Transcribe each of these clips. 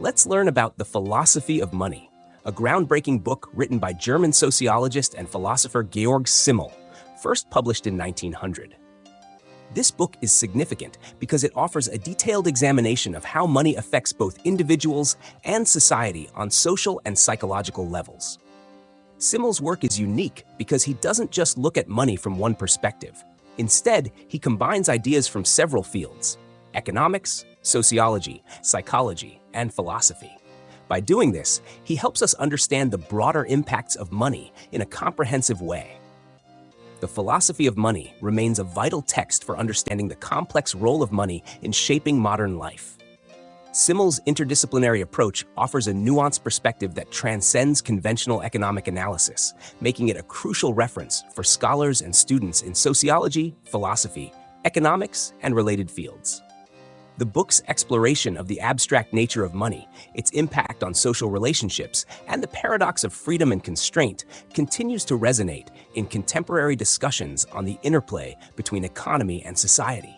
Let's learn about The Philosophy of Money, a groundbreaking book written by German sociologist and philosopher Georg Simmel, first published in 1900. This book is significant because it offers a detailed examination of how money affects both individuals and society on social and psychological levels. Simmel's work is unique because he doesn't just look at money from one perspective. Instead, he combines ideas from several fields: economics, sociology, psychology, and philosophy. By doing this, he helps us understand the broader impacts of money in a comprehensive way. The Philosophy of Money remains a vital text for understanding the complex role of money in shaping modern life. Simmel's interdisciplinary approach offers a nuanced perspective that transcends conventional economic analysis, making it a crucial reference for scholars and students in sociology, philosophy, economics, and related fields. The book's exploration of the abstract nature of money, its impact on social relationships, and the paradox of freedom and constraint continues to resonate in contemporary discussions on the interplay between economy and society.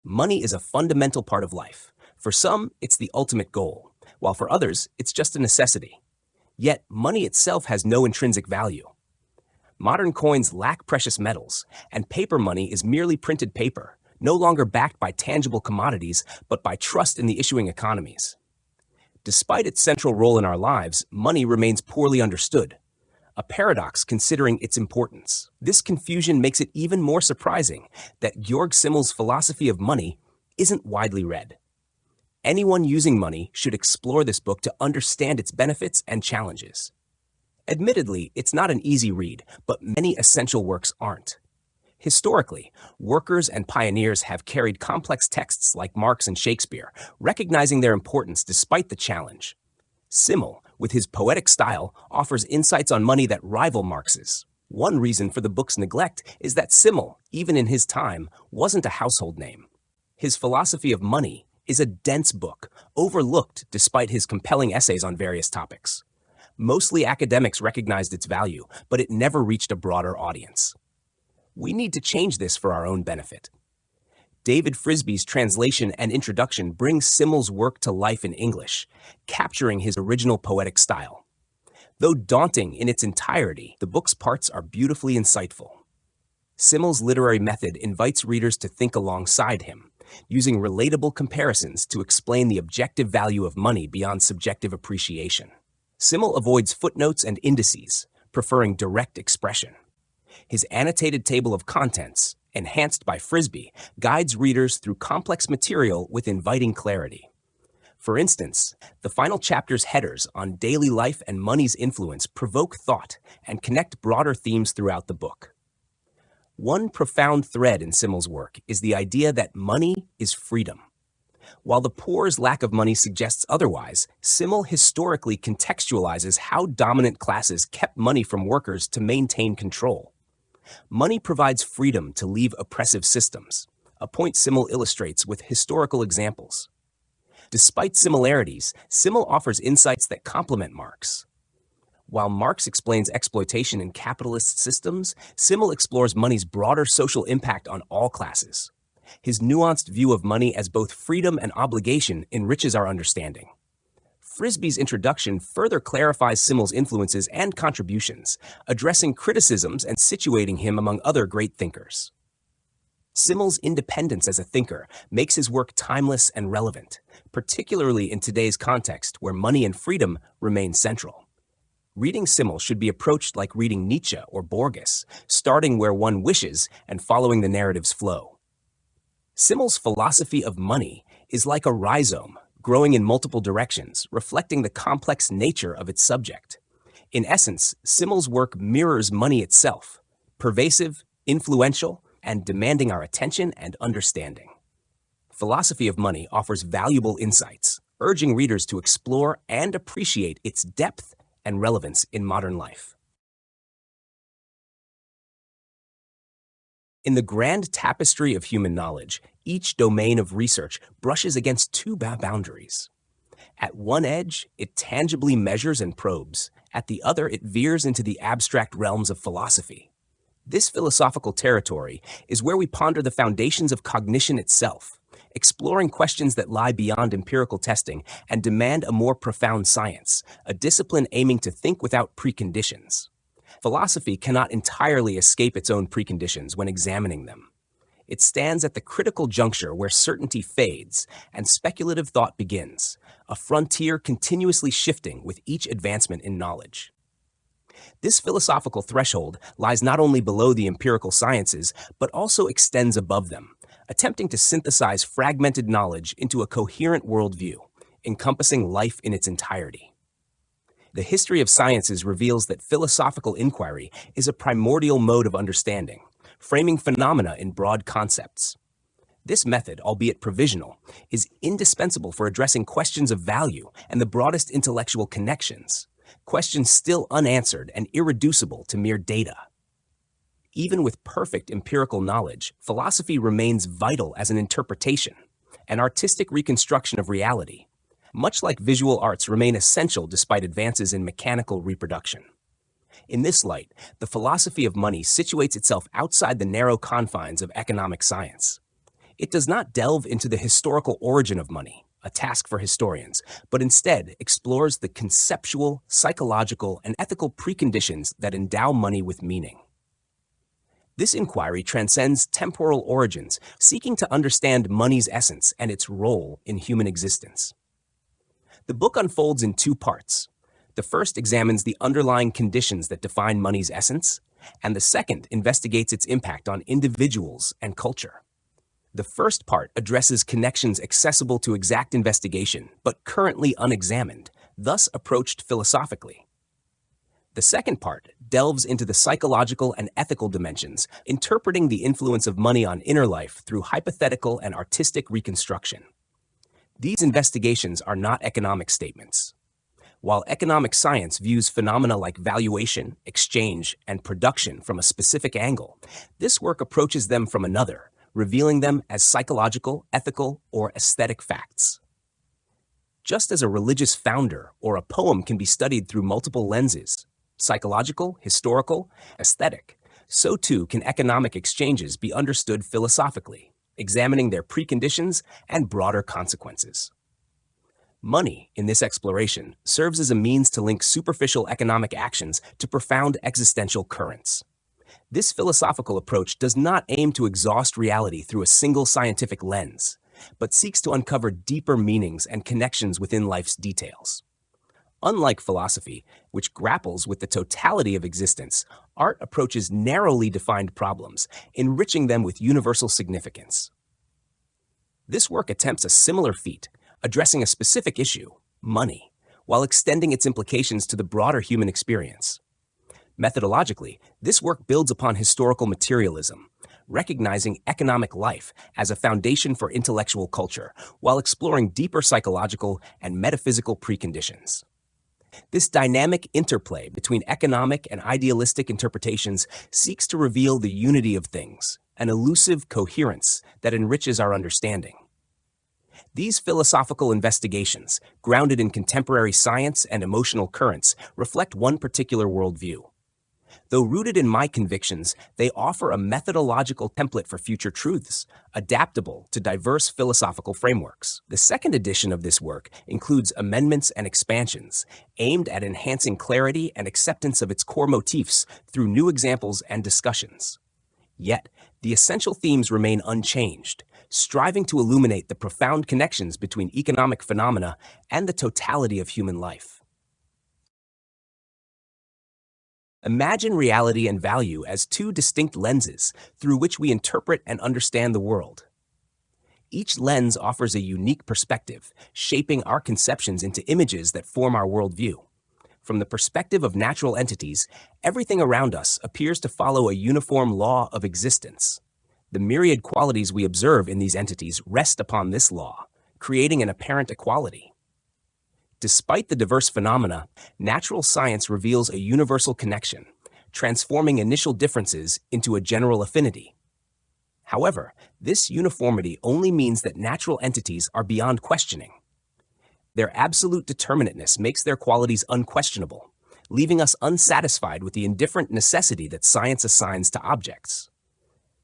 Money is a fundamental part of life. For some, it's the ultimate goal, while for others, it's just a necessity. Yet, money itself has no intrinsic value. Modern coins lack precious metals, and paper money is merely printed paper, no longer backed by tangible commodities, but by trust in the issuing economies. Despite its central role in our lives, money remains poorly understood, a paradox considering its importance. This confusion makes it even more surprising that Georg Simmel's Philosophy of Money isn't widely read. Anyone using money should explore this book to understand its benefits and challenges. Admittedly, it's not an easy read, but many essential works aren't. Historically, workers and pioneers have carried complex texts like Marx and Shakespeare, recognizing their importance despite the challenge. Simmel, with his poetic style, offers insights on money that rival Marx's. One reason for the book's neglect is that Simmel, even in his time, wasn't a household name. His Philosophy of Money is a dense book, overlooked despite his compelling essays on various topics. Mostly academics recognized its value, but it never reached a broader audience. We need to change this for our own benefit. David Frisby's translation and introduction brings Simmel's work to life in English, capturing his original poetic style. Though daunting in its entirety, the book's parts are beautifully insightful. Simmel's literary method invites readers to think alongside him, using relatable comparisons to explain the objective value of money beyond subjective appreciation. Simmel avoids footnotes and indices, preferring direct expression. His annotated table of contents, enhanced by Frisby, guides readers through complex material with inviting clarity. For instance, the final chapter's headers on daily life and money's influence provoke thought and connect broader themes throughout the book. One profound thread in Simmel's work is the idea that money is freedom. While the poor's lack of money suggests otherwise, Simmel historically contextualizes how dominant classes kept money from workers to maintain control. Money provides freedom to leave oppressive systems, a point Simmel illustrates with historical examples. Despite similarities, Simmel offers insights that complement Marx. While Marx explains exploitation in capitalist systems, Simmel explores money's broader social impact on all classes. His nuanced view of money as both freedom and obligation enriches our understanding. Frisby's introduction further clarifies Simmel's influences and contributions, addressing criticisms and situating him among other great thinkers. Simmel's independence as a thinker makes his work timeless and relevant, particularly in today's context where money and freedom remain central. Reading Simmel should be approached like reading Nietzsche or Borges, starting where one wishes and following the narrative's flow. Simmel's Philosophy of Money is like a rhizome, growing in multiple directions, reflecting the complex nature of its subject. In essence, Simmel's work mirrors money itself, pervasive, influential, and demanding our attention and understanding. Philosophy of Money offers valuable insights, urging readers to explore and appreciate its depth and relevance in modern life. In the grand tapestry of human knowledge, each domain of research brushes against two boundaries. At one edge, it tangibly measures and probes. At the other, it veers into the abstract realms of philosophy. This philosophical territory is where we ponder the foundations of cognition itself, exploring questions that lie beyond empirical testing and demand a more profound science, a discipline aiming to think without preconditions. Philosophy cannot entirely escape its own preconditions when examining them. It stands at the critical juncture where certainty fades and speculative thought begins, a frontier continuously shifting with each advancement in knowledge. This philosophical threshold lies not only below the empirical sciences, but also extends above them, attempting to synthesize fragmented knowledge into a coherent worldview, encompassing life in its entirety. The history of sciences reveals that philosophical inquiry is a primordial mode of understanding, framing phenomena in broad concepts. This method, albeit provisional, is indispensable for addressing questions of value and the broadest intellectual connections, questions still unanswered and irreducible to mere data. Even with perfect empirical knowledge, philosophy remains vital as an interpretation, an artistic reconstruction of reality, much like visual arts remain essential despite advances in mechanical reproduction. In this light, the philosophy of money situates itself outside the narrow confines of economic science. It does not delve into the historical origin of money, a task for historians, but instead explores the conceptual, psychological, and ethical preconditions that endow money with meaning. This inquiry transcends temporal origins, seeking to understand money's essence and its role in human existence. The book unfolds in two parts. The first examines the underlying conditions that define money's essence, and the second investigates its impact on individuals and culture. The first part addresses connections accessible to exact investigation, but currently unexamined, thus approached philosophically. The second part delves into the psychological and ethical dimensions, interpreting the influence of money on inner life through hypothetical and artistic reconstruction. These investigations are not economic statements. While economic science views phenomena like valuation, exchange, and production from a specific angle, this work approaches them from another, revealing them as psychological, ethical, or aesthetic facts. Just as a religious founder or a poem can be studied through multiple lenses, psychological, historical, aesthetic, so too can economic exchanges be understood philosophically, examining their preconditions and broader consequences. Money, in this exploration, serves as a means to link superficial economic actions to profound existential currents. This philosophical approach does not aim to exhaust reality through a single scientific lens, but seeks to uncover deeper meanings and connections within life's details. Unlike philosophy, which grapples with the totality of existence, art approaches narrowly defined problems, enriching them with universal significance. This work attempts a similar feat, addressing a specific issue, money, while extending its implications to the broader human experience. Methodologically, this work builds upon historical materialism, recognizing economic life as a foundation for intellectual culture, while exploring deeper psychological and metaphysical preconditions. This dynamic interplay between economic and idealistic interpretations seeks to reveal the unity of things, an elusive coherence that enriches our understanding. These philosophical investigations, grounded in contemporary science and emotional currents, reflect one particular worldview. Though rooted in my convictions, they offer a methodological template for future truths, adaptable to diverse philosophical frameworks. The second edition of this work includes amendments and expansions, aimed at enhancing clarity and acceptance of its core motifs through new examples and discussions. Yet, the essential themes remain unchanged, striving to illuminate the profound connections between economic phenomena and the totality of human life. Imagine reality and value as two distinct lenses through which we interpret and understand the world. Each lens offers a unique perspective, shaping our conceptions into images that form our worldview. From the perspective of natural entities, everything around us appears to follow a uniform law of existence. The myriad qualities we observe in these entities rest upon this law, creating an apparent equality. Despite the diverse phenomena, natural science reveals a universal connection, transforming initial differences into a general affinity. However, this uniformity only means that natural entities are beyond questioning. Their absolute determinateness makes their qualities unquestionable, leaving us unsatisfied with the indifferent necessity that science assigns to objects.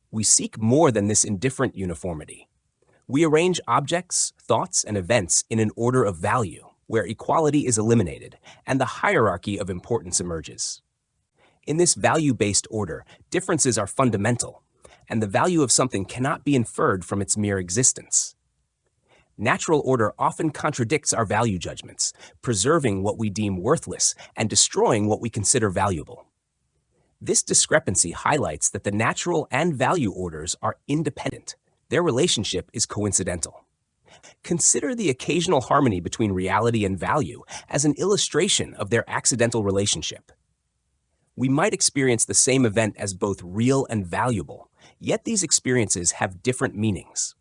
We seek more than this indifferent uniformity. We arrange objects, thoughts, and events in an order of value, where equality is eliminated and the hierarchy of importance emerges. In this value-based order, differences are fundamental, and the value of something cannot be inferred from its mere existence. Natural order often contradicts our value judgments, preserving what we deem worthless and destroying what we consider valuable. This discrepancy highlights that the natural and value orders are independent. Their relationship is coincidental. Consider the occasional harmony between reality and value as an illustration of their accidental relationship. We might experience the same event as both real and valuable, yet these experiences have different meanings.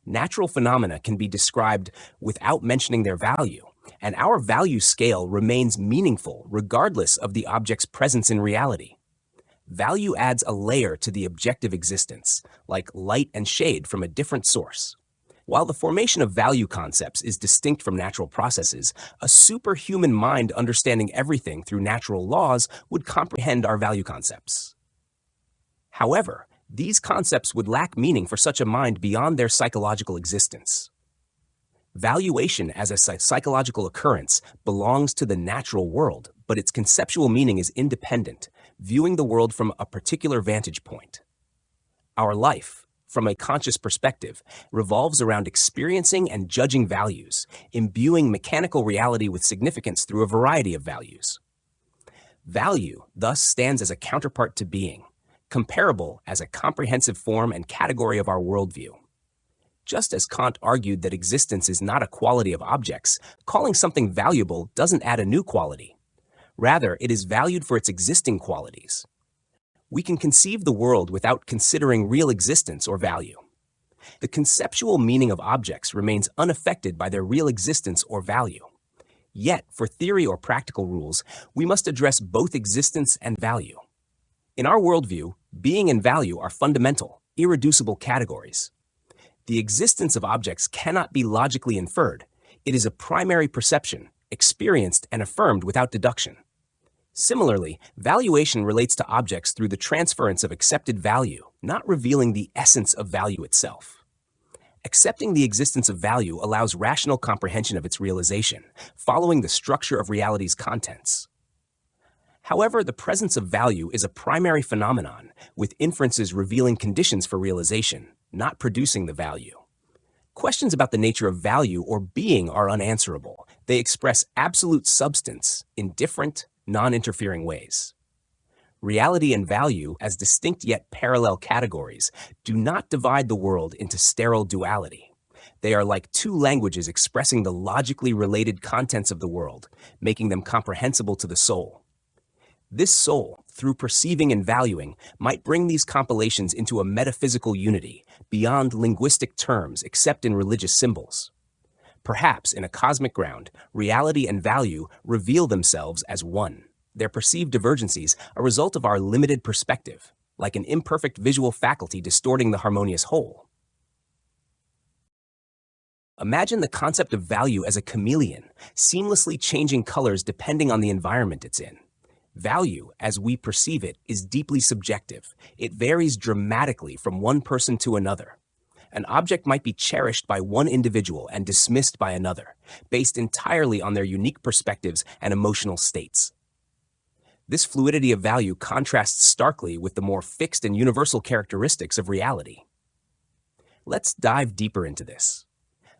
Natural phenomena can be described without mentioning their value, and our value scale remains meaningful regardless of the object's presence in reality. Value adds a layer to the objective existence, like light and shade from a different source. While the formation of value concepts is distinct from natural processes, a superhuman mind understanding everything through natural laws would comprehend our value concepts. However, these concepts would lack meaning for such a mind beyond their psychological existence. Valuation as a psychological occurrence belongs to the natural world, but its conceptual meaning is independent, viewing the world from a particular vantage point. Our life, from a conscious perspective, revolves around experiencing and judging values, imbuing mechanical reality with significance through a variety of values. Value thus stands as a counterpart to being, comparable as a comprehensive form and category of our worldview. Just as Kant argued that existence is not a quality of objects, calling something valuable doesn't add a new quality. Rather, it is valued for its existing qualities. We can conceive the world without considering real existence or value. The conceptual meaning of objects remains unaffected by their real existence or value. Yet, for theory or practical rules, we must address both existence and value. In our worldview, being and value are fundamental, irreducible categories. The existence of objects cannot be logically inferred. It is a primary perception, experienced and affirmed without deduction. Similarly, valuation relates to objects through the transference of accepted value, not revealing the essence of value itself. Accepting the existence of value allows rational comprehension of its realization, following the structure of reality's contents. However, the presence of value is a primary phenomenon, with inferences revealing conditions for realization, not producing the value. Questions about the nature of value or being are unanswerable. They express absolute substance in different, non-interfering ways. Reality and value, as distinct yet parallel categories, do not divide the world into sterile duality. They are like two languages expressing the logically related contents of the world, making them comprehensible to the soul. This soul, through perceiving and valuing, might bring these compilations into a metaphysical unity, beyond linguistic terms except in religious symbols. Perhaps, in a cosmic ground, reality and value reveal themselves as one, their perceived divergencies a result of our limited perspective, like an imperfect visual faculty distorting the harmonious whole. Imagine the concept of value as a chameleon, seamlessly changing colors depending on the environment it's in. Value, as we perceive it, is deeply subjective. It varies dramatically from one person to another. An object might be cherished by one individual and dismissed by another, based entirely on their unique perspectives and emotional states. This fluidity of value contrasts starkly with the more fixed and universal characteristics of reality. Let's dive deeper into this.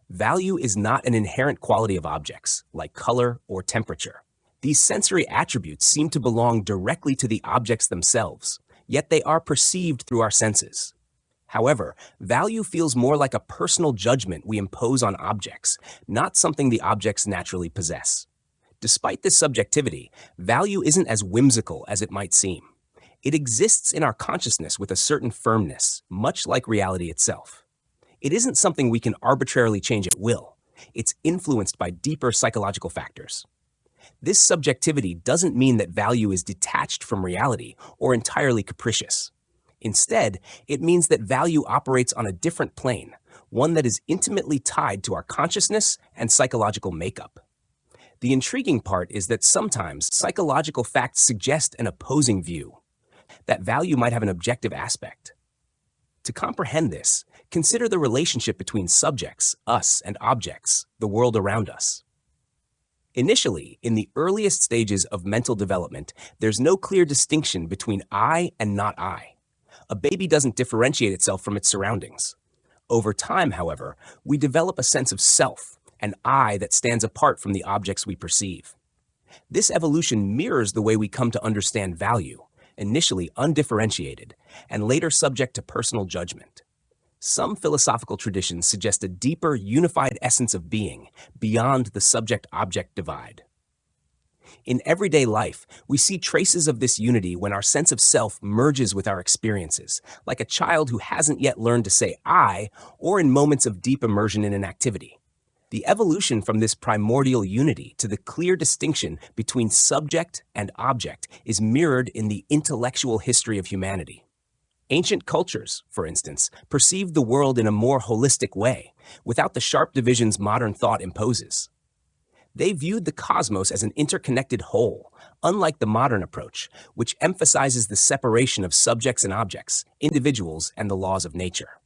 Value is not an inherent quality of objects, like color or temperature. These sensory attributes seem to belong directly to the objects themselves, yet they are perceived through our senses. However, value feels more like a personal judgment we impose on objects, not something the objects naturally possess. Despite this subjectivity, value isn't as whimsical as it might seem. It exists in our consciousness with a certain firmness, much like reality itself. It isn't something we can arbitrarily change at will. It's influenced by deeper psychological factors. This subjectivity doesn't mean that value is detached from reality or entirely capricious. Instead, it means that value operates on a different plane, one that is intimately tied to our consciousness and psychological makeup. The intriguing part is that sometimes psychological facts suggest an opposing view, that value might have an objective aspect. To comprehend this, Consider the relationship between subjects, us, and objects, the world around us. Initially, in the earliest stages of mental development, there's no clear distinction between I and not I. A baby doesn't differentiate itself from its surroundings. Over time, however, we develop a sense of self, an I that stands apart from the objects we perceive. This evolution mirrors the way we come to understand value, initially undifferentiated, and later subject to personal judgment. Some philosophical traditions suggest a deeper, unified essence of being beyond the subject-object divide. In everyday life, we see traces of this unity when our sense of self merges with our experiences, like a child who hasn't yet learned to say I, or in moments of deep immersion in an activity. The evolution from this primordial unity to the clear distinction between subject and object is mirrored in the intellectual history of humanity. Ancient cultures, for instance, perceived the world in a more holistic way, without the sharp divisions modern thought imposes. They viewed the cosmos as an interconnected whole, unlike the modern approach, which emphasizes the separation of subjects and objects, individuals, and the laws of nature.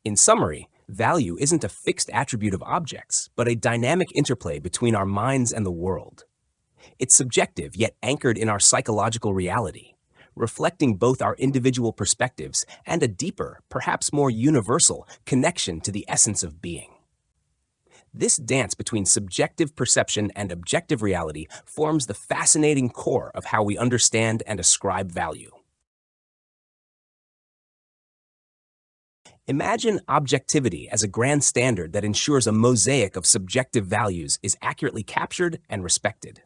In summary, value isn't a fixed attribute of objects, but a dynamic interplay between our minds and the world. It's subjective, yet anchored in our psychological reality, reflecting both our individual perspectives and a deeper, perhaps more universal, connection to the essence of being. This dance between subjective perception and objective reality forms the fascinating core of how we understand and ascribe value. Imagine objectivity as a grand standard that ensures a mosaic of subjective values is accurately captured and respected.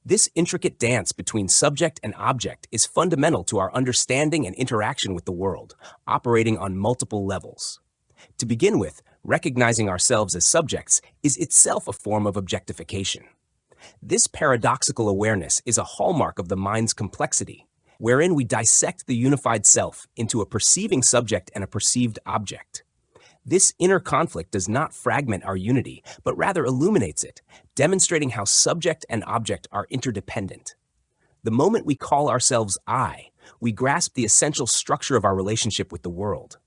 This intricate dance between subject and object is fundamental to our understanding and interaction with the world, operating on multiple levels. To begin with, recognizing ourselves as subjects is itself a form of objectification. This paradoxical awareness is a hallmark of the mind's complexity, wherein we dissect the unified self into a perceiving subject and a perceived object. This inner conflict does not fragment our unity, but rather illuminates it, demonstrating how subject and object are interdependent. The moment we call ourselves I, we grasp the essential structure of our relationship with the world.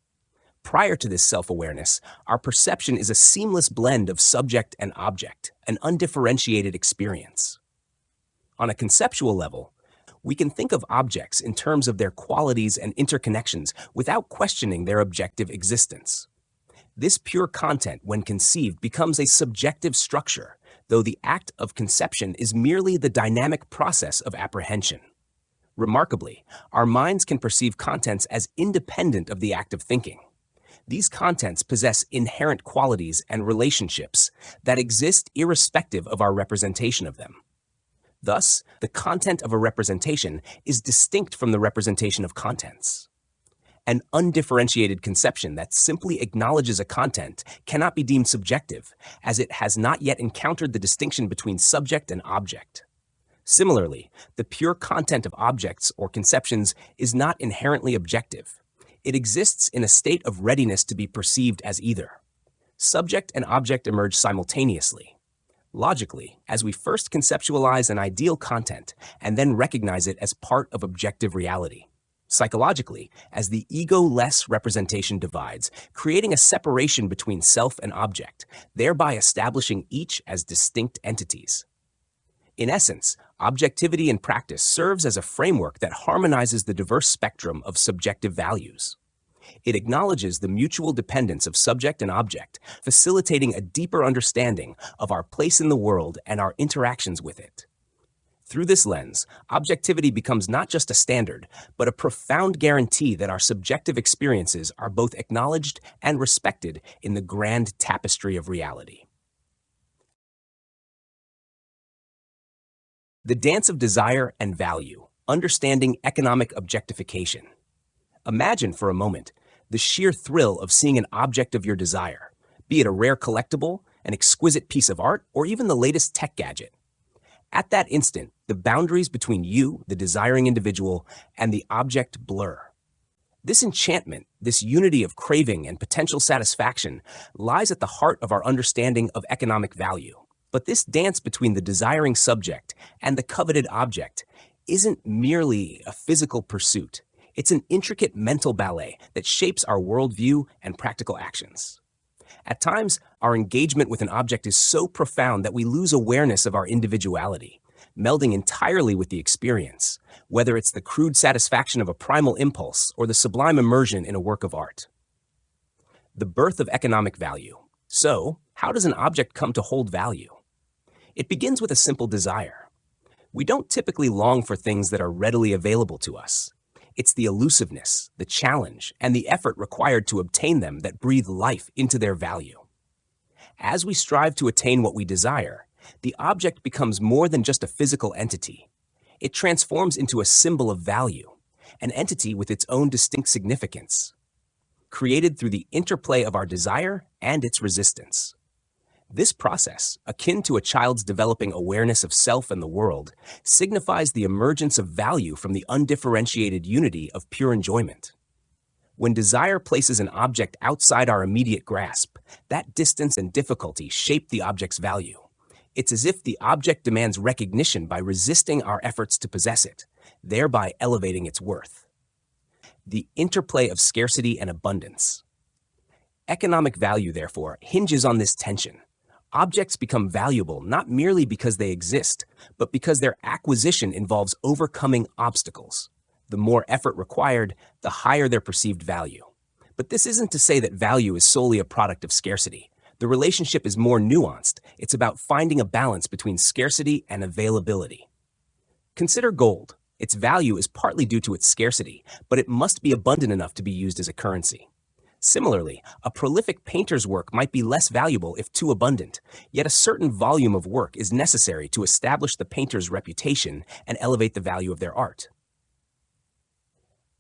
Prior to this self-awareness, our perception is a seamless blend of subject and object, an undifferentiated experience. On a conceptual level, we can think of objects in terms of their qualities and interconnections without questioning their objective existence. This pure content, when conceived, becomes a subjective structure, though the act of conception is merely the dynamic process of apprehension. Remarkably, our minds can perceive contents as independent of the act of thinking. These contents possess inherent qualities and relationships that exist irrespective of our representation of them. Thus, the content of a representation is distinct from the representation of contents. An undifferentiated conception that simply acknowledges a content cannot be deemed subjective, as it has not yet encountered the distinction between subject and object. Similarly, the pure content of objects or conceptions is not inherently objective. It exists in a state of readiness to be perceived as either. Subject and object emerge simultaneously. Logically, as we first conceptualize an ideal content and then recognize it as part of objective reality. Psychologically, as the ego-less representation divides, creating a separation between self and object, thereby establishing each as distinct entities. In essence, objectivity in practice serves as a framework that harmonizes the diverse spectrum of subjective values. It acknowledges the mutual dependence of subject and object, facilitating a deeper understanding of our place in the world and our interactions with it. Through this lens, objectivity becomes not just a standard, but a profound guarantee that our subjective experiences are both acknowledged and respected in the grand tapestry of reality. The dance of desire and value, understanding economic objectification. Imagine for a moment the sheer thrill of seeing an object of your desire, be it a rare collectible, an exquisite piece of art, or even the latest tech gadget. At that instant, the boundaries between you, the desiring individual, and the object blur. This enchantment, this unity of craving and potential satisfaction, lies at the heart of our understanding of economic value. But this dance between the desiring subject and the coveted object isn't merely a physical pursuit. It's an intricate mental ballet that shapes our worldview and practical actions. At times, our engagement with an object is so profound that we lose awareness of our individuality, melding entirely with the experience, whether it's the crude satisfaction of a primal impulse or the sublime immersion in a work of art. The birth of economic value. So, how does an object come to hold value? It begins with a simple desire. We don't typically long for things that are readily available to us. It's the elusiveness, the challenge, and the effort required to obtain them that breathe life into their value. As we strive to attain what we desire, the object becomes more than just a physical entity. It transforms into a symbol of value, an entity with its own distinct significance, created through the interplay of our desire and its resistance. This process, akin to a child's developing awareness of self and the world, signifies the emergence of value from the undifferentiated unity of pure enjoyment. When desire places an object outside our immediate grasp, that distance and difficulty shape the object's value. It's as if the object demands recognition by resisting our efforts to possess it, thereby elevating its worth. The interplay of scarcity and abundance. Economic value, therefore, hinges on this tension. Objects become valuable not merely because they exist, but because their acquisition involves overcoming obstacles. The more effort required, the higher their perceived value. But this isn't to say that value is solely a product of scarcity. The relationship is more nuanced. It's about finding a balance between scarcity and availability. Consider gold. Its value is partly due to its scarcity, but it must be abundant enough to be used as a currency. Similarly, a prolific painter's work might be less valuable if too abundant, yet a certain volume of work is necessary to establish the painter's reputation and elevate the value of their art.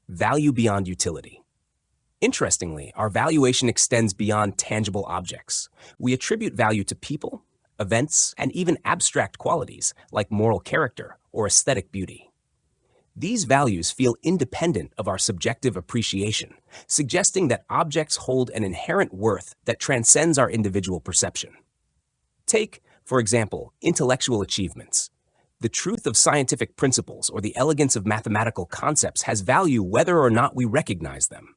Value beyond utility. Interestingly, our valuation extends beyond tangible objects. We attribute value to people, events, and even abstract qualities like moral character or aesthetic beauty. These values feel independent of our subjective appreciation, suggesting that objects hold an inherent worth that transcends our individual perception. Take, for example, intellectual achievements. The truth of scientific principles or the elegance of mathematical concepts has value whether or not we recognize them.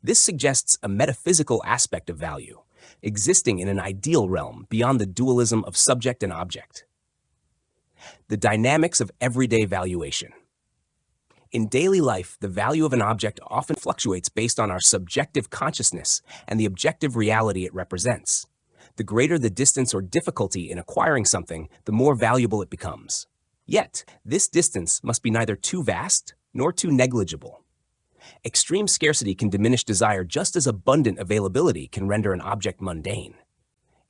This suggests a metaphysical aspect of value, existing in an ideal realm beyond the dualism of subject and object. The dynamics of everyday valuation. In daily life, the value of an object often fluctuates based on our subjective consciousness and the objective reality it represents. The greater the distance or difficulty in acquiring something, the more valuable it becomes. Yet, this distance must be neither too vast nor too negligible. Extreme scarcity can diminish desire just as abundant availability can render an object mundane.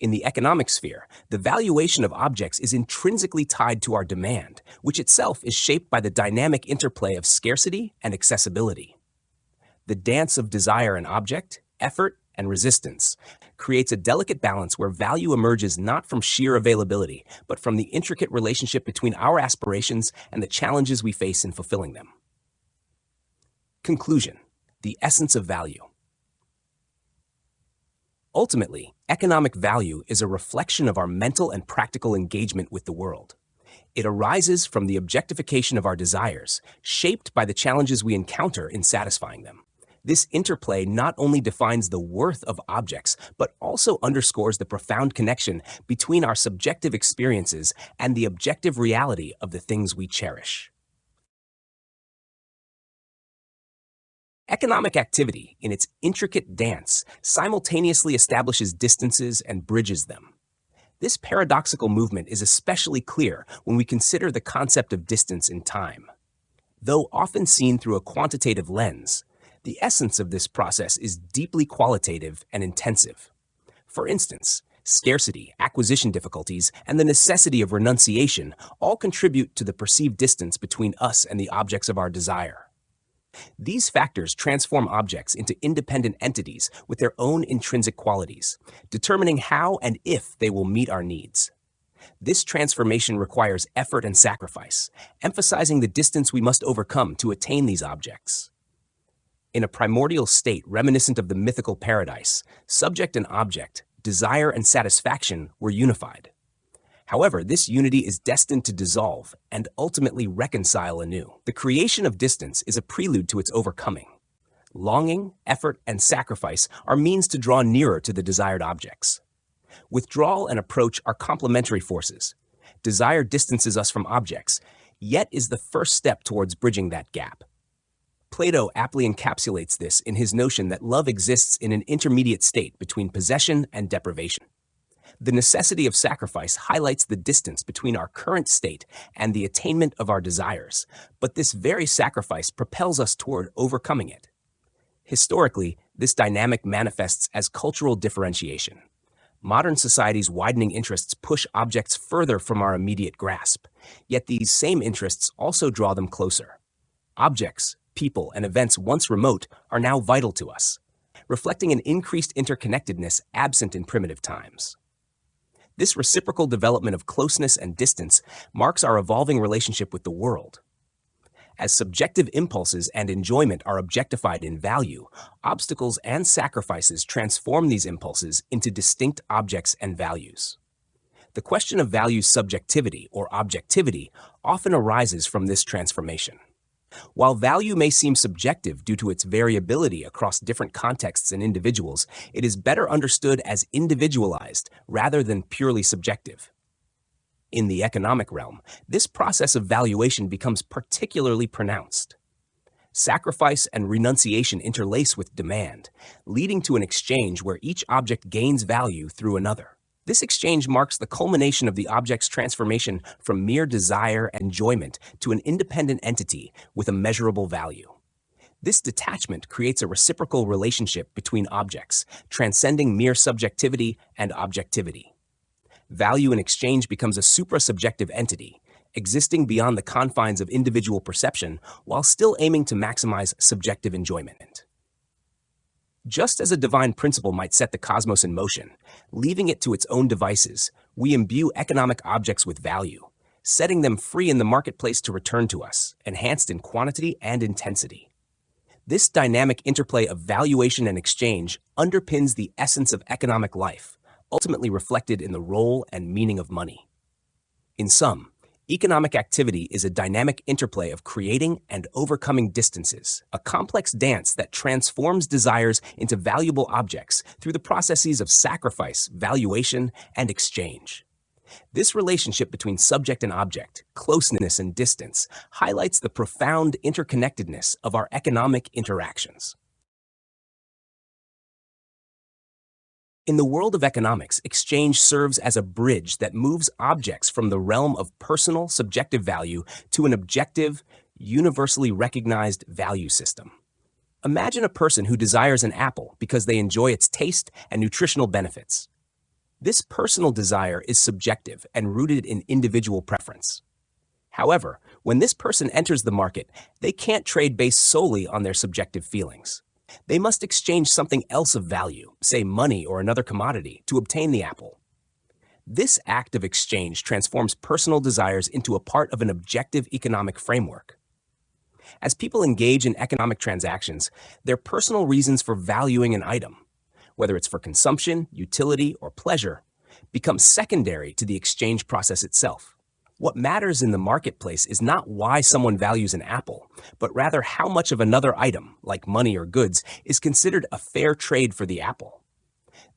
In the economic sphere, the valuation of objects is intrinsically tied to our demand, which itself is shaped by the dynamic interplay of scarcity and accessibility. The dance of desire and object, effort and resistance, creates a delicate balance where value emerges not from sheer availability, but from the intricate relationship between our aspirations and the challenges we face in fulfilling them. Conclusion: the essence of value. Ultimately, economic value is a reflection of our mental and practical engagement with the world. It arises from the objectification of our desires, shaped by the challenges we encounter in satisfying them. This interplay not only defines the worth of objects, but also underscores the profound connection between our subjective experiences and the objective reality of the things we cherish. Economic activity, in its intricate dance, simultaneously establishes distances and bridges them. This paradoxical movement is especially clear when we consider the concept of distance in time. Though often seen through a quantitative lens, the essence of this process is deeply qualitative and intensive. For instance, scarcity, acquisition difficulties, and the necessity of renunciation all contribute to the perceived distance between us and the objects of our desire. These factors transform objects into independent entities with their own intrinsic qualities, determining how and if they will meet our needs. This transformation requires effort and sacrifice, emphasizing the distance we must overcome to attain these objects. In a primordial state reminiscent of the mythical paradise, subject and object, desire and satisfaction were unified. However, this unity is destined to dissolve and ultimately reconcile anew. The creation of distance is a prelude to its overcoming. Longing, effort, and sacrifice are means to draw nearer to the desired objects. Withdrawal and approach are complementary forces. Desire distances us from objects, yet is the first step towards bridging that gap. Plato aptly encapsulates this in his notion that love exists in an intermediate state between possession and deprivation. The necessity of sacrifice highlights the distance between our current state and the attainment of our desires, but this very sacrifice propels us toward overcoming it. Historically, this dynamic manifests as cultural differentiation. Modern society's widening interests push objects further from our immediate grasp, yet these same interests also draw them closer. Objects, people, and events once remote are now vital to us, reflecting an increased interconnectedness absent in primitive times. This reciprocal development of closeness and distance marks our evolving relationship with the world. As subjective impulses and enjoyment are objectified in value, obstacles and sacrifices transform these impulses into distinct objects and values. The question of value subjectivity or objectivity often arises from this transformation. While value may seem subjective due to its variability across different contexts and individuals, it is better understood as individualized rather than purely subjective. In the economic realm, this process of valuation becomes particularly pronounced. Sacrifice and renunciation interlace with demand, leading to an exchange where each object gains value through another. This exchange marks the culmination of the object's transformation from mere desire and enjoyment to an independent entity with a measurable value. This detachment creates a reciprocal relationship between objects, transcending mere subjectivity and objectivity. Value in exchange becomes a suprasubjective entity, existing beyond the confines of individual perception while still aiming to maximize subjective enjoyment. Just as a divine principle might set the cosmos in motion, leaving it to its own devices, we imbue economic objects with value, setting them free in the marketplace to return to us, enhanced in quantity and intensity. This dynamic interplay of valuation and exchange underpins the essence of economic life, ultimately reflected in the role and meaning of money. In sum, economic activity is a dynamic interplay of creating and overcoming distances, a complex dance that transforms desires into valuable objects through the processes of sacrifice, valuation, and exchange. This relationship between subject and object, closeness and distance, highlights the profound interconnectedness of our economic interactions. In the world of economics, exchange serves as a bridge that moves objects from the realm of personal, subjective value to an objective, universally recognized value system. Imagine a person who desires an apple because they enjoy its taste and nutritional benefits. This personal desire is subjective and rooted in individual preference. However, when this person enters the market, they can't trade based solely on their subjective feelings. They must exchange something else of value, say money or another commodity, to obtain the apple. This act of exchange transforms personal desires into a part of an objective economic framework. As people engage in economic transactions, their personal reasons for valuing an item, whether it's for consumption, utility, or pleasure, become secondary to the exchange process itself. What matters in the marketplace is not why someone values an apple, but rather how much of another item, like money or goods, is considered a fair trade for the apple.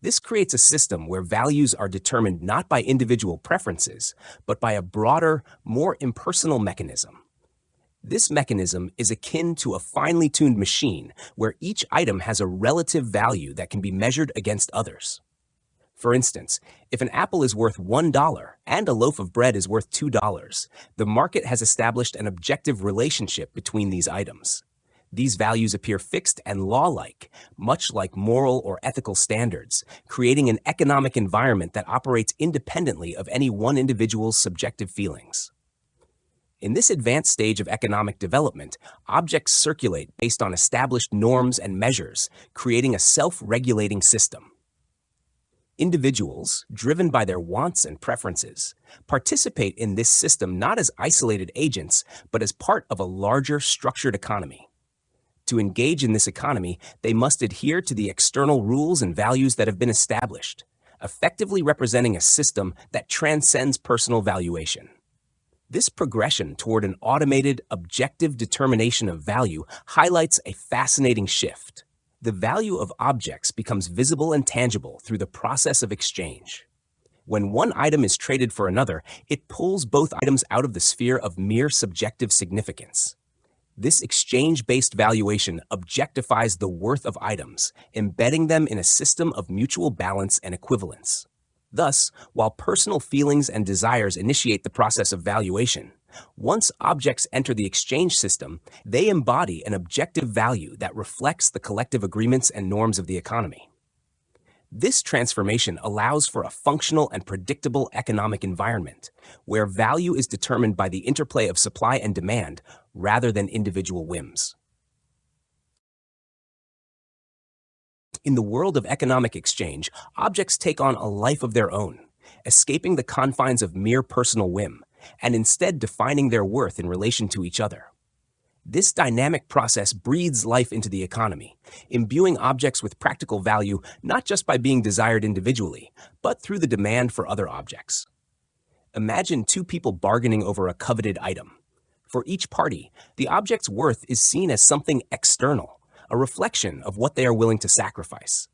This creates a system where values are determined not by individual preferences, but by a broader, more impersonal mechanism. This mechanism is akin to a finely tuned machine where each item has a relative value that can be measured against others. For instance, if an apple is worth $1 and a loaf of bread is worth $2, the market has established an objective relationship between these items. These values appear fixed and law-like, much like moral or ethical standards, creating an economic environment that operates independently of any one individual's subjective feelings. In this advanced stage of economic development, objects circulate based on established norms and measures, creating a self-regulating system. Individuals, driven by their wants and preferences, participate in this system not as isolated agents, but as part of a larger structured economy. To engage in this economy, they must adhere to the external rules and values that have been established, effectively representing a system that transcends personal valuation. This progression toward an automated, objective determination of value highlights a fascinating shift. The value of objects becomes visible and tangible through the process of exchange. When one item is traded for another, it pulls both items out of the sphere of mere subjective significance. This exchange-based valuation objectifies the worth of items, embedding them in a system of mutual balance and equivalence. Thus, while personal feelings and desires initiate the process of valuation, once objects enter the exchange system, they embody an objective value that reflects the collective agreements and norms of the economy. This transformation allows for a functional and predictable economic environment, where value is determined by the interplay of supply and demand rather than individual whims. In the world of economic exchange, objects take on a life of their own, escaping the confines of mere personal whim, and instead defining their worth in relation to each other. This dynamic process breathes life into the economy, imbuing objects with practical value not just by being desired individually, but through the demand for other objects. Imagine two people bargaining over a coveted item. For each party, the object's worth is seen as something external, a reflection of what they are willing to sacrifice.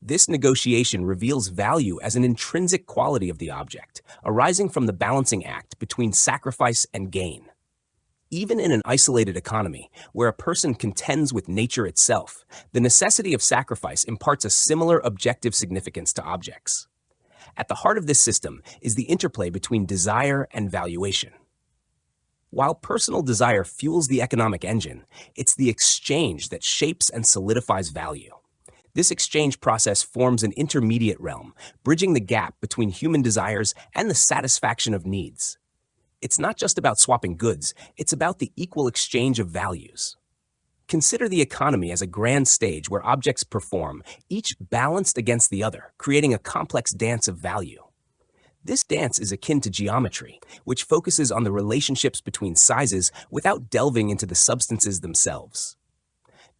This negotiation reveals value as an intrinsic quality of the object, arising from the balancing act between sacrifice and gain. Even in an isolated economy, where a person contends with nature itself, the necessity of sacrifice imparts a similar objective significance to objects. At the heart of this system is the interplay between desire and valuation. While personal desire fuels the economic engine, it's the exchange that shapes and solidifies value. This exchange process forms an intermediate realm, bridging the gap between human desires and the satisfaction of needs. It's not just about swapping goods, it's about the equal exchange of values. Consider the economy as a grand stage where objects perform, each balanced against the other, creating a complex dance of value. This dance is akin to geometry, which focuses on the relationships between sizes without delving into the substances themselves.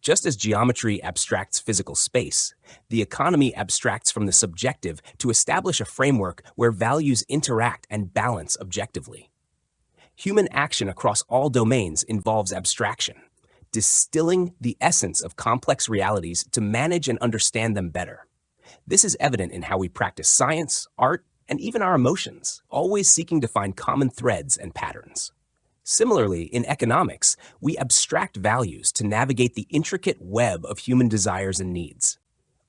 Just as geometry abstracts physical space, the economy abstracts from the subjective to establish a framework where values interact and balance objectively. Human action across all domains involves abstraction, distilling the essence of complex realities to manage and understand them better. This is evident in how we practice science, art, and even our emotions, always seeking to find common threads and patterns. Similarly, in economics, we abstract values to navigate the intricate web of human desires and needs.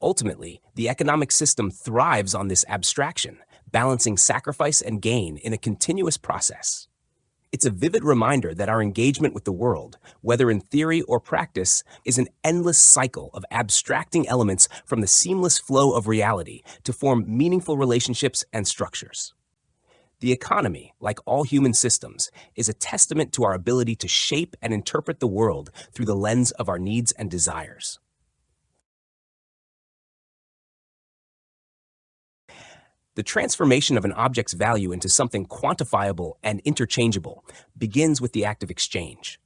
Ultimately, the economic system thrives on this abstraction, balancing sacrifice and gain in a continuous process. It's a vivid reminder that our engagement with the world, whether in theory or practice, is an endless cycle of abstracting elements from the seamless flow of reality to form meaningful relationships and structures. The economy, like all human systems, is a testament to our ability to shape and interpret the world through the lens of our needs and desires. The transformation of an object's value into something quantifiable and interchangeable begins with the act of exchange.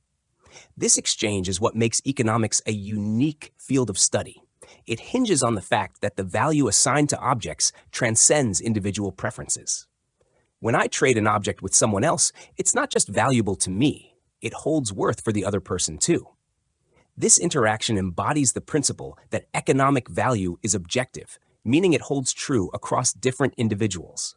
This exchange is what makes economics a unique field of study. It hinges on the fact that the value assigned to objects transcends individual preferences. When I trade an object with someone else, it's not just valuable to me, it holds worth for the other person too. This interaction embodies the principle that economic value is objective, meaning it holds true across different individuals.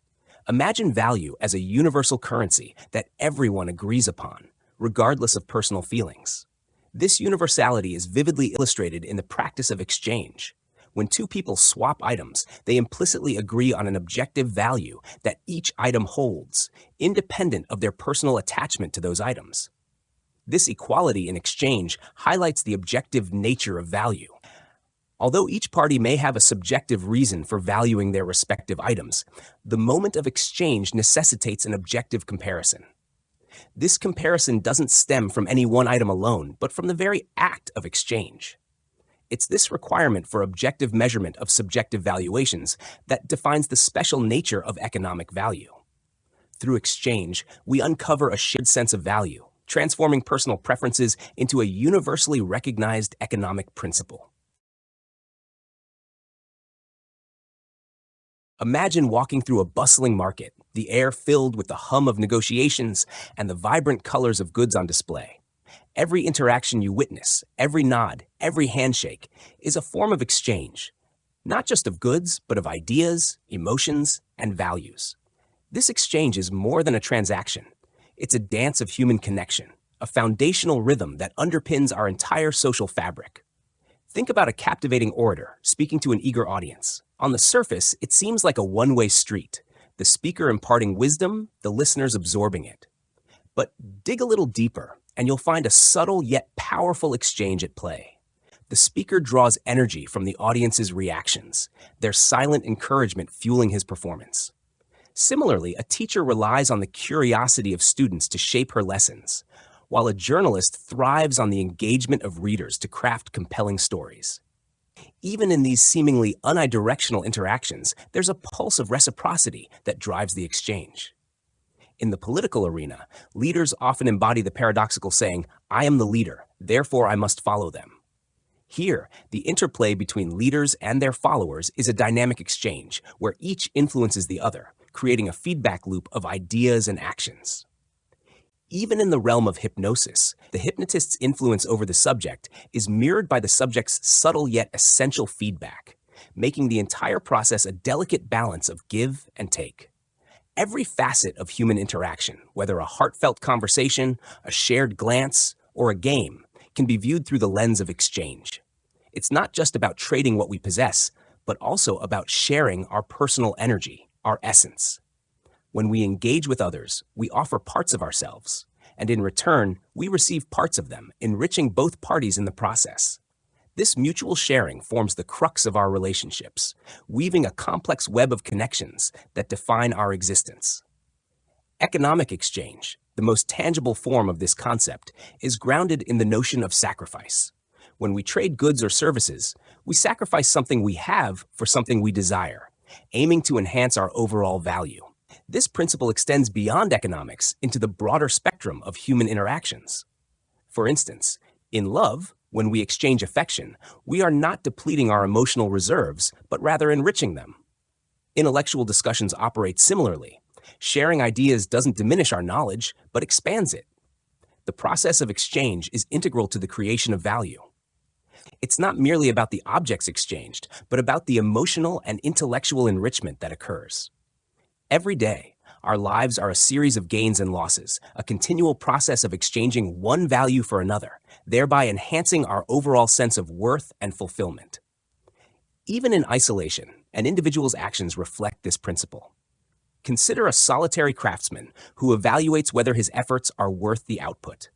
Imagine value as a universal currency that everyone agrees upon, regardless of personal feelings. This universality is vividly illustrated in the practice of exchange. When two people swap items, they implicitly agree on an objective value that each item holds, independent of their personal attachment to those items. This equality in exchange highlights the objective nature of value. Although each party may have a subjective reason for valuing their respective items, the moment of exchange necessitates an objective comparison. This comparison doesn't stem from any one item alone, but from the very act of exchange. It's this requirement for objective measurement of subjective valuations that defines the special nature of economic value. Through exchange, we uncover a shared sense of value, transforming personal preferences into a universally recognized economic principle. Imagine walking through a bustling market, the air filled with the hum of negotiations and the vibrant colors of goods on display. Every interaction you witness, every nod, every handshake, is a form of exchange, not just of goods, but of ideas, emotions, and values. This exchange is more than a transaction. It's a dance of human connection, a foundational rhythm that underpins our entire social fabric. Think about a captivating orator speaking to an eager audience. On the surface, it seems like a one-way street, the speaker imparting wisdom, the listeners absorbing it. But dig a little deeper, and you'll find a subtle yet powerful exchange at play. The speaker draws energy from the audience's reactions, their silent encouragement fueling his performance. Similarly, a teacher relies on the curiosity of students to shape her lessons, while a journalist thrives on the engagement of readers to craft compelling stories. Even in these seemingly unidirectional interactions, there's a pulse of reciprocity that drives the exchange. In the political arena, leaders often embody the paradoxical saying, "I am the leader, therefore I must follow them." Here, the interplay between leaders and their followers is a dynamic exchange where each influences the other, creating a feedback loop of ideas and actions. Even in the realm of hypnosis, the hypnotist's influence over the subject is mirrored by the subject's subtle yet essential feedback, making the entire process a delicate balance of give and take. Every facet of human interaction, whether a heartfelt conversation, a shared glance, or a game, can be viewed through the lens of exchange. It's not just about trading what we possess, but also about sharing our personal energy, our essence. When we engage with others, we offer parts of ourselves, and in return, we receive parts of them, enriching both parties in the process. This mutual sharing forms the crux of our relationships, weaving a complex web of connections that define our existence. Economic exchange, the most tangible form of this concept, is grounded in the notion of sacrifice. When we trade goods or services, we sacrifice something we have for something we desire, aiming to enhance our overall value. This principle extends beyond economics into the broader spectrum of human interactions. For instance, in love, when we exchange affection, we are not depleting our emotional reserves, but rather enriching them. Intellectual discussions operate similarly. Sharing ideas doesn't diminish our knowledge, but expands it. The process of exchange is integral to the creation of value. It's not merely about the objects exchanged, but about the emotional and intellectual enrichment that occurs. Every day, our lives are a series of gains and losses, a continual process of exchanging one value for another, thereby enhancing our overall sense of worth and fulfillment. Even in isolation, an individual's actions reflect this principle. Consider a solitary craftsman who evaluates whether his efforts are worth the output.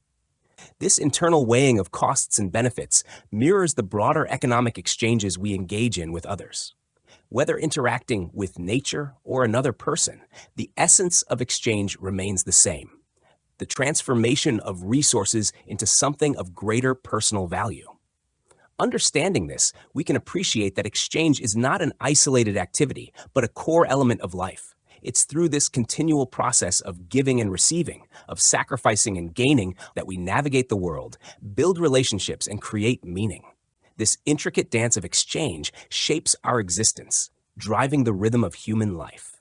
This internal weighing of costs and benefits mirrors the broader economic exchanges we engage in with others. Whether interacting with nature or another person, the essence of exchange remains the same: the transformation of resources into something of greater personal value. Understanding this, we can appreciate that exchange is not an isolated activity, but a core element of life. It's through this continual process of giving and receiving, of sacrificing and gaining, that we navigate the world, build relationships, and create meaning. This intricate dance of exchange shapes our existence, driving the rhythm of human life.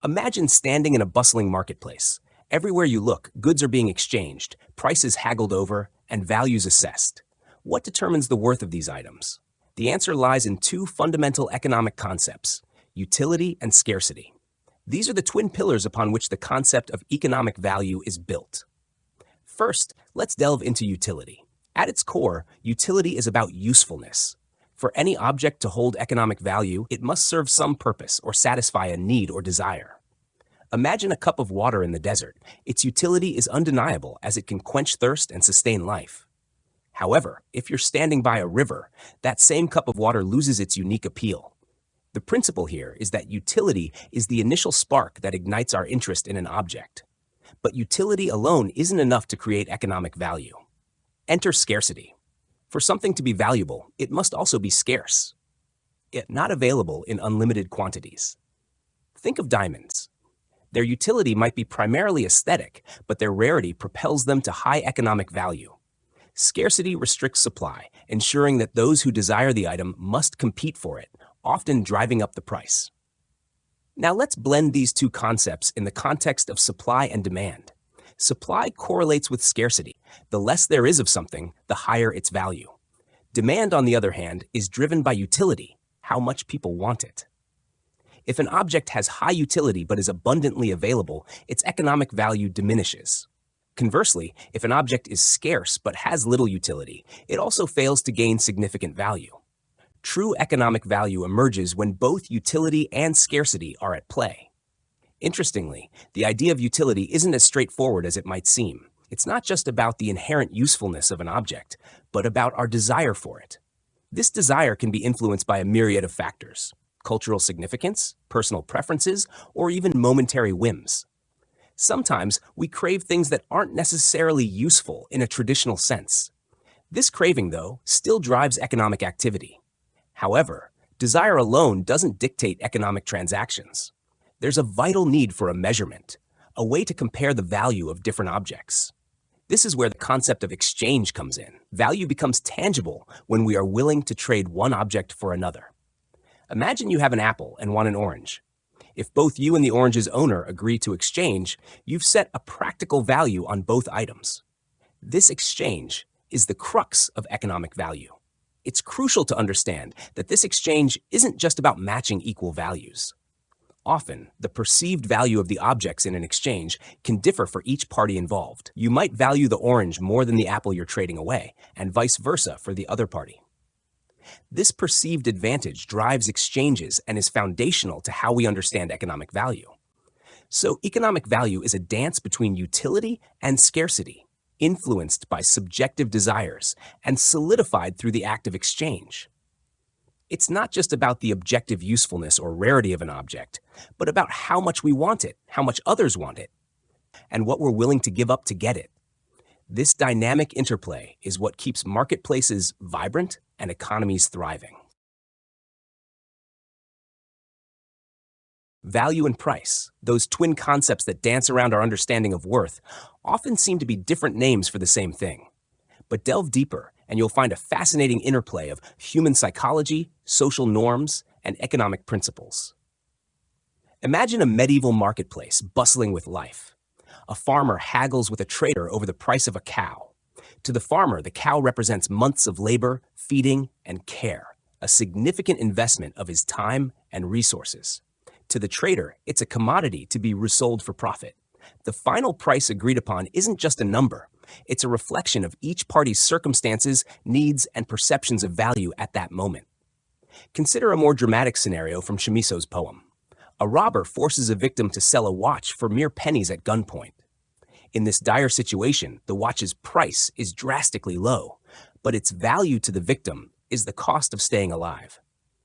Imagine standing in a bustling marketplace. Everywhere you look, goods are being exchanged, prices haggled over, and values assessed. What determines the worth of these items? The answer lies in two fundamental economic concepts: utility and scarcity. These are the twin pillars upon which the concept of economic value is built. First, let's delve into utility. At its core, utility is about usefulness. For any object to hold economic value, it must serve some purpose or satisfy a need or desire. Imagine a cup of water in the desert. Its utility is undeniable as it can quench thirst and sustain life. However, if you're standing by a river, that same cup of water loses its unique appeal. The principle here is that utility is the initial spark that ignites our interest in an object. But utility alone isn't enough to create economic value. Enter scarcity. For something to be valuable, it must also be scarce, yet not available in unlimited quantities. Think of diamonds. Their utility might be primarily aesthetic, but their rarity propels them to high economic value. Scarcity restricts supply, ensuring that those who desire the item must compete for it, often driving up the price. Now let's blend these two concepts in the context of supply and demand. Supply correlates with scarcity. The less there is of something, the higher its value. Demand, on the other hand, is driven by utility, how much people want it. If an object has high utility but is abundantly available, its economic value diminishes. Conversely, if an object is scarce but has little utility, it also fails to gain significant value. True economic value emerges when both utility and scarcity are at play. Interestingly, the idea of utility isn't as straightforward as it might seem. It's not just about the inherent usefulness of an object, but about our desire for it. This desire can be influenced by a myriad of factors: cultural significance, personal preferences, or even momentary whims. Sometimes we crave things that aren't necessarily useful in a traditional sense. This craving, though, still drives economic activity. However, desire alone doesn't dictate economic transactions. There's a vital need for a measurement, a way to compare the value of different objects. This is where the concept of exchange comes in. Value becomes tangible when we are willing to trade one object for another. Imagine you have an apple and want an orange. If both you and the orange's owner agree to exchange, you've set a practical value on both items. This exchange is the crux of economic value. It's crucial to understand that this exchange isn't just about matching equal values. Often, the perceived value of the objects in an exchange can differ for each party involved. You might value the orange more than the apple you're trading away, and vice versa for the other party. This perceived advantage drives exchanges and is foundational to how we understand economic value. So, economic value is a dance between utility and scarcity, influenced by subjective desires and solidified through the act of exchange. It's not just about the objective usefulness or rarity of an object, but about how much we want it, how much others want it, and what we're willing to give up to get it. This dynamic interplay is what keeps marketplaces vibrant and economies thriving. Value and price, those twin concepts that dance around our understanding of worth, often seem to be different names for the same thing. But delve deeper, and you'll find a fascinating interplay of human psychology, social norms, and economic principles. Imagine a medieval marketplace bustling with life. A farmer haggles with a trader over the price of a cow. To the farmer, the cow represents months of labor, feeding, and care, a significant investment of his time and resources. To the trader, it's a commodity to be resold for profit. The final price agreed upon isn't just a number. It's a reflection of each party's circumstances, needs, and perceptions of value at that moment. Consider a more dramatic scenario from Chamiso's poem. A robber forces a victim to sell a watch for mere pennies at gunpoint. In this dire situation, the watch's price is drastically low, but its value to the victim is the cost of staying alive.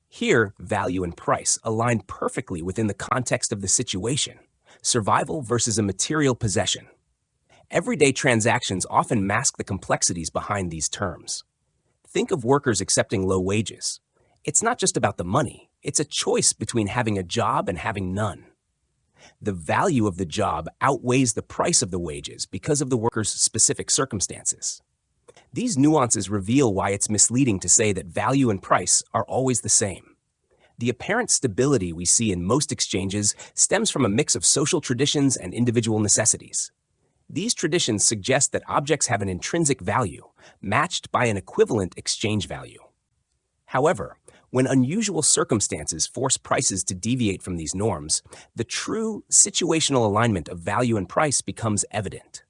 Here, value and price align perfectly within the context of the situation: survival versus a material possession. Everyday transactions often mask the complexities behind these terms. Think of workers accepting low wages. It's not just about the money, it's a choice between having a job and having none. The value of the job outweighs the price of the wages because of the worker's specific circumstances. These nuances reveal why it's misleading to say that value and price are always the same. The apparent stability we see in most exchanges stems from a mix of social traditions and individual necessities. These traditions suggest that objects have an intrinsic value, matched by an equivalent exchange value. However, when unusual circumstances force prices to deviate from these norms, the true situational alignment of value and price becomes evident.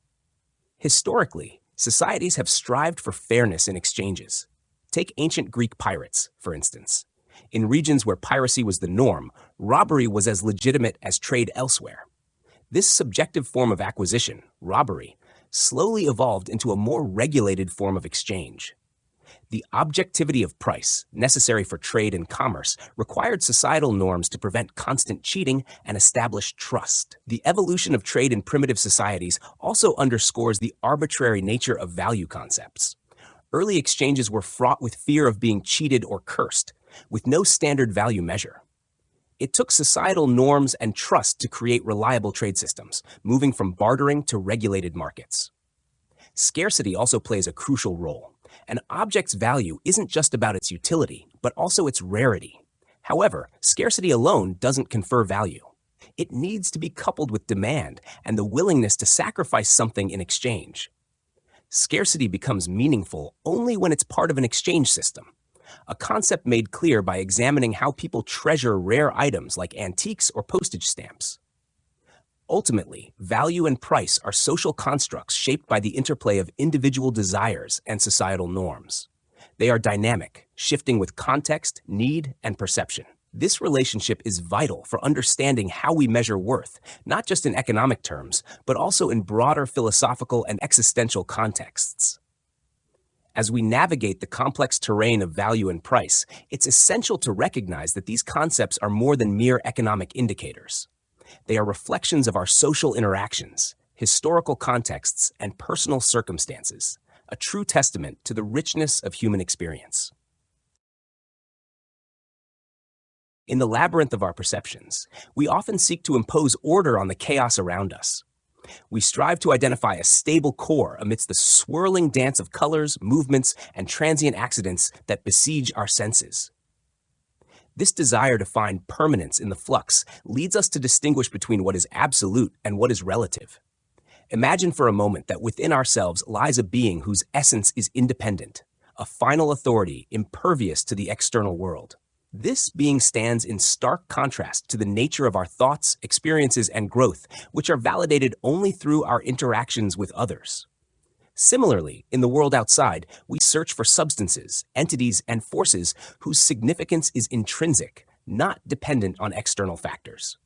Historically, societies have strived for fairness in exchanges. Take ancient Greek pirates, for instance. In regions where piracy was the norm, robbery was as legitimate as trade elsewhere. This subjective form of acquisition, robbery, slowly evolved into a more regulated form of exchange. The objectivity of price, necessary for trade and commerce, required societal norms to prevent constant cheating and establish trust. The evolution of trade in primitive societies also underscores the arbitrary nature of value concepts. Early exchanges were fraught with fear of being cheated or cursed, with no standard value measure. It took societal norms and trust to create reliable trade systems, moving from bartering to regulated markets. Scarcity also plays a crucial role. An object's value isn't just about its utility, but also its rarity. However, scarcity alone doesn't confer value. It needs to be coupled with demand and the willingness to sacrifice something in exchange. Scarcity becomes meaningful only when it's part of an exchange system, a concept made clear by examining how people treasure rare items like antiques or postage stamps. Ultimately, value and price are social constructs shaped by the interplay of individual desires and societal norms. They are dynamic, shifting with context, need, and perception. This relationship is vital for understanding how we measure worth, not just in economic terms, but also in broader philosophical and existential contexts. As we navigate the complex terrain of value and price, it's essential to recognize that these concepts are more than mere economic indicators. They are reflections of our social interactions, historical contexts, and personal circumstances, a true testament to the richness of human experience. In the labyrinth of our perceptions, we often seek to impose order on the chaos around us. We strive to identify a stable core amidst the swirling dance of colors, movements, and transient accidents that besiege our senses. This desire to find permanence in the flux leads us to distinguish between what is absolute and what is relative. Imagine for a moment that within ourselves lies a being whose essence is independent, a final authority impervious to the external world. This being stands in stark contrast to the nature of our thoughts, experiences, and growth, which are validated only through our interactions with others. Similarly, in the world outside, we search for substances, entities, and forces whose significance is intrinsic, not dependent on external factors.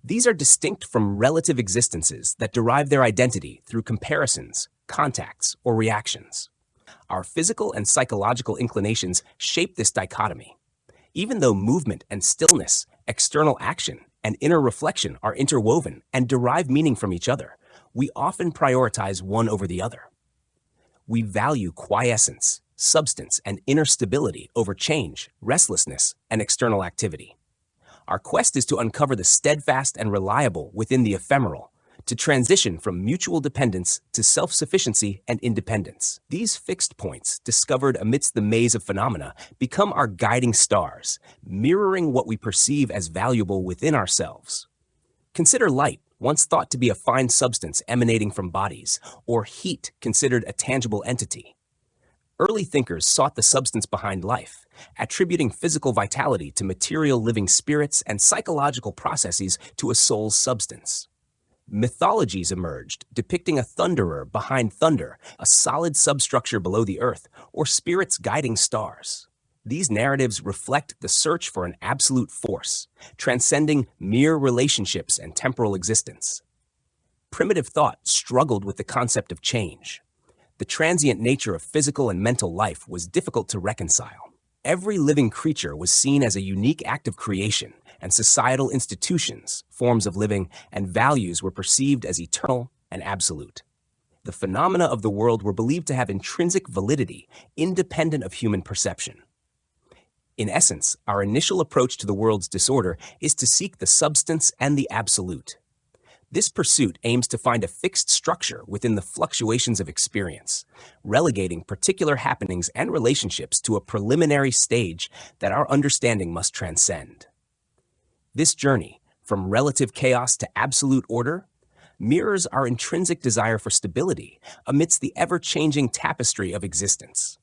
These are distinct from relative existences that derive their identity through comparisons, contacts, or reactions. Our physical and psychological inclinations shape this dichotomy. Even though movement and stillness, external action, and inner reflection are interwoven and derive meaning from each other, we often prioritize one over the other. We value quiescence, substance, and inner stability over change, restlessness, and external activity. Our quest is to uncover the steadfast and reliable within the ephemeral, to transition from mutual dependence to self-sufficiency and independence. These fixed points, discovered amidst the maze of phenomena, become our guiding stars, mirroring what we perceive as valuable within ourselves. Consider light, once thought to be a fine substance emanating from bodies, or heat considered a tangible entity. Early thinkers sought the substance behind life, attributing physical vitality to material living spirits and psychological processes to a soul's substance. Mythologies emerged, depicting a thunderer behind thunder, a solid substructure below the earth, or spirits guiding stars. These narratives reflect the search for an absolute force, transcending mere relationships and temporal existence. Primitive thought struggled with the concept of change. The transient nature of physical and mental life was difficult to reconcile. Every living creature was seen as a unique act of creation, and societal institutions, forms of living, and values were perceived as eternal and absolute. The phenomena of the world were believed to have intrinsic validity, independent of human perception. In essence, our initial approach to the world's disorder is to seek the substance and the absolute. This pursuit aims to find a fixed structure within the fluctuations of experience, relegating particular happenings and relationships to a preliminary stage that our understanding must transcend. This journey, from relative chaos to absolute order, mirrors our intrinsic desire for stability amidst the ever-changing tapestry of existence.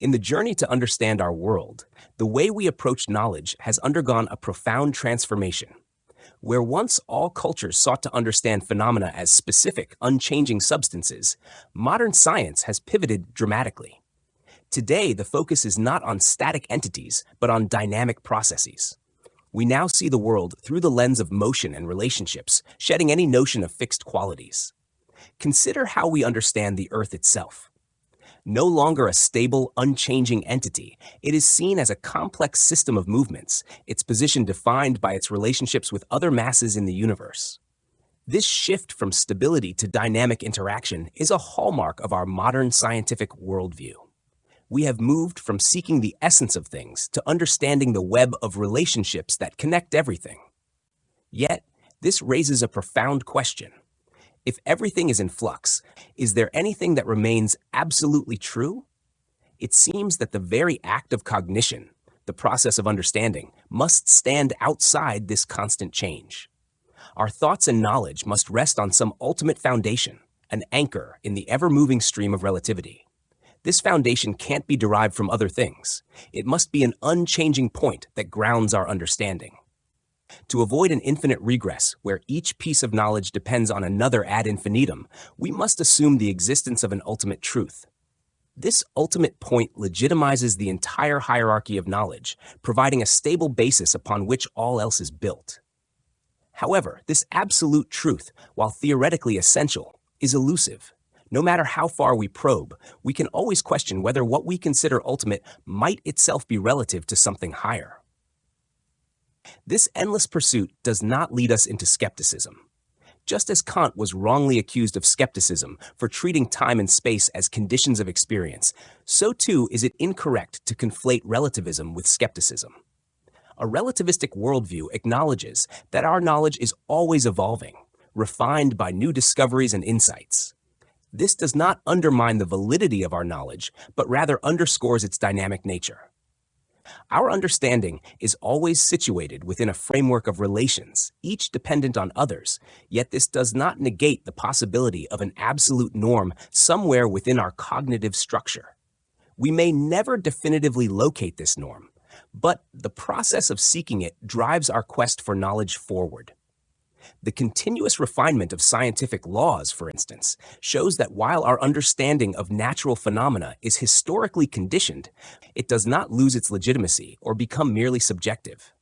In the journey to understand our world, the way we approach knowledge has undergone a profound transformation. Where once all cultures sought to understand phenomena as specific, unchanging substances, modern science has pivoted dramatically. Today, the focus is not on static entities, but on dynamic processes. We now see the world through the lens of motion and relationships, shedding any notion of fixed qualities. Consider how we understand the Earth itself. No longer a stable, unchanging entity, it is seen as a complex system of movements, its position defined by its relationships with other masses in the universe. This shift from stability to dynamic interaction is a hallmark of our modern scientific worldview. We have moved from seeking the essence of things to understanding the web of relationships that connect everything. Yet, this raises a profound question. If everything is in flux, is there anything that remains absolutely true? It seems that the very act of cognition, the process of understanding, must stand outside this constant change. Our thoughts and knowledge must rest on some ultimate foundation, an anchor in the ever-moving stream of relativity. This foundation can't be derived from other things. It must be an unchanging point that grounds our understanding. To avoid an infinite regress where each piece of knowledge depends on another ad infinitum, we must assume the existence of an ultimate truth. This ultimate point legitimizes the entire hierarchy of knowledge, providing a stable basis upon which all else is built. However, this absolute truth, while theoretically essential, is elusive. No matter how far we probe, we can always question whether what we consider ultimate might itself be relative to something higher. This endless pursuit does not lead us into skepticism. Just as Kant was wrongly accused of skepticism for treating time and space as conditions of experience, so too is it incorrect to conflate relativism with skepticism. A relativistic worldview acknowledges that our knowledge is always evolving, refined by new discoveries and insights. This does not undermine the validity of our knowledge, but rather underscores its dynamic nature. Our understanding is always situated within a framework of relations, each dependent on others, yet this does not negate the possibility of an absolute norm somewhere within our cognitive structure. We may never definitively locate this norm, but the process of seeking it drives our quest for knowledge forward. The continuous refinement of scientific laws, for instance, shows that while our understanding of natural phenomena is historically conditioned, it does not lose its legitimacy or become merely subjective.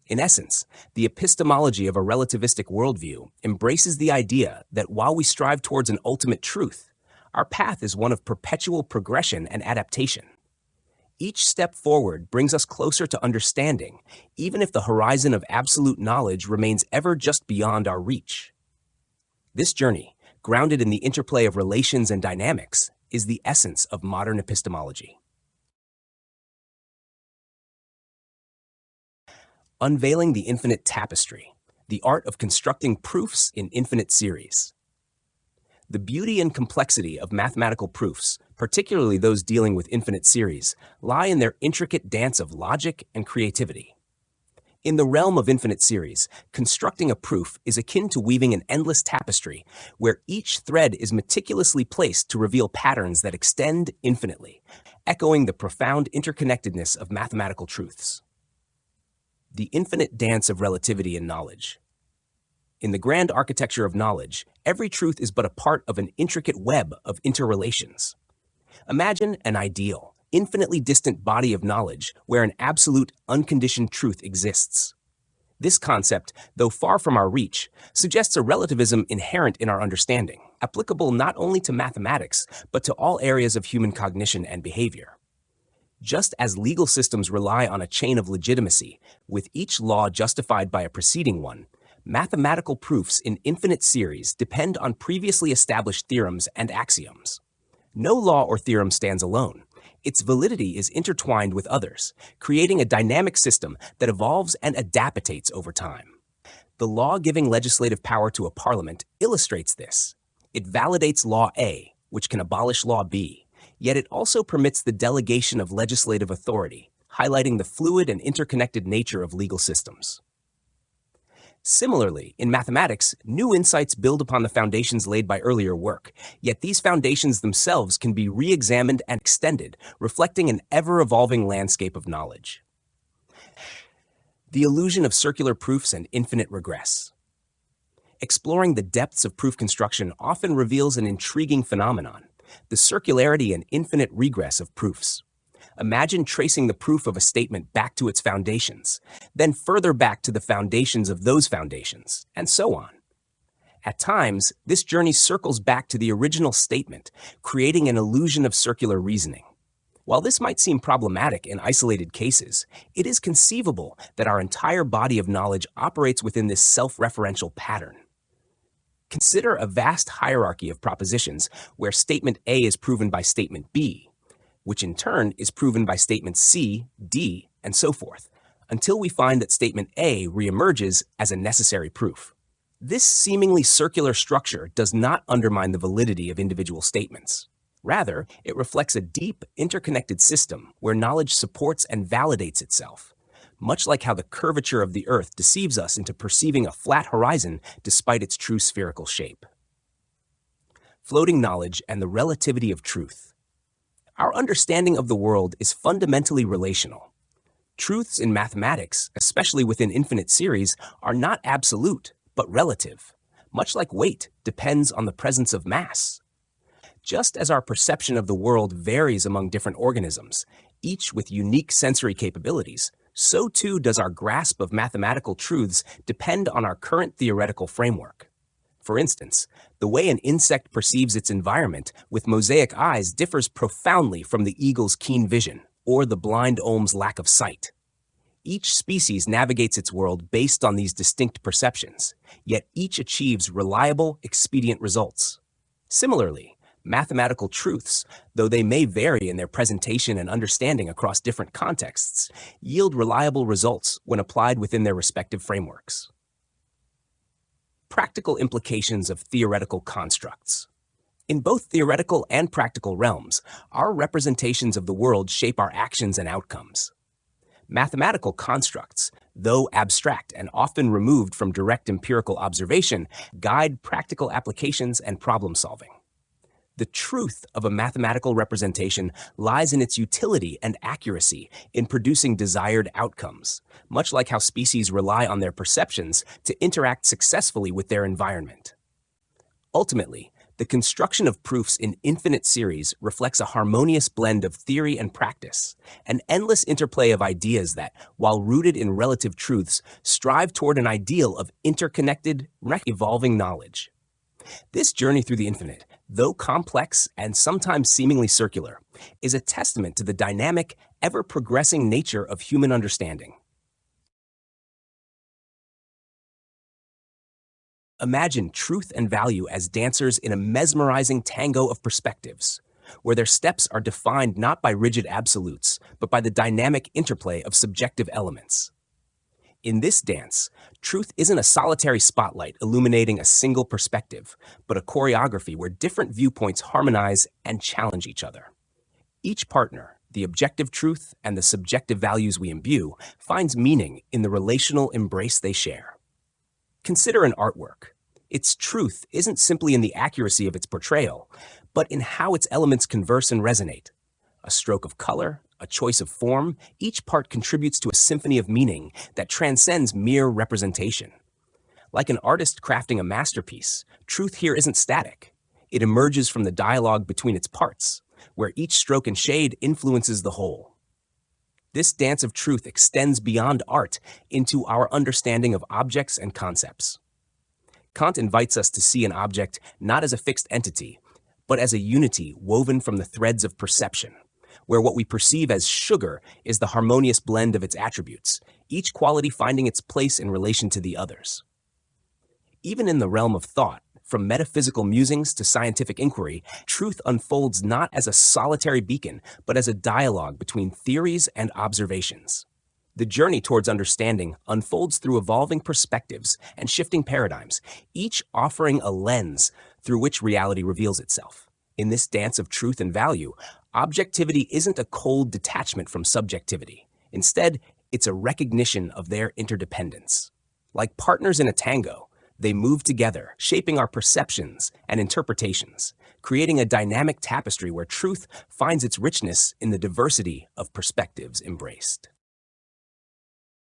In essence, the epistemology of a relativistic worldview embraces the idea that while we strive towards an ultimate truth, our path is one of perpetual progression and adaptation. Each step forward brings us closer to understanding, even if the horizon of absolute knowledge remains ever just beyond our reach. This journey, grounded in the interplay of relations and dynamics, is the essence of modern epistemology. Unveiling the infinite tapestry, the art of constructing proofs in infinite series. The beauty and complexity of mathematical proofs, particularly those dealing with infinite series, lie in their intricate dance of logic and creativity. In the realm of infinite series, constructing a proof is akin to weaving an endless tapestry, where each thread is meticulously placed to reveal patterns that extend infinitely, echoing the profound interconnectedness of mathematical truths. The infinite dance of relativity in knowledge. In the grand architecture of knowledge, every truth is but a part of an intricate web of interrelations. Imagine an ideal, infinitely distant body of knowledge where an absolute, unconditioned truth exists. This concept, though far from our reach, suggests a relativism inherent in our understanding, applicable not only to mathematics, but to all areas of human cognition and behavior. Just as legal systems rely on a chain of legitimacy, with each law justified by a preceding one, mathematical proofs in infinite series depend on previously established theorems and axioms. No law or theorem stands alone. Its validity is intertwined with others, creating a dynamic system that evolves and adaptates over time. The law giving legislative power to a parliament illustrates this. It validates Law A, which can abolish Law B, yet it also permits the delegation of legislative authority, highlighting the fluid and interconnected nature of legal systems. Similarly, in mathematics, new insights build upon the foundations laid by earlier work, yet these foundations themselves can be re-examined and extended, reflecting an ever-evolving landscape of knowledge. The illusion of circular proofs and infinite regress. Exploring the depths of proof construction often reveals an intriguing phenomenon, the circularity and infinite regress of proofs. Imagine tracing the proof of a statement back to its foundations, then further back to the foundations of those foundations, and so on. At times, this journey circles back to the original statement, creating an illusion of circular reasoning. While this might seem problematic in isolated cases, it is conceivable that our entire body of knowledge operates within this self-referential pattern. Consider a vast hierarchy of propositions where statement A is proven by statement B, which in turn is proven by statements C, D, and so forth, until we find that statement A reemerges as a necessary proof. This seemingly circular structure does not undermine the validity of individual statements. Rather, it reflects a deep, interconnected system where knowledge supports and validates itself, much like how the curvature of the Earth deceives us into perceiving a flat horizon despite its true spherical shape. Floating knowledge and the relativity of truth. Our understanding of the world is fundamentally relational. Truths in mathematics, especially within infinite series, are not absolute, but relative, much like weight depends on the presence of mass. Just as our perception of the world varies among different organisms, each with unique sensory capabilities, so too does our grasp of mathematical truths depend on our current theoretical framework. For instance, the way an insect perceives its environment with mosaic eyes differs profoundly from the eagle's keen vision or the blind olm's lack of sight. Each species navigates its world based on these distinct perceptions, yet each achieves reliable, expedient results. Similarly, mathematical truths, though they may vary in their presentation and understanding across different contexts, yield reliable results when applied within their respective frameworks. Practical implications of theoretical constructs. In both theoretical and practical realms, our representations of the world shape our actions and outcomes. Mathematical constructs, though abstract and often removed from direct empirical observation, guide practical applications and problem solving. The truth of a mathematical representation lies in its utility and accuracy in producing desired outcomes, much like how species rely on their perceptions to interact successfully with their environment. Ultimately, the construction of proofs in infinite series reflects a harmonious blend of theory and practice, an endless interplay of ideas that, while rooted in relative truths, strive toward an ideal of interconnected, evolving knowledge. This journey through the infinite, though complex and sometimes seemingly circular, is a testament to the dynamic, ever-progressing nature of human understanding. Imagine truth and value as dancers in a mesmerizing tango of perspectives, where their steps are defined not by rigid absolutes, but by the dynamic interplay of subjective elements. In this dance, truth isn't a solitary spotlight illuminating a single perspective, but a choreography where different viewpoints harmonize and challenge each other. Each partner, the objective truth and the subjective values we imbue, finds meaning in the relational embrace they share. Consider an artwork. Its truth isn't simply in the accuracy of its portrayal, but in how its elements converse and resonate. A stroke of color, a choice of form, each part contributes to a symphony of meaning that transcends mere representation. Like an artist crafting a masterpiece, truth here isn't static. It emerges from the dialogue between its parts, where each stroke and shade influences the whole. This dance of truth extends beyond art into our understanding of objects and concepts. Kant invites us to see an object not as a fixed entity, but as a unity woven from the threads of perception, where what we perceive as sugar is the harmonious blend of its attributes, each quality finding its place in relation to the others. Even in the realm of thought, from metaphysical musings to scientific inquiry, truth unfolds not as a solitary beacon, but as a dialogue between theories and observations. The journey towards understanding unfolds through evolving perspectives and shifting paradigms, each offering a lens through which reality reveals itself. In this dance of truth and value, objectivity isn't a cold detachment from subjectivity. Instead, it's a recognition of their interdependence. Like partners in a tango, they move together, shaping our perceptions and interpretations, creating a dynamic tapestry where truth finds its richness in the diversity of perspectives embraced.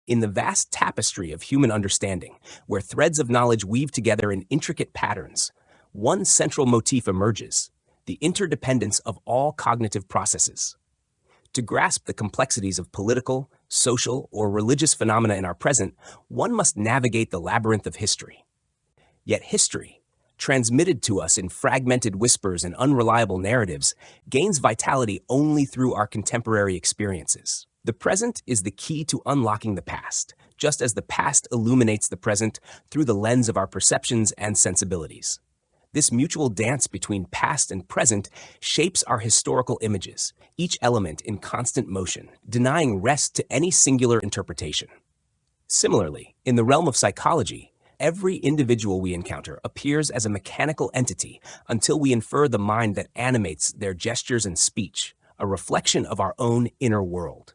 In the vast tapestry of human understanding, where threads of knowledge weave together in intricate patterns, one central motif emerges: the interdependence of all cognitive processes. To grasp the complexities of political, social, or religious phenomena in our present, one must navigate the labyrinth of history. Yet history, transmitted to us in fragmented whispers and unreliable narratives, gains vitality only through our contemporary experiences. The present is the key to unlocking the past, just as the past illuminates the present through the lens of our perceptions and sensibilities. This mutual dance between past and present shapes our historical images, each element in constant motion, denying rest to any singular interpretation. Similarly, in the realm of psychology, every individual we encounter appears as a mechanical entity until we infer the mind that animates their gestures and speech, a reflection of our own inner world.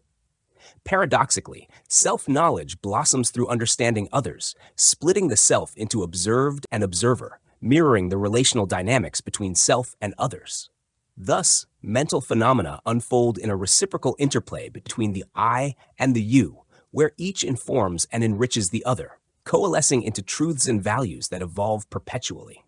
Paradoxically, self-knowledge blossoms through understanding others, splitting the self into observed and observer, mirroring the relational dynamics between self and others. Thus, mental phenomena unfold in a reciprocal interplay between the I and the you, where each informs and enriches the other, coalescing into truths and values that evolve perpetually.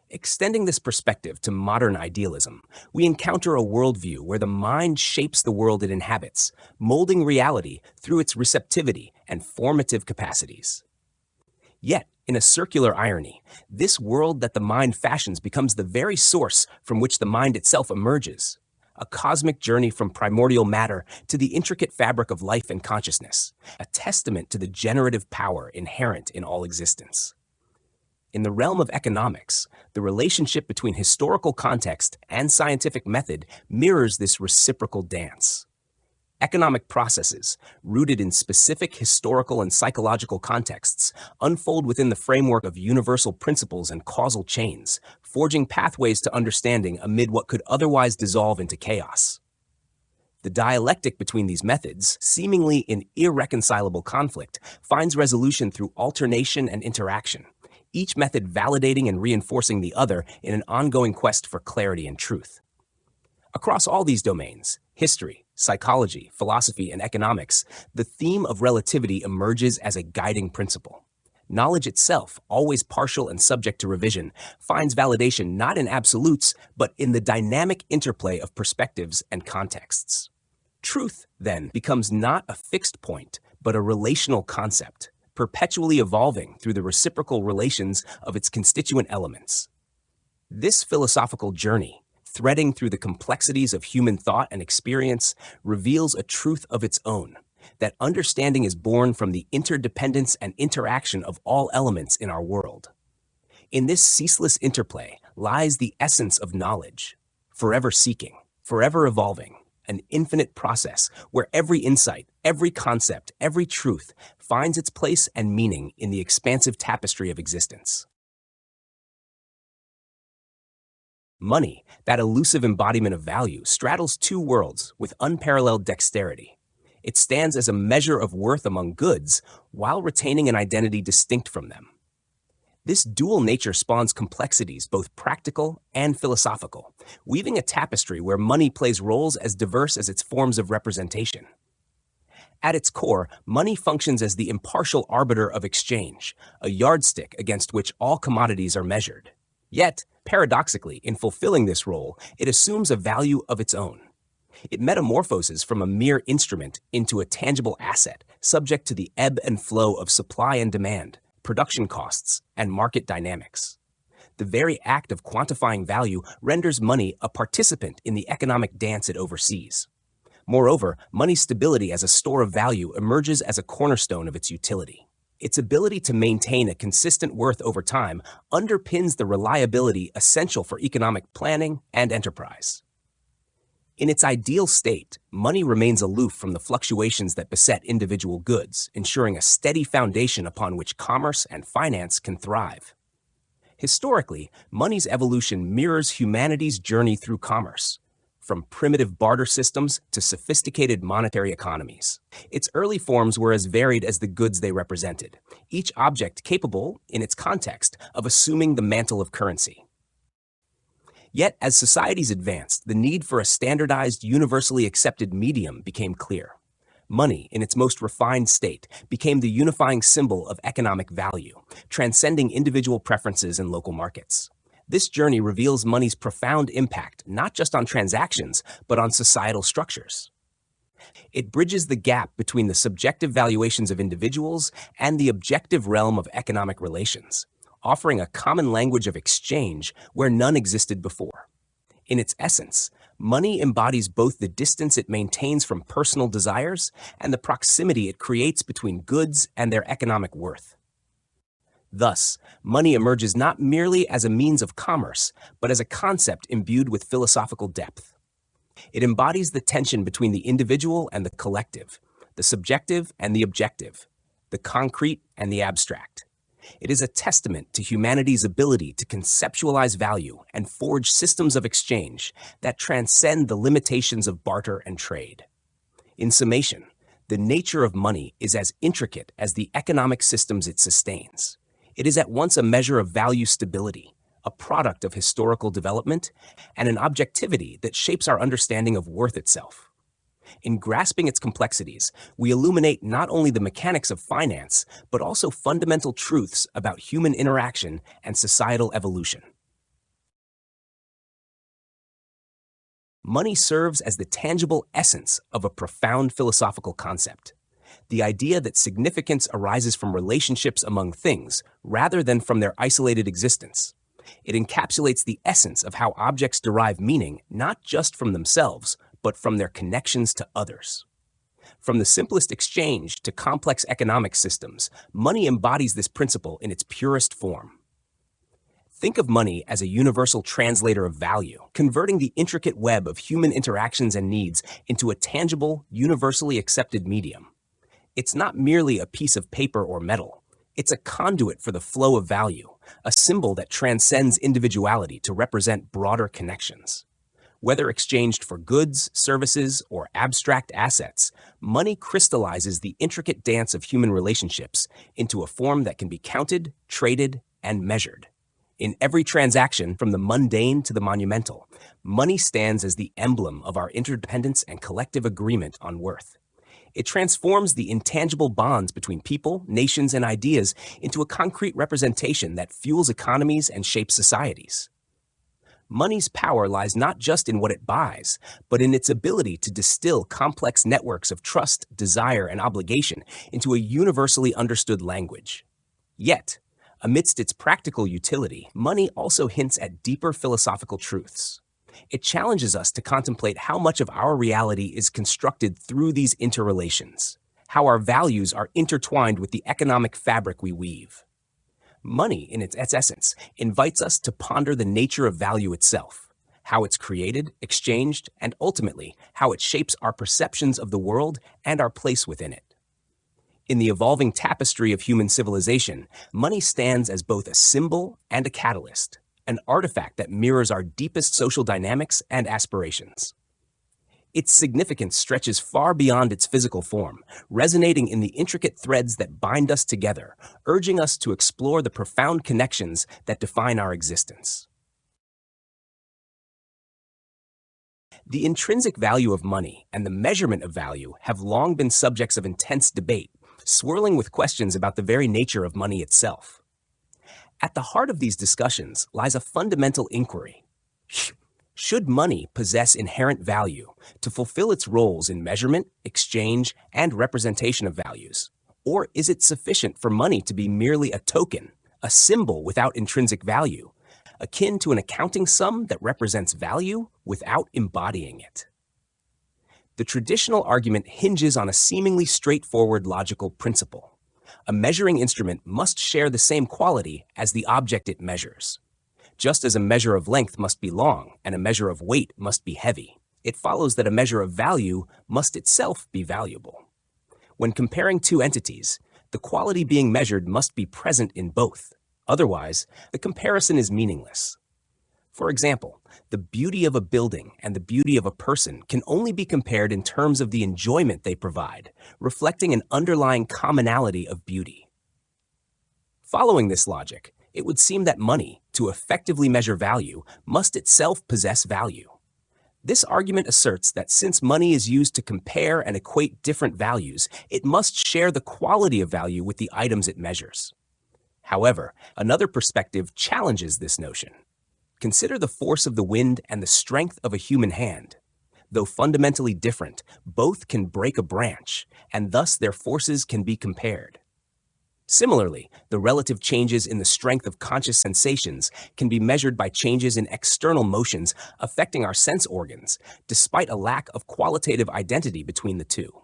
Extending this perspective to modern idealism, we encounter a worldview where the mind shapes the world it inhabits, molding reality through its receptivity and formative capacities. Yet, in a circular irony, this world that the mind fashions becomes the very source from which the mind itself emerges, a cosmic journey from primordial matter to the intricate fabric of life and consciousness, a testament to the generative power inherent in all existence. In the realm of economics, the relationship between historical context and scientific method mirrors this reciprocal dance. Economic processes, rooted in specific historical and psychological contexts, unfold within the framework of universal principles and causal chains, forging pathways to understanding amid what could otherwise dissolve into chaos. The dialectic between these methods, seemingly in irreconcilable conflict, finds resolution through alternation and interaction, each method validating and reinforcing the other in an ongoing quest for clarity and truth. Across all these domains, history, psychology, philosophy, and economics, the theme of relativity emerges as a guiding principle. Knowledge itself, always partial and subject to revision, finds validation not in absolutes, but in the dynamic interplay of perspectives and contexts. Truth, then, becomes not a fixed point, but a relational concept, perpetually evolving through the reciprocal relations of its constituent elements. This philosophical journey, threading through the complexities of human thought and experience, reveals a truth of its own, that understanding is born from the interdependence and interaction of all elements in our world. In this ceaseless interplay lies the essence of knowledge, forever seeking, forever evolving, an infinite process where every insight, every concept, every truth finds its place and meaning in the expansive tapestry of existence. Money, that elusive embodiment of value, straddles two worlds with unparalleled dexterity. It stands as a measure of worth among goods while retaining an identity distinct from them. This dual nature spawns complexities, both practical and philosophical, weaving a tapestry where money plays roles as diverse as its forms of representation. At its core, money functions as the impartial arbiter of exchange, a yardstick against which all commodities are measured. Yet, paradoxically, in fulfilling this role, it assumes a value of its own. It metamorphoses from a mere instrument into a tangible asset, subject to the ebb and flow of supply and demand, production costs, and market dynamics. The very act of quantifying value renders money a participant in the economic dance it oversees. Moreover, money's stability as a store of value emerges as a cornerstone of its utility. Its ability to maintain a consistent worth over time underpins the reliability essential for economic planning and enterprise. In its ideal state, money remains aloof from the fluctuations that beset individual goods, ensuring a steady foundation upon which commerce and finance can thrive. Historically, money's evolution mirrors humanity's journey through commerce, from primitive barter systems to sophisticated monetary economies. Its early forms were as varied as the goods they represented, each object capable, in its context, of assuming the mantle of currency. Yet, as societies advanced, the need for a standardized, universally accepted medium became clear. Money, in its most refined state, became the unifying symbol of economic value, transcending individual preferences and local markets. This journey reveals money's profound impact not just on transactions, but on societal structures. It bridges the gap between the subjective valuations of individuals and the objective realm of economic relations, offering a common language of exchange where none existed before. In its essence, money embodies both the distance it maintains from personal desires and the proximity it creates between goods and their economic worth. Thus, money emerges not merely as a means of commerce, but as a concept imbued with philosophical depth. It embodies the tension between the individual and the collective, the subjective and the objective, the concrete and the abstract. It is a testament to humanity's ability to conceptualize value and forge systems of exchange that transcend the limitations of barter and trade. In summation, the nature of money is as intricate as the economic systems it sustains. It is at once a measure of value stability, a product of historical development, and an objectivity that shapes our understanding of worth itself. In grasping its complexities, we illuminate not only the mechanics of finance, but also fundamental truths about human interaction and societal evolution. Money serves as the tangible essence of a profound philosophical concept. The idea that significance arises from relationships among things rather than from their isolated existence. It encapsulates the essence of how objects derive meaning not just from themselves, but from their connections to others. From the simplest exchange to complex economic systems, money embodies this principle in its purest form. Think of money as a universal translator of value, converting the intricate web of human interactions and needs into a tangible, universally accepted medium. It's not merely a piece of paper or metal. It's a conduit for the flow of value, a symbol that transcends individuality to represent broader connections. Whether exchanged for goods, services, or abstract assets, money crystallizes the intricate dance of human relationships into a form that can be counted, traded, and measured. In every transaction, from the mundane to the monumental, money stands as the emblem of our interdependence and collective agreement on worth. It transforms the intangible bonds between people, nations, and ideas into a concrete representation that fuels economies and shapes societies. Money's power lies not just in what it buys, but in its ability to distill complex networks of trust, desire, and obligation into a universally understood language. Yet, amidst its practical utility, money also hints at deeper philosophical truths. It challenges us to contemplate how much of our reality is constructed through these interrelations, how our values are intertwined with the economic fabric we weave. Money, in its essence, invites us to ponder the nature of value itself, how it's created, exchanged, and ultimately, how it shapes our perceptions of the world and our place within it. In the evolving tapestry of human civilization, money stands as both a symbol and a catalyst, an artifact that mirrors our deepest social dynamics and aspirations. Its significance stretches far beyond its physical form, resonating in the intricate threads that bind us together, urging us to explore the profound connections that define our existence. The intrinsic value of money and the measurement of value have long been subjects of intense debate, swirling with questions about the very nature of money itself. At the heart of these discussions lies a fundamental inquiry. Should money possess inherent value to fulfill its roles in measurement, exchange, and representation of values? Or is it sufficient for money to be merely a token, a symbol without intrinsic value, akin to an accounting sum that represents value without embodying it? The traditional argument hinges on a seemingly straightforward logical principle. A measuring instrument must share the same quality as the object it measures. Just as a measure of length must be long and a measure of weight must be heavy, it follows that a measure of value must itself be valuable. When comparing two entities, the quality being measured must be present in both. Otherwise, the comparison is meaningless. For example, the beauty of a building and the beauty of a person can only be compared in terms of the enjoyment they provide, reflecting an underlying commonality of beauty. Following this logic, it would seem that money, to effectively measure value, must itself possess value. This argument asserts that since money is used to compare and equate different values, it must share the quality of value with the items it measures. However, another perspective challenges this notion. Consider the force of the wind and the strength of a human hand. Though fundamentally different, both can break a branch, and thus their forces can be compared. Similarly, the relative changes in the strength of conscious sensations can be measured by changes in external motions affecting our sense organs, despite a lack of qualitative identity between the two.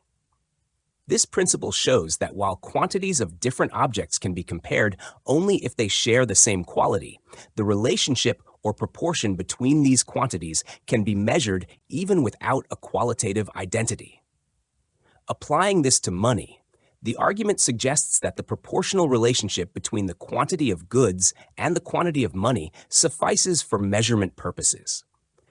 This principle shows that while quantities of different objects can be compared only if they share the same quality, the relationship or proportion between these quantities can be measured even without a qualitative identity. Applying this to money, The argument suggests that the proportional relationship between the quantity of goods and the quantity of money suffices for measurement purposes.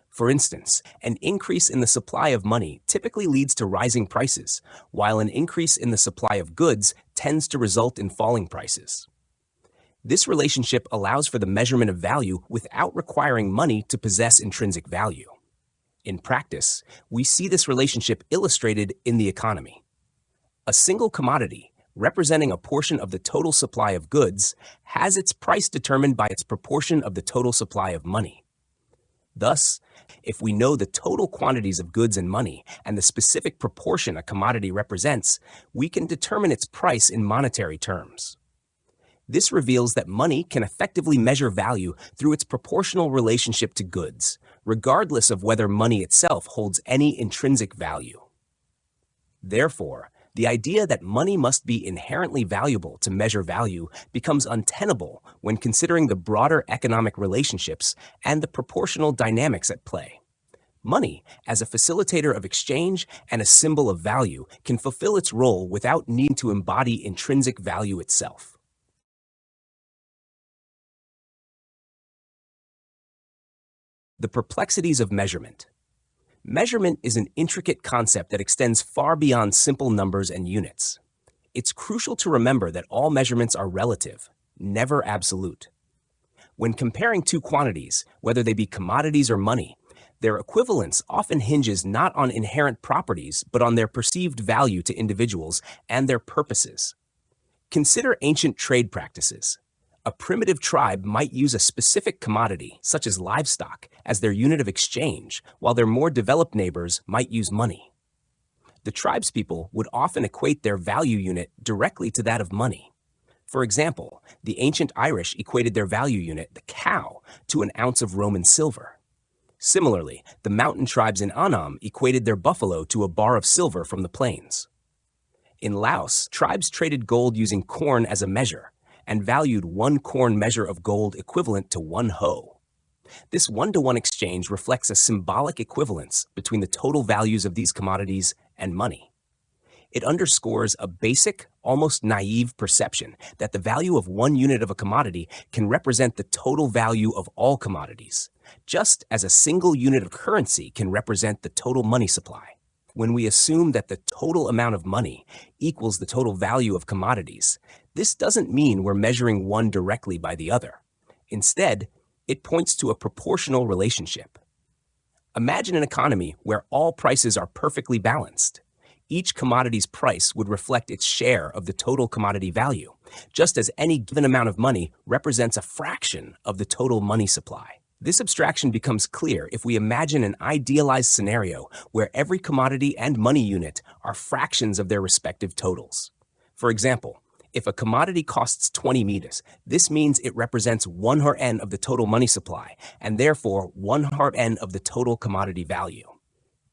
For instance, an increase in the supply of money typically leads to rising prices, while an increase in the supply of goods tends to result in falling prices. This relationship allows for the measurement of value without requiring money to possess intrinsic value. In practice, we see this relationship illustrated in the economy. A single commodity, representing a portion of the total supply of goods, has its price determined by its proportion of the total supply of money. Thus, if we know the total quantities of goods and money and the specific proportion a commodity represents, we can determine its price in monetary terms. This reveals that money can effectively measure value through its proportional relationship to goods, regardless of whether money itself holds any intrinsic value. Therefore, the idea that money must be inherently valuable to measure value becomes untenable when considering the broader economic relationships and the proportional dynamics at play. Money, as a facilitator of exchange and a symbol of value, can fulfill its role without needing to embody intrinsic value itself. The perplexities of measurement. Measurement is an intricate concept that extends far beyond simple numbers and units. It's crucial to remember that all measurements are relative, never absolute. When comparing two quantities, whether they be commodities or money, their equivalence often hinges not on inherent properties, but on their perceived value to individuals and their purposes. Consider ancient trade practices. A primitive tribe might use a specific commodity, such as livestock, as their unit of exchange, while their more developed neighbors might use money. The tribespeople would often equate their value unit directly to that of money. For example, the ancient Irish equated their value unit, the cow, to an ounce of Roman silver. Similarly, the mountain tribes in Annam equated their buffalo to a bar of silver from the plains. In Laos, tribes traded gold using corn as a measure, and valued one corn measure of gold equivalent to one hoe. This one-to-one exchange reflects a symbolic equivalence between the total values of these commodities and money. It underscores a basic, almost naive perception that the value of one unit of a commodity can represent the total value of all commodities, just as a single unit of currency can represent the total money supply. When we assume that the total amount of money equals the total value of commodities, this doesn't mean we're measuring one directly by the other. Instead, it points to a proportional relationship. Imagine an economy where all prices are perfectly balanced. Each commodity's price would reflect its share of the total commodity value, just as any given amount of money represents a fraction of the total money supply. This abstraction becomes clear if we imagine an idealized scenario where every commodity and money unit are fractions of their respective totals. For example, if a commodity costs 20 mitas, this means it represents 1 har'en of the total money supply, and therefore 1 har'en of the total commodity value.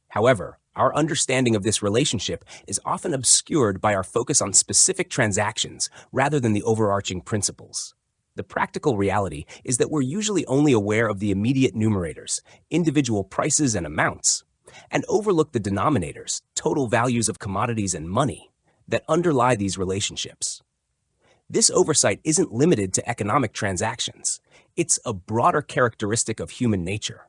However, our understanding of this relationship is often obscured by our focus on specific transactions rather than the overarching principles. The practical reality is that we're usually only aware of the immediate numerators, individual prices and amounts, and overlook the denominators, total values of commodities and money, that underlie these relationships. This oversight isn't limited to economic transactions. It's a broader characteristic of human nature.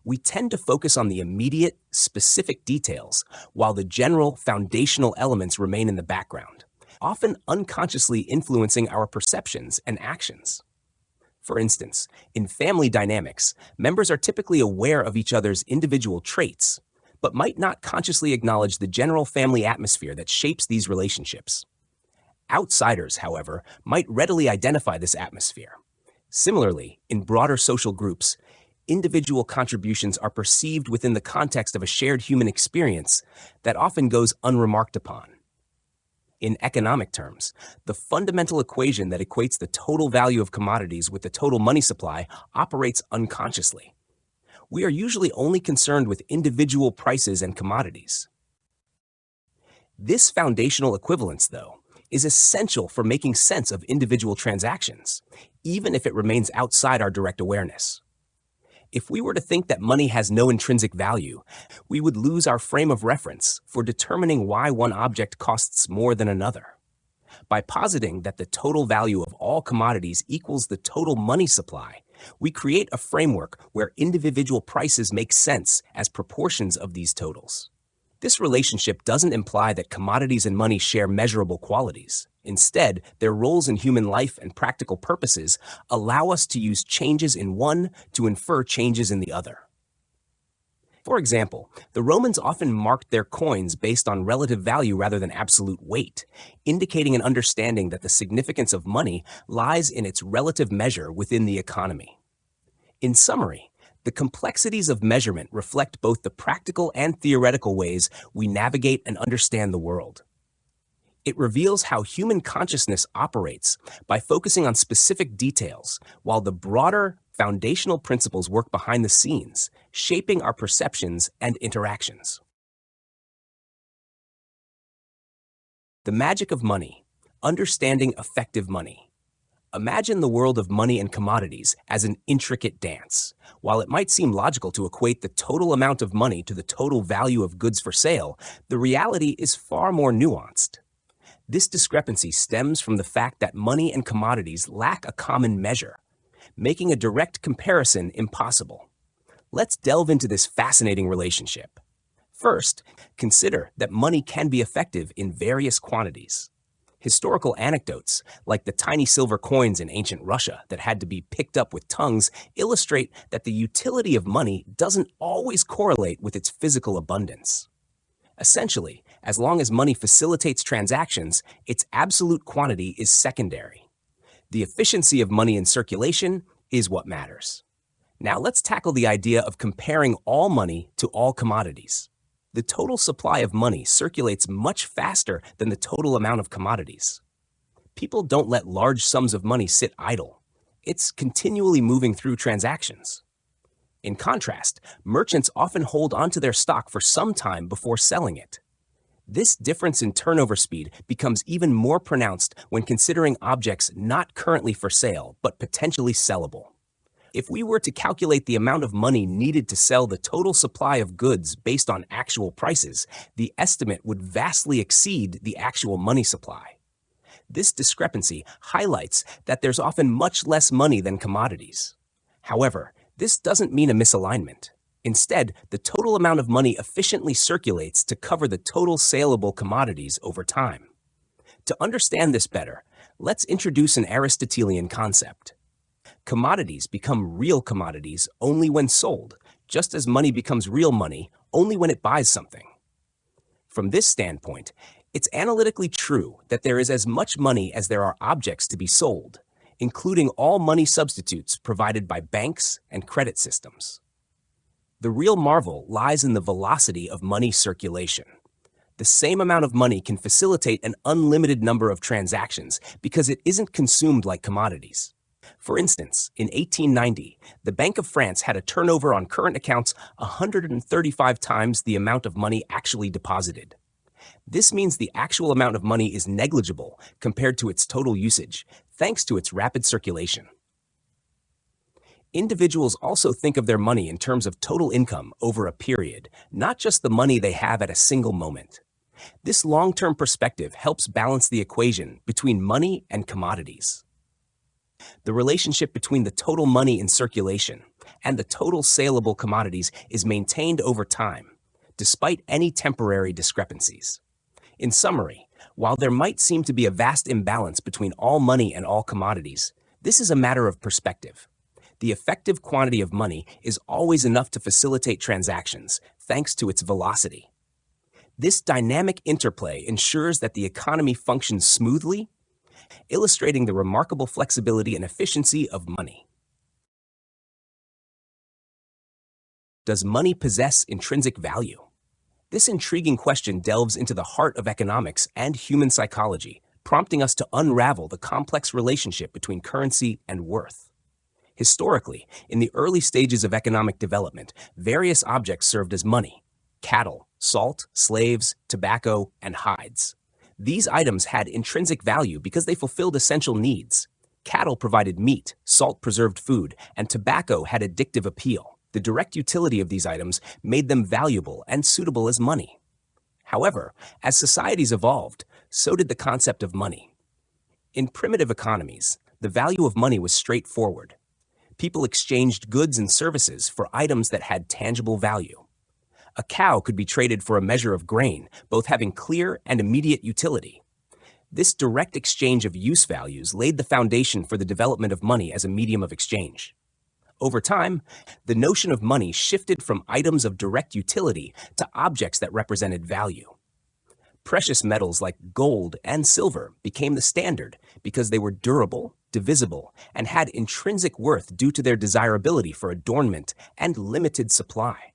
We tend to focus on the immediate, specific details, while the general, foundational elements remain in the background, often unconsciously influencing our perceptions and actions. For instance, in family dynamics, members are typically aware of each other's individual traits, but might not consciously acknowledge the general family atmosphere that shapes these relationships. Outsiders, however, might readily identify this atmosphere. Similarly, in broader social groups, individual contributions are perceived within the context of a shared human experience that often goes unremarked upon. In economic terms, the fundamental equation that equates the total value of commodities with the total money supply operates unconsciously. We are usually only concerned with individual prices and commodities. This foundational equivalence, though, is essential for making sense of individual transactions, even if it remains outside our direct awareness. If we were to think that money has no intrinsic value, we would lose our frame of reference for determining why one object costs more than another. By positing that the total value of all commodities equals the total money supply, we create a framework where individual prices make sense as proportions of these totals. This relationship doesn't imply that commodities and money share measurable qualities. Instead, their roles in human life and practical purposes allow us to use changes in one to infer changes in the other. For example, the Romans often marked their coins based on relative value rather than absolute weight, indicating an understanding that the significance of money lies in its relative measure within the economy. In summary, the complexities of measurement reflect both the practical and theoretical ways we navigate and understand the world. It reveals how human consciousness operates by focusing on specific details, while the broader, foundational principles work behind the scenes, shaping our perceptions and interactions. The magic of money, understanding effective money. Imagine the world of money and commodities as an intricate dance. While it might seem logical to equate the total amount of money to the total value of goods for sale, the reality is far more nuanced. This discrepancy stems from the fact that money and commodities lack a common measure, making a direct comparison impossible. Let's delve into this fascinating relationship. First, consider that money can be effective in various quantities. Historical anecdotes, like the tiny silver coins in ancient Russia that had to be picked up with tongues, illustrate that the utility of money doesn't always correlate with its physical abundance. Essentially, as long as money facilitates transactions, its absolute quantity is secondary. The efficiency of money in circulation is what matters. Now let's tackle the idea of comparing all money to all commodities. The total supply of money circulates much faster than the total amount of commodities. People don't let large sums of money sit idle. It's continually moving through transactions. In contrast, merchants often hold onto their stock for some time before selling it. This difference in turnover speed becomes even more pronounced when considering objects not currently for sale, but potentially sellable. If we were to calculate the amount of money needed to sell the total supply of goods based on actual prices, the estimate would vastly exceed the actual money supply. This discrepancy highlights that there's often much less money than commodities. However, this doesn't mean a misalignment. Instead, the total amount of money efficiently circulates to cover the total saleable commodities over time. To understand this better, let's introduce an Aristotelian concept. Commodities become real commodities only when sold, just as money becomes real money only when it buys something. From this standpoint, it's analytically true that there is as much money as there are objects to be sold, including all money substitutes provided by banks and credit systems. The real marvel lies in the velocity of money circulation. The same amount of money can facilitate an unlimited number of transactions because it isn't consumed like commodities. For instance, in 1890, the Bank of France had a turnover on current accounts 135 times the amount of money actually deposited. This means the actual amount of money is negligible compared to its total usage, thanks to its rapid circulation. Individuals also think of their money in terms of total income over a period, not just the money they have at a single moment. This long-term perspective helps balance the equation between money and commodities. The relationship between the total money in circulation and the total saleable commodities is maintained over time, despite any temporary discrepancies. In summary, while there might seem to be a vast imbalance between all money and all commodities, this is a matter of perspective. The effective quantity of money is always enough to facilitate transactions, thanks to its velocity. This dynamic interplay ensures that the economy functions smoothly, illustrating the remarkable flexibility and efficiency of money. Does money possess intrinsic value? This intriguing question delves into the heart of economics and human psychology, prompting us to unravel the complex relationship between currency and worth. Historically, in the early stages of economic development, various objects served as money: cattle, salt, slaves, tobacco, and hides. These items had intrinsic value because they fulfilled essential needs. Cattle provided meat, salt preserved food, and tobacco had addictive appeal. The direct utility of these items made them valuable and suitable as money. However, as societies evolved, so did the concept of money. In primitive economies, the value of money was straightforward. People exchanged goods and services for items that had tangible value. A cow could be traded for a measure of grain, both having clear and immediate utility. This direct exchange of use values laid the foundation for the development of money as a medium of exchange. Over time, the notion of money shifted from items of direct utility to objects that represented value. Precious metals like gold and silver became the standard because they were durable, divisible, and had intrinsic worth due to their desirability for adornment and limited supply.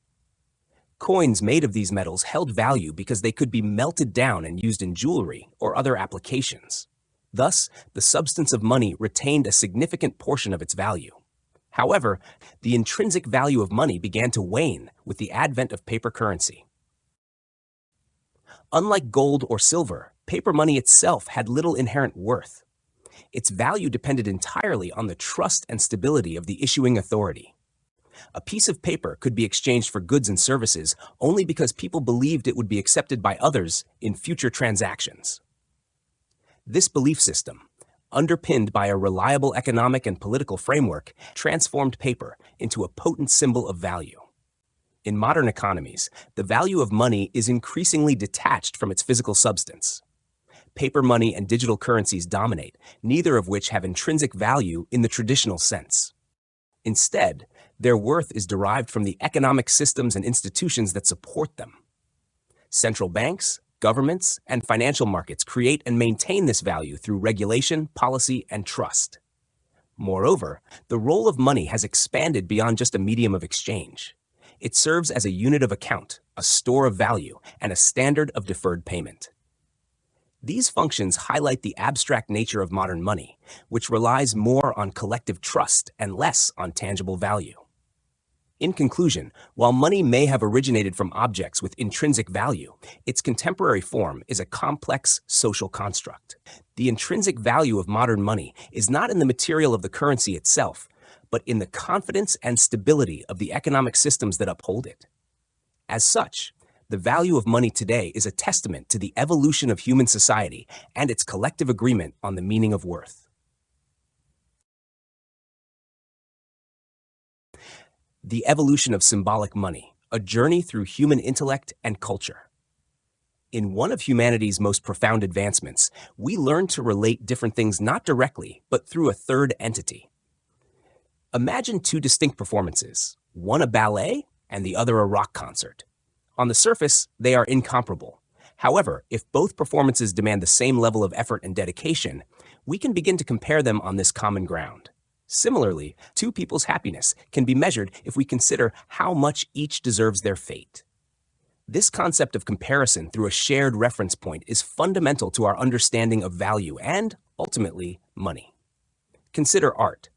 Coins made of these metals held value because they could be melted down and used in jewelry or other applications. Thus, the substance of money retained a significant portion of its value. However, the intrinsic value of money began to wane with the advent of paper currency. Unlike gold or silver, paper money itself had little inherent worth. Its value depended entirely on the trust and stability of the issuing authority. A piece of paper could be exchanged for goods and services only because people believed it would be accepted by others in future transactions. This belief system, underpinned by a reliable economic and political framework, transformed paper into a potent symbol of value. In modern economies, the value of money is increasingly detached from its physical substance. Paper money and digital currencies dominate, neither of which have intrinsic value in the traditional sense. Instead, their worth is derived from the economic systems and institutions that support them. Central banks, governments, and financial markets create and maintain this value through regulation, policy, and trust. Moreover, the role of money has expanded beyond just a medium of exchange. It serves as a unit of account, a store of value, and a standard of deferred payment. These functions highlight the abstract nature of modern money, which relies more on collective trust and less on tangible value. In conclusion, while money may have originated from objects with intrinsic value, its contemporary form is a complex social construct. The intrinsic value of modern money is not in the material of the currency itself, but in the confidence and stability of the economic systems that uphold it. As such, the value of money today is a testament to the evolution of human society and its collective agreement on the meaning of worth. The Evolution of Symbolic Money, a Journey Through Human Intellect and Culture. In one of humanity's most profound advancements, we learn to relate different things not directly, but through a third entity. Imagine two distinct performances, one a ballet and the other a rock concert. On the surface, they are incomparable. However, if both performances demand the same level of effort and dedication, we can begin to compare them on this common ground. Similarly, two people's happiness can be measured if we consider how much each deserves their fate. This concept of comparison through a shared reference point is fundamental to our understanding of value and, ultimately, money. Consider art.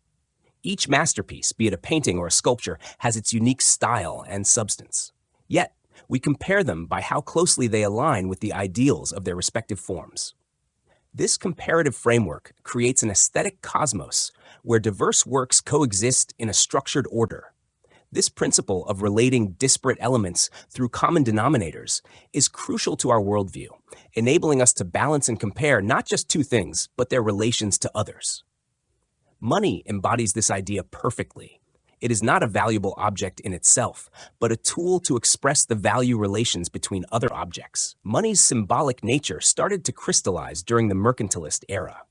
Each masterpiece, be it a painting or a sculpture, has its unique style and substance. Yet, we compare them by how closely they align with the ideals of their respective forms. This comparative framework creates an aesthetic cosmos where diverse works coexist in a structured order. This principle of relating disparate elements through common denominators is crucial to our worldview, enabling us to balance and compare not just two things, but their relations to others. Money embodies this idea perfectly. It is not a valuable object in itself, but a tool to express the value relations between other objects. Money's symbolic nature started to crystallize during the mercantilist era.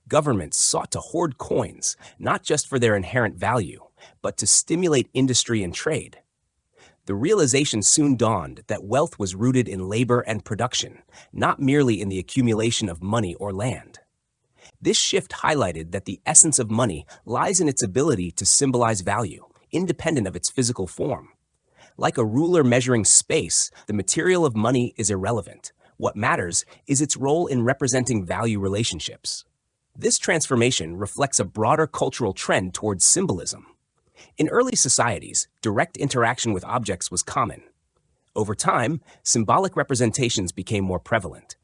Governments sought to hoard coins, not just for their inherent value, but to stimulate industry and trade. The realization soon dawned that wealth was rooted in labor and production, not merely in the accumulation of money or land. This shift highlighted that the essence of money lies in its ability to symbolize value, independent of its physical form. Like a ruler measuring space, the material of money is irrelevant. What matters is its role in representing value relationships. This transformation reflects a broader cultural trend towards symbolism. In early societies, direct interaction with objects was common. Over time, symbolic representations became more prevalent.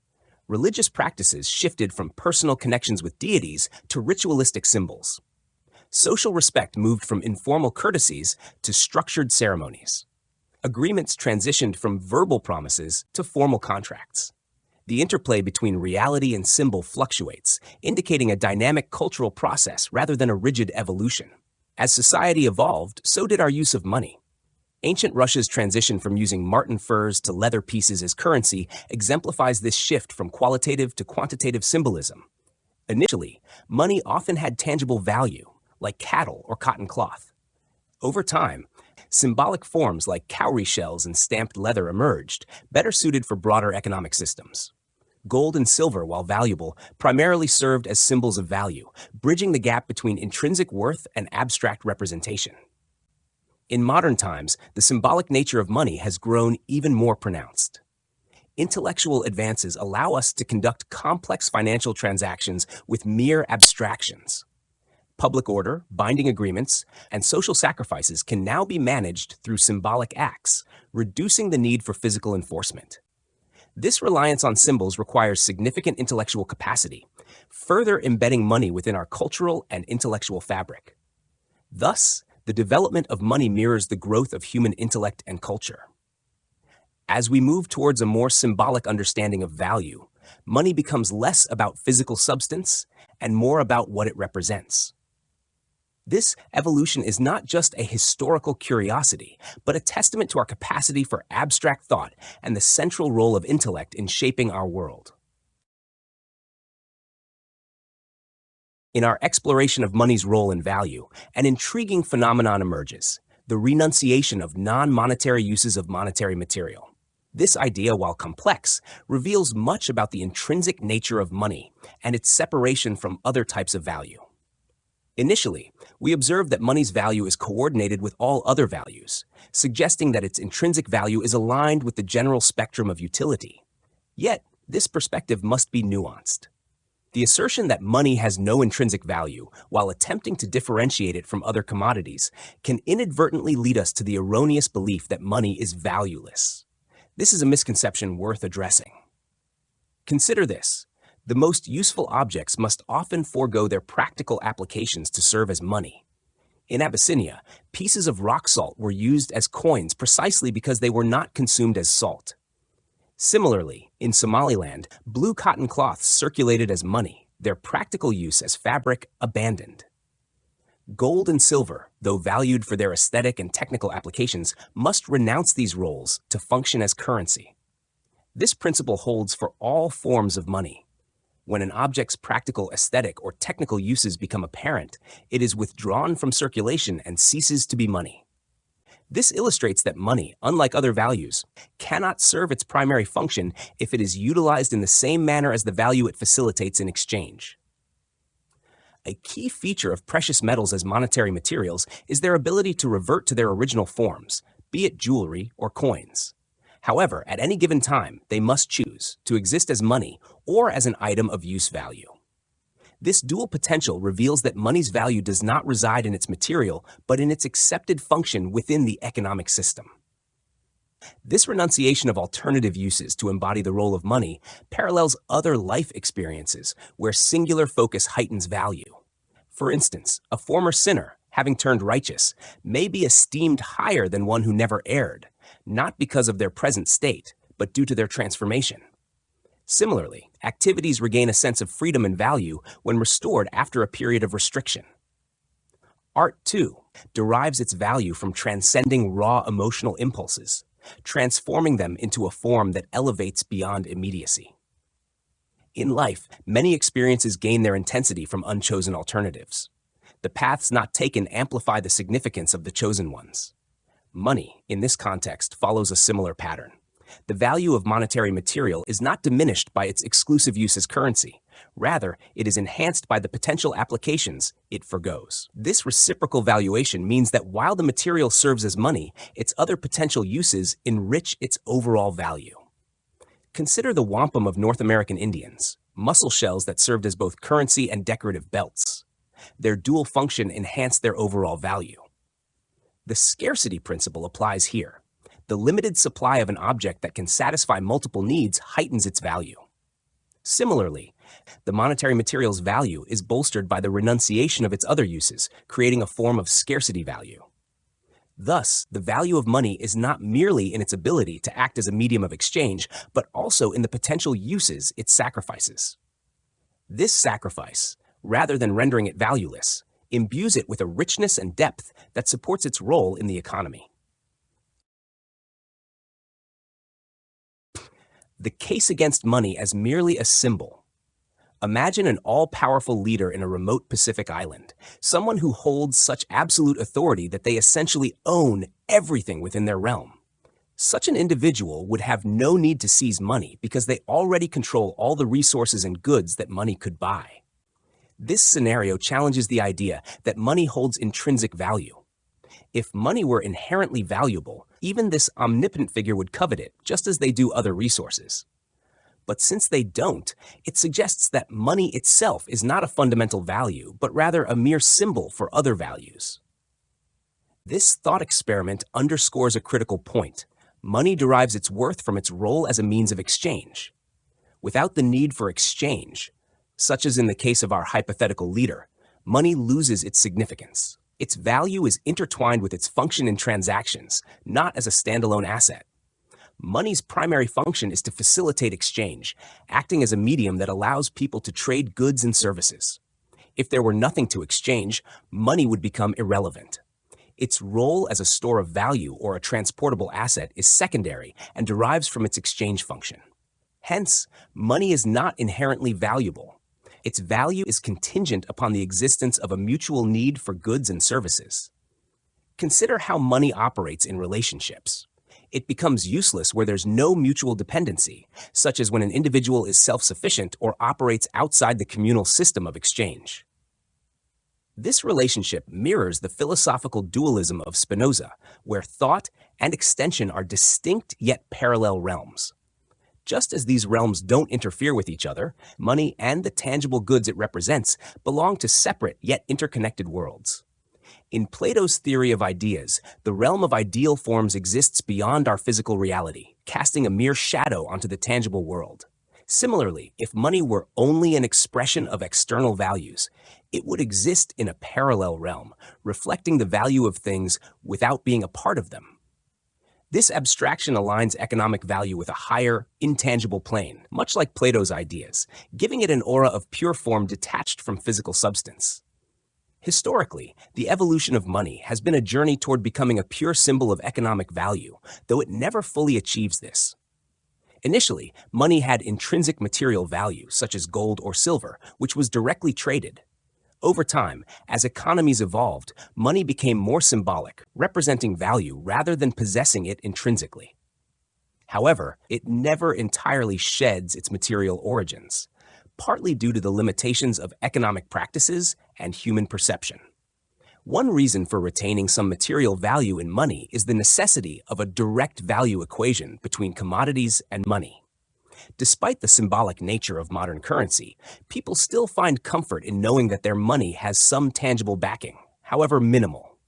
Religious practices shifted from personal connections with deities to ritualistic symbols. Social respect moved from informal courtesies to structured ceremonies. Agreements transitioned from verbal promises to formal contracts. The interplay between reality and symbol fluctuates, indicating a dynamic cultural process rather than a rigid evolution. As society evolved, so did our use of money. Ancient Russia's transition from using marten furs to leather pieces as currency exemplifies this shift from qualitative to quantitative symbolism. Initially, money often had tangible value, like cattle or cotton cloth. Over time, symbolic forms like cowrie shells and stamped leather emerged, better suited for broader economic systems. Gold and silver, while valuable, primarily served as symbols of value, bridging the gap between intrinsic worth and abstract representation. In modern times, the symbolic nature of money has grown even more pronounced. Intellectual advances allow us to conduct complex financial transactions with mere abstractions. Public order, binding agreements, and social sacrifices can now be managed through symbolic acts, reducing the need for physical enforcement. This reliance on symbols requires significant intellectual capacity, further embedding money within our cultural and intellectual fabric. Thus, the development of money mirrors the growth of human intellect and culture. As we move towards a more symbolic understanding of value, money becomes less about physical substance and more about what it represents. This evolution is not just a historical curiosity, but a testament to our capacity for abstract thought and the central role of intellect in shaping our world. In our exploration of money's role and value, an intriguing phenomenon emerges: the renunciation of non-monetary uses of monetary material. This idea, while complex, reveals much about the intrinsic nature of money and its separation from other types of value. Initially, we observe that money's value is coordinated with all other values, suggesting that its intrinsic value is aligned with the general spectrum of utility. Yet, this perspective must be nuanced. The assertion that money has no intrinsic value, while attempting to differentiate it from other commodities, can inadvertently lead us to the erroneous belief that money is valueless. This is a misconception worth addressing. Consider this: the most useful objects must often forego their practical applications to serve as money. In Abyssinia, pieces of rock salt were used as coins precisely because they were not consumed as salt. Similarly, in Somaliland, blue cotton cloths circulated as money, their practical use as fabric abandoned. Gold and silver, though valued for their aesthetic and technical applications, must renounce these roles to function as currency. This principle holds for all forms of money. When an object's practical, aesthetic, or technical uses become apparent, it is withdrawn from circulation and ceases to be money. This illustrates that money, unlike other values, cannot serve its primary function if it is utilized in the same manner as the value it facilitates in exchange. A key feature of precious metals as monetary materials is their ability to revert to their original forms, be it jewelry or coins. However, at any given time, they must choose to exist as money or as an item of use value. This dual potential reveals that money's value does not reside in its material, but in its accepted function within the economic system. This renunciation of alternative uses to embody the role of money parallels other life experiences where singular focus heightens value. For instance, a former sinner, having turned righteous, may be esteemed higher than one who never erred, not because of their present state, but due to their transformation. Similarly, activities regain a sense of freedom and value when restored after a period of restriction. Art, too, derives its value from transcending raw emotional impulses, transforming them into a form that elevates beyond immediacy. In life, many experiences gain their intensity from unchosen alternatives. The paths not taken amplify the significance of the chosen ones. Money, in this context, follows a similar pattern. The value of monetary material is not diminished by its exclusive use as currency. Rather, it is enhanced by the potential applications it forgoes. This reciprocal valuation means that while the material serves as money, its other potential uses enrich its overall value. Consider the wampum of North American Indians, mussel shells that served as both currency and decorative belts. Their dual function enhanced their overall value. The scarcity principle applies here. The limited supply of an object that can satisfy multiple needs heightens its value. Similarly, the monetary material's value is bolstered by the renunciation of its other uses, creating a form of scarcity value. Thus, the value of money is not merely in its ability to act as a medium of exchange, but also in the potential uses it sacrifices. This sacrifice, rather than rendering it valueless, imbues it with a richness and depth that supports its role in the economy. The case against money as merely a symbol. Imagine an all-powerful leader in a remote Pacific island, someone who holds such absolute authority that they essentially own everything within their realm. Such an individual would have no need to seize money because they already control all the resources and goods that money could buy. This scenario challenges the idea that money holds intrinsic value. If money were inherently valuable, even this omnipotent figure would covet it, just as they do other resources. But since they don't, it suggests that money itself is not a fundamental value, but rather a mere symbol for other values. This thought experiment underscores a critical point. Money derives its worth from its role as a means of exchange. Without the need for exchange, such as in the case of our hypothetical leader, money loses its significance. Its value is intertwined with its function in transactions, not as a standalone asset. Money's primary function is to facilitate exchange, acting as a medium that allows people to trade goods and services. If there were nothing to exchange, money would become irrelevant. Its role as a store of value or a transportable asset is secondary and derives from its exchange function. Hence, money is not inherently valuable. Its value is contingent upon the existence of a mutual need for goods and services. Consider how money operates in relationships. It becomes useless where there's no mutual dependency, such as when an individual is self-sufficient or operates outside the communal system of exchange. This relationship mirrors the philosophical dualism of Spinoza, where thought and extension are distinct yet parallel realms. Just as these realms don't interfere with each other, money and the tangible goods it represents belong to separate yet interconnected worlds. In Plato's theory of ideas, the realm of ideal forms exists beyond our physical reality, casting a mere shadow onto the tangible world. Similarly, if money were only an expression of external values, it would exist in a parallel realm, reflecting the value of things without being a part of them. This abstraction aligns economic value with a higher, intangible plane, much like Plato's ideas, giving it an aura of pure form detached from physical substance. Historically, the evolution of money has been a journey toward becoming a pure symbol of economic value, though it never fully achieves this. Initially, money had intrinsic material value, such as gold or silver, which was directly traded. Over time, as economies evolved, money became more symbolic, representing value rather than possessing it intrinsically. However, it never entirely sheds its material origins, partly due to the limitations of economic practices and human perception. One reason for retaining some material value in money is the necessity of a direct value equation between commodities and money. Despite the symbolic nature of modern currency, people still find comfort in knowing that their money has some tangible backing, however minimal.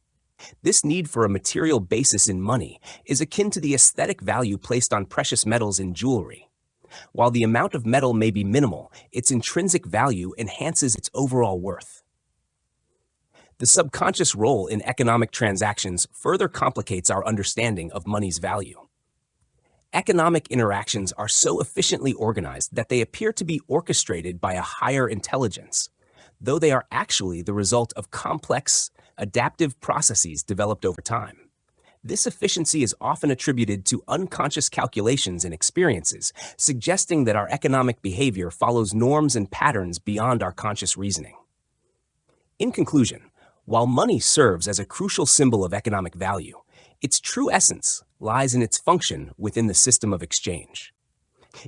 This need for a material basis in money is akin to the aesthetic value placed on precious metals in jewelry. While the amount of metal may be minimal, its intrinsic value enhances its overall worth. The subconscious role in economic transactions further complicates our understanding of money's value. Economic interactions are so efficiently organized that they appear to be orchestrated by a higher intelligence, though they are actually the result of complex, adaptive processes developed over time. This efficiency is often attributed to unconscious calculations and experiences, suggesting that our economic behavior follows norms and patterns beyond our conscious reasoning. In conclusion, while money serves as a crucial symbol of economic value, its true essence lies in its function within the system of exchange.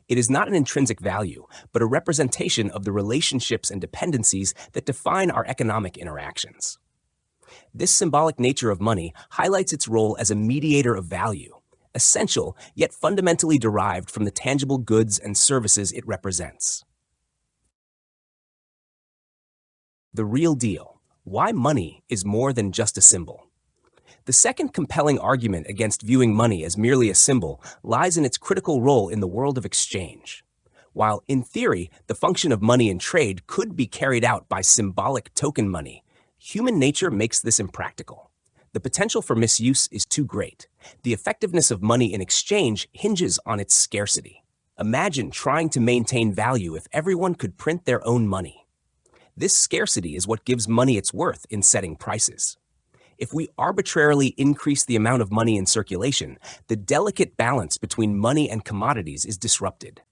It is not an intrinsic value, but a representation of the relationships and dependencies that define our economic interactions. This symbolic nature of money highlights its role as a mediator of value, essential yet fundamentally derived from the tangible goods and services it represents. The real deal: why money is more than just a symbol. The second compelling argument against viewing money as merely a symbol lies in its critical role in the world of exchange. While, in theory, the function of money in trade could be carried out by symbolic token money, human nature makes this impractical. The potential for misuse is too great. The effectiveness of money in exchange hinges on its scarcity. Imagine trying to maintain value if everyone could print their own money. This scarcity is what gives money its worth in setting prices. If we arbitrarily increase the amount of money in circulation, the delicate balance between money and commodities is disrupted.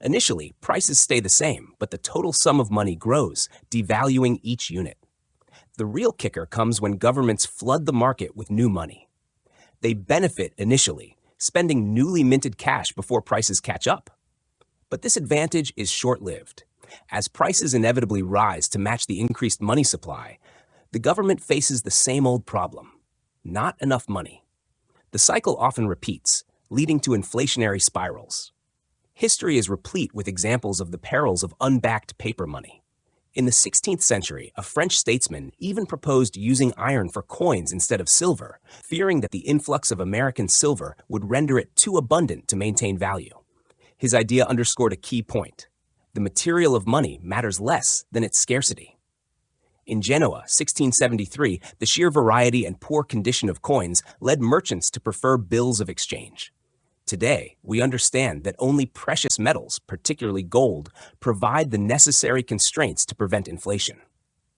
Initially, prices stay the same, but the total sum of money grows, devaluing each unit. The real kicker comes when governments flood the market with new money. They benefit initially, spending newly minted cash before prices catch up. But this advantage is short-lived. As prices inevitably rise to match the increased money supply, the government faces the same old problem: not enough money. The cycle often repeats, leading to inflationary spirals. History is replete with examples of the perils of unbacked paper money. In the 16th century, a French statesman even proposed using iron for coins instead of silver, fearing that the influx of American silver would render it too abundant to maintain value. His idea underscored a key point: the material of money matters less than its scarcity. In Genoa, 1673, the sheer variety and poor condition of coins led merchants to prefer bills of exchange. Today, we understand that only precious metals, particularly gold, provide the necessary constraints to prevent inflation.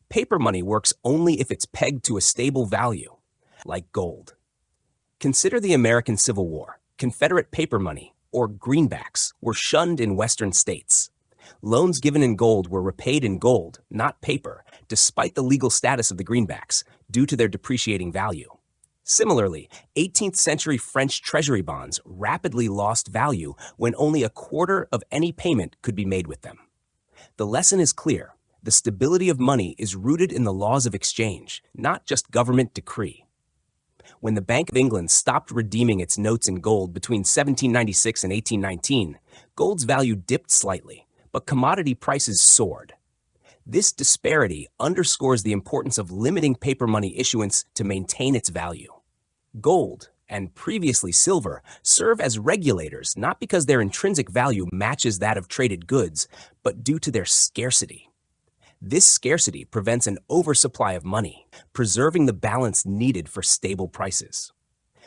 Paper money works only if it's pegged to a stable value, like gold. Consider the American Civil War. Confederate paper money, or greenbacks, were shunned in Western states. Loans given in gold were repaid in gold, not paper, despite the legal status of the greenbacks, due to their depreciating value. Similarly, 18th century French treasury bonds rapidly lost value when only a quarter of any payment could be made with them. The lesson is clear: the stability of money is rooted in the laws of exchange, not just government decree. When the Bank of England stopped redeeming its notes in gold between 1796 and 1819, gold's value dipped slightly, but commodity prices soared. This disparity underscores the importance of limiting paper money issuance to maintain its value. Gold, and previously silver, serve as regulators not because their intrinsic value matches that of traded goods, but due to their scarcity. This scarcity prevents an oversupply of money, preserving the balance needed for stable prices.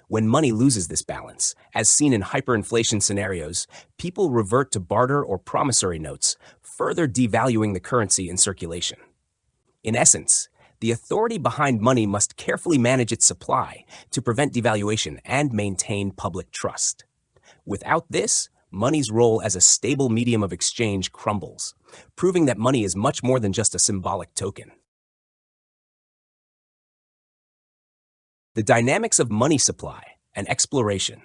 When money loses this balance, as seen in hyperinflation scenarios, people revert to barter or promissory notes, further devaluing the currency in circulation. In essence, the authority behind money must carefully manage its supply to prevent devaluation and maintain public trust. Without this, money's role as a stable medium of exchange crumbles, proving that money is much more than just a symbolic token. The dynamics of money supply and exploration.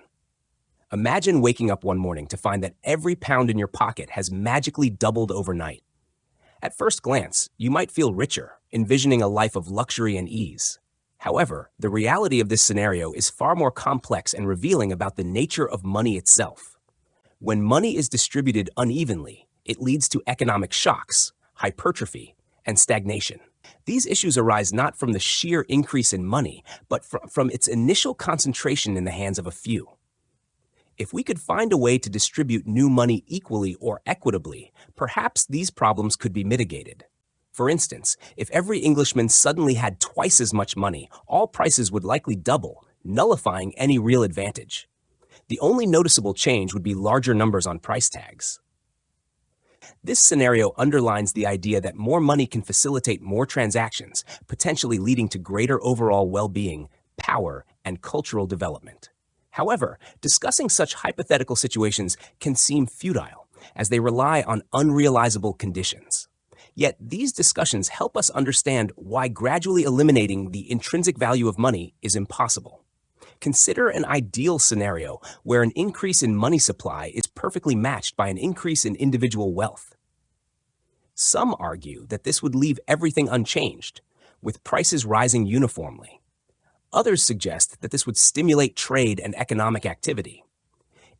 Imagine waking up one morning to find that every pound in your pocket has magically doubled overnight. At first glance, you might feel richer, envisioning a life of luxury and ease. However, the reality of this scenario is far more complex and revealing about the nature of money itself. When money is distributed unevenly, it leads to economic shocks, hypertrophy, and stagnation. These issues arise not from the sheer increase in money, but from its initial concentration in the hands of a few. If we could find a way to distribute new money equally or equitably, perhaps these problems could be mitigated. For instance, if every Englishman suddenly had twice as much money, all prices would likely double, nullifying any real advantage. The only noticeable change would be larger numbers on price tags. This scenario underlines the idea that more money can facilitate more transactions, potentially leading to greater overall well-being, power, and cultural development. However, discussing such hypothetical situations can seem futile, as they rely on unrealizable conditions. Yet these discussions help us understand why gradually eliminating the intrinsic value of money is impossible. Consider an ideal scenario where an increase in money supply is perfectly matched by an increase in individual wealth. Some argue that this would leave everything unchanged, with prices rising uniformly. Others suggest that this would stimulate trade and economic activity.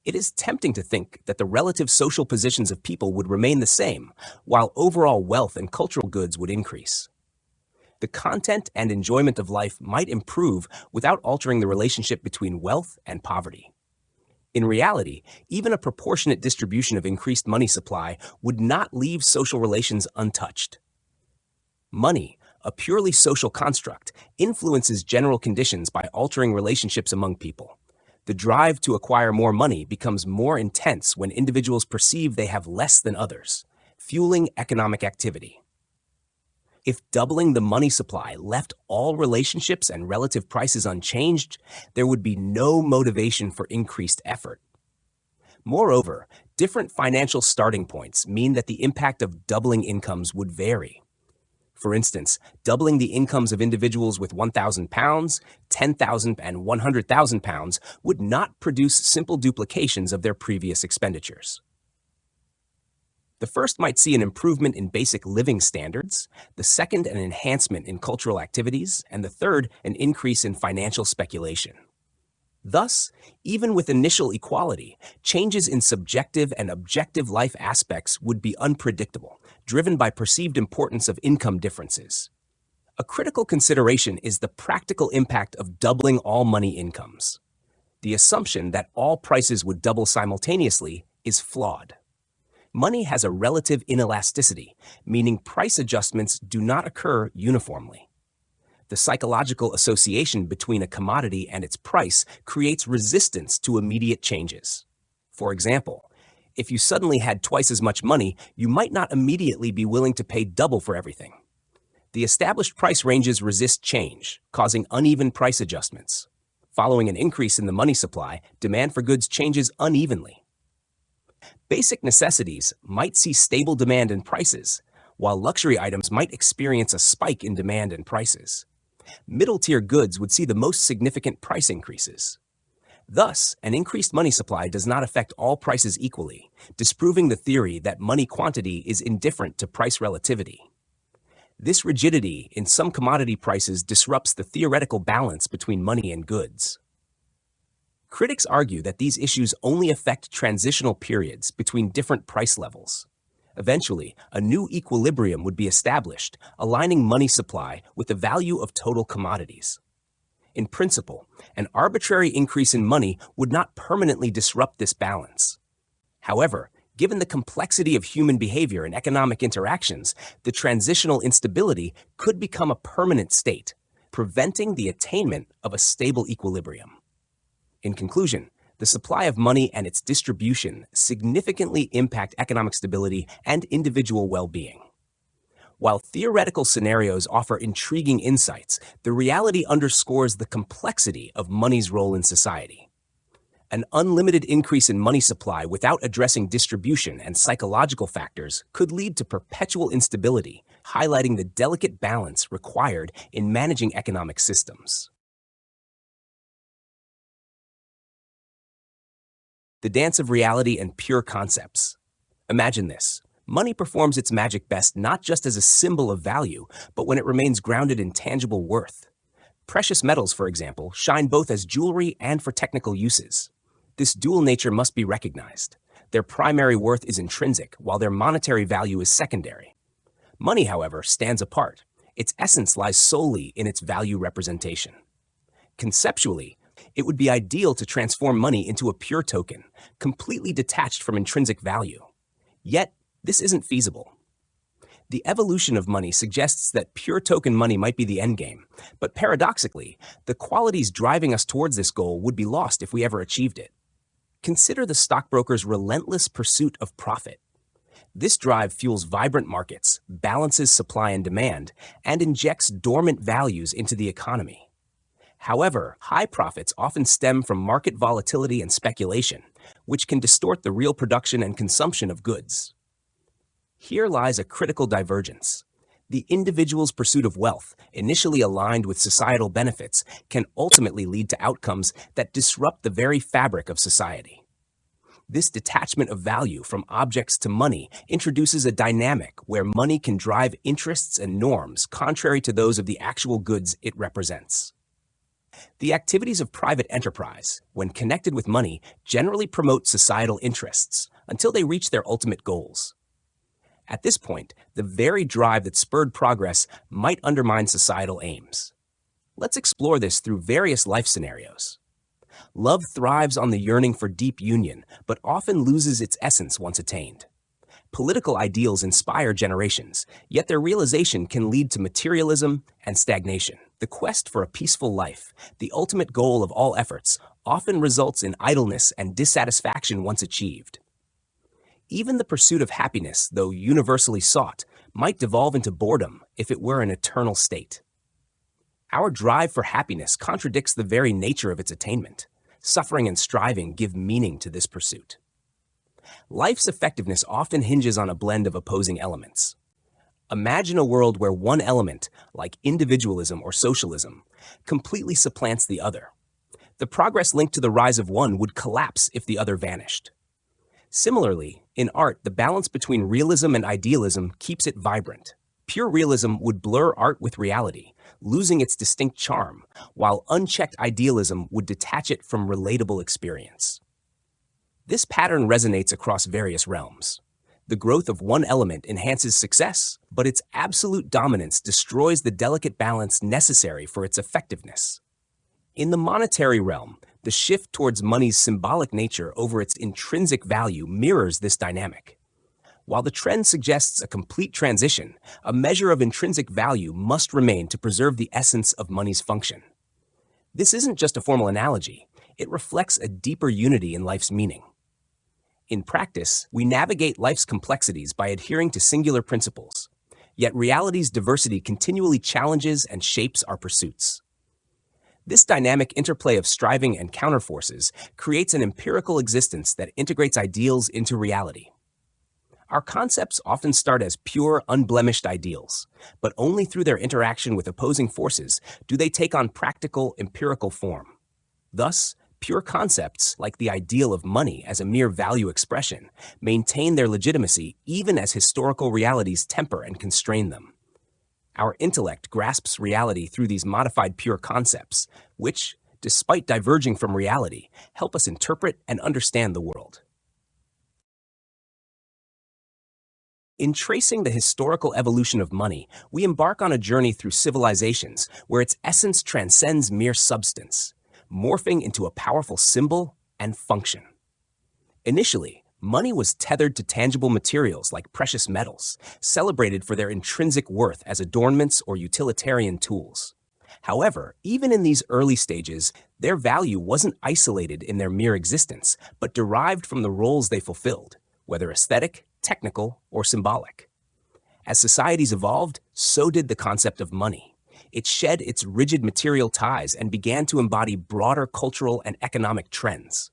It is tempting to think that the relative social positions of people would remain the same, while overall wealth and cultural goods would increase. The content and enjoyment of life might improve without altering the relationship between wealth and poverty. In reality, even a proportionate distribution of increased money supply would not leave social relations untouched. Money, a purely social construct, influences general conditions by altering relationships among people. The drive to acquire more money becomes more intense when individuals perceive they have less than others, fueling economic activity. If doubling the money supply left all relationships and relative prices unchanged, there would be no motivation for increased effort. Moreover, different financial starting points mean that the impact of doubling incomes would vary. For instance, doubling the incomes of individuals with £1,000, £10,000, and £100,000 would not produce simple duplications of their previous expenditures. The first might see an improvement in basic living standards, the second an enhancement in cultural activities, and the third an increase in financial speculation. Thus, even with initial equality, changes in subjective and objective life aspects would be unpredictable, driven by perceived importance of income differences. A critical consideration is the practical impact of doubling all money incomes. The assumption that all prices would double simultaneously is flawed. Money has a relative inelasticity, meaning price adjustments do not occur uniformly. The psychological association between a commodity and its price creates resistance to immediate changes. For example, if you suddenly had twice as much money, you might not immediately be willing to pay double for everything. The established price ranges resist change, causing uneven price adjustments. Following an increase in the money supply, demand for goods changes unevenly. Basic necessities might see stable demand and prices, while luxury items might experience a spike in demand and prices. Middle-tier goods would see the most significant price increases. Thus, an increased money supply does not affect all prices equally, disproving the theory that money quantity is indifferent to price relativity. This rigidity in some commodity prices disrupts the theoretical balance between money and goods. Critics argue that these issues only affect transitional periods between different price levels. Eventually, a new equilibrium would be established, aligning money supply with the value of total commodities. In principle, an arbitrary increase in money would not permanently disrupt this balance. However, given the complexity of human behavior and economic interactions, the transitional instability could become a permanent state, preventing the attainment of a stable equilibrium. In conclusion, the supply of money and its distribution significantly impact economic stability and individual well-being. While theoretical scenarios offer intriguing insights, the reality underscores the complexity of money's role in society. An unlimited increase in money supply without addressing distribution and psychological factors could lead to perpetual instability, highlighting the delicate balance required in managing economic systems. The dance of reality and pure concepts. Imagine this. Money performs its magic best not just as a symbol of value, but when it remains grounded in tangible worth. Precious metals, for example, shine both as jewelry and for technical uses. This dual nature must be recognized. Their primary worth is intrinsic, while their monetary value is secondary. Money, however, stands apart. Its essence lies solely in its value representation. Conceptually, it would be ideal to transform money into a pure token, completely detached from intrinsic value. Yet, this isn't feasible. The evolution of money suggests that pure token money might be the endgame, but paradoxically, the qualities driving us towards this goal would be lost if we ever achieved it. Consider the stockbroker's relentless pursuit of profit. This drive fuels vibrant markets, balances supply and demand, and injects dormant values into the economy. However, high profits often stem from market volatility and speculation, which can distort the real production and consumption of goods. Here lies a critical divergence. The individual's pursuit of wealth, initially aligned with societal benefits, can ultimately lead to outcomes that disrupt the very fabric of society. This detachment of value from objects to money introduces a dynamic where money can drive interests and norms contrary to those of the actual goods it represents. The activities of private enterprise, when connected with money, generally promote societal interests until they reach their ultimate goals. At this point, the very drive that spurred progress might undermine societal aims. Let's explore this through various life scenarios. Love thrives on the yearning for deep union, but often loses its essence once attained. Political ideals inspire generations, yet their realization can lead to materialism and stagnation. The quest for a peaceful life, the ultimate goal of all efforts, often results in idleness and dissatisfaction once achieved. Even the pursuit of happiness, though universally sought, might devolve into boredom if it were an eternal state. Our drive for happiness contradicts the very nature of its attainment. Suffering and striving give meaning to this pursuit. Life's effectiveness often hinges on a blend of opposing elements. Imagine a world where one element, like individualism or socialism, completely supplants the other. The progress linked to the rise of one would collapse if the other vanished. Similarly, in art, the balance between realism and idealism keeps it vibrant. Pure realism would blur art with reality, losing its distinct charm, while unchecked idealism would detach it from relatable experience. This pattern resonates across various realms. The growth of one element enhances success, but its absolute dominance destroys the delicate balance necessary for its effectiveness. In the monetary realm, the shift towards money's symbolic nature over its intrinsic value mirrors this dynamic. While the trend suggests a complete transition, a measure of intrinsic value must remain to preserve the essence of money's function. This isn't just a formal analogy, it reflects a deeper unity in life's meaning. In practice, we navigate life's complexities by adhering to singular principles, yet reality's diversity continually challenges and shapes our pursuits. This dynamic interplay of striving and counterforces creates an empirical existence that integrates ideals into reality. Our concepts often start as pure, unblemished ideals, but only through their interaction with opposing forces do they take on practical, empirical form. Thus, pure concepts, like the ideal of money as a mere value expression, maintain their legitimacy even as historical realities temper and constrain them. Our intellect grasps reality through these modified pure concepts, which, despite diverging from reality, help us interpret and understand the world. In tracing the historical evolution of money, we embark on a journey through civilizations where its essence transcends mere substance, morphing into a powerful symbol and function. Initially, money was tethered to tangible materials like precious metals, celebrated for their intrinsic worth as adornments or utilitarian tools. However, even in these early stages, their value wasn't isolated in their mere existence, but derived from the roles they fulfilled, whether aesthetic, technical, or symbolic. As societies evolved, so did the concept of money. It shed its rigid material ties and began to embody broader cultural and economic trends.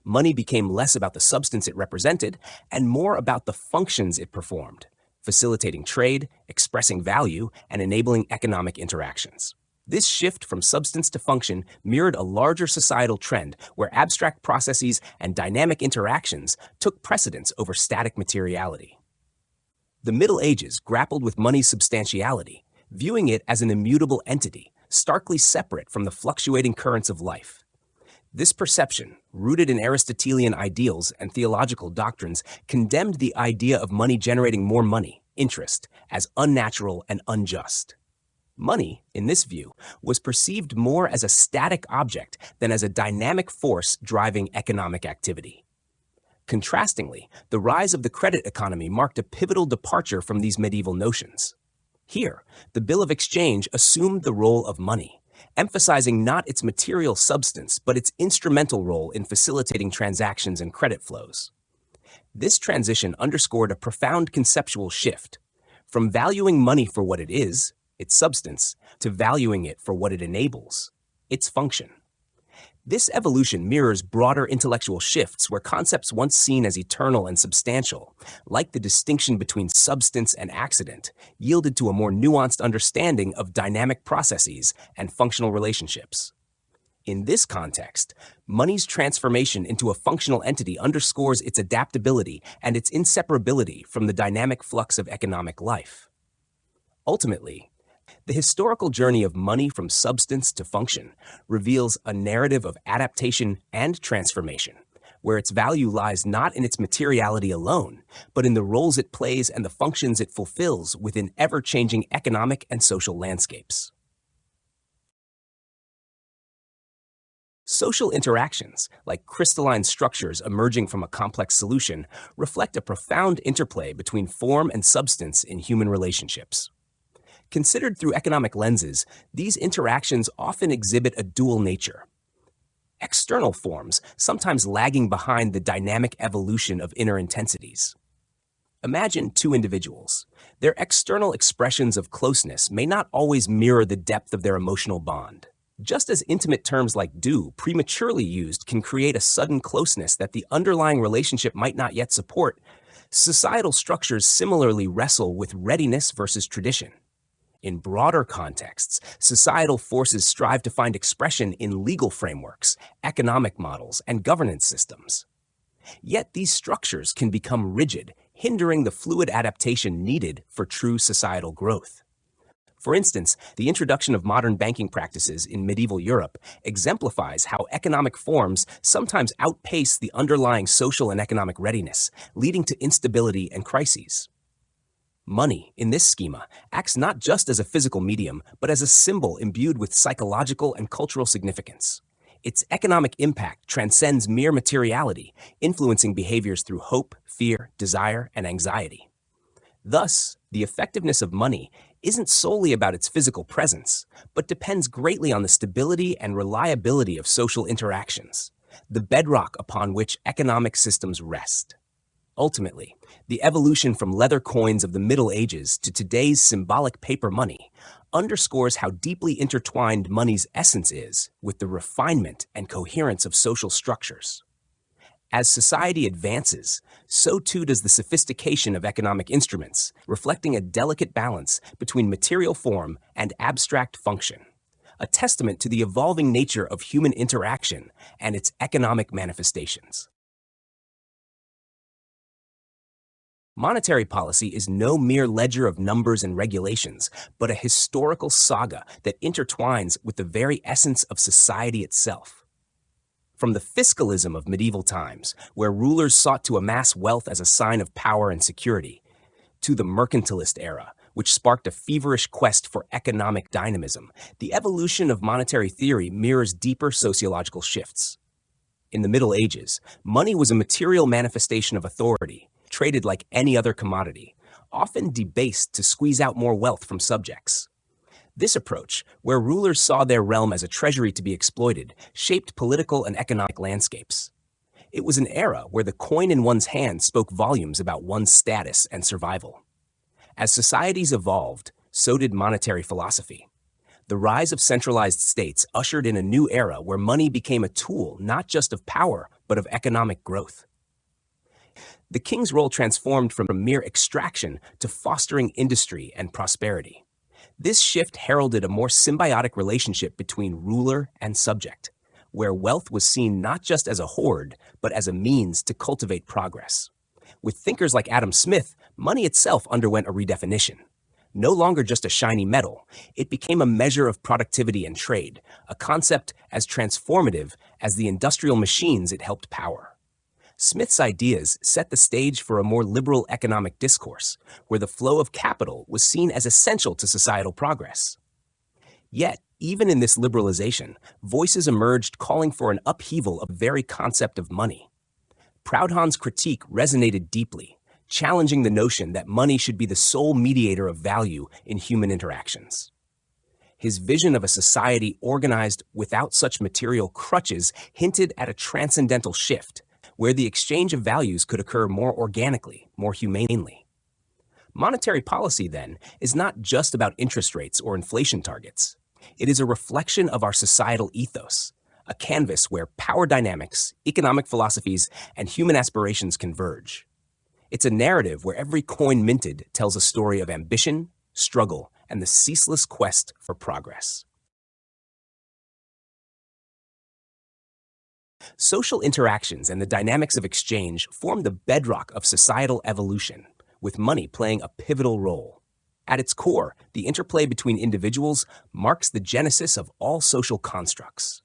Money became less about the substance it represented and more about the functions it performed, facilitating trade, expressing value, and enabling economic interactions. This shift from substance to function mirrored a larger societal trend where abstract processes and dynamic interactions took precedence over static materiality. The Middle Ages grappled with money's substantiality, viewing it as an immutable entity, starkly separate from the fluctuating currents of life. This perception, rooted in Aristotelian ideals and theological doctrines, condemned the idea of money generating more money, interest, as unnatural and unjust. Money, in this view, was perceived more as a static object than as a dynamic force driving economic activity. Contrastingly, the rise of the credit economy marked a pivotal departure from these medieval notions. Here, the bill of exchange assumed the role of money, emphasizing not its material substance, but its instrumental role in facilitating transactions and credit flows. This transition underscored a profound conceptual shift, from valuing money for what it is, its substance, to valuing it for what it enables, its function. This evolution mirrors broader intellectual shifts where concepts once seen as eternal and substantial, like the distinction between substance and accident, yielded to a more nuanced understanding of dynamic processes and functional relationships. In this context, money's transformation into a functional entity underscores its adaptability and its inseparability from the dynamic flux of economic life. Ultimately, the historical journey of money from substance to function reveals a narrative of adaptation and transformation, where its value lies not in its materiality alone, but in the roles it plays and the functions it fulfills within ever-changing economic and social landscapes. Social interactions, like crystalline structures emerging from a complex solution, reflect a profound interplay between form and substance in human relationships. Considered through economic lenses, these interactions often exhibit a dual nature. External forms, sometimes lagging behind the dynamic evolution of inner intensities. Imagine two individuals. Their external expressions of closeness may not always mirror the depth of their emotional bond. Just as intimate terms like do, prematurely used, can create a sudden closeness that the underlying relationship might not yet support, societal structures similarly wrestle with readiness versus tradition. In broader contexts, societal forces strive to find expression in legal frameworks, economic models, and governance systems. Yet these structures can become rigid, hindering the fluid adaptation needed for true societal growth. For instance, the introduction of modern banking practices in medieval Europe exemplifies how economic forms sometimes outpace the underlying social and economic readiness, leading to instability and crises. Money, in this schema, acts not just as a physical medium, but as a symbol imbued with psychological and cultural significance. Its economic impact transcends mere materiality, influencing behaviors through hope, fear, desire, and anxiety. Thus, the effectiveness of money isn't solely about its physical presence, but depends greatly on the stability and reliability of social interactions, the bedrock upon which economic systems rest. Ultimately, the evolution from leather coins of the Middle Ages to today's symbolic paper money underscores how deeply intertwined money's essence is with the refinement and coherence of social structures. As society advances, so too does the sophistication of economic instruments, reflecting a delicate balance between material form and abstract function, a testament to the evolving nature of human interaction and its economic manifestations. Monetary policy is no mere ledger of numbers and regulations, but a historical saga that intertwines with the very essence of society itself. From the fiscalism of medieval times, where rulers sought to amass wealth as a sign of power and security, to the mercantilist era, which sparked a feverish quest for economic dynamism, the evolution of monetary theory mirrors deeper sociological shifts. In the Middle Ages, money was a material manifestation of authority, traded like any other commodity, often debased to squeeze out more wealth from subjects. This approach, where rulers saw their realm as a treasury to be exploited, shaped political and economic landscapes. It was an era where the coin in one's hand spoke volumes about one's status and survival. As societies evolved, so did monetary philosophy. The rise of centralized states ushered in a new era where money became a tool not just of power, but of economic growth. The king's role transformed from mere extraction to fostering industry and prosperity. This shift heralded a more symbiotic relationship between ruler and subject, where wealth was seen not just as a hoard, but as a means to cultivate progress. With thinkers like Adam Smith, money itself underwent a redefinition. No longer just a shiny metal, it became a measure of productivity and trade, a concept as transformative as the industrial machines it helped power. Smith's ideas set the stage for a more liberal economic discourse, where the flow of capital was seen as essential to societal progress. Yet, even in this liberalization, voices emerged calling for an upheaval of the very concept of money. Proudhon's critique resonated deeply, challenging the notion that money should be the sole mediator of value in human interactions. His vision of a society organized without such material crutches hinted at a transcendental shift, where the exchange of values could occur more organically, more humanely. Monetary policy, then, is not just about interest rates or inflation targets. It is a reflection of our societal ethos, a canvas where power dynamics, economic philosophies, and human aspirations converge. It's a narrative where every coin minted tells a story of ambition, struggle, and the ceaseless quest for progress. Social interactions and the dynamics of exchange form the bedrock of societal evolution, with money playing a pivotal role. At its core, the interplay between individuals marks the genesis of all social constructs.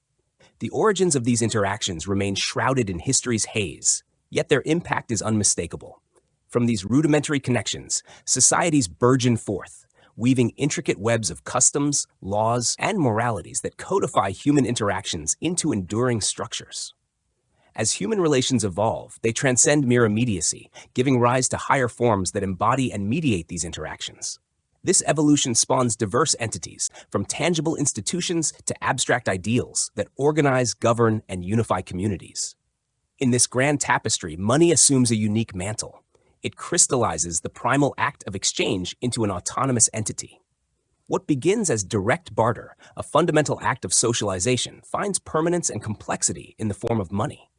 The origins of these interactions remain shrouded in history's haze, yet their impact is unmistakable. From these rudimentary connections, societies burgeon forth, weaving intricate webs of customs, laws, and moralities that codify human interactions into enduring structures. As human relations evolve, they transcend mere immediacy, giving rise to higher forms that embody and mediate these interactions. This evolution spawns diverse entities, from tangible institutions to abstract ideals that organize, govern, and unify communities. In this grand tapestry, money assumes a unique mantle. It crystallizes the primal act of exchange into an autonomous entity. What begins as direct barter, a fundamental act of socialization, finds permanence and complexity in the form of money.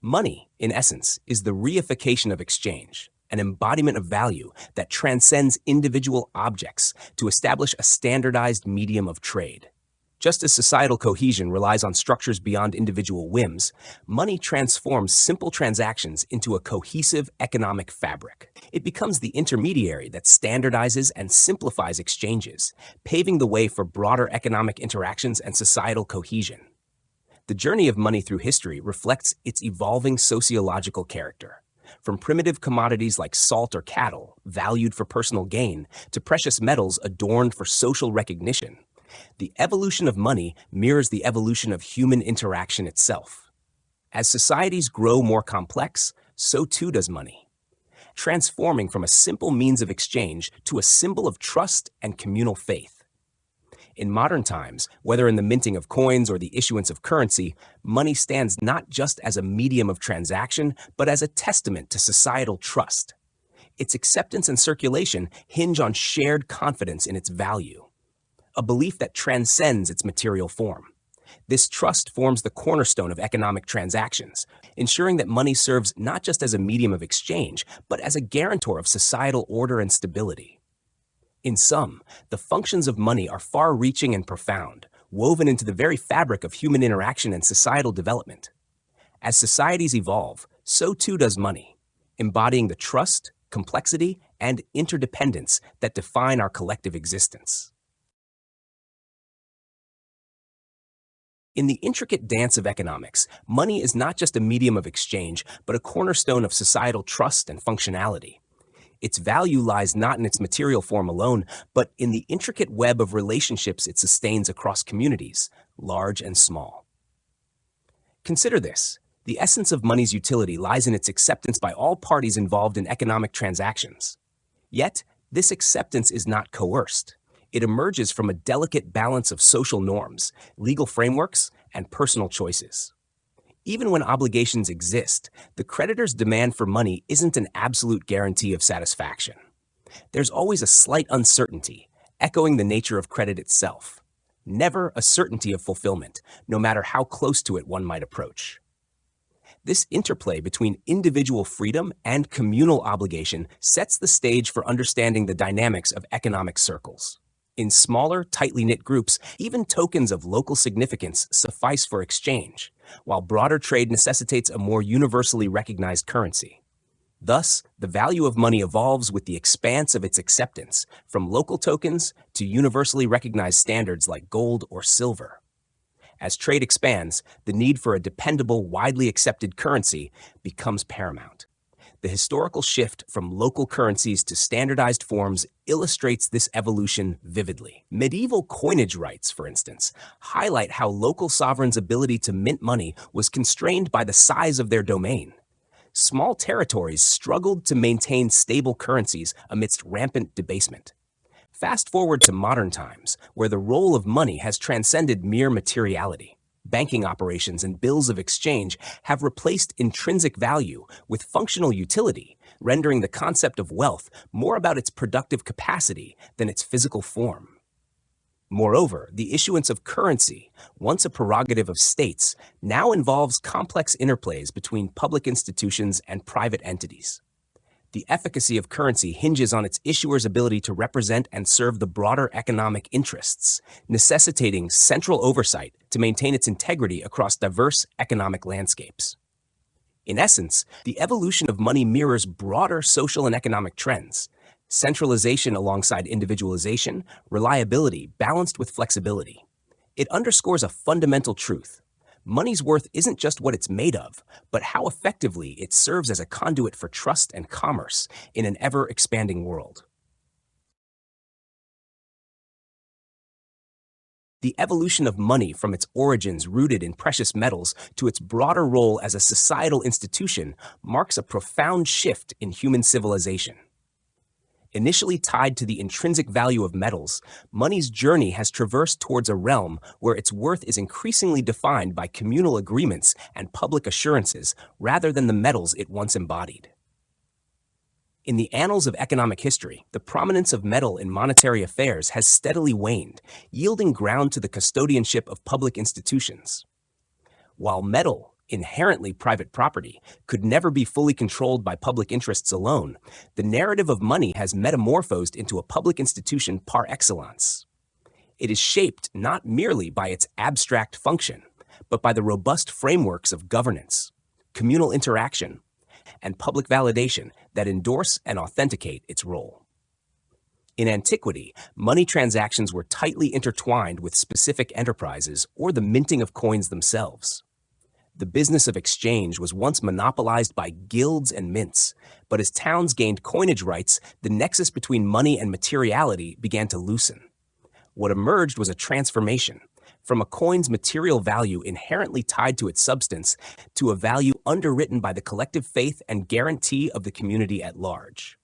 Money, in essence, is the reification of exchange, an embodiment of value that transcends individual objects to establish a standardized medium of trade. Just as societal cohesion relies on structures beyond individual whims, money transforms simple transactions into a cohesive economic fabric. It becomes the intermediary that standardizes and simplifies exchanges, paving the way for broader economic interactions and societal cohesion. The journey of money through history reflects its evolving sociological character. From primitive commodities like salt or cattle, valued for personal gain, to precious metals adorned for social recognition, the evolution of money mirrors the evolution of human interaction itself. As societies grow more complex, so too does money, transforming from a simple means of exchange to a symbol of trust and communal faith. In modern times, whether in the minting of coins or the issuance of currency, money stands not just as a medium of transaction, but as a testament to societal trust. Its acceptance and circulation hinge on shared confidence in its value, a belief that transcends its material form. This trust forms the cornerstone of economic transactions, ensuring that money serves not just as a medium of exchange, but as a guarantor of societal order and stability. In sum, the functions of money are far-reaching and profound, woven into the very fabric of human interaction and societal development. As societies evolve, so too does money, embodying the trust, complexity, and interdependence that define our collective existence. In the intricate dance of economics, money is not just a medium of exchange, but a cornerstone of societal trust and functionality. Its value lies not in its material form alone, but in the intricate web of relationships it sustains across communities, large and small. Consider this: the essence of money's utility lies in its acceptance by all parties involved in economic transactions. Yet, this acceptance is not coerced. It emerges from a delicate balance of social norms, legal frameworks, and personal choices. Even when obligations exist, the creditor's demand for money isn't an absolute guarantee of satisfaction. There's always a slight uncertainty, echoing the nature of credit itself. Never a certainty of fulfillment, no matter how close to it one might approach. This interplay between individual freedom and communal obligation sets the stage for understanding the dynamics of economic circles. In smaller, tightly knit groups, even tokens of local significance suffice for exchange, while broader trade necessitates a more universally recognized currency. Thus, the value of money evolves with the expanse of its acceptance, from local tokens to universally recognized standards like gold or silver. As trade expands, the need for a dependable, widely accepted currency becomes paramount. The historical shift from local currencies to standardized forms illustrates this evolution vividly. Medieval coinage rights, for instance, highlight how local sovereigns' ability to mint money was constrained by the size of their domain. Small territories struggled to maintain stable currencies amidst rampant debasement. Fast forward to modern times, where the role of money has transcended mere materiality. Banking operations and bills of exchange have replaced intrinsic value with functional utility, rendering the concept of wealth more about its productive capacity than its physical form. Moreover, the issuance of currency, once a prerogative of states, now involves complex interplays between public institutions and private entities. The efficacy of currency hinges on its issuer's ability to represent and serve the broader economic interests, necessitating central oversight to maintain its integrity across diverse economic landscapes. In essence, the evolution of money mirrors broader social and economic trends: centralization alongside individualization, reliability balanced with flexibility. It underscores a fundamental truth: money's worth isn't just what it's made of, but how effectively it serves as a conduit for trust and commerce in an ever-expanding world. The evolution of money from its origins rooted in precious metals to its broader role as a societal institution marks a profound shift in human civilization. Initially tied to the intrinsic value of metals, money's journey has traversed towards a realm where its worth is increasingly defined by communal agreements and public assurances rather than the metals it once embodied. In the annals of economic history, the prominence of metal in monetary affairs has steadily waned, yielding ground to the custodianship of public institutions. While metal, inherently private property, could never be fully controlled by public interests alone, the narrative of money has metamorphosed into a public institution par excellence. It is shaped not merely by its abstract function, but by the robust frameworks of governance, communal interaction, and public validation that endorse and authenticate its role. In antiquity, money transactions were tightly intertwined with specific enterprises or the minting of coins themselves. The business of exchange was once monopolized by guilds and mints, but as towns gained coinage rights, the nexus between money and materiality began to loosen. What emerged was a transformation, from a coin's material value inherently tied to its substance to a value underwritten by the collective faith and guarantee of the community at large.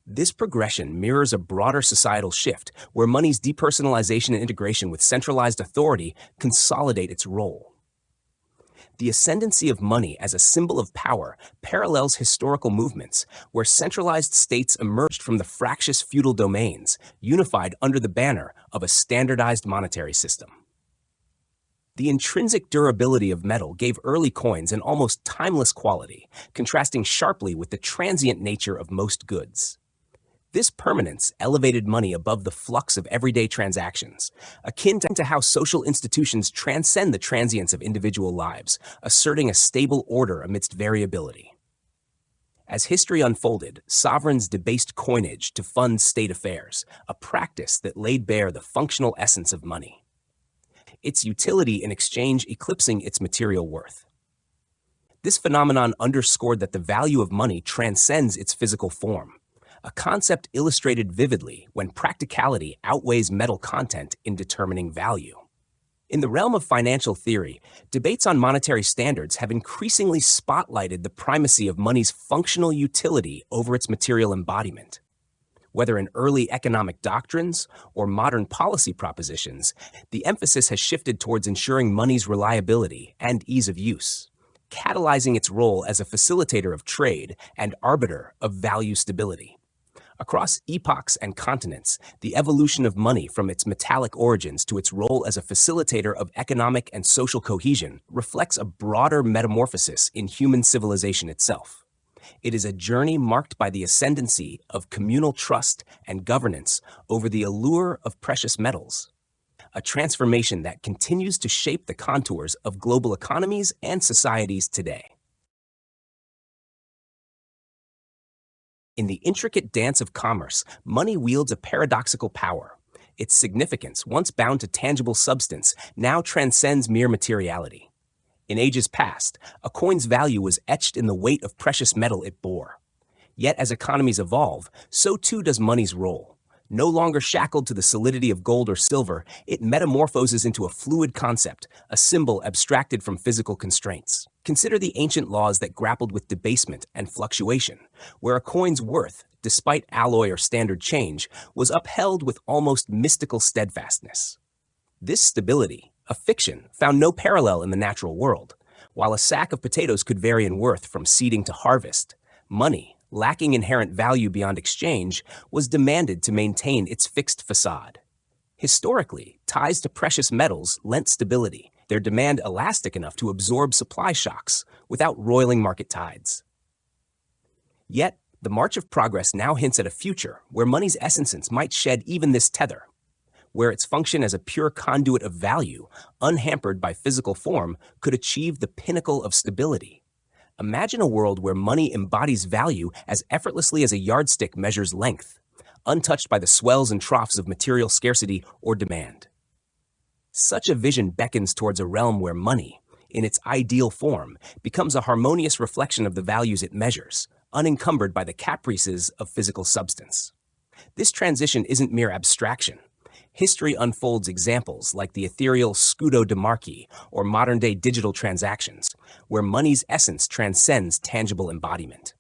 This progression mirrors a broader societal shift where money's depersonalization and integration with centralized authority consolidate its role. The ascendancy of money as a symbol of power parallels historical movements where centralized states emerged from the fractious feudal domains, unified under the banner of a standardized monetary system. The intrinsic durability of metal gave early coins an almost timeless quality, contrasting sharply with the transient nature of most goods. This permanence elevated money above the flux of everyday transactions, akin to how social institutions transcend the transience of individual lives, asserting a stable order amidst variability. As history unfolded, sovereigns debased coinage to fund state affairs, a practice that laid bare the functional essence of money, its utility in exchange eclipsing its material worth. This phenomenon underscored that the value of money transcends its physical form, a concept illustrated vividly when practicality outweighs metal content in determining value. In the realm of financial theory, debates on monetary standards have increasingly spotlighted the primacy of money's functional utility over its material embodiment. Whether in early economic doctrines or modern policy propositions, the emphasis has shifted towards ensuring money's reliability and ease of use, catalyzing its role as a facilitator of trade and arbiter of value stability. Across epochs and continents, the evolution of money from its metallic origins to its role as a facilitator of economic and social cohesion reflects a broader metamorphosis in human civilization itself. It is a journey marked by the ascendancy of communal trust and governance over the allure of precious metals, a transformation that continues to shape the contours of global economies and societies today. In the intricate dance of commerce, money wields a paradoxical power. Its significance, once bound to tangible substance, now transcends mere materiality. In ages past, a coin's value was etched in the weight of precious metal it bore. Yet as economies evolve, so too does money's role. No longer shackled to the solidity of gold or silver, it metamorphoses into a fluid concept, a symbol abstracted from physical constraints. Consider the ancient laws that grappled with debasement and fluctuation, where a coin's worth, despite alloy or standard change, was upheld with almost mystical steadfastness. This stability, a fiction, found no parallel in the natural world. While a sack of potatoes could vary in worth from seeding to harvest, money, lacking inherent value beyond exchange, was demanded to maintain its fixed facade. Historically, ties to precious metals lent stability, their demand elastic enough to absorb supply shocks without roiling market tides. Yet, the march of progress now hints at a future where money's essence might shed even this tether, where its function as a pure conduit of value, unhampered by physical form, could achieve the pinnacle of stability. Imagine a world where money embodies value as effortlessly as a yardstick measures length, untouched by the swells and troughs of material scarcity or demand. Such a vision beckons towards a realm where money, in its ideal form, becomes a harmonious reflection of the values it measures, unencumbered by the caprices of physical substance. This transition isn't mere abstraction. History unfolds examples like the ethereal scudo de marchi or modern-day digital transactions, where money's essence transcends tangible embodiment.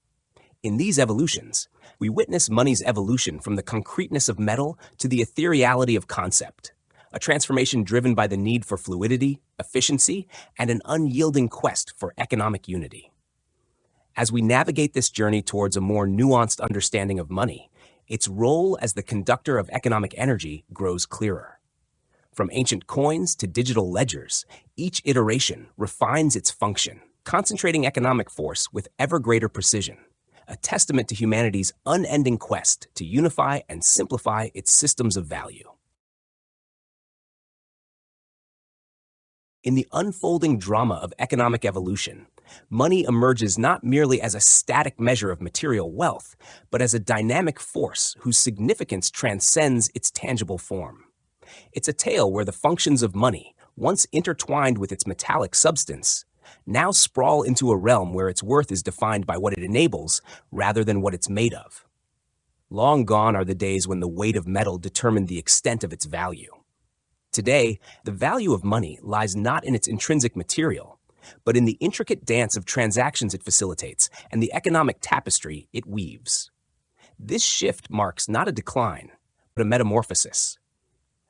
In these evolutions, we witness money's evolution from the concreteness of metal to the ethereality of concept, a transformation driven by the need for fluidity, efficiency, and an unyielding quest for economic unity. As we navigate this journey towards a more nuanced understanding of money, its role as the conductor of economic energy grows clearer. From ancient coins to digital ledgers, each iteration refines its function, concentrating economic force with ever greater precision, a testament to humanity's unending quest to unify and simplify its systems of value. In the unfolding drama of economic evolution, money emerges not merely as a static measure of material wealth, but as a dynamic force whose significance transcends its tangible form. It's a tale where the functions of money, once intertwined with its metallic substance, now sprawl into a realm where its worth is defined by what it enables rather than what it's made of. Long gone are the days when the weight of metal determined the extent of its value. Today, the value of money lies not in its intrinsic material, but in the intricate dance of transactions it facilitates and the economic tapestry it weaves. This shift marks not a decline, but a metamorphosis,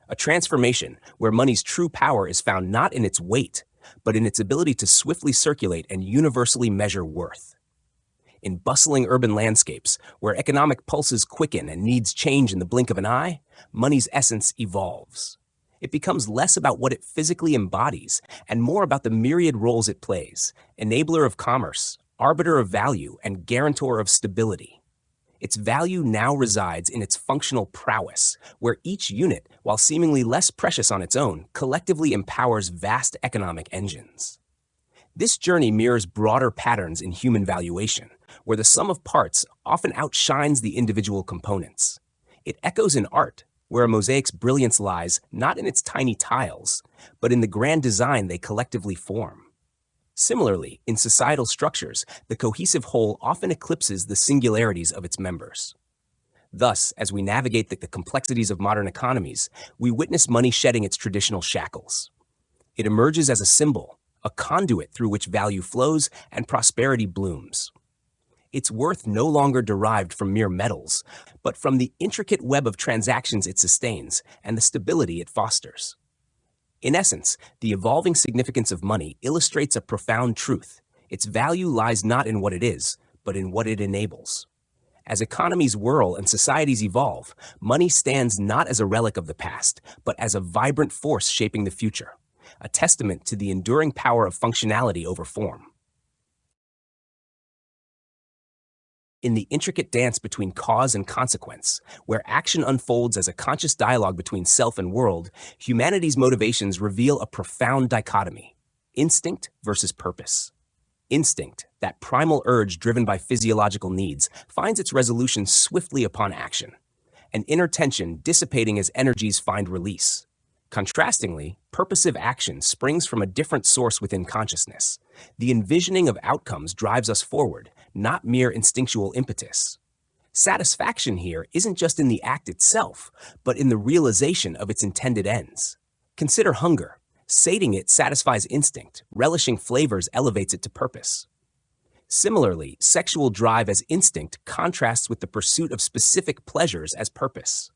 a transformation where money's true power is found not in its weight, but in its ability to swiftly circulate and universally measure worth. In bustling urban landscapes, where economic pulses quicken and needs change in the blink of an eye, money's essence evolves. It becomes less about what it physically embodies and more about the myriad roles it plays, enabler of commerce, arbiter of value, and guarantor of stability. Its value now resides in its functional prowess, where each unit, while seemingly less precious on its own, collectively empowers vast economic engines. This journey mirrors broader patterns in human valuation, where the sum of parts often outshines the individual components. It echoes in art, where a mosaic's brilliance lies not in its tiny tiles, but in the grand design they collectively form. Similarly, in societal structures, the cohesive whole often eclipses the singularities of its members. Thus, as we navigate the complexities of modern economies, we witness money shedding its traditional shackles. It emerges as a symbol, a conduit through which value flows and prosperity blooms. Its worth no longer derived from mere metals, but from the intricate web of transactions it sustains and the stability it fosters. In essence, the evolving significance of money illustrates a profound truth. Its value lies not in what it is, but in what it enables. As economies whirl and societies evolve, money stands not as a relic of the past, but as a vibrant force shaping the future, a testament to the enduring power of functionality over form. In the intricate dance between cause and consequence, where action unfolds as a conscious dialogue between self and world, humanity's motivations reveal a profound dichotomy: instinct versus purpose. Instinct, that primal urge driven by physiological needs, finds its resolution swiftly upon action, an inner tension dissipating as energies find release. Contrastingly, purposive action springs from a different source within consciousness. The envisioning of outcomes drives us forward, not mere instinctual impetus. Satisfaction here isn't just in the act itself, but in the realization of its intended ends. Consider hunger. Sating it satisfies instinct, relishing flavors elevates it to purpose. Similarly, sexual drive as instinct contrasts with the pursuit of specific pleasures as purpose.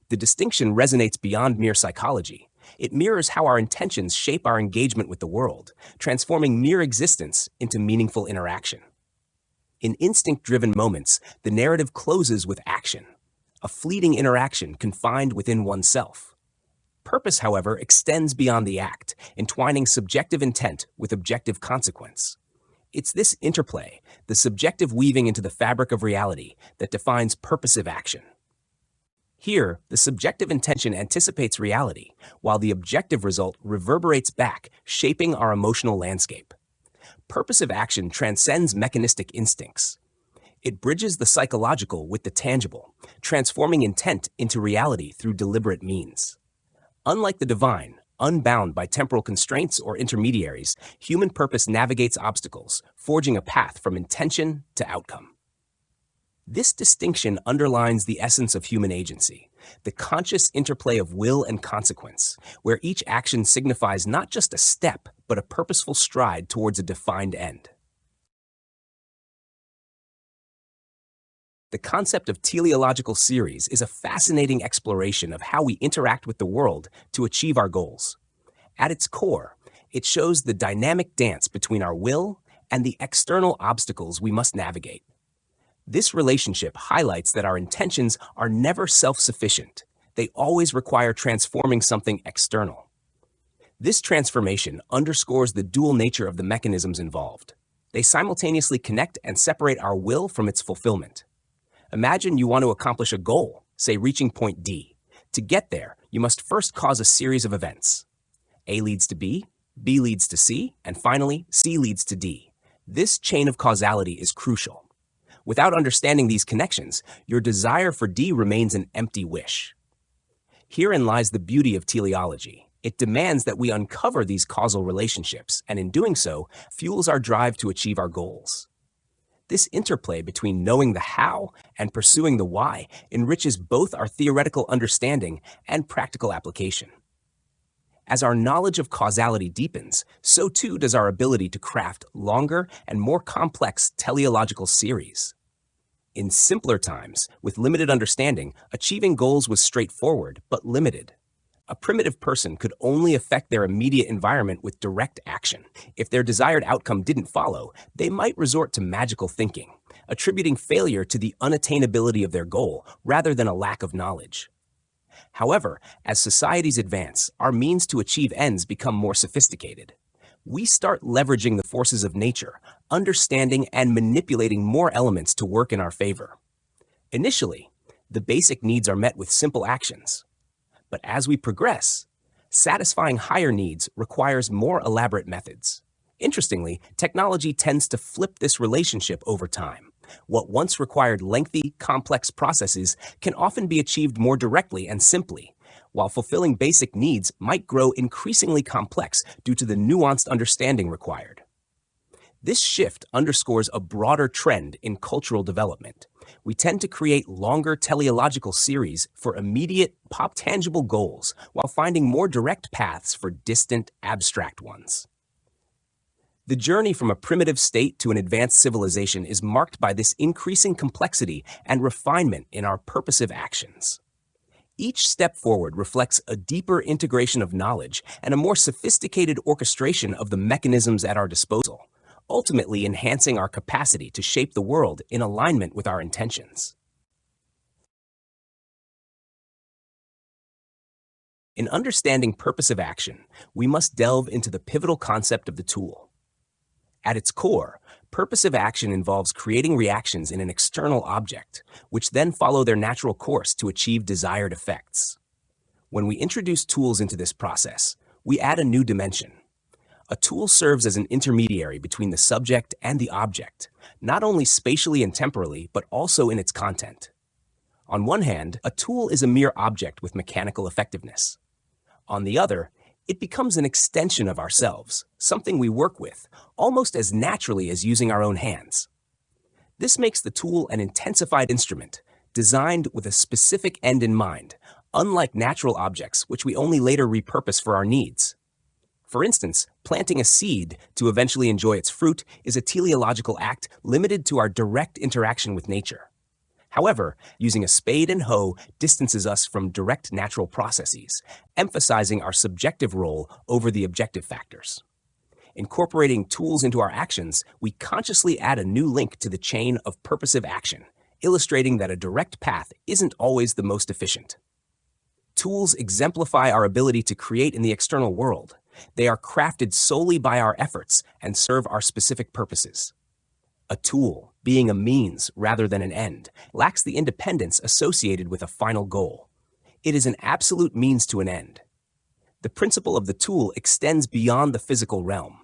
The distinction resonates beyond mere psychology. It mirrors how our intentions shape our engagement with the world, transforming mere existence into meaningful interaction. In instinct-driven moments, the narrative closes with action, a fleeting interaction confined within oneself. Purpose, however, extends beyond the act, entwining subjective intent with objective consequence. It's this interplay, the subjective weaving into the fabric of reality, that defines purposive action. Here, the subjective intention anticipates reality, while the objective result reverberates back, shaping our emotional landscape. Purposive action transcends mechanistic instincts. It bridges the psychological with the tangible, transforming intent into reality through deliberate means. Unlike the divine, unbound by temporal constraints or intermediaries, human purpose navigates obstacles, forging a path from intention to outcome. This distinction underlines the essence of human agency, the conscious interplay of will and consequence, where each action signifies not just a step, but a purposeful stride towards a defined end. The concept of teleological series is a fascinating exploration of how we interact with the world to achieve our goals. At its core, it shows the dynamic dance between our will and the external obstacles we must navigate. This relationship highlights that our intentions are never self-sufficient. They always require transforming something external. This transformation underscores the dual nature of the mechanisms involved. They simultaneously connect and separate our will from its fulfillment. Imagine you want to accomplish a goal, say reaching point D. To get there, you must first cause a series of events. A leads to B leads to C, and finally, C leads to D. This chain of causality is crucial. Without understanding these connections, your desire for D remains an empty wish. Herein lies the beauty of teleology. It demands that we uncover these causal relationships, and in doing so, fuels our drive to achieve our goals. This interplay between knowing the how and pursuing the why enriches both our theoretical understanding and practical application. As our knowledge of causality deepens, so too does our ability to craft longer and more complex teleological series. In simpler times, with limited understanding, achieving goals was straightforward but limited. A primitive person could only affect their immediate environment with direct action. If their desired outcome didn't follow, they might resort to magical thinking, attributing failure to the unattainability of their goal rather than a lack of knowledge. However, as societies advance, our means to achieve ends become more sophisticated. We start leveraging the forces of nature, understanding and manipulating more elements to work in our favor. Initially, the basic needs are met with simple actions. But as we progress, satisfying higher needs requires more elaborate methods. Interestingly, technology tends to flip this relationship over time. What once required lengthy, complex processes can often be achieved more directly and simply, while fulfilling basic needs might grow increasingly complex due to the nuanced understanding required. This shift underscores a broader trend in cultural development. We tend to create longer teleological series for immediate, pop-tangible goals, while finding more direct paths for distant, abstract ones. The journey from a primitive state to an advanced civilization is marked by this increasing complexity and refinement in our purposive actions. Each step forward reflects a deeper integration of knowledge and a more sophisticated orchestration of the mechanisms at our disposal, ultimately enhancing our capacity to shape the world in alignment with our intentions. In understanding purposive action, we must delve into the pivotal concept of the tool. At its core, purposive action involves creating reactions in an external object, which then follow their natural course to achieve desired effects. When we introduce tools into this process, we add a new dimension. A tool serves as an intermediary between the subject and the object, not only spatially and temporally, but also in its content. On one hand, a tool is a mere object with mechanical effectiveness. On the other, it becomes an extension of ourselves, something we work with, almost as naturally as using our own hands. This makes the tool an intensified instrument, designed with a specific end in mind, unlike natural objects which we only later repurpose for our needs. For instance, planting a seed to eventually enjoy its fruit is a teleological act limited to our direct interaction with nature. However, using a spade and hoe distances us from direct natural processes, emphasizing our subjective role over the objective factors. Incorporating tools into our actions, we consciously add a new link to the chain of purposive action, illustrating that a direct path isn't always the most efficient. Tools exemplify our ability to create in the external world. They are crafted solely by our efforts and serve our specific purposes. A tool, being a means rather than an end, lacks the independence associated with a final goal. It is an absolute means to an end. The principle of the tool extends beyond the physical realm.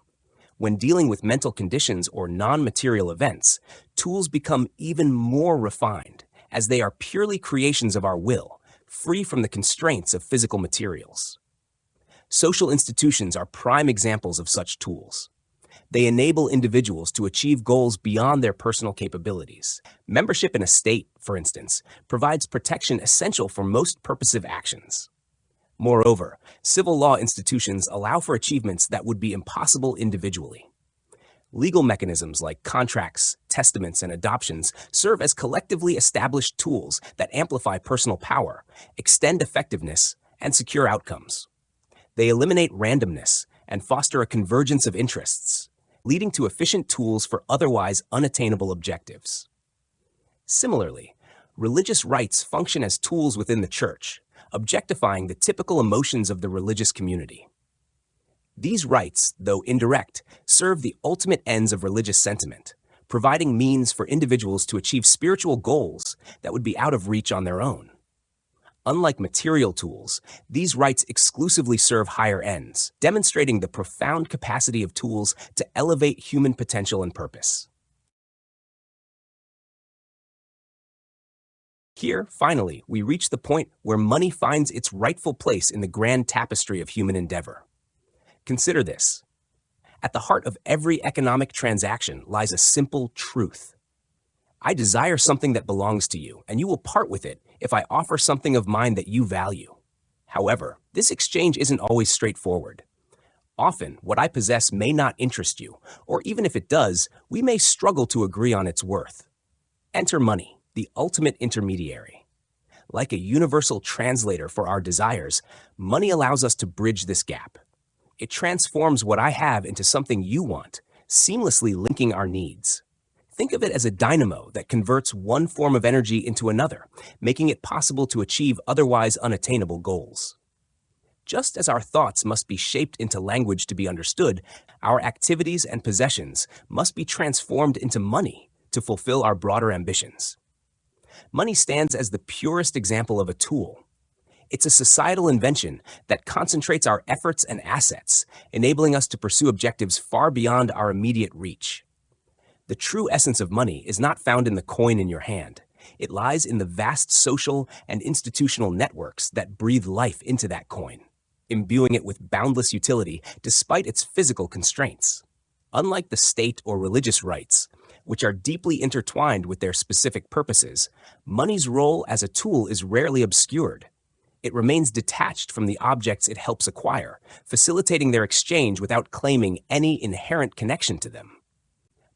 When dealing with mental conditions or non-material events, tools become even more refined, as they are purely creations of our will, free from the constraints of physical materials. Social institutions are prime examples of such tools. They enable individuals to achieve goals beyond their personal capabilities. Membership in a state, for instance, provides protection essential for most purposive actions. Moreover, civil law institutions allow for achievements that would be impossible individually. Legal mechanisms like contracts, testaments, and adoptions serve as collectively established tools that amplify personal power, extend effectiveness, and secure outcomes. They eliminate randomness and foster a convergence of interests, leading to efficient tools for otherwise unattainable objectives. Similarly, religious rites function as tools within the church, objectifying the typical emotions of the religious community. These rites, though indirect, serve the ultimate ends of religious sentiment, providing means for individuals to achieve spiritual goals that would be out of reach on their own. Unlike material tools, these rites exclusively serve higher ends, demonstrating the profound capacity of tools to elevate human potential and purpose. Here, finally, we reach the point where money finds its rightful place in the grand tapestry of human endeavor. Consider this. At the heart of every economic transaction lies a simple truth. I desire something that belongs to you, and you will part with it if I offer something of mine that you value. However, this exchange isn't always straightforward. Often, what I possess may not interest you, or even if it does, we may struggle to agree on its worth. Enter money, the ultimate intermediary. Like a universal translator for our desires, money allows us to bridge this gap. It transforms what I have into something you want, seamlessly linking our needs. Think of it as a dynamo that converts one form of energy into another, making it possible to achieve otherwise unattainable goals. Just as our thoughts must be shaped into language to be understood, our activities and possessions must be transformed into money to fulfill our broader ambitions. Money stands as the purest example of a tool. It's a societal invention that concentrates our efforts and assets, enabling us to pursue objectives far beyond our immediate reach. The true essence of money is not found in the coin in your hand. It lies in the vast social and institutional networks that breathe life into that coin, imbuing it with boundless utility despite its physical constraints. Unlike the state or religious rites, which are deeply intertwined with their specific purposes, money's role as a tool is rarely obscured. It remains detached from the objects it helps acquire, facilitating their exchange without claiming any inherent connection to them.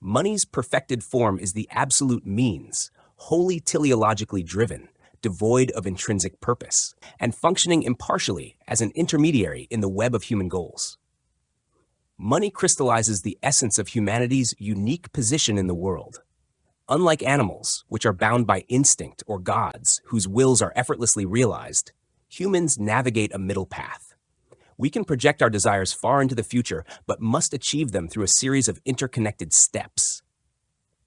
Money's perfected form is the absolute means, wholly teleologically driven, devoid of intrinsic purpose, and functioning impartially as an intermediary in the web of human goals. Money crystallizes the essence of humanity's unique position in the world. Unlike animals, which are bound by instinct or gods whose wills are effortlessly realized, humans navigate a middle path. We can project our desires far into the future, but must achieve them through a series of interconnected steps.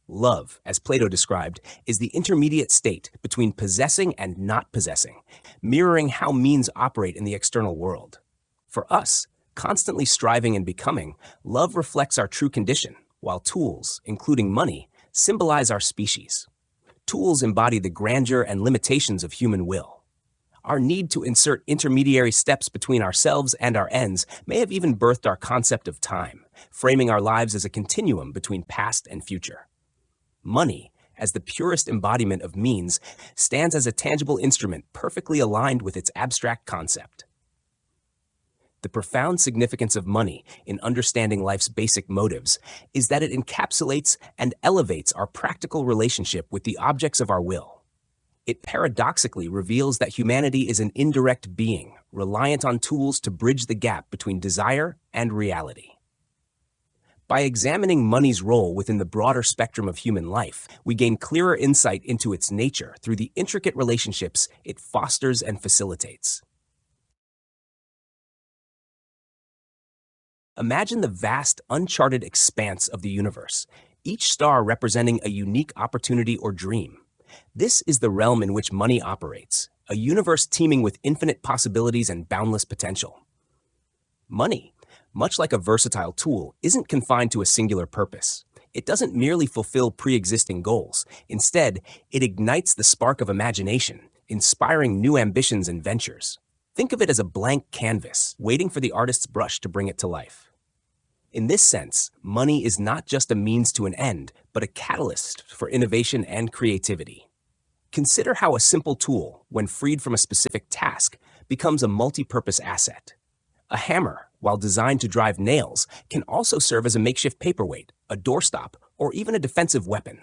Love, as Plato described, is the intermediate state between possessing and not possessing, mirroring how means operate in the external world. For us, constantly striving and becoming, love reflects our true condition, while tools, including money, symbolize our species. Tools embody the grandeur and limitations of human will. Our need to insert intermediary steps between ourselves and our ends may have even birthed our concept of time, framing our lives as a continuum between past and future. Money, as the purest embodiment of means, stands as a tangible instrument perfectly aligned with its abstract concept. The profound significance of money in understanding life's basic motives is that it encapsulates and elevates our practical relationship with the objects of our will. It paradoxically reveals that humanity is an indirect being, reliant on tools to bridge the gap between desire and reality. By examining money's role within the broader spectrum of human life, we gain clearer insight into its nature through the intricate relationships it fosters and facilitates. Imagine the vast, uncharted expanse of the universe, each star representing a unique opportunity or dream. This is the realm in which money operates, a universe teeming with infinite possibilities and boundless potential. Money, much like a versatile tool, isn't confined to a singular purpose. It doesn't merely fulfill pre-existing goals. Instead, it ignites the spark of imagination, inspiring new ambitions and ventures. Think of it as a blank canvas, waiting for the artist's brush to bring it to life. In this sense, money is not just a means to an end, but a catalyst for innovation and creativity. Consider how a simple tool, when freed from a specific task, becomes a multi-purpose asset. A hammer, while designed to drive nails, can also serve as a makeshift paperweight, a doorstop, or even a defensive weapon.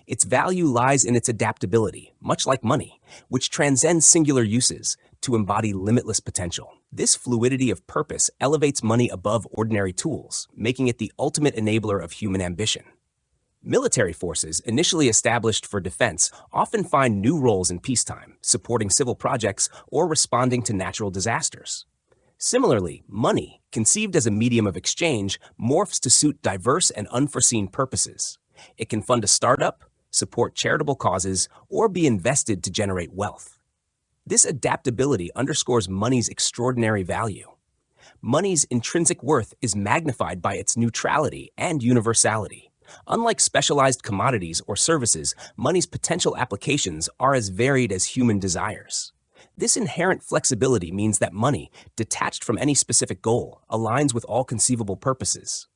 Its value lies in its adaptability, much like money, which transcends singular uses to embody limitless potential. This fluidity of purpose elevates money above ordinary tools, making it the ultimate enabler of human ambition. Military forces, initially established for defense, often find new roles in peacetime, supporting civil projects or responding to natural disasters. Similarly, money, conceived as a medium of exchange, morphs to suit diverse and unforeseen purposes. It can fund a startup, support charitable causes, or be invested to generate wealth. This adaptability underscores money's extraordinary value. Money's intrinsic worth is magnified by its neutrality and universality. Unlike specialized commodities or services, money's potential applications are as varied as human desires. This inherent flexibility means that money, detached from any specific goal, aligns with all conceivable purposes.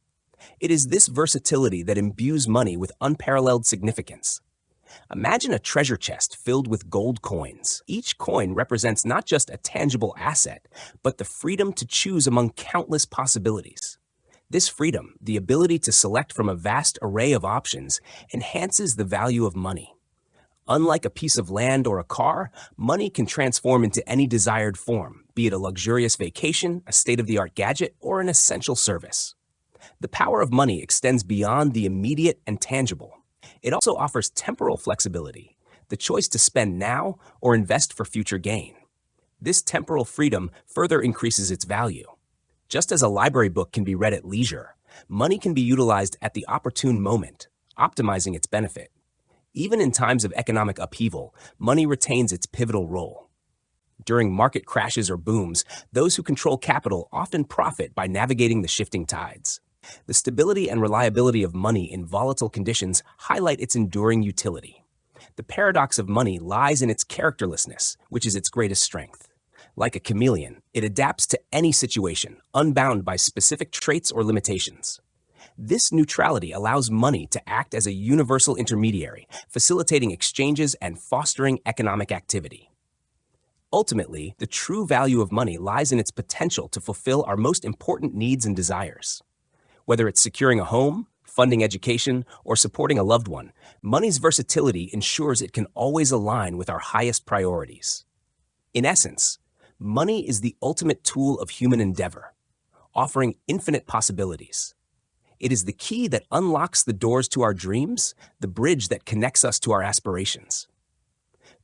It is this versatility that imbues money with unparalleled significance. Imagine a treasure chest filled with gold coins. Each coin represents not just a tangible asset, but the freedom to choose among countless possibilities. This freedom, the ability to select from a vast array of options, enhances the value of money. Unlike a piece of land or a car, money can transform into any desired form, be it a luxurious vacation, a state-of-the-art gadget, or an essential service. The power of money extends beyond the immediate and tangible. It also offers temporal flexibility, the choice to spend now or invest for future gain. This temporal freedom further increases its value. Just as a library book can be read at leisure, money can be utilized at the opportune moment, optimizing its benefit. Even in times of economic upheaval, money retains its pivotal role. During market crashes or booms, those who control capital often profit by navigating the shifting tides. The stability and reliability of money in volatile conditions highlight its enduring utility. The paradox of money lies in its characterlessness, which is its greatest strength. Like a chameleon, it adapts to any situation, unbound by specific traits or limitations. This neutrality allows money to act as a universal intermediary, facilitating exchanges and fostering economic activity. Ultimately, the true value of money lies in its potential to fulfill our most important needs and desires. Whether it's securing a home, funding education, or supporting a loved one, money's versatility ensures it can always align with our highest priorities. In essence, money is the ultimate tool of human endeavor, offering infinite possibilities. It is the key that unlocks the doors to our dreams, the bridge that connects us to our aspirations.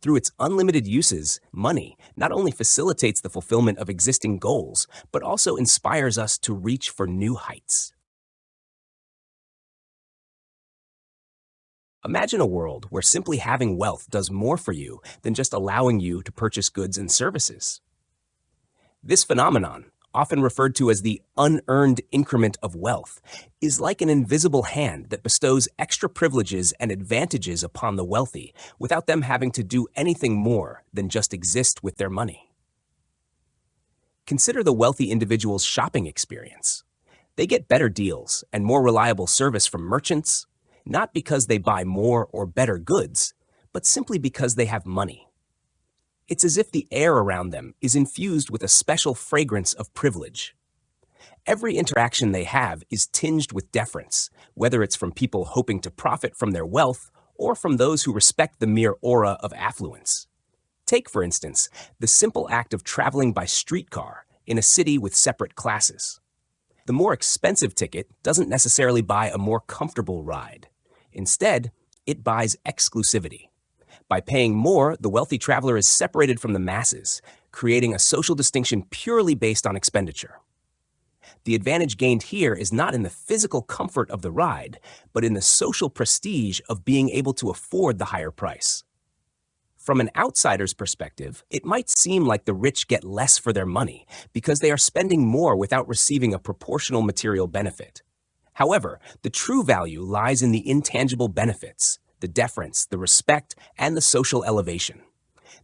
Through its unlimited uses, money not only facilitates the fulfillment of existing goals, but also inspires us to reach for new heights. Imagine a world where simply having wealth does more for you than just allowing you to purchase goods and services. This phenomenon, often referred to as the unearned increment of wealth, is like an invisible hand that bestows extra privileges and advantages upon the wealthy without them having to do anything more than just exist with their money. Consider the wealthy individual's shopping experience. They get better deals and more reliable service from merchants, not because they buy more or better goods, but simply because they have money. It's as if the air around them is infused with a special fragrance of privilege. Every interaction they have is tinged with deference, whether it's from people hoping to profit from their wealth or from those who respect the mere aura of affluence. Take, for instance, the simple act of traveling by streetcar in a city with separate classes. The more expensive ticket doesn't necessarily buy a more comfortable ride. Instead, it buys exclusivity. By paying more, the wealthy traveler is separated from the masses, creating a social distinction purely based on expenditure. The advantage gained here is not in the physical comfort of the ride, but in the social prestige of being able to afford the higher price. From an outsider's perspective, it might seem like the rich get less for their money because they are spending more without receiving a proportional material benefit. However, the true value lies in the intangible benefits, the deference, the respect, and the social elevation.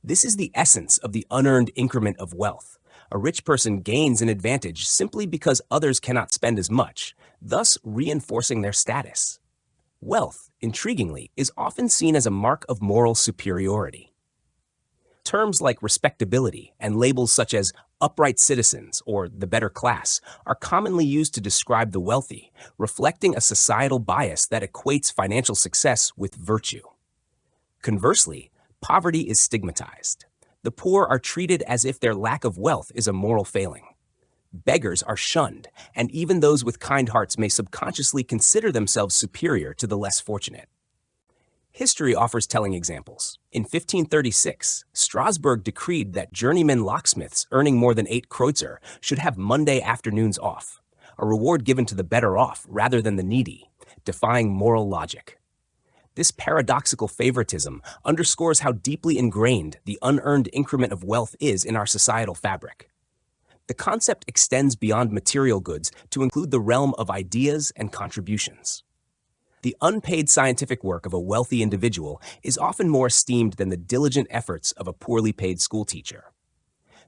This is the essence of the unearned increment of wealth, A rich person gains an advantage simply because others cannot spend as much, thus reinforcing their status. Wealth, intriguingly, is often seen as a mark of moral superiority. Terms like respectability and labels such as upright citizens or the better class are commonly used to describe the wealthy, reflecting a societal bias that equates financial success with virtue. Conversely, poverty is stigmatized. The poor are treated as if their lack of wealth is a moral failing. Beggars are shunned, and even those with kind hearts may subconsciously consider themselves superior to the less fortunate. History offers telling examples. In 1536, Strasbourg decreed that journeyman locksmiths earning more than 8 kreutzer should have Monday afternoons off, a reward given to the better off rather than the needy, defying moral logic. This paradoxical favoritism underscores how deeply ingrained the unearned increment of wealth is in our societal fabric. The concept extends beyond material goods to include the realm of ideas and contributions. The unpaid scientific work of a wealthy individual is often more esteemed than the diligent efforts of a poorly paid schoolteacher.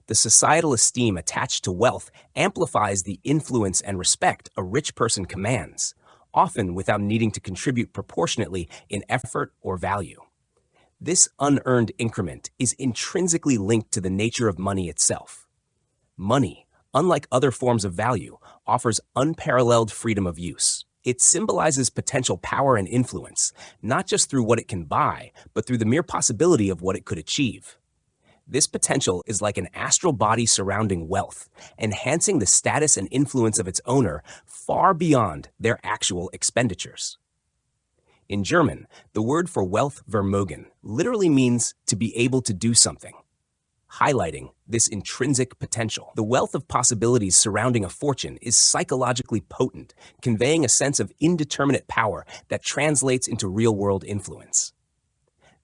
The societal esteem attached to wealth amplifies the influence and respect a rich person commands, often without needing to contribute proportionately in effort or value. This unearned increment is intrinsically linked to the nature of money itself. Money, unlike other forms of value, offers unparalleled freedom of use. It symbolizes potential power and influence, not just through what it can buy, but through the mere possibility of what it could achieve. This potential is like an astral body surrounding wealth, enhancing the status and influence of its owner far beyond their actual expenditures. In German, the word for wealth, Vermögen, literally means to be able to do something, highlighting this intrinsic potential. The wealth of possibilities surrounding a fortune is psychologically potent, conveying a sense of indeterminate power that translates into real-world influence.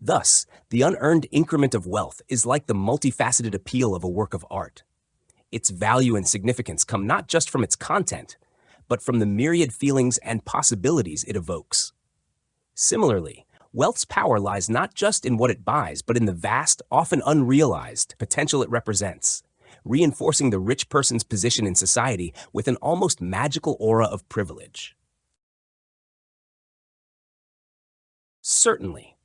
Thus, the unearned increment of wealth is like the multifaceted appeal of a work of art. Its value and significance come not just from its content, but from the myriad feelings and possibilities it evokes. Similarly, wealth's power lies not just in what it buys, but in the vast, often unrealized potential it represents, reinforcing the rich person's position in society with an almost magical aura of privilege. Certainly.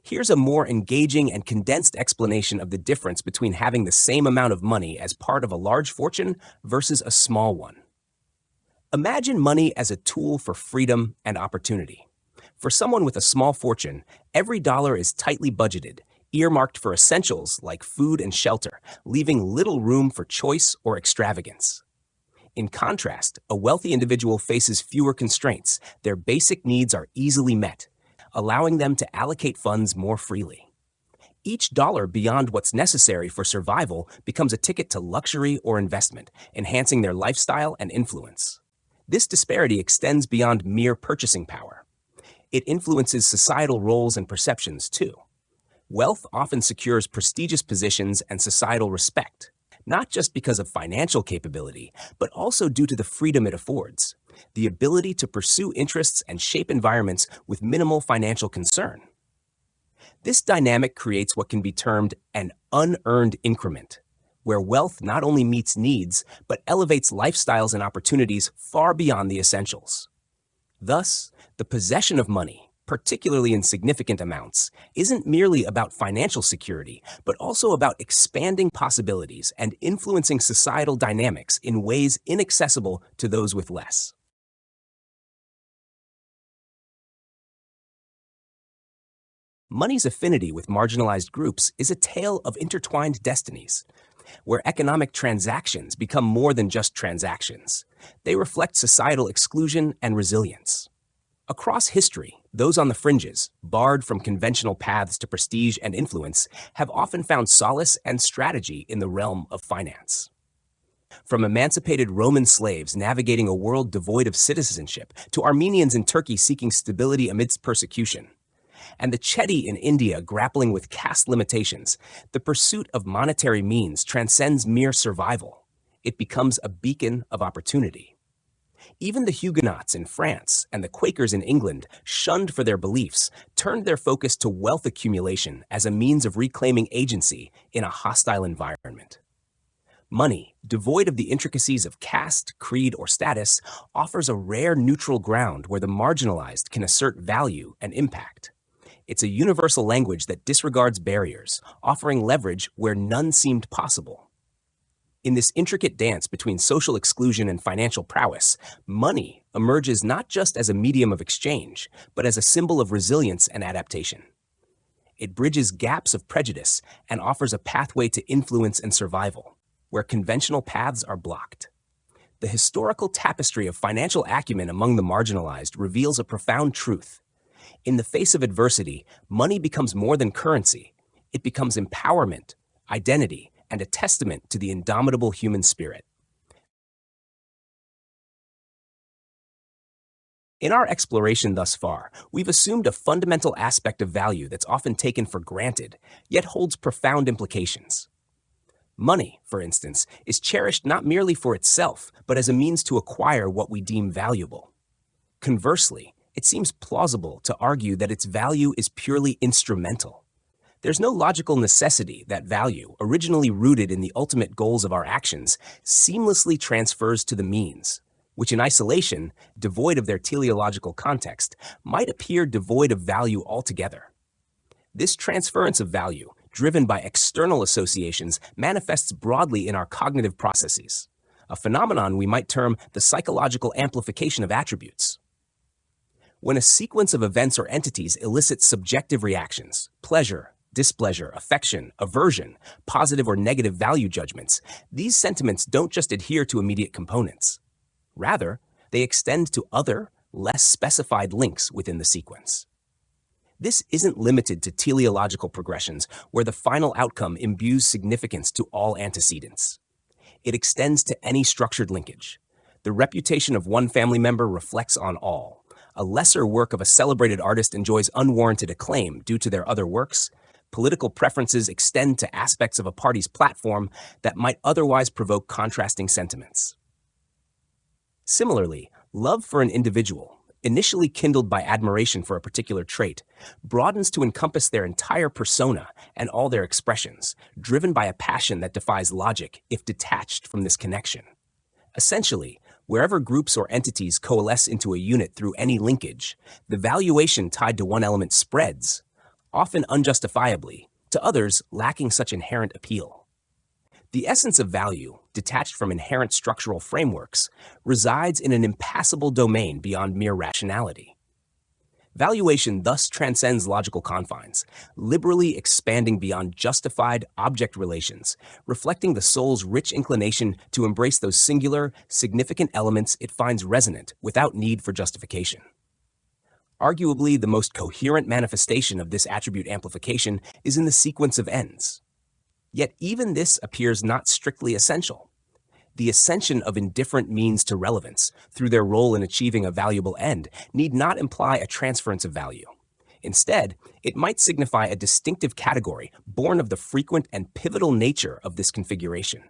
Here's a more engaging and condensed explanation of the difference between having the same amount of money as part of a large fortune versus a small one. Imagine money as a tool for freedom and opportunity. For someone with a small fortune, every dollar is tightly budgeted, earmarked for essentials like food and shelter, leaving little room for choice or extravagance. In contrast, a wealthy individual faces fewer constraints. Their basic needs are easily met, allowing them to allocate funds more freely. Each dollar beyond what's necessary for survival becomes a ticket to luxury or investment, enhancing their lifestyle and influence. This disparity extends beyond mere purchasing power. It influences societal roles and perceptions, too. Wealth often secures prestigious positions and societal respect, not just because of financial capability, but also due to the freedom it affords, the ability to pursue interests and shape environments with minimal financial concern. This dynamic creates what can be termed an unearned increment, where wealth not only meets needs, but elevates lifestyles and opportunities far beyond the essentials. Thus, the possession of money, particularly in significant amounts, isn't merely about financial security, but also about expanding possibilities and influencing societal dynamics in ways inaccessible to those with less. Money's affinity with marginalized groups is a tale of intertwined destinies, where economic transactions become more than just transactions. They reflect societal exclusion and resilience. Across history, those on the fringes, barred from conventional paths to prestige and influence, have often found solace and strategy in the realm of finance. From emancipated Roman slaves navigating a world devoid of citizenship to Armenians in Turkey seeking stability amidst persecution, and the Chetty in India grappling with caste limitations, the pursuit of monetary means transcends mere survival. It becomes a beacon of opportunity. Even the Huguenots in France and the Quakers in England, shunned for their beliefs, turned their focus to wealth accumulation as a means of reclaiming agency in a hostile environment. Money, devoid of the intricacies of caste, creed, or status, offers a rare neutral ground where the marginalized can assert value and impact. It's a universal language that disregards barriers, offering leverage where none seemed possible. In this intricate dance between social exclusion and financial prowess, money emerges not just as a medium of exchange, but as a symbol of resilience and adaptation. It bridges gaps of prejudice and offers a pathway to influence and survival, where conventional paths are blocked. The historical tapestry of financial acumen among the marginalized reveals a profound truth. In the face of adversity, money becomes more than currency. It becomes empowerment, identity, and a testament to the indomitable human spirit. In our exploration thus far, we've assumed a fundamental aspect of value that's often taken for granted, yet holds profound implications. Money, for instance, is cherished not merely for itself, but as a means to acquire what we deem valuable. Conversely, it seems plausible to argue that its value is purely instrumental. There's no logical necessity that value, originally rooted in the ultimate goals of our actions, seamlessly transfers to the means, which in isolation, devoid of their teleological context, might appear devoid of value altogether. This transference of value, driven by external associations, manifests broadly in our cognitive processes, a phenomenon we might term the psychological amplification of attributes. When a sequence of events or entities elicits subjective reactions, pleasure, displeasure, affection, aversion, positive or negative value judgments, these sentiments don't just adhere to immediate components. Rather, they extend to other, less specified links within the sequence. This isn't limited to teleological progressions where the final outcome imbues significance to all antecedents. It extends to any structured linkage. The reputation of one family member reflects on all. A lesser work of a celebrated artist enjoys unwarranted acclaim due to their other works. Political preferences extend to aspects of a party's platform that might otherwise provoke contrasting sentiments. Similarly, love for an individual, initially kindled by admiration for a particular trait, broadens to encompass their entire persona and all their expressions, driven by a passion that defies logic if detached from this connection. Essentially, wherever groups or entities coalesce into a unit through any linkage, the valuation tied to one element spreads, often unjustifiably, to others lacking such inherent appeal. The essence of value, detached from inherent structural frameworks, resides in an impassable domain beyond mere rationality. Valuation thus transcends logical confines, liberally expanding beyond justified object relations, reflecting the soul's rich inclination to embrace those singular, significant elements it finds resonant without need for justification. Arguably, the most coherent manifestation of this attribute amplification is in the sequence of ends. Yet even this appears not strictly essential. The ascension of indifferent means to relevance through their role in achieving a valuable end need not imply a transference of value. Instead, it might signify a distinctive category born of the frequent and pivotal nature of this configuration.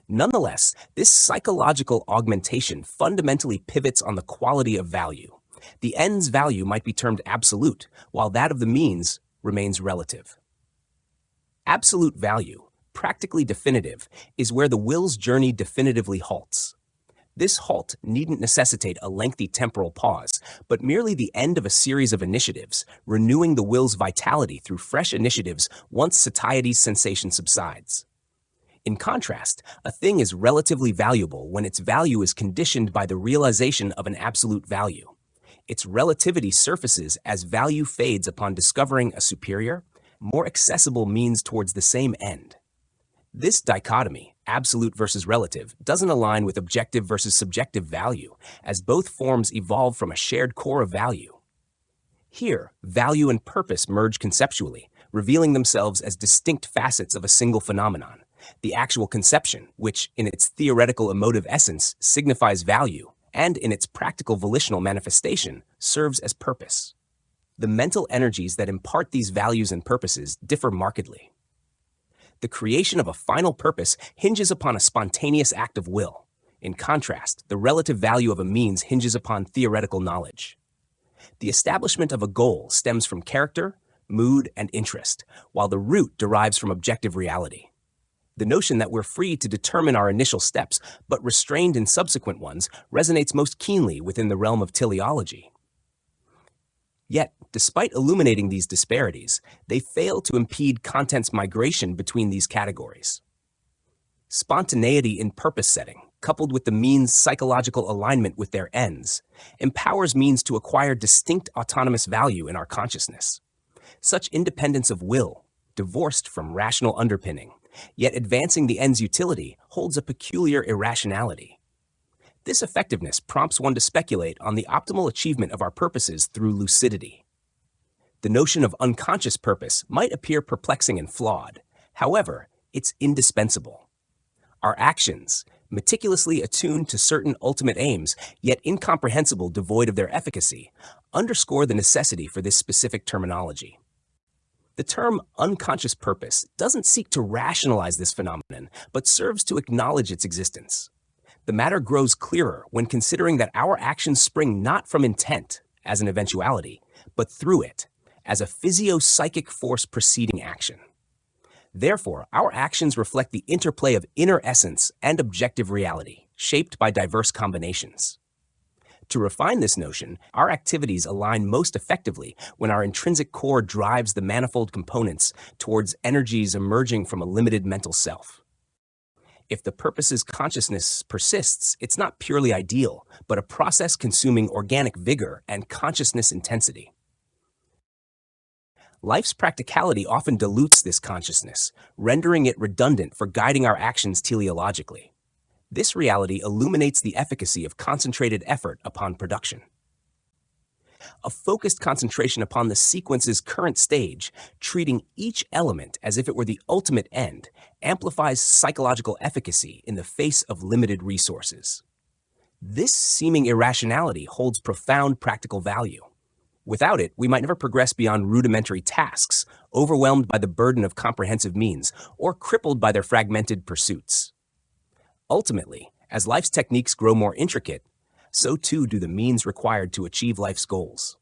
Nonetheless, this psychological augmentation fundamentally pivots on the quality of value. The end's value might be termed absolute, while that of the means remains relative. Absolute value, practically definitive, is where the will's journey definitively halts. This halt needn't necessitate a lengthy temporal pause, but merely the end of a series of initiatives, renewing the will's vitality through fresh initiatives once satiety's sensation subsides. In contrast, a thing is relatively valuable when its value is conditioned by the realization of an absolute value. Its relativity surfaces as value fades upon discovering a superior, more accessible means towards the same end. This dichotomy, absolute versus relative, doesn't align with objective versus subjective value, as both forms evolve from a shared core of value. Here, value and purpose merge conceptually, revealing themselves as distinct facets of a single phenomenon. The actual conception, which, in its theoretical emotive essence, signifies value, and in its practical volitional manifestation, serves as purpose. The mental energies that impart these values and purposes differ markedly. The creation of a final purpose hinges upon a spontaneous act of will. In contrast, the relative value of a means hinges upon theoretical knowledge. The establishment of a goal stems from character, mood, and interest, while the root derives from objective reality. The notion that we're free to determine our initial steps, but restrained in subsequent ones, resonates most keenly within the realm of teleology. Yet, despite illuminating these disparities, they fail to impede content's migration between these categories. Spontaneity in purpose setting, coupled with the means' psychological alignment with their ends, empowers means to acquire distinct autonomous value in our consciousness. Such independence of will, divorced from rational underpinning, yet advancing the end's utility, holds a peculiar irrationality. This effectiveness prompts one to speculate on the optimal achievement of our purposes through lucidity. The notion of unconscious purpose might appear perplexing and flawed. However, it's indispensable. Our actions, meticulously attuned to certain ultimate aims, yet incomprehensible devoid of their efficacy, underscore the necessity for this specific terminology. The term unconscious purpose doesn't seek to rationalize this phenomenon, but serves to acknowledge its existence. The matter grows clearer when considering that our actions spring not from intent, as an eventuality, but through it, as a physio-psychic force preceding action. Therefore, our actions reflect the interplay of inner essence and objective reality, shaped by diverse combinations. To refine this notion, our activities align most effectively when our intrinsic core drives the manifold components towards energies emerging from a limited mental self. If the purpose's consciousness persists, it's not purely ideal, but a process consuming organic vigor and consciousness intensity. Life's practicality often dilutes this consciousness, rendering it redundant for guiding our actions teleologically. This reality illuminates the efficacy of concentrated effort upon production. A focused concentration upon the sequence's current stage, treating each element as if it were the ultimate end, amplifies psychological efficacy in the face of limited resources. This seeming irrationality holds profound practical value. Without it, we might never progress beyond rudimentary tasks, overwhelmed by the burden of comprehensive means, or crippled by their fragmented pursuits. Ultimately, as life's techniques grow more intricate, so too do the means required to achieve life's goals.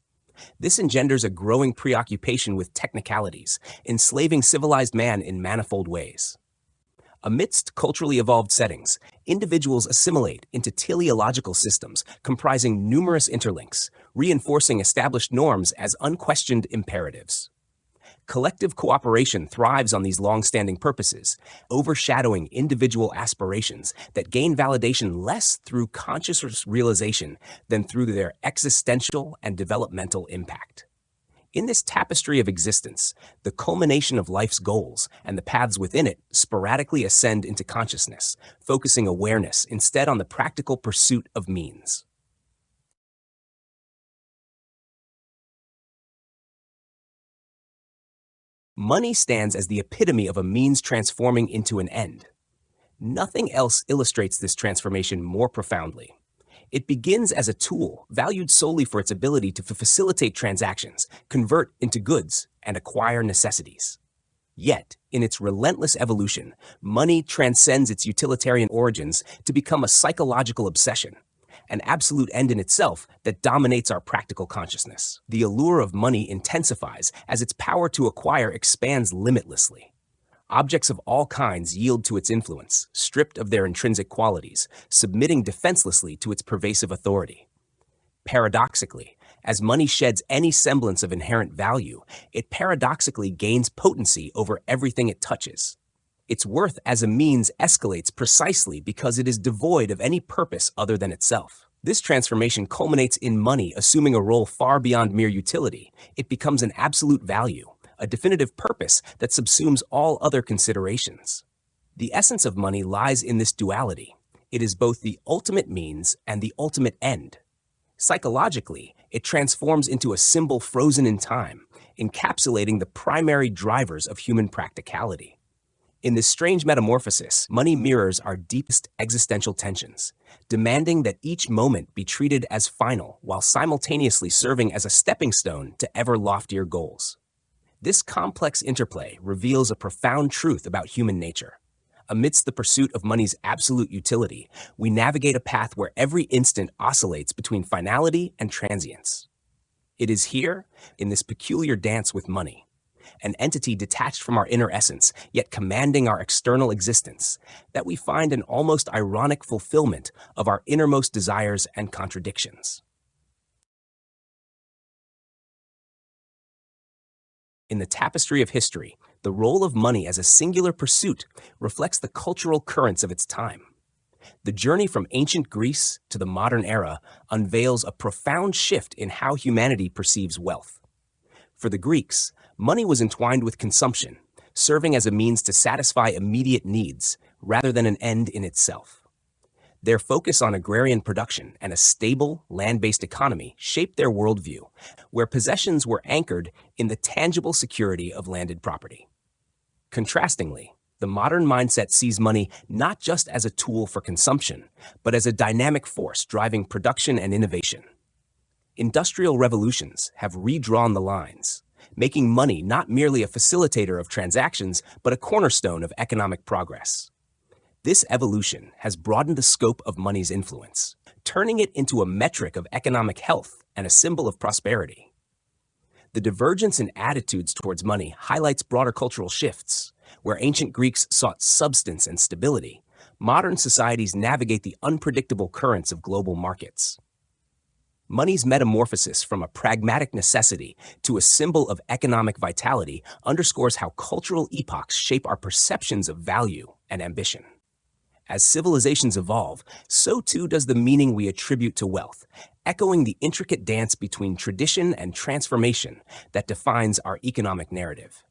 This engenders a growing preoccupation with technicalities, enslaving civilized man in manifold ways. Amidst culturally evolved settings, individuals assimilate into teleological systems comprising numerous interlinks, reinforcing established norms as unquestioned imperatives. Collective cooperation thrives on these long-standing purposes, overshadowing individual aspirations that gain validation less through conscious realization than through their existential and developmental impact. In this tapestry of existence, the culmination of life's goals and the paths within it sporadically ascend into consciousness, focusing awareness instead on the practical pursuit of means. Money stands as the epitome of a means transforming into an end. Nothing else illustrates this transformation more profoundly. It begins as a tool valued solely for its ability to facilitate transactions, convert into goods, and acquire necessities. Yet, in its relentless evolution, money transcends its utilitarian origins to become a psychological obsession, an absolute end in itself that dominates our practical consciousness. The allure of money intensifies as its power to acquire expands limitlessly. Objects of all kinds yield to its influence, stripped of their intrinsic qualities, submitting defenselessly to its pervasive authority. Paradoxically, as money sheds any semblance of inherent value, it paradoxically gains potency over everything it touches. Its worth as a means escalates precisely because it is devoid of any purpose other than itself. This transformation culminates in money assuming a role far beyond mere utility. It becomes an absolute value, a definitive purpose that subsumes all other considerations. The essence of money lies in this duality. It is both the ultimate means and the ultimate end. Psychologically, it transforms into a symbol frozen in time, encapsulating the primary drivers of human practicality. In this strange metamorphosis, money mirrors our deepest existential tensions, demanding that each moment be treated as final while simultaneously serving as a stepping stone to ever loftier goals. This complex interplay reveals a profound truth about human nature. Amidst the pursuit of money's absolute utility, we navigate a path where every instant oscillates between finality and transience. It is here, in this peculiar dance with money, an entity detached from our inner essence, yet commanding our external existence, that we find an almost ironic fulfillment of our innermost desires and contradictions. In the tapestry of history, the role of money as a singular pursuit reflects the cultural currents of its time. The journey from ancient Greece to the modern era unveils a profound shift in how humanity perceives wealth. For the Greeks, money was entwined with consumption, serving as a means to satisfy immediate needs rather than an end in itself. Their focus on agrarian production and a stable, land-based economy shaped their worldview, where possessions were anchored in the tangible security of landed property. Contrastingly, the modern mindset sees money not just as a tool for consumption, but as a dynamic force driving production and innovation. Industrial revolutions have redrawn the lines, making money not merely a facilitator of transactions, but a cornerstone of economic progress. This evolution has broadened the scope of money's influence, turning it into a metric of economic health and a symbol of prosperity. The divergence in attitudes towards money highlights broader cultural shifts. Where ancient Greeks sought substance and stability, modern societies navigate the unpredictable currents of global markets. Money's metamorphosis from a pragmatic necessity to a symbol of economic vitality underscores how cultural epochs shape our perceptions of value and ambition. As civilizations evolve, so too does the meaning we attribute to wealth, echoing the intricate dance between tradition and transformation that defines our economic narrative.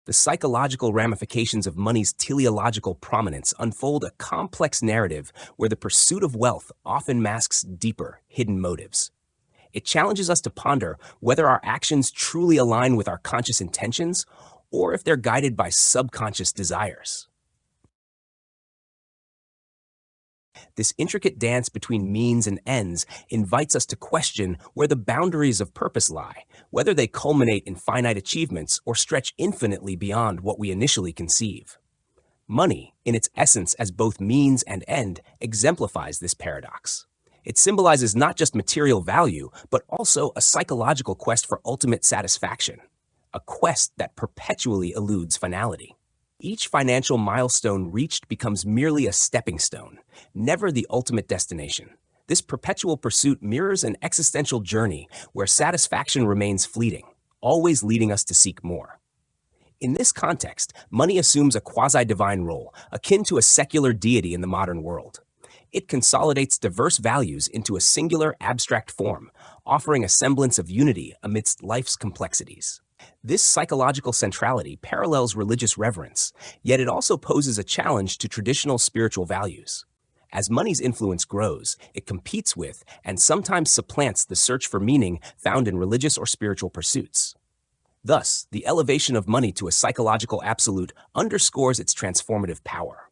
The psychological ramifications of money's teleological prominence unfold a complex narrative where the pursuit of wealth often masks deeper, hidden motives. It challenges us to ponder whether our actions truly align with our conscious intentions or if they're guided by subconscious desires. This intricate dance between means and ends invites us to question where the boundaries of purpose lie, whether they culminate in finite achievements or stretch infinitely beyond what we initially conceive. Money, in its essence as both means and end, exemplifies this paradox. It symbolizes not just material value, but also a psychological quest for ultimate satisfaction, a quest that perpetually eludes finality. Each financial milestone reached becomes merely a stepping stone, never the ultimate destination. This perpetual pursuit mirrors an existential journey where satisfaction remains fleeting, always leading us to seek more. In this context, money assumes a quasi-divine role, akin to a secular deity in the modern world. It consolidates diverse values into a singular, abstract form, offering a semblance of unity amidst life's complexities. This psychological centrality parallels religious reverence, yet it also poses a challenge to traditional spiritual values. As money's influence grows, it competes with and sometimes supplants the search for meaning found in religious or spiritual pursuits. Thus, the elevation of money to a psychological absolute underscores its transformative power.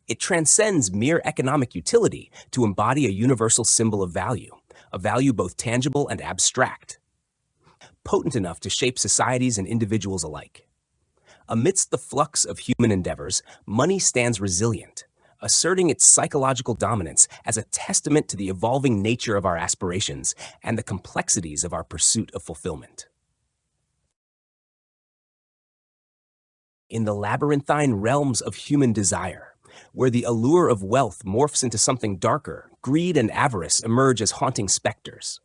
It transcends mere economic utility to embody a universal symbol of value, a value both tangible and abstract, potent enough to shape societies and individuals alike. Amidst the flux of human endeavors, money stands resilient, asserting its psychological dominance as a testament to the evolving nature of our aspirations and the complexities of our pursuit of fulfillment. In the labyrinthine realms of human desire, where the allure of wealth morphs into something darker, greed and avarice emerge as haunting specters.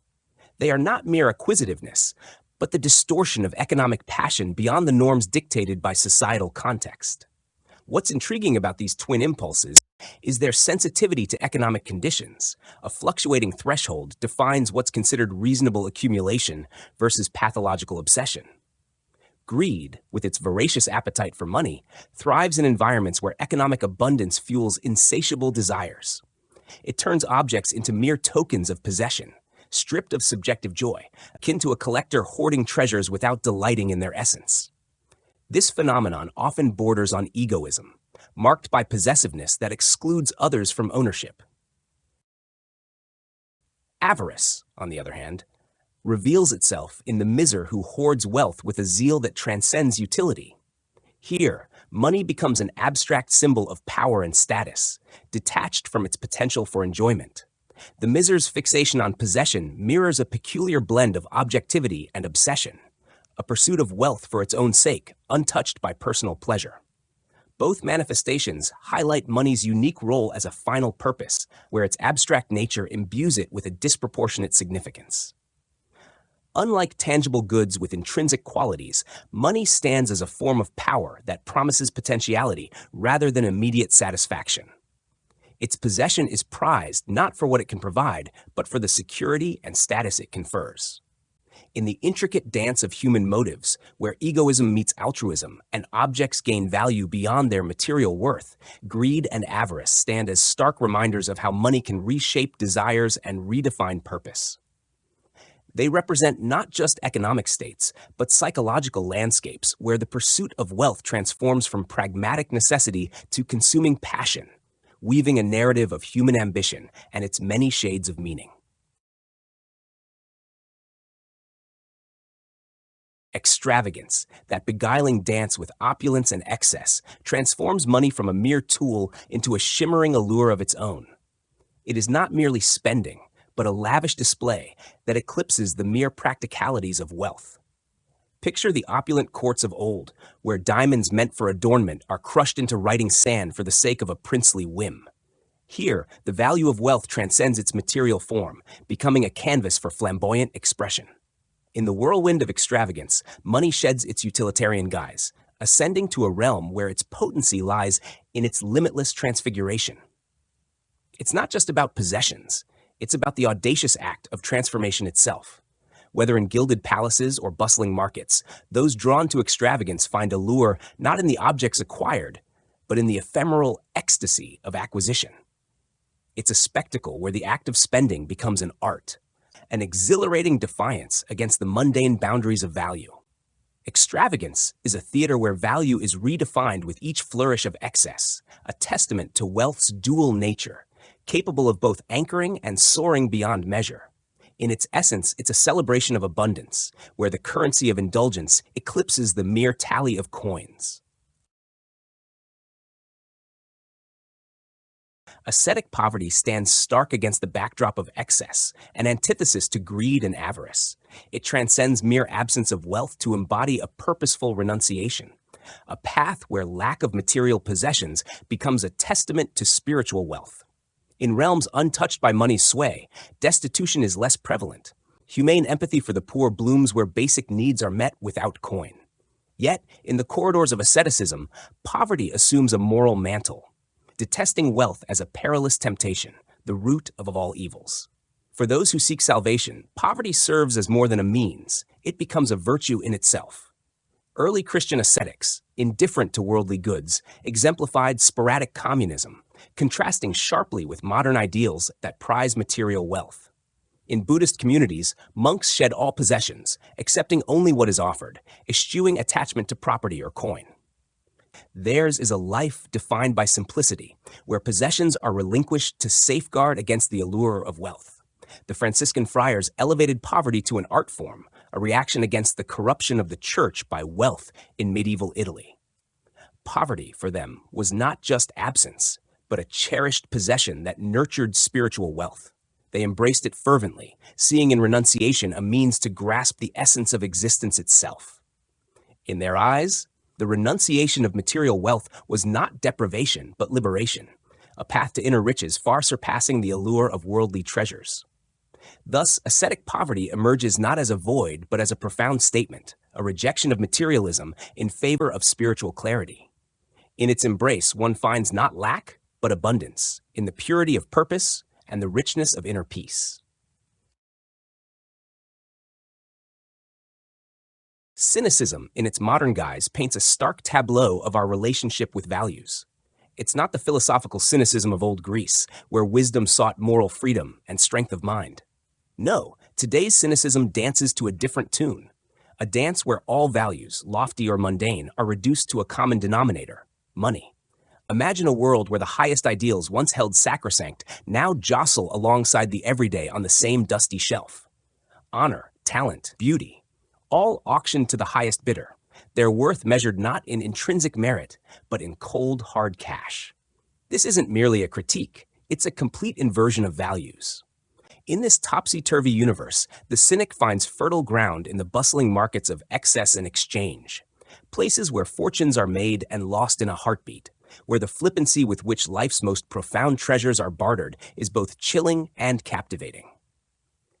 They are not mere acquisitiveness, but the distortion of economic passion beyond the norms dictated by societal context. What's intriguing about these twin impulses is their sensitivity to economic conditions. A fluctuating threshold defines what's considered reasonable accumulation versus pathological obsession. Greed, with its voracious appetite for money, thrives in environments where economic abundance fuels insatiable desires. It turns objects into mere tokens of possession, stripped of subjective joy, akin to a collector hoarding treasures without delighting in their essence. This phenomenon often borders on egoism, marked by possessiveness that excludes others from ownership. Avarice, on the other hand, reveals itself in the miser who hoards wealth with a zeal that transcends utility. Here, money becomes an abstract symbol of power and status, detached from its potential for enjoyment. The miser's fixation on possession mirrors a peculiar blend of objectivity and obsession, a pursuit of wealth for its own sake, untouched by personal pleasure. Both manifestations highlight money's unique role as a final purpose, where its abstract nature imbues it with a disproportionate significance. Unlike tangible goods with intrinsic qualities, money stands as a form of power that promises potentiality rather than immediate satisfaction. Its possession is prized not for what it can provide, but for the security and status it confers. In the intricate dance of human motives, where egoism meets altruism and objects gain value beyond their material worth, greed and avarice stand as stark reminders of how money can reshape desires and redefine purpose. They represent not just economic states, but psychological landscapes where the pursuit of wealth transforms from pragmatic necessity to consuming passion, weaving a narrative of human ambition and its many shades of meaning. Extravagance, that beguiling dance with opulence and excess, transforms money from a mere tool into a shimmering allure of its own. It is not merely spending, but a lavish display that eclipses the mere practicalities of wealth. Picture the opulent courts of old, where diamonds meant for adornment are crushed into writing sand for the sake of a princely whim. Here, the value of wealth transcends its material form, becoming a canvas for flamboyant expression. In the whirlwind of extravagance, money sheds its utilitarian guise, ascending to a realm where its potency lies in its limitless transfiguration. It's not just about possessions, it's about the audacious act of transformation itself. Whether in gilded palaces or bustling markets, those drawn to extravagance find a lure not in the objects acquired, but in the ephemeral ecstasy of acquisition. It's a spectacle where the act of spending becomes an art, an exhilarating defiance against the mundane boundaries of value. Extravagance is a theater where value is redefined with each flourish of excess, a testament to wealth's dual nature, capable of both anchoring and soaring beyond measure. In its essence, it's a celebration of abundance, where the currency of indulgence eclipses the mere tally of coins. Ascetic poverty stands stark against the backdrop of excess, an antithesis to greed and avarice. It transcends mere absence of wealth to embody a purposeful renunciation, a path where lack of material possessions becomes a testament to spiritual wealth. In realms untouched by money's sway, destitution is less prevalent. Humane empathy for the poor blooms where basic needs are met without coin. Yet, in the corridors of asceticism, poverty assumes a moral mantle, detesting wealth as a perilous temptation, the root of all evils. For those who seek salvation, poverty serves as more than a means. It becomes a virtue in itself. Early Christian ascetics, indifferent to worldly goods, exemplified sporadic communism, contrasting sharply with modern ideals that prize material wealth. In Buddhist communities, monks shed all possessions, accepting only what is offered, eschewing attachment to property or coin. Theirs is a life defined by simplicity, where possessions are relinquished to safeguard against the allure of wealth. The Franciscan friars elevated poverty to an art form, a reaction against the corruption of the church by wealth in medieval Italy. Poverty, for them, was not just absence, but a cherished possession that nurtured spiritual wealth. They embraced it fervently, seeing in renunciation a means to grasp the essence of existence itself. In their eyes, the renunciation of material wealth was not deprivation, but liberation, a path to inner riches far surpassing the allure of worldly treasures. Thus, ascetic poverty emerges not as a void, but as a profound statement, a rejection of materialism in favor of spiritual clarity. In its embrace, one finds not lack, but abundance, in the purity of purpose and the richness of inner peace. Cynicism, in its modern guise, paints a stark tableau of our relationship with values. It's not the philosophical cynicism of old Greece, where wisdom sought moral freedom and strength of mind. No, today's cynicism dances to a different tune, a dance where all values, lofty or mundane, are reduced to a common denominator, money. Imagine a world where the highest ideals once held sacrosanct now jostle alongside the everyday on the same dusty shelf. Honor, talent, beauty, all auctioned to the highest bidder, their worth measured not in intrinsic merit, but in cold, hard cash. This isn't merely a critique, it's a complete inversion of values. In this topsy-turvy universe, the cynic finds fertile ground in the bustling markets of excess and exchange, places where fortunes are made and lost in a heartbeat, where the flippancy with which life's most profound treasures are bartered is both chilling and captivating.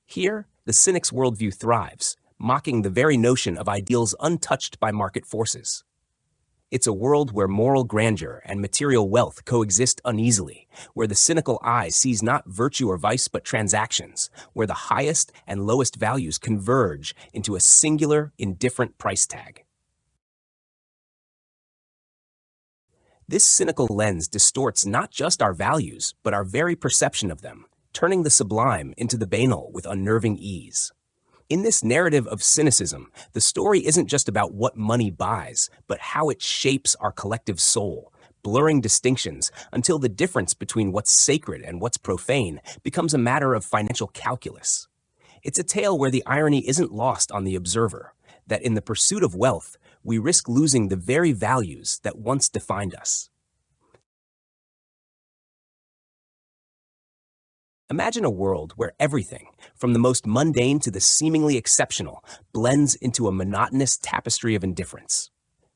Here, the cynic's worldview thrives, mocking the very notion of ideals untouched by market forces. It's a world where moral grandeur and material wealth coexist uneasily, where the cynical eye sees not virtue or vice but transactions, where the highest and lowest values converge into a singular, indifferent price tag. This cynical lens distorts not just our values, but our very perception of them, turning the sublime into the banal with unnerving ease. In this narrative of cynicism, the story isn't just about what money buys, but how it shapes our collective soul, blurring distinctions until the difference between what's sacred and what's profane becomes a matter of financial calculus. It's a tale where the irony isn't lost on the observer, that in the pursuit of wealth, we risk losing the very values that once defined us. Imagine a world where everything, from the most mundane to the seemingly exceptional, blends into a monotonous tapestry of indifference.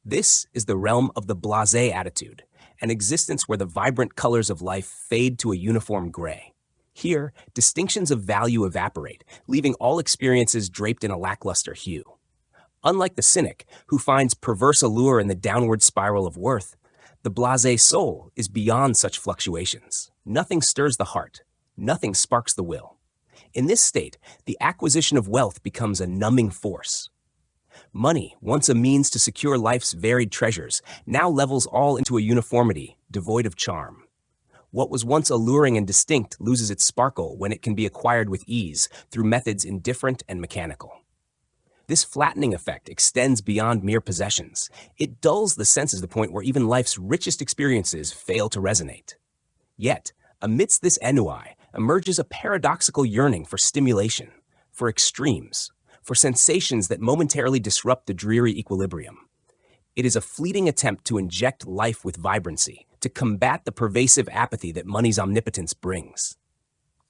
This is the realm of the blasé attitude, an existence where the vibrant colors of life fade to a uniform gray. Here, distinctions of value evaporate, leaving all experiences draped in a lackluster hue. Unlike the cynic, who finds perverse allure in the downward spiral of worth, the blasé soul is beyond such fluctuations. Nothing stirs the heart. Nothing sparks the will. In this state, the acquisition of wealth becomes a numbing force. Money, once a means to secure life's varied treasures, now levels all into a uniformity, devoid of charm. What was once alluring and distinct loses its sparkle when it can be acquired with ease through methods indifferent and mechanical. This flattening effect extends beyond mere possessions. It dulls the senses to the point where even life's richest experiences fail to resonate. Yet, amidst this ennui, emerges a paradoxical yearning for stimulation, for extremes, for sensations that momentarily disrupt the dreary equilibrium. It is a fleeting attempt to inject life with vibrancy, to combat the pervasive apathy that money's omnipotence brings.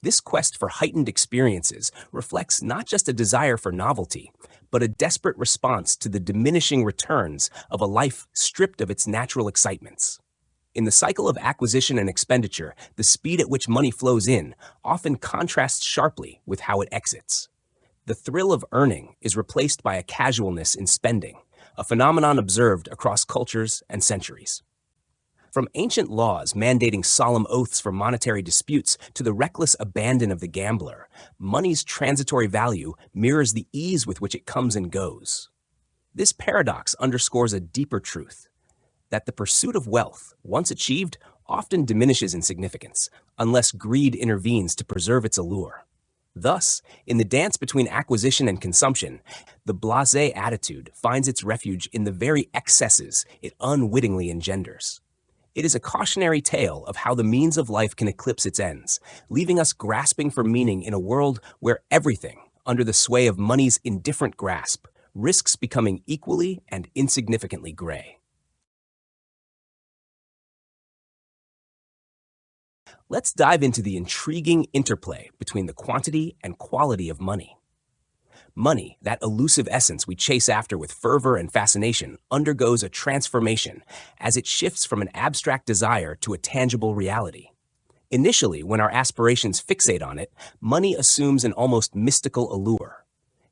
This quest for heightened experiences reflects not just a desire for novelty, but a desperate response to the diminishing returns of a life stripped of its natural excitements. In the cycle of acquisition and expenditure, the speed at which money flows in often contrasts sharply with how it exits. The thrill of earning is replaced by a casualness in spending, a phenomenon observed across cultures and centuries. From ancient laws mandating solemn oaths for monetary disputes to the reckless abandon of the gambler, money's transitory value mirrors the ease with which it comes and goes. This paradox underscores a deeper truth, that the pursuit of wealth, once achieved, often diminishes in significance, unless greed intervenes to preserve its allure. Thus, in the dance between acquisition and consumption, the blasé attitude finds its refuge in the very excesses it unwittingly engenders. It is a cautionary tale of how the means of life can eclipse its ends, leaving us grasping for meaning in a world where everything, under the sway of money's indifferent grasp, risks becoming equally and insignificantly gray. Let's dive into the intriguing interplay between the quantity and quality of money. Money, that elusive essence we chase after with fervor and fascination, undergoes a transformation as it shifts from an abstract desire to a tangible reality. Initially, when our aspirations fixate on it, money assumes an almost mystical allure.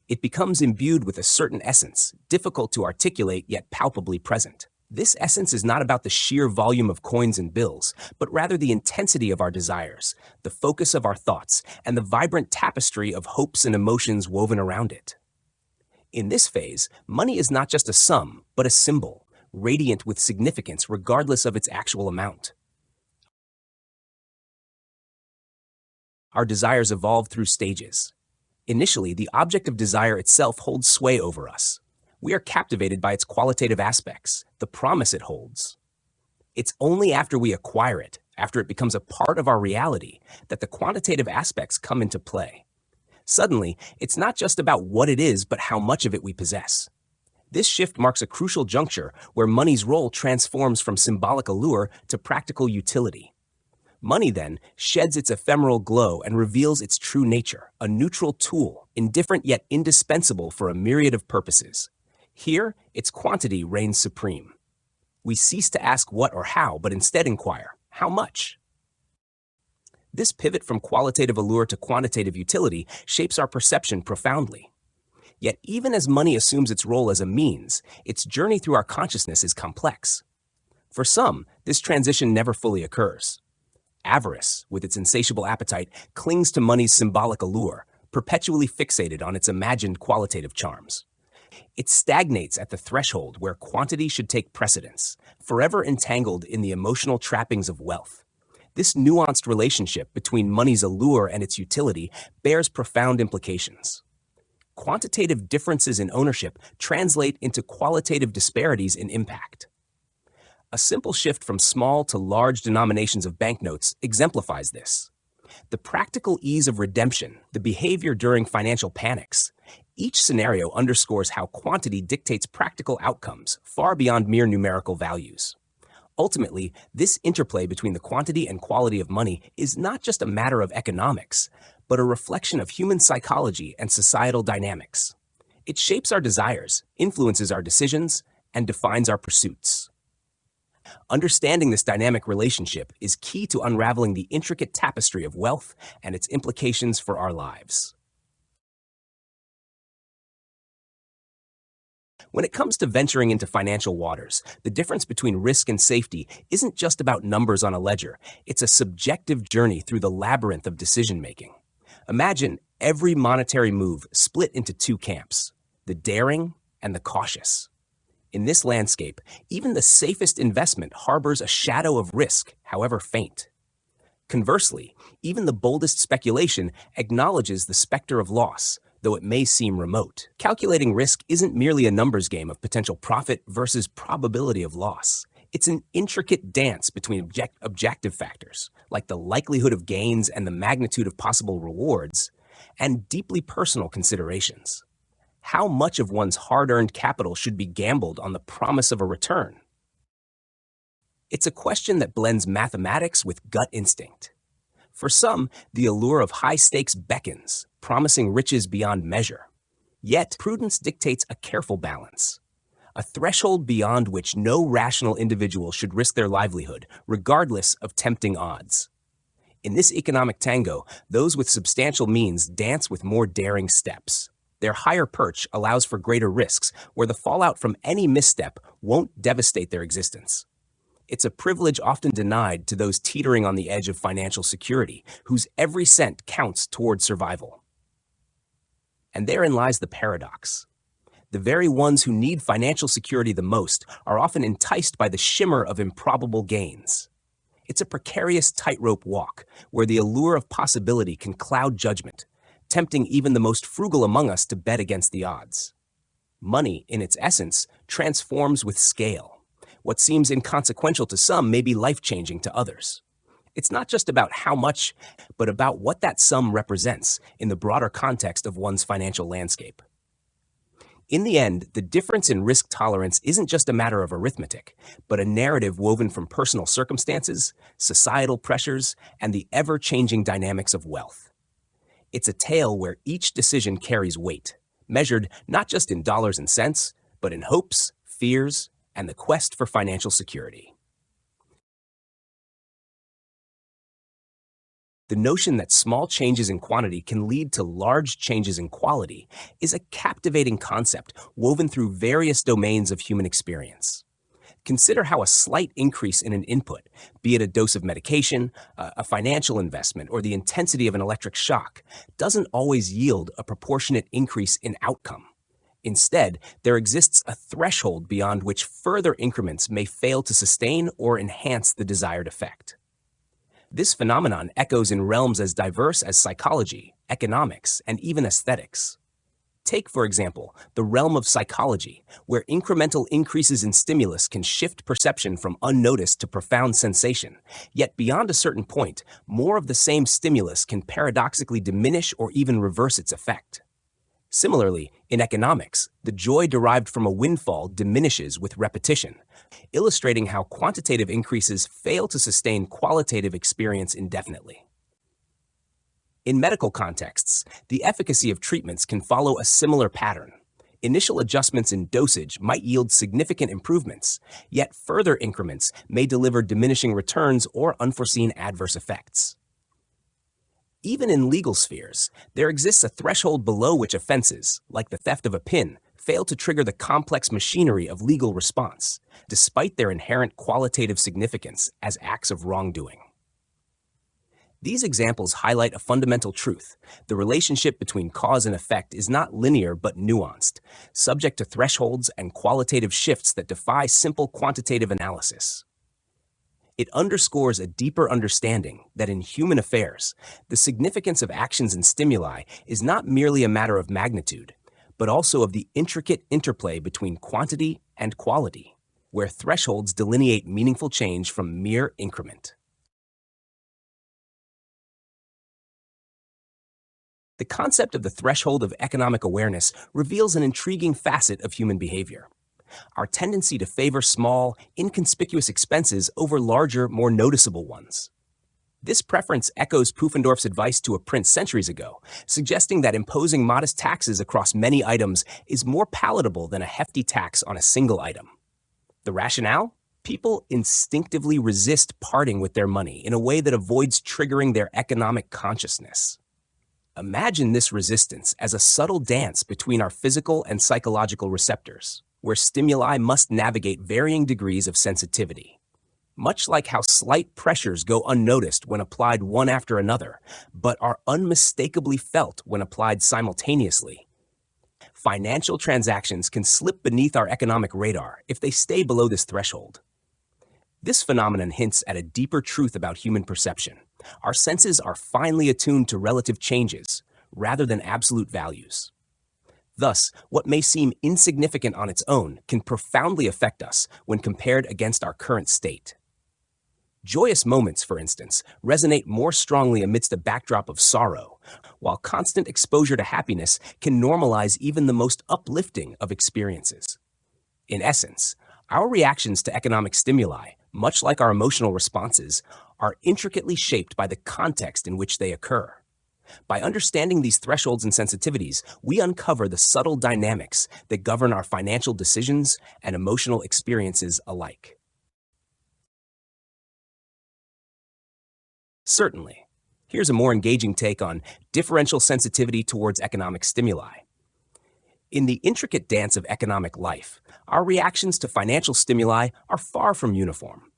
It becomes imbued with a certain essence, difficult to articulate yet palpably present. This essence is not about the sheer volume of coins and bills, but rather the intensity of our desires, the focus of our thoughts, and the vibrant tapestry of hopes and emotions woven around it. In this phase, money is not just a sum, but a symbol, radiant with significance regardless of its actual amount. Our desires evolve through stages. Initially, the object of desire itself holds sway over us. We are captivated by its qualitative aspects, the promise it holds. It's only after we acquire it, after it becomes a part of our reality, that the quantitative aspects come into play. Suddenly, it's not just about what it is, but how much of it we possess. This shift marks a crucial juncture where money's role transforms from symbolic allure to practical utility. Money, then, sheds its ephemeral glow and reveals its true nature, a neutral tool, indifferent yet indispensable for a myriad of purposes. Here, its quantity reigns supreme. We cease to ask what or how, but instead inquire, how much? This pivot from qualitative allure to quantitative utility shapes our perception profoundly. Yet even as money assumes its role as a means, its journey through our consciousness is complex. For some, this transition never fully occurs. Avarice, with its insatiable appetite, clings to money's symbolic allure, perpetually fixated on its imagined qualitative charms. It stagnates at the threshold where quantity should take precedence, forever entangled in the emotional trappings of wealth. This nuanced relationship between money's allure and its utility bears profound implications. Quantitative differences in ownership translate into qualitative disparities in impact. A simple shift from small to large denominations of banknotes exemplifies this. The practical ease of redemption, the behavior during financial panics, each scenario underscores how quantity dictates practical outcomes far beyond mere numerical values. Ultimately, this interplay between the quantity and quality of money is not just a matter of economics, but a reflection of human psychology and societal dynamics. It shapes our desires, influences our decisions, and defines our pursuits. Understanding this dynamic relationship is key to unraveling the intricate tapestry of wealth and its implications for our lives. When it comes to venturing into financial waters, the difference between risk and safety isn't just about numbers on a ledger. It's a subjective journey through the labyrinth of decision-making. Imagine every monetary move split into two camps, the daring and the cautious. In this landscape, even the safest investment harbors a shadow of risk, however faint. Conversely, even the boldest speculation acknowledges the specter of loss, though it may seem remote. Calculating risk isn't merely a numbers game of potential profit versus probability of loss. It's an intricate dance between objective factors, like the likelihood of gains and the magnitude of possible rewards, and deeply personal considerations. How much of one's hard-earned capital should be gambled on the promise of a return? It's a question that blends mathematics with gut instinct. For some, the allure of high stakes beckons, promising riches beyond measure. Yet, prudence dictates a careful balance, a threshold beyond which no rational individual should risk their livelihood, regardless of tempting odds. In this economic tango, those with substantial means dance with more daring steps. Their higher perch allows for greater risks, where the fallout from any misstep won't devastate their existence. It's a privilege often denied to those teetering on the edge of financial security, whose every cent counts toward survival. And therein lies the paradox. The very ones who need financial security the most are often enticed by the shimmer of improbable gains. It's a precarious tightrope walk, where the allure of possibility can cloud judgment, tempting even the most frugal among us to bet against the odds. Money, in its essence, transforms with scale. What seems inconsequential to some may be life-changing to others. It's not just about how much, but about what that sum represents in the broader context of one's financial landscape. In the end, the difference in risk tolerance isn't just a matter of arithmetic, but a narrative woven from personal circumstances, societal pressures, and the ever-changing dynamics of wealth. It's a tale where each decision carries weight, measured not just in dollars and cents, but in hopes, fears, and the quest for financial security. The notion that small changes in quantity can lead to large changes in quality is a captivating concept woven through various domains of human experience. Consider how a slight increase in an input, be it a dose of medication, a financial investment, or the intensity of an electric shock, doesn't always yield a proportionate increase in outcome. Instead, there exists a threshold beyond which further increments may fail to sustain or enhance the desired effect. This phenomenon echoes in realms as diverse as psychology, economics, and even aesthetics. Take, for example, the realm of psychology, where incremental increases in stimulus can shift perception from unnoticed to profound sensation. Yet beyond a certain point, more of the same stimulus can paradoxically diminish or even reverse its effect. Similarly, in economics, the joy derived from a windfall diminishes with repetition, illustrating how quantitative increases fail to sustain qualitative experience indefinitely. In medical contexts, the efficacy of treatments can follow a similar pattern. Initial adjustments in dosage might yield significant improvements, yet further increments may deliver diminishing returns or unforeseen adverse effects. Even in legal spheres, there exists a threshold below which offenses, like the theft of a pin, fail to trigger the complex machinery of legal response, despite their inherent qualitative significance as acts of wrongdoing. These examples highlight a fundamental truth. The relationship between cause and effect is not linear but nuanced, subject to thresholds and qualitative shifts that defy simple quantitative analysis. It underscores a deeper understanding that in human affairs, the significance of actions and stimuli is not merely a matter of magnitude, but also of the intricate interplay between quantity and quality, where thresholds delineate meaningful change from mere increment. The concept of the threshold of economic awareness reveals an intriguing facet of human behavior. Our tendency to favor small, inconspicuous expenses over larger, more noticeable ones. This preference echoes Pufendorf's advice to a prince centuries ago, suggesting that imposing modest taxes across many items is more palatable than a hefty tax on a single item. The rationale? People instinctively resist parting with their money in a way that avoids triggering their economic consciousness. Imagine this resistance as a subtle dance between our physical and psychological receptors, where stimuli must navigate varying degrees of sensitivity. Much like how slight pressures go unnoticed when applied one after another, but are unmistakably felt when applied simultaneously. Financial transactions can slip beneath our economic radar if they stay below this threshold. This phenomenon hints at a deeper truth about human perception. Our senses are finely attuned to relative changes, rather than absolute values. Thus, what may seem insignificant on its own can profoundly affect us when compared against our current state. Joyous moments, for instance, resonate more strongly amidst a backdrop of sorrow, while constant exposure to happiness can normalize even the most uplifting of experiences. In essence, our reactions to economic stimuli, much like our emotional responses, are intricately shaped by the context in which they occur. By understanding these thresholds and sensitivities, we uncover the subtle dynamics that govern our financial decisions and emotional experiences alike. Certainly. Here's a more engaging take on differential sensitivity towards economic stimuli. In the intricate dance of economic life, our reactions to financial stimuli are far from uniform.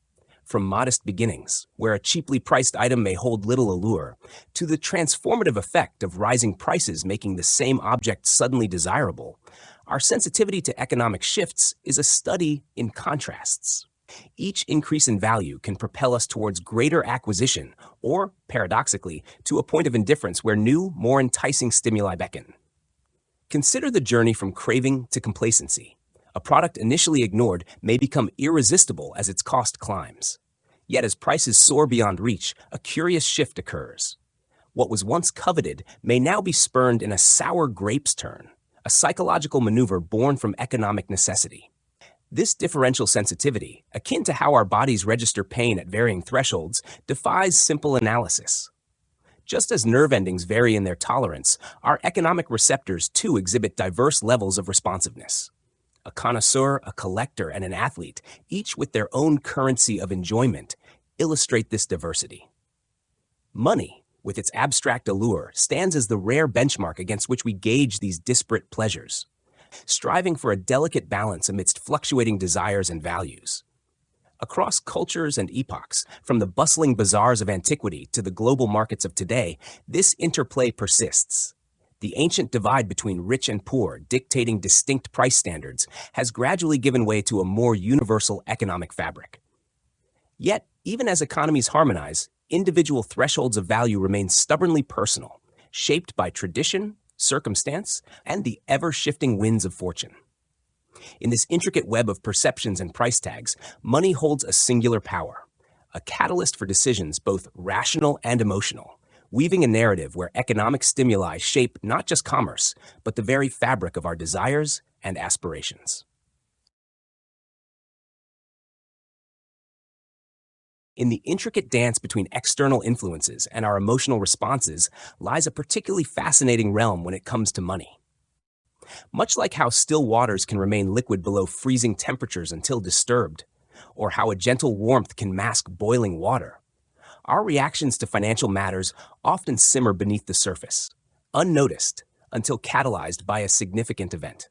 From modest beginnings, where a cheaply priced item may hold little allure, to the transformative effect of rising prices making the same object suddenly desirable, our sensitivity to economic shifts is a study in contrasts. Each increase in value can propel us towards greater acquisition or, paradoxically, to a point of indifference where new, more enticing stimuli beckon. Consider the journey from craving to complacency. A product initially ignored may become irresistible as its cost climbs. Yet as prices soar beyond reach, a curious shift occurs. What was once coveted may now be spurned in a sour grape's turn, a psychological maneuver born from economic necessity. This differential sensitivity, akin to how our bodies register pain at varying thresholds, defies simple analysis. Just as nerve endings vary in their tolerance, our economic receptors too exhibit diverse levels of responsiveness. A connoisseur, a collector, and an athlete, each with their own currency of enjoyment, illustrate this diversity. Money, with its abstract allure, stands as the rare benchmark against which we gauge these disparate pleasures, striving for a delicate balance amidst fluctuating desires and values. Across cultures and epochs, from the bustling bazaars of antiquity to the global markets of today, this interplay persists. The ancient divide between rich and poor, dictating distinct price standards, has gradually given way to a more universal economic fabric. Yet, even as economies harmonize, individual thresholds of value remain stubbornly personal, shaped by tradition, circumstance, and the ever-shifting winds of fortune. In this intricate web of perceptions and price tags, money holds a singular power, a catalyst for decisions both rational and emotional, weaving a narrative where economic stimuli shape not just commerce, but the very fabric of our desires and aspirations. In the intricate dance between external influences and our emotional responses lies a particularly fascinating realm when it comes to money. Much like how still waters can remain liquid below freezing temperatures until disturbed, or how a gentle warmth can mask boiling water, our reactions to financial matters often simmer beneath the surface, unnoticed until catalyzed by a significant event.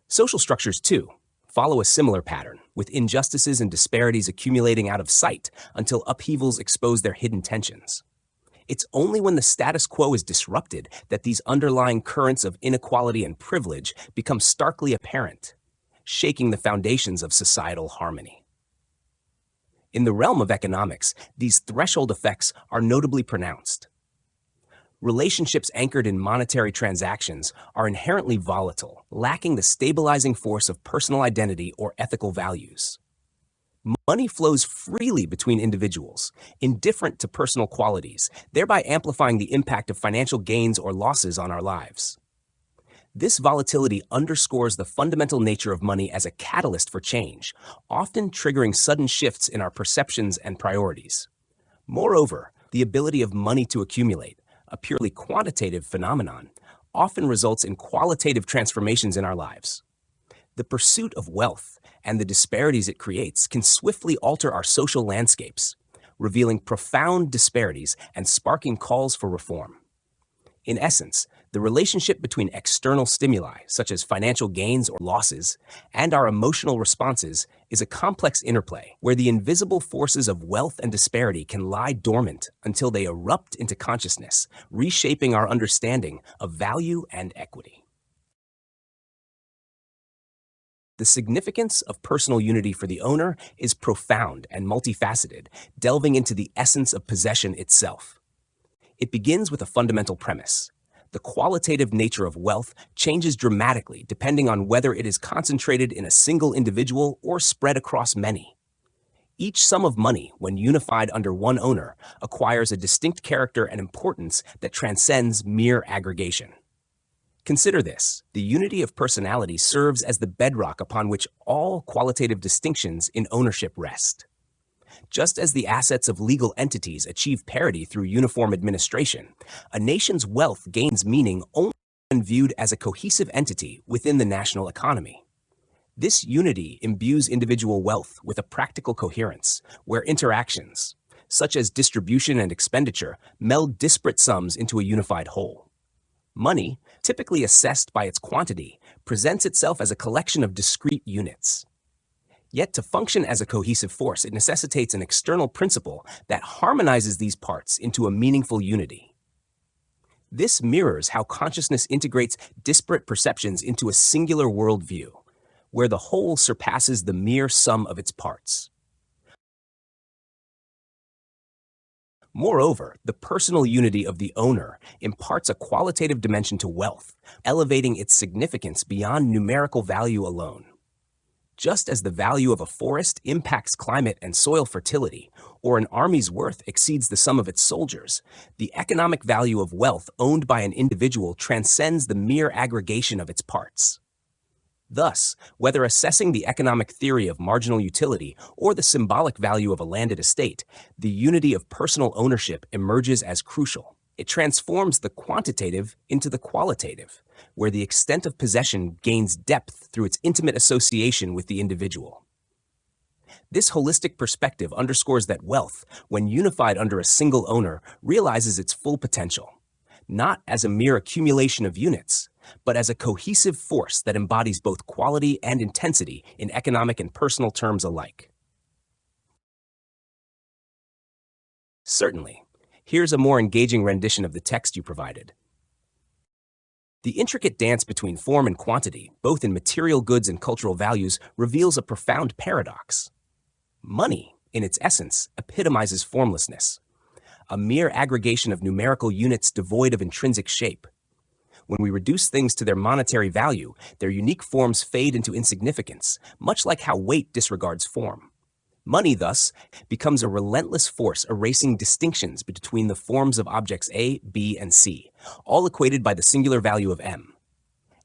Social structures, too, follow a similar pattern, with injustices and disparities accumulating out of sight until upheavals expose their hidden tensions. It's only when the status quo is disrupted that these underlying currents of inequality and privilege become starkly apparent, shaking the foundations of societal harmony. In the realm of economics, these threshold effects are notably pronounced. Relationships anchored in monetary transactions are inherently volatile, lacking the stabilizing force of personal identity or ethical values. Money flows freely between individuals, indifferent to personal qualities, thereby amplifying the impact of financial gains or losses on our lives. This volatility underscores the fundamental nature of money as a catalyst for change, often triggering sudden shifts in our perceptions and priorities. Moreover, the ability of money to accumulate, a purely quantitative phenomenon, often results in qualitative transformations in our lives. The pursuit of wealth and the disparities it creates can swiftly alter our social landscapes, revealing profound disparities and sparking calls for reform. In essence, the relationship between external stimuli, such as financial gains or losses, and our emotional responses is a complex interplay where the invisible forces of wealth and disparity can lie dormant until they erupt into consciousness, reshaping our understanding of value and equity. The significance of personal unity for the owner is profound and multifaceted, delving into the essence of possession itself. It begins with a fundamental premise. The qualitative nature of wealth changes dramatically depending on whether it is concentrated in a single individual or spread across many. Each sum of money, when unified under one owner, acquires a distinct character and importance that transcends mere aggregation. Consider this: the unity of personality serves as the bedrock upon which all qualitative distinctions in ownership rest. Just as the assets of legal entities achieve parity through uniform administration, a nation's wealth gains meaning only when viewed as a cohesive entity within the national economy. This unity imbues individual wealth with a practical coherence, where interactions, such as distribution and expenditure, meld disparate sums into a unified whole. Money, typically assessed by its quantity, presents itself as a collection of discrete units. Yet to function as a cohesive force, it necessitates an external principle that harmonizes these parts into a meaningful unity. This mirrors how consciousness integrates disparate perceptions into a singular worldview, where the whole surpasses the mere sum of its parts. Moreover, the personal unity of the owner imparts a qualitative dimension to wealth, elevating its significance beyond numerical value alone. Just as the value of a forest impacts climate and soil fertility, or an army's worth exceeds the sum of its soldiers, the economic value of wealth owned by an individual transcends the mere aggregation of its parts. Thus, whether assessing the economic theory of marginal utility or the symbolic value of a landed estate, the unity of personal ownership emerges as crucial. It transforms the quantitative into the qualitative, where the extent of possession gains depth through its intimate association with the individual. This holistic perspective underscores that wealth, when unified under a single owner, realizes its full potential, not as a mere accumulation of units, but as a cohesive force that embodies both quality and intensity in economic and personal terms alike. Certainly. Here's a more engaging rendition of the text you provided. The intricate dance between form and quantity, both in material goods and cultural values, reveals a profound paradox. Money, in its essence, epitomizes formlessness, a mere aggregation of numerical units devoid of intrinsic shape. When we reduce things to their monetary value, their unique forms fade into insignificance, much like how weight disregards form. Money, thus, becomes a relentless force erasing distinctions between the forms of objects A, B, and C, all equated by the singular value of M.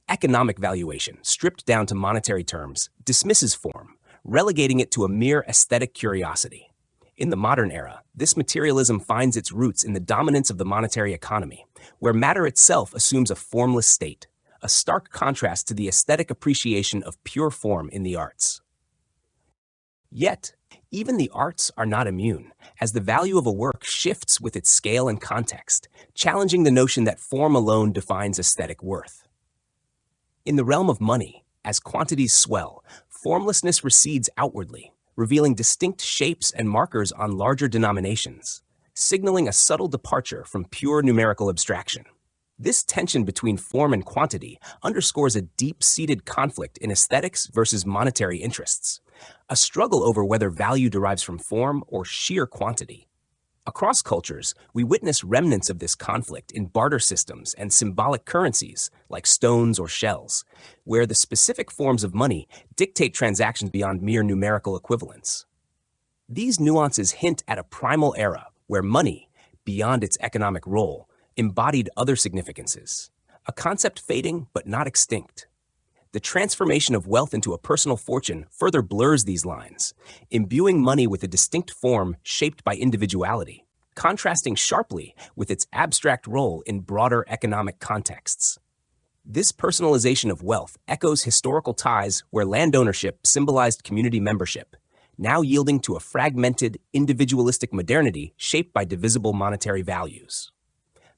Economic valuation, stripped down to monetary terms, dismisses form, relegating it to a mere aesthetic curiosity. In the modern era, this materialism finds its roots in the dominance of the monetary economy, where matter itself assumes a formless state, a stark contrast to the aesthetic appreciation of pure form in the arts. Yet, even the arts are not immune, as the value of a work shifts with its scale and context, challenging the notion that form alone defines aesthetic worth. In the realm of money, as quantities swell, formlessness recedes outwardly, revealing distinct shapes and markers on larger denominations, signaling a subtle departure from pure numerical abstraction. This tension between form and quantity underscores a deep-seated conflict in aesthetics versus monetary interests, a struggle over whether value derives from form or sheer quantity. Across cultures, we witness remnants of this conflict in barter systems and symbolic currencies, like stones or shells, where the specific forms of money dictate transactions beyond mere numerical equivalence. These nuances hint at a primal era where money, beyond its economic role, embodied other significances, a concept fading but not extinct. The transformation of wealth into a personal fortune further blurs these lines, imbuing money with a distinct form shaped by individuality, contrasting sharply with its abstract role in broader economic contexts. This personalization of wealth echoes historical ties where land ownership symbolized community membership, now yielding to a fragmented, individualistic modernity shaped by divisible monetary values.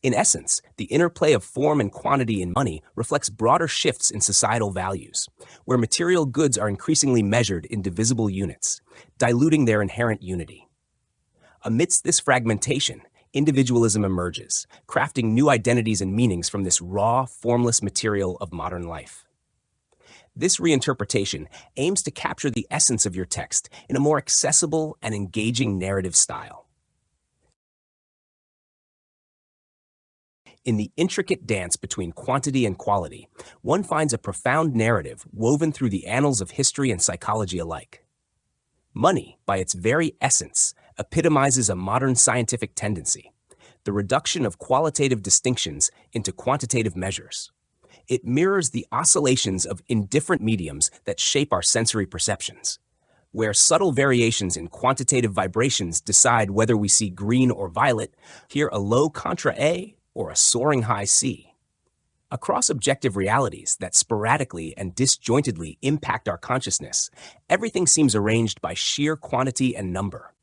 In essence, the interplay of form and quantity in money reflects broader shifts in societal values, where material goods are increasingly measured in divisible units, diluting their inherent unity. Amidst this fragmentation, individualism emerges, crafting new identities and meanings from this raw, formless material of modern life. This reinterpretation aims to capture the essence of your text in a more accessible and engaging narrative style. In the intricate dance between quantity and quality, one finds a profound narrative woven through the annals of history and psychology alike. Money, by its very essence, epitomizes a modern scientific tendency, the reduction of qualitative distinctions into quantitative measures. It mirrors the oscillations of indifferent mediums that shape our sensory perceptions, where subtle variations in quantitative vibrations decide whether we see green or violet, hear a low contra A, or a soaring high C. Across objective realities that sporadically and disjointedly impact our consciousness, everything seems arranged by sheer quantity and number.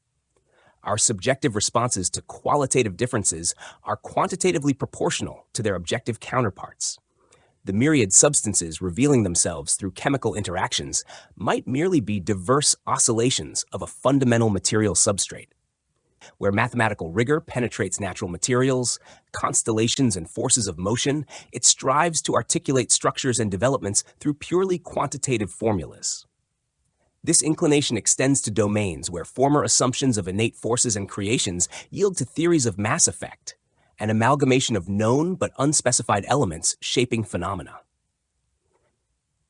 Our subjective responses to qualitative differences are quantitatively proportional to their objective counterparts. The myriad substances revealing themselves through chemical interactions might merely be diverse oscillations of a fundamental material substrate. Where mathematical rigor penetrates natural materials, constellations, and forces of motion, it strives to articulate structures and developments through purely quantitative formulas. This inclination extends to domains where former assumptions of innate forces and creations yield to theories of mass effect, an amalgamation of known but unspecified elements shaping phenomena.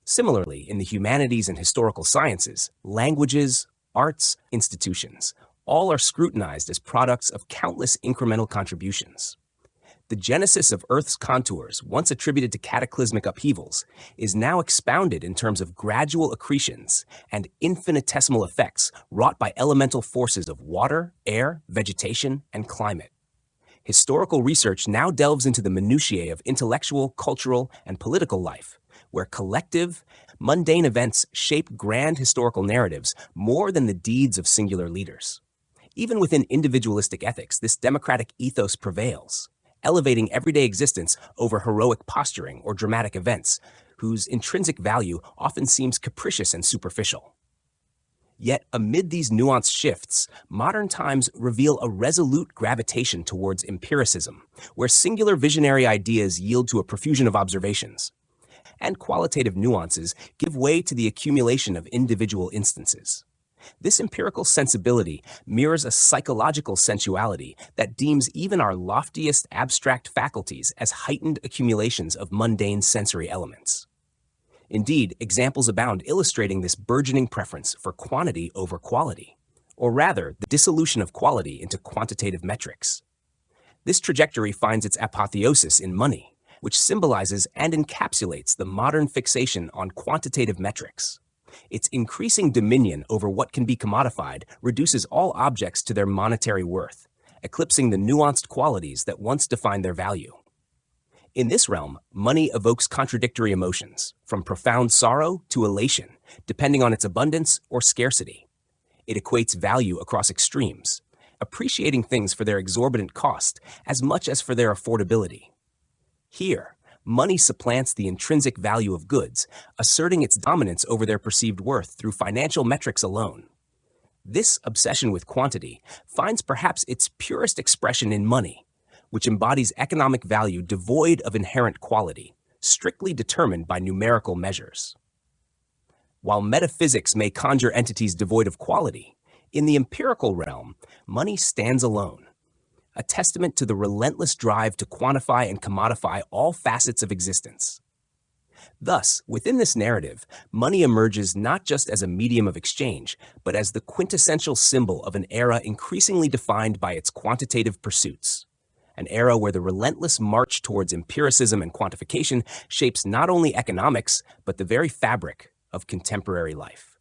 Similarly, in the humanities and historical sciences, languages, arts, institutions, all are scrutinized as products of countless incremental contributions. The genesis of Earth's contours, once attributed to cataclysmic upheavals, is now expounded in terms of gradual accretions and infinitesimal effects wrought by elemental forces of water, air, vegetation, and climate. Historical research now delves into the minutiae of intellectual, cultural, and political life, where collective, mundane events shape grand historical narratives more than the deeds of singular leaders. Even within individualistic ethics, this democratic ethos prevails, elevating everyday existence over heroic posturing or dramatic events, whose intrinsic value often seems capricious and superficial. Yet, amid these nuanced shifts, modern times reveal a resolute gravitation towards empiricism, where singular visionary ideas yield to a profusion of observations, and qualitative nuances give way to the accumulation of individual instances. This empirical sensibility mirrors a psychological sensuality that deems even our loftiest abstract faculties as heightened accumulations of mundane sensory elements. Indeed, examples abound illustrating this burgeoning preference for quantity over quality, or rather, the dissolution of quality into quantitative metrics. This trajectory finds its apotheosis in money, which symbolizes and encapsulates the modern fixation on quantitative metrics. Its increasing dominion over what can be commodified reduces all objects to their monetary worth, eclipsing the nuanced qualities that once defined their value. In this realm, money evokes contradictory emotions, from profound sorrow to elation, depending on its abundance or scarcity. It equates value across extremes, appreciating things for their exorbitant cost as much as for their affordability. Here, money supplants the intrinsic value of goods, asserting its dominance over their perceived worth through financial metrics alone. This obsession with quantity finds perhaps its purest expression in money, which embodies economic value devoid of inherent quality, strictly determined by numerical measures. While metaphysics may conjure entities devoid of quality, in the empirical realm, money stands alone, a testament to the relentless drive to quantify and commodify all facets of existence. Thus, within this narrative, money emerges not just as a medium of exchange, but as the quintessential symbol of an era increasingly defined by its quantitative pursuits, an era where the relentless march towards empiricism and quantification shapes not only economics, but the very fabric of contemporary life.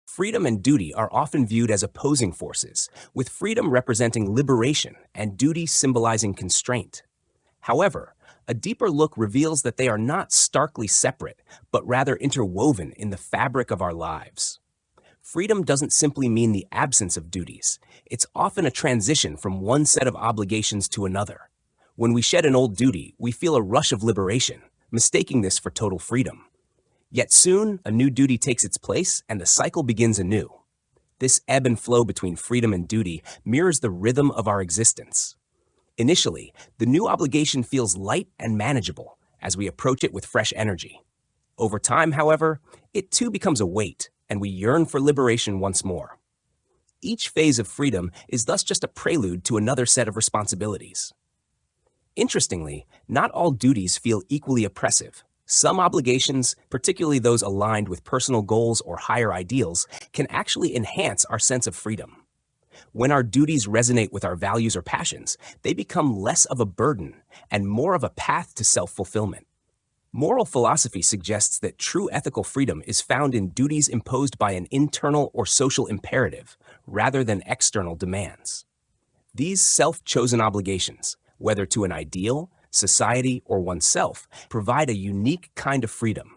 Freedom and duty are often viewed as opposing forces, with freedom representing liberation and duty symbolizing constraint. However, a deeper look reveals that they are not starkly separate, but rather interwoven in the fabric of our lives. Freedom doesn't simply mean the absence of duties. It's often a transition from one set of obligations to another. When we shed an old duty, we feel a rush of liberation, mistaking this for total freedom. Yet soon, a new duty takes its place and the cycle begins anew. This ebb and flow between freedom and duty mirrors the rhythm of our existence. Initially, the new obligation feels light and manageable as we approach it with fresh energy. Over time, however, it too becomes a weight, and we yearn for liberation once more. Each phase of freedom is thus just a prelude to another set of responsibilities. Interestingly, not all duties feel equally oppressive. Some obligations, particularly those aligned with personal goals or higher ideals, can actually enhance our sense of freedom. When our duties resonate with our values or passions, they become less of a burden and more of a path to self-fulfillment. Moral philosophy suggests that true ethical freedom is found in duties imposed by an internal or social imperative, rather than external demands. These self-chosen obligations, whether to an ideal, society, or oneself, provide a unique kind of freedom.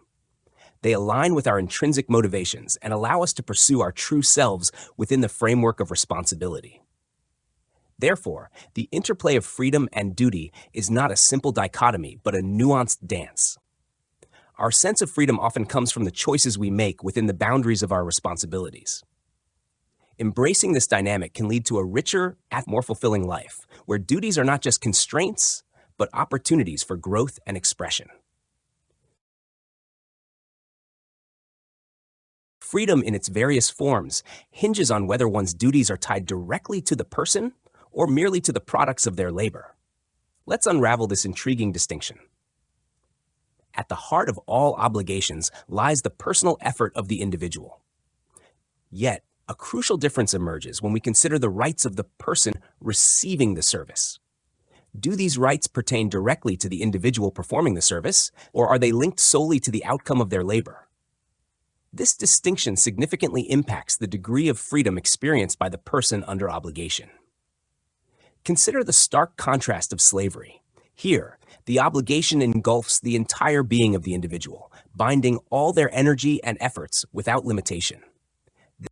They align with our intrinsic motivations and allow us to pursue our true selves within the framework of responsibility. Therefore, the interplay of freedom and duty is not a simple dichotomy, but a nuanced dance. Our sense of freedom often comes from the choices we make within the boundaries of our responsibilities. Embracing this dynamic can lead to a richer, more fulfilling life, where duties are not just constraints, but opportunities for growth and expression. Freedom in its various forms hinges on whether one's duties are tied directly to the person or merely to the products of their labor. Let's unravel this intriguing distinction. At the heart of all obligations lies the personal effort of the individual. Yet, a crucial difference emerges when we consider the rights of the person receiving the service. Do these rights pertain directly to the individual performing the service, or are they linked solely to the outcome of their labor? This distinction significantly impacts the degree of freedom experienced by the person under obligation. Consider the stark contrast of slavery. Here, the obligation engulfs the entire being of the individual, binding all their energy and efforts without limitation.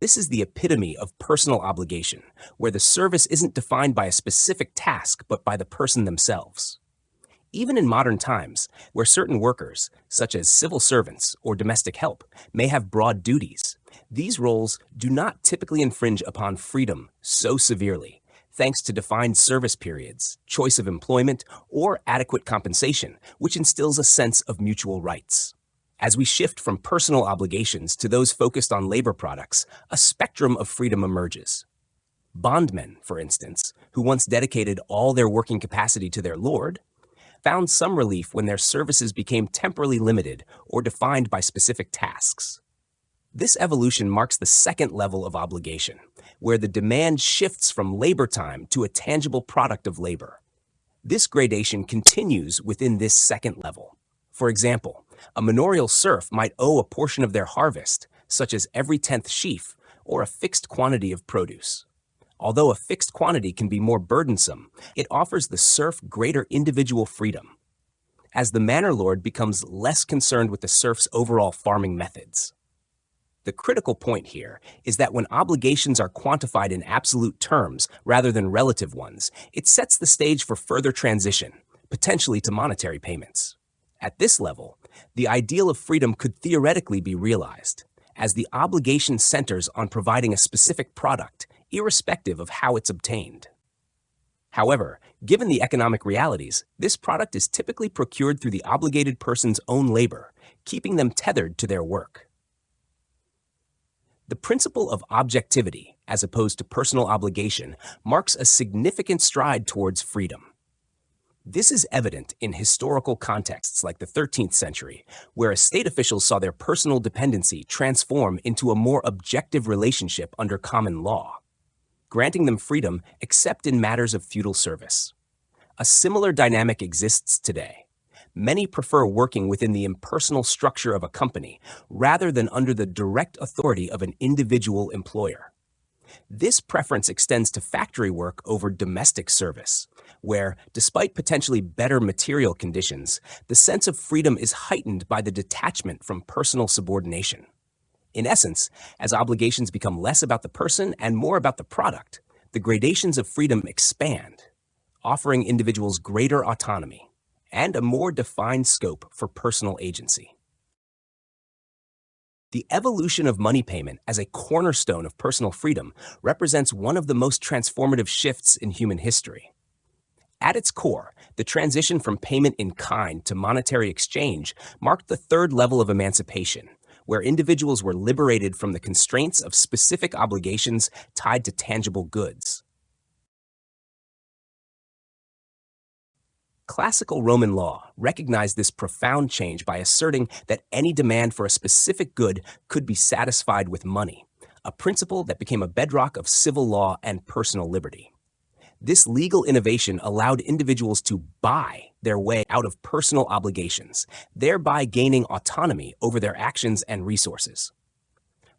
This is the epitome of personal obligation, where the service isn't defined by a specific task, but by the person themselves. Even in modern times, where certain workers, such as civil servants or domestic help, may have broad duties, these roles do not typically infringe upon freedom so severely, thanks to defined service periods, choice of employment, or adequate compensation, which instills a sense of mutual rights. As we shift from personal obligations to those focused on labor products, a spectrum of freedom emerges. Bondmen, for instance, who once dedicated all their working capacity to their lord, found some relief when their services became temporally limited or defined by specific tasks. This evolution marks the second level of obligation, where the demand shifts from labor time to a tangible product of labor. This gradation continues within this second level. For example, a manorial serf might owe a portion of their harvest, such as every 10th sheaf, or a fixed quantity of produce. Although a fixed quantity can be more burdensome, it offers the serf greater individual freedom, as the manor lord becomes less concerned with the serf's overall farming methods. The critical point here is that when obligations are quantified in absolute terms rather than relative ones, it sets the stage for further transition, potentially to monetary payments. At this level, the ideal of freedom could theoretically be realized, as the obligation centers on providing a specific product, irrespective of how it's obtained. However, given the economic realities, this product is typically procured through the obligated person's own labor, keeping them tethered to their work. The principle of objectivity, as opposed to personal obligation, marks a significant stride towards freedom. This is evident in historical contexts like the 13th century, where state officials saw their personal dependency transform into a more objective relationship under common law, granting them freedom except in matters of feudal service. A similar dynamic exists today. Many prefer working within the impersonal structure of a company rather than under the direct authority of an individual employer. This preference extends to factory work over domestic service, where, despite potentially better material conditions, the sense of freedom is heightened by the detachment from personal subordination. In essence, as obligations become less about the person and more about the product, the gradations of freedom expand, offering individuals greater autonomy and a more defined scope for personal agency. The evolution of money payment as a cornerstone of personal freedom represents one of the most transformative shifts in human history. At its core, the transition from payment in kind to monetary exchange marked the third level of emancipation, where individuals were liberated from the constraints of specific obligations tied to tangible goods. Classical Roman law recognized this profound change by asserting that any demand for a specific good could be satisfied with money, a principle that became a bedrock of civil law and personal liberty. This legal innovation allowed individuals to buy their way out of personal obligations, thereby gaining autonomy over their actions and resources.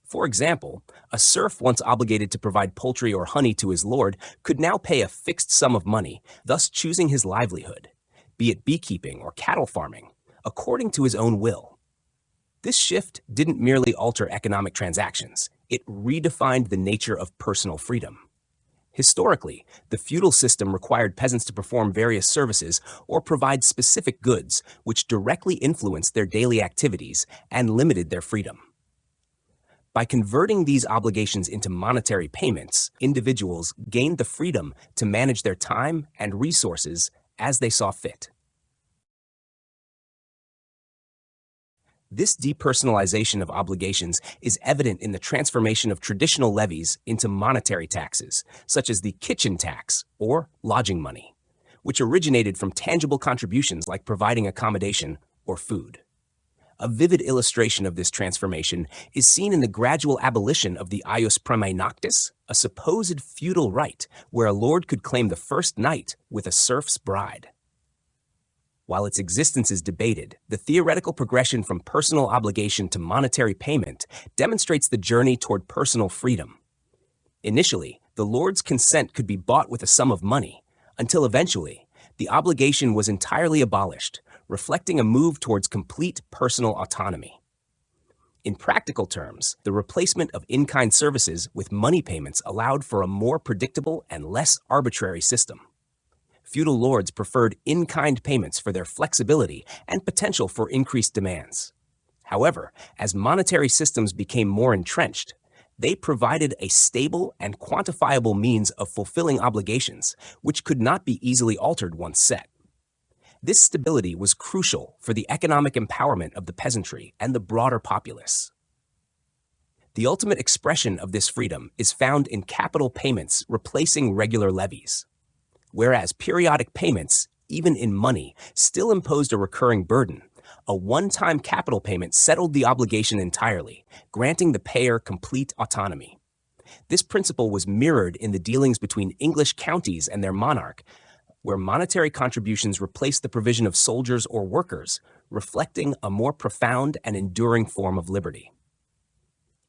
For example, a serf once obligated to provide poultry or honey to his lord could now pay a fixed sum of money, thus choosing his livelihood, be it beekeeping or cattle farming, according to his own will. This shift didn't merely alter economic transactions, it redefined the nature of personal freedom. Historically, the feudal system required peasants to perform various services or provide specific goods, which directly influenced their daily activities and limited their freedom. By converting these obligations into monetary payments, individuals gained the freedom to manage their time and resources as they saw fit. This depersonalization of obligations is evident in the transformation of traditional levies into monetary taxes, such as the kitchen tax or lodging money, which originated from tangible contributions like providing accommodation or food. A vivid illustration of this transformation is seen in the gradual abolition of the ius primae noctis, a supposed feudal right where a lord could claim the first night with a serf's bride. While its existence is debated, the theoretical progression from personal obligation to monetary payment demonstrates the journey toward personal freedom. Initially, the lord's consent could be bought with a sum of money, until eventually, the obligation was entirely abolished, reflecting a move towards complete personal autonomy. In practical terms, the replacement of in-kind services with money payments allowed for a more predictable and less arbitrary system. Feudal lords preferred in-kind payments for their flexibility and potential for increased demands. However, as monetary systems became more entrenched, they provided a stable and quantifiable means of fulfilling obligations, which could not be easily altered once set. This stability was crucial for the economic empowerment of the peasantry and the broader populace. The ultimate expression of this freedom is found in capital payments replacing regular levies. Whereas periodic payments, even in money, still imposed a recurring burden, A one-time capital payment settled the obligation entirely, granting the payer complete autonomy. This principle was mirrored in the dealings between English counties and their monarch, where monetary contributions replaced the provision of soldiers or workers, reflecting a more profound and enduring form of liberty.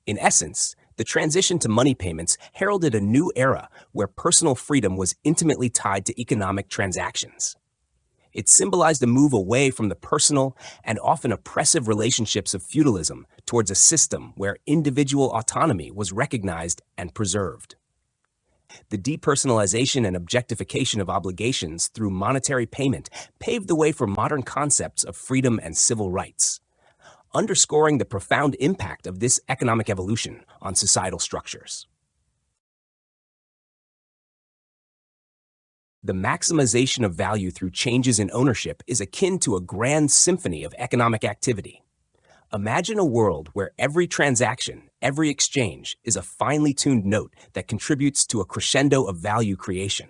In essence, the transition to money payments heralded a new era where personal freedom was intimately tied to economic transactions. It symbolized a move away from the personal and often oppressive relationships of feudalism towards a system where individual autonomy was recognized and preserved. The depersonalization and objectification of obligations through monetary payment paved the way for modern concepts of freedom and civil rights, underscoring the profound impact of this economic evolution on societal structures. The maximization of value through changes in ownership is akin to a grand symphony of economic activity. Imagine a world where every transaction, every exchange, is a finely tuned note that contributes to a crescendo of value creation.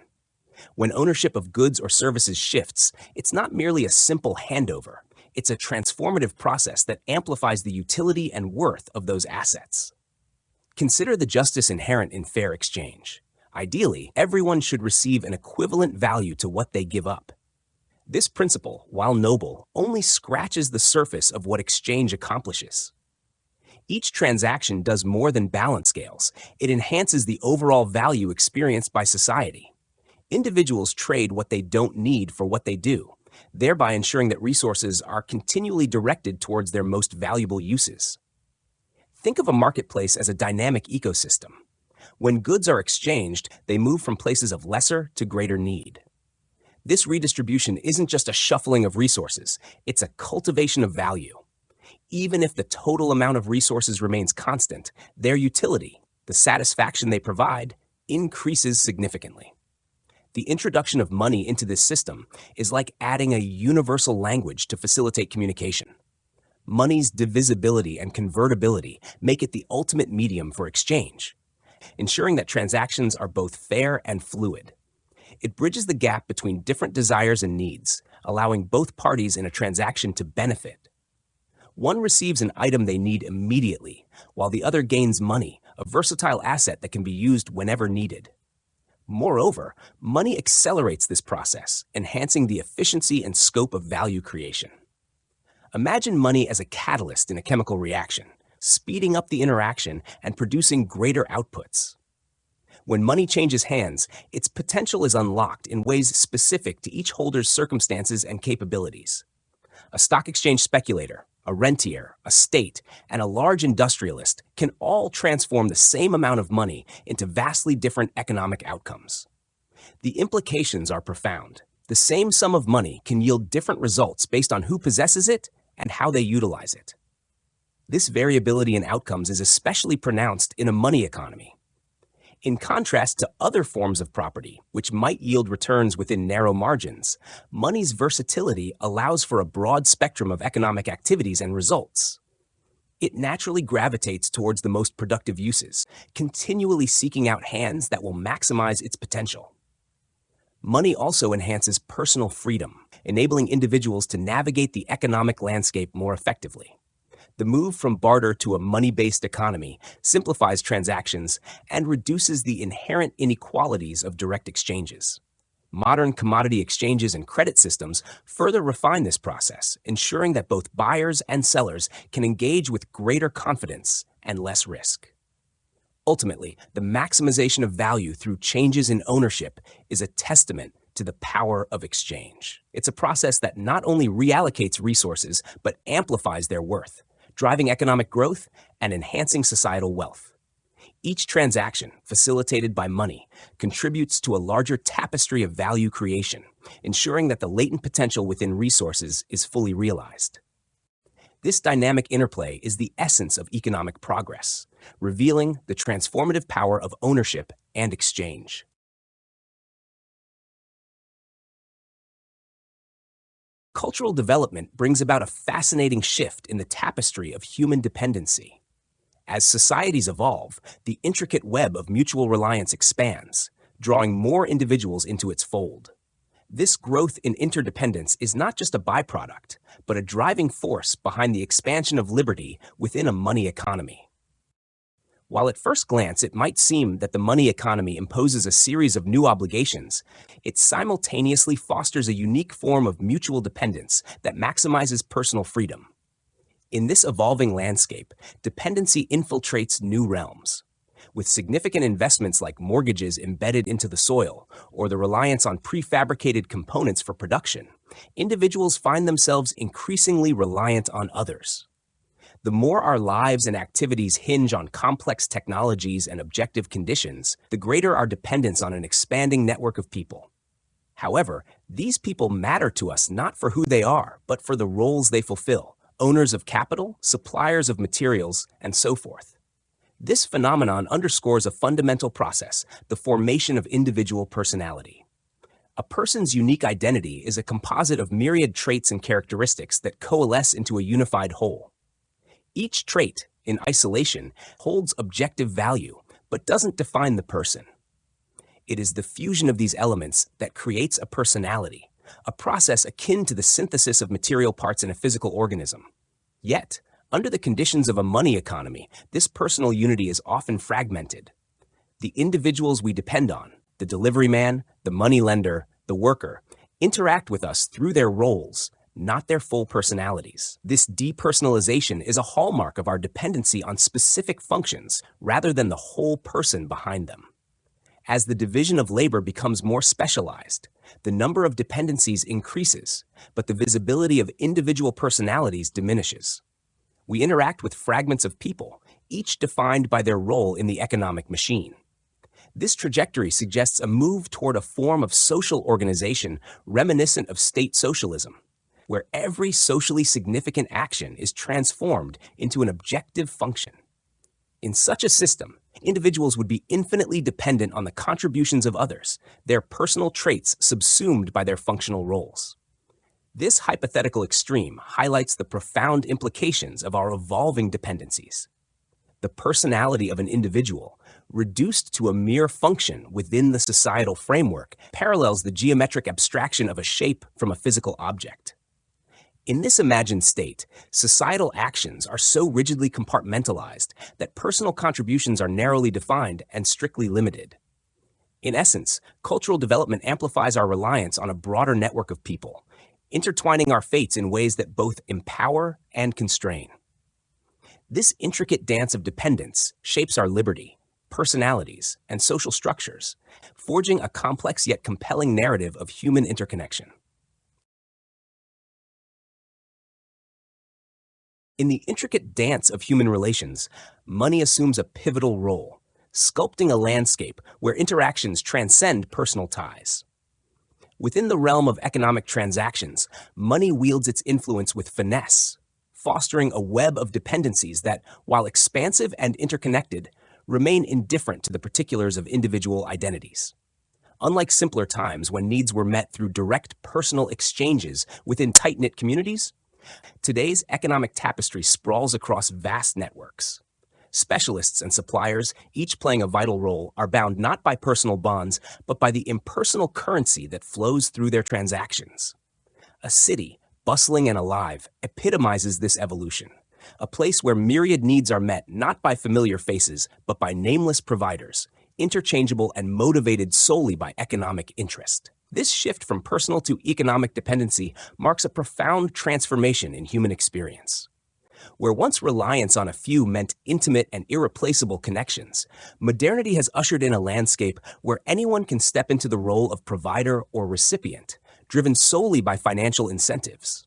When ownership of goods or services shifts, it's not merely a simple handover. It's a transformative process that amplifies the utility and worth of those assets. Consider the justice inherent in fair exchange. Ideally, everyone should receive an equivalent value to what they give up. This principle, while noble, only scratches the surface of what exchange accomplishes. Each transaction does more than balance scales. It enhances the overall value experienced by society. Individuals trade what they don't need for what they do, thereby ensuring that resources are continually directed towards their most valuable uses. Think of a marketplace as a dynamic ecosystem. When goods are exchanged, they move from places of lesser to greater need. This redistribution isn't just a shuffling of resources, it's a cultivation of value. Even if the total amount of resources remains constant, their utility, the satisfaction they provide, increases significantly. The introduction of money into this system is like adding a universal language to facilitate communication. Money's divisibility and convertibility make it the ultimate medium for exchange, ensuring that transactions are both fair and fluid. It bridges the gap between different desires and needs, allowing both parties in a transaction to benefit. One receives an item they need immediately, while the other gains money, a versatile asset that can be used whenever needed. Moreover, money accelerates this process, enhancing the efficiency and scope of value creation. Imagine money as a catalyst in a chemical reaction, speeding up the interaction and producing greater outputs. When money changes hands, its potential is unlocked in ways specific to each holder's circumstances and capabilities. A stock exchange speculator, a rentier, a state, and a large industrialist can all transform the same amount of money into vastly different economic outcomes. The implications are profound. The same sum of money can yield different results based on who possesses it and how they utilize it. This variability in outcomes is especially pronounced in a money economy. In contrast to other forms of property, which might yield returns within narrow margins, money's versatility allows for a broad spectrum of economic activities and results. It naturally gravitates towards the most productive uses, continually seeking out hands that will maximize its potential. Money also enhances personal freedom, enabling individuals to navigate the economic landscape more effectively. The move from barter to a money-based economy simplifies transactions and reduces the inherent inequalities of direct exchanges. Modern commodity exchanges and credit systems further refine this process, ensuring that both buyers and sellers can engage with greater confidence and less risk. Ultimately, the maximization of value through changes in ownership is a testament to the power of exchange. It's a process that not only reallocates resources, but amplifies their worth, driving economic growth and enhancing societal wealth. Each transaction, facilitated by money, contributes to a larger tapestry of value creation, ensuring that the latent potential within resources is fully realized. This dynamic interplay is the essence of economic progress, revealing the transformative power of ownership and exchange. Cultural development brings about a fascinating shift in the tapestry of human dependency. As societies evolve, the intricate web of mutual reliance expands, drawing more individuals into its fold. This growth in interdependence is not just a byproduct, but a driving force behind the expansion of liberty within a money economy. While at first glance it might seem that the money economy imposes a series of new obligations, it simultaneously fosters a unique form of mutual dependence that maximizes personal freedom. In this evolving landscape, dependency infiltrates new realms. With significant investments like mortgages embedded into the soil or the reliance on prefabricated components for production, individuals find themselves increasingly reliant on others. The more our lives and activities hinge on complex technologies and objective conditions, the greater our dependence on an expanding network of people. However, these people matter to us not for who they are, but for the roles they fulfill: owners of capital, suppliers of materials, and so forth. This phenomenon underscores a fundamental process, the formation of individual personality. A person's unique identity is a composite of myriad traits and characteristics that coalesce into a unified whole. Each trait, in isolation, holds objective value, but doesn't define the person. It is the fusion of these elements that creates a personality, a process akin to the synthesis of material parts in a physical organism. Yet, under the conditions of a money economy, this personal unity is often fragmented. The individuals we depend on, the delivery man, the money lender, the worker, interact with us through their roles, not their full personalities. This depersonalization is a hallmark of our dependency on specific functions rather than the whole person behind them. As the division of labor becomes more specialized, the number of dependencies increases, but the visibility of individual personalities diminishes. We interact with fragments of people, each defined by their role in the economic machine. This trajectory suggests a move toward a form of social organization reminiscent of state socialism, where every socially significant action is transformed into an objective function. In such a system, individuals would be infinitely dependent on the contributions of others, their personal traits subsumed by their functional roles. This hypothetical extreme highlights the profound implications of our evolving dependencies. The personality of an individual, reduced to a mere function within the societal framework, parallels the geometric abstraction of a shape from a physical object. In this imagined state, societal actions are so rigidly compartmentalized that personal contributions are narrowly defined and strictly limited. In essence, cultural development amplifies our reliance on a broader network of people, intertwining our fates in ways that both empower and constrain. This intricate dance of dependence shapes our liberty, personalities, and social structures, forging a complex yet compelling narrative of human interconnection. In the intricate dance of human relations, money assumes a pivotal role, sculpting a landscape where interactions transcend personal ties. Within the realm of economic transactions, money wields its influence with finesse, fostering a web of dependencies that, while expansive and interconnected, remain indifferent to the particulars of individual identities. Unlike simpler times when needs were met through direct personal exchanges within tight-knit communities, today's economic tapestry sprawls across vast networks. Specialists and suppliers, each playing a vital role, are bound not by personal bonds, but by the impersonal currency that flows through their transactions. A city, bustling and alive, epitomizes this evolution, a place where myriad needs are met not by familiar faces, but by nameless providers, interchangeable and motivated solely by economic interest. This shift from personal to economic dependency marks a profound transformation in human experience. Where once reliance on a few meant intimate and irreplaceable connections, modernity has ushered in a landscape where anyone can step into the role of provider or recipient, driven solely by financial incentives.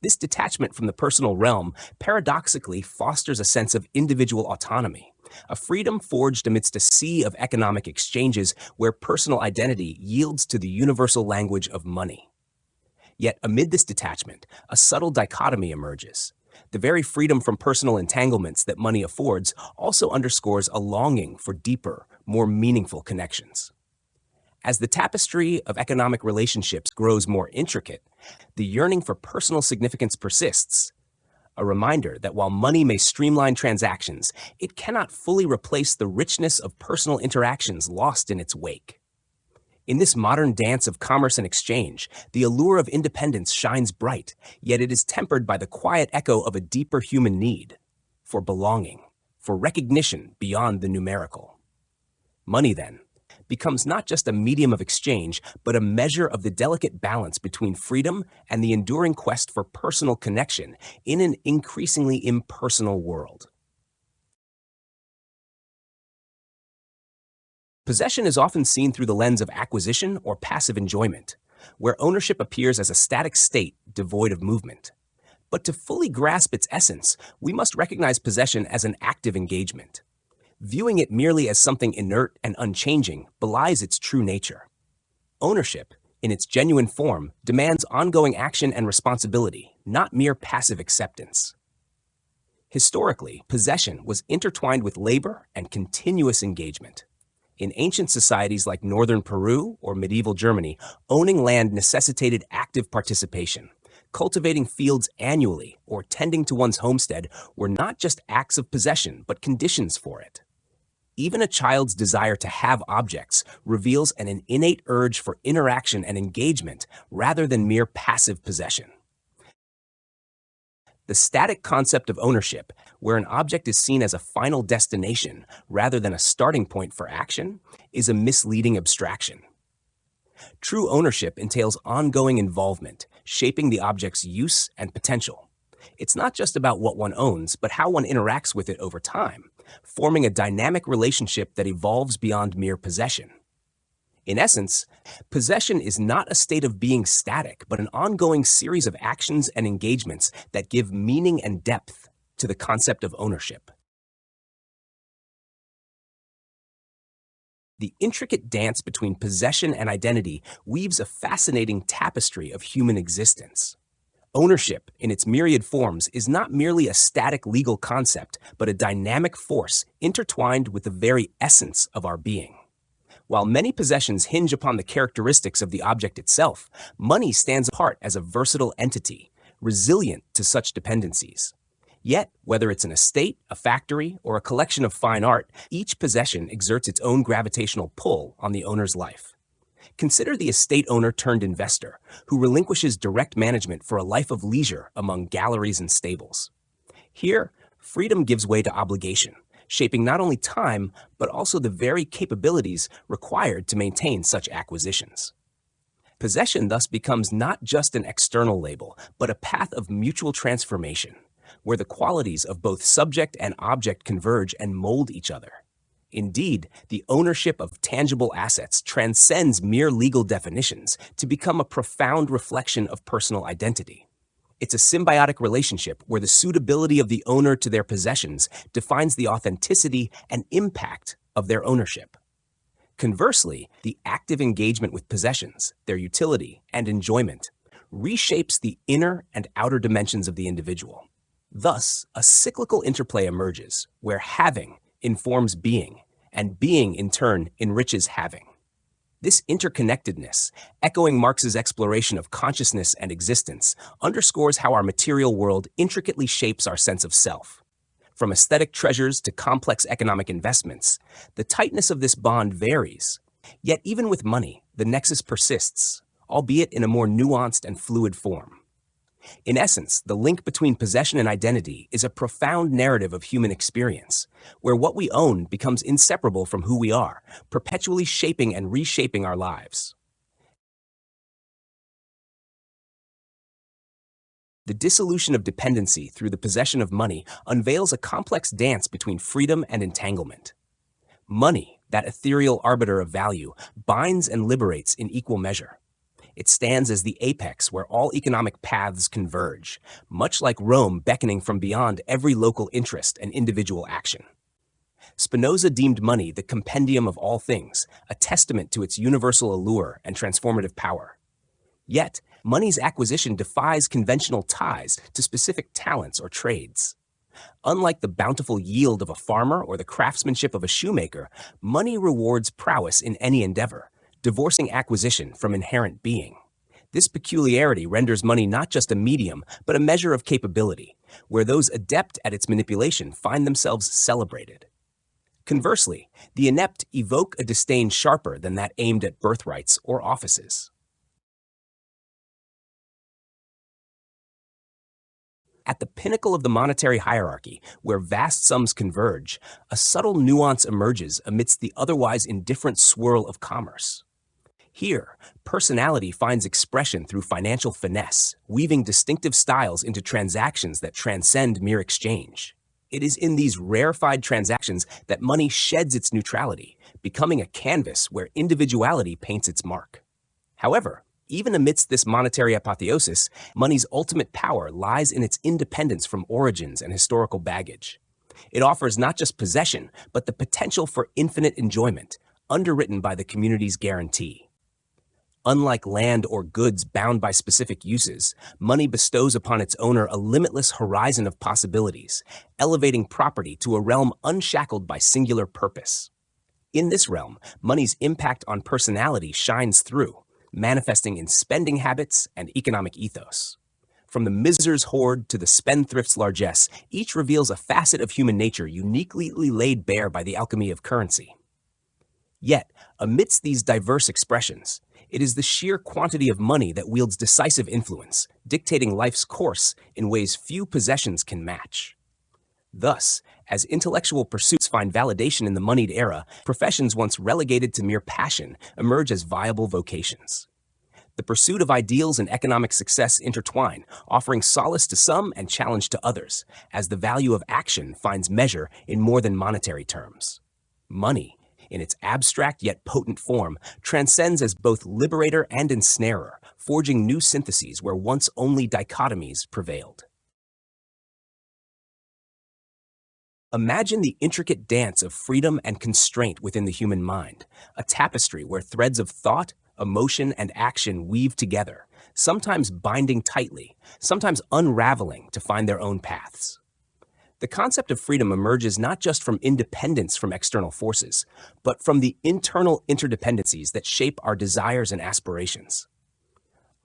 This detachment from the personal realm paradoxically fosters a sense of individual autonomy, a freedom forged amidst a sea of economic exchanges where personal identity yields to the universal language of money. Yet amid this detachment, a subtle dichotomy emerges. The very freedom from personal entanglements that money affords also underscores a longing for deeper, more meaningful connections. As the tapestry of economic relationships grows more intricate, the yearning for personal significance persists, a reminder that while money may streamline transactions, it cannot fully replace the richness of personal interactions lost in its wake. In this modern dance of commerce and exchange, the allure of independence shines bright, yet it is tempered by the quiet echo of a deeper human need for belonging, for recognition beyond the numerical. Money, then, becomes not just a medium of exchange, but a measure of the delicate balance between freedom and the enduring quest for personal connection in an increasingly impersonal world. Possession is often seen through the lens of acquisition or passive enjoyment, where ownership appears as a static state devoid of movement. But to fully grasp its essence, we must recognize possession as an active engagement. Viewing it merely as something inert and unchanging belies its true nature. Ownership, in its genuine form, demands ongoing action and responsibility, not mere passive acceptance. Historically, possession was intertwined with labor and continuous engagement. In ancient societies like northern Peru or medieval Germany, owning land necessitated active participation. Cultivating fields annually or tending to one's homestead were not just acts of possession, but conditions for it. Even a child's desire to have objects reveals an innate urge for interaction and engagement rather than mere passive possession. The static concept of ownership, where an object is seen as a final destination rather than a starting point for action, is a misleading abstraction. True ownership entails ongoing involvement, shaping the object's use and potential. It's not just about what one owns, but how one interacts with it over time, forming a dynamic relationship that evolves beyond mere possession. In essence, possession is not a state of being static, but an ongoing series of actions and engagements that give meaning and depth to the concept of ownership. The intricate dance between possession and identity weaves a fascinating tapestry of human existence. Ownership, in its myriad forms, is not merely a static legal concept, but a dynamic force intertwined with the very essence of our being. While many possessions hinge upon the characteristics of the object itself, money stands apart as a versatile entity, resilient to such dependencies. Yet, whether it's an estate, a factory, or a collection of fine art, each possession exerts its own gravitational pull on the owner's life. Consider the estate owner turned investor, who relinquishes direct management for a life of leisure among galleries and stables. Here, freedom gives way to obligation, shaping not only time, but also the very capabilities required to maintain such acquisitions. Possession thus becomes not just an external label, but a path of mutual transformation, where the qualities of both subject and object converge and mold each other. Indeed, the ownership of tangible assets transcends mere legal definitions to become a profound reflection of personal identity. It's a symbiotic relationship where the suitability of the owner to their possessions defines the authenticity and impact of their ownership. Conversely, the active engagement with possessions, their utility and enjoyment, reshapes the inner and outer dimensions of the individual. Thus, a cyclical interplay emerges, where having informs being, and being in turn enriches having. This interconnectedness, echoing Marx's exploration of consciousness and existence, underscores how our material world intricately shapes our sense of self. From aesthetic treasures to complex economic investments, the tightness of this bond varies. Yet even with money, the nexus persists, albeit in a more nuanced and fluid form. In essence, the link between possession and identity is a profound narrative of human experience, where what we own becomes inseparable from who we are, perpetually shaping and reshaping our lives. The dissolution of dependency through the possession of money unveils a complex dance between freedom and entanglement. Money, that ethereal arbiter of value, binds and liberates in equal measure. It stands as the apex where all economic paths converge, much like Rome beckoning from beyond every local interest and individual action. Spinoza deemed money the compendium of all things, a testament to its universal allure and transformative power. Yet, money's acquisition defies conventional ties to specific talents or trades. Unlike the bountiful yield of a farmer or the craftsmanship of a shoemaker, money rewards prowess in any endeavor, divorcing acquisition from inherent being. This peculiarity renders money not just a medium, but a measure of capability, where those adept at its manipulation find themselves celebrated. Conversely, the inept evoke a disdain sharper than that aimed at birthrights or offices. At the pinnacle of the monetary hierarchy, where vast sums converge, a subtle nuance emerges amidst the otherwise indifferent swirl of commerce. Here, personality finds expression through financial finesse, weaving distinctive styles into transactions that transcend mere exchange. It is in these rarefied transactions that money sheds its neutrality, becoming a canvas where individuality paints its mark. However, even amidst this monetary apotheosis, money's ultimate power lies in its independence from origins and historical baggage. It offers not just possession, but the potential for infinite enjoyment, underwritten by the community's guarantee. Unlike land or goods bound by specific uses, money bestows upon its owner a limitless horizon of possibilities, elevating property to a realm unshackled by singular purpose. In this realm, money's impact on personality shines through, manifesting in spending habits and economic ethos. From the miser's hoard to the spendthrift's largesse, each reveals a facet of human nature uniquely laid bare by the alchemy of currency. Yet, amidst these diverse expressions, it is the sheer quantity of money that wields decisive influence, dictating life's course in ways few possessions can match. Thus, as intellectual pursuits find validation in the moneyed era, professions once relegated to mere passion emerge as viable vocations. The pursuit of ideals and economic success intertwine, offering solace to some and challenge to others, as the value of action finds measure in more than monetary terms. Money, in its abstract yet potent form, transcends as both liberator and ensnarer, forging new syntheses where once only dichotomies prevailed. Imagine the intricate dance of freedom and constraint within the human mind, a tapestry where threads of thought, emotion, and action weave together, sometimes binding tightly, sometimes unraveling to find their own paths. The concept of freedom emerges not just from independence from external forces, but from the internal interdependencies that shape our desires and aspirations.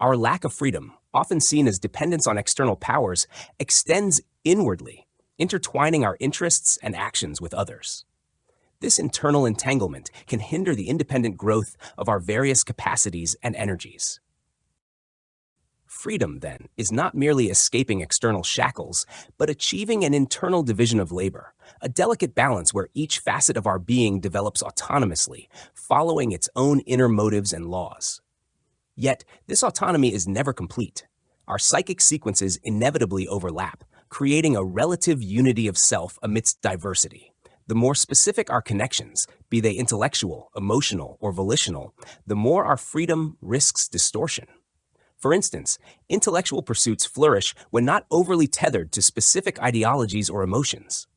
Our lack of freedom, often seen as dependence on external powers, extends inwardly, intertwining our interests and actions with others. This internal entanglement can hinder the independent growth of our various capacities and energies. Freedom, then, is not merely escaping external shackles, but achieving an internal division of labor, a delicate balance where each facet of our being develops autonomously, following its own inner motives and laws. Yet, this autonomy is never complete. Our psychic sequences inevitably overlap, creating a relative unity of self amidst diversity. The more specific our connections, be they intellectual, emotional, or volitional, the more our freedom risks distortion. For instance, intellectual pursuits flourish when not overly tethered to specific ideologies or emotions.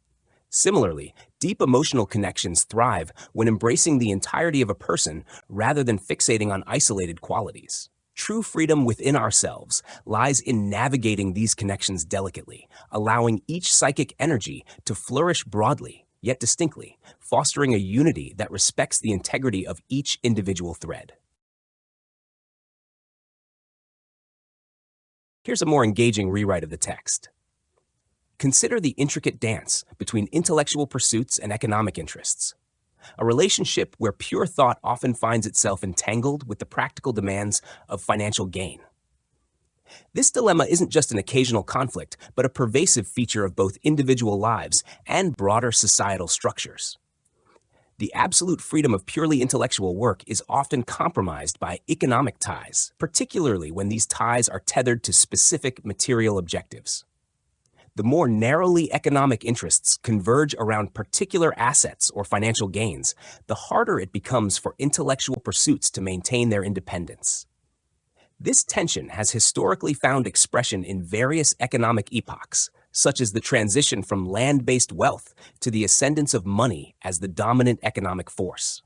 Similarly, deep emotional connections thrive when embracing the entirety of a person rather than fixating on isolated qualities. True freedom within ourselves lies in navigating these connections delicately, allowing each psychic energy to flourish broadly, yet distinctly, fostering a unity that respects the integrity of each individual thread. Here's a more engaging rewrite of the text. Consider the intricate dance between intellectual pursuits and economic interests, a relationship where pure thought often finds itself entangled with the practical demands of financial gain. This dilemma isn't just an occasional conflict, but a pervasive feature of both individual lives and broader societal structures. The absolute freedom of purely intellectual work is often compromised by economic ties, particularly when these ties are tethered to specific material objectives. The more narrowly economic interests converge around particular assets or financial gains, the harder it becomes for intellectual pursuits to maintain their independence. This tension has historically found expression in various economic epochs, such as the transition from land-based wealth to the ascendance of money as the dominant economic force.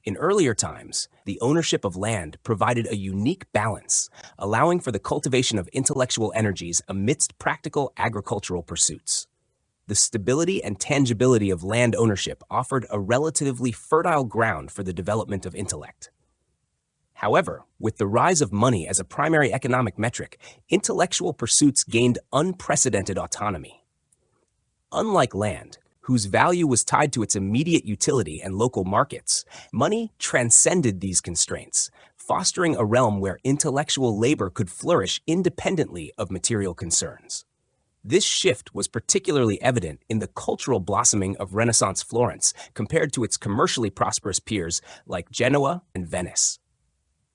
In earlier times, the ownership of land provided a unique balance, allowing for the cultivation of intellectual energies amidst practical agricultural pursuits. The stability and tangibility of land ownership offered a relatively fertile ground for the development of intellect. However, with the rise of money as a primary economic metric, intellectual pursuits gained unprecedented autonomy. Unlike land, whose value was tied to its immediate utility and local markets, money transcended these constraints, fostering a realm where intellectual labor could flourish independently of material concerns. This shift was particularly evident in the cultural blossoming of Renaissance Florence compared to its commercially prosperous peers like Genoa and Venice.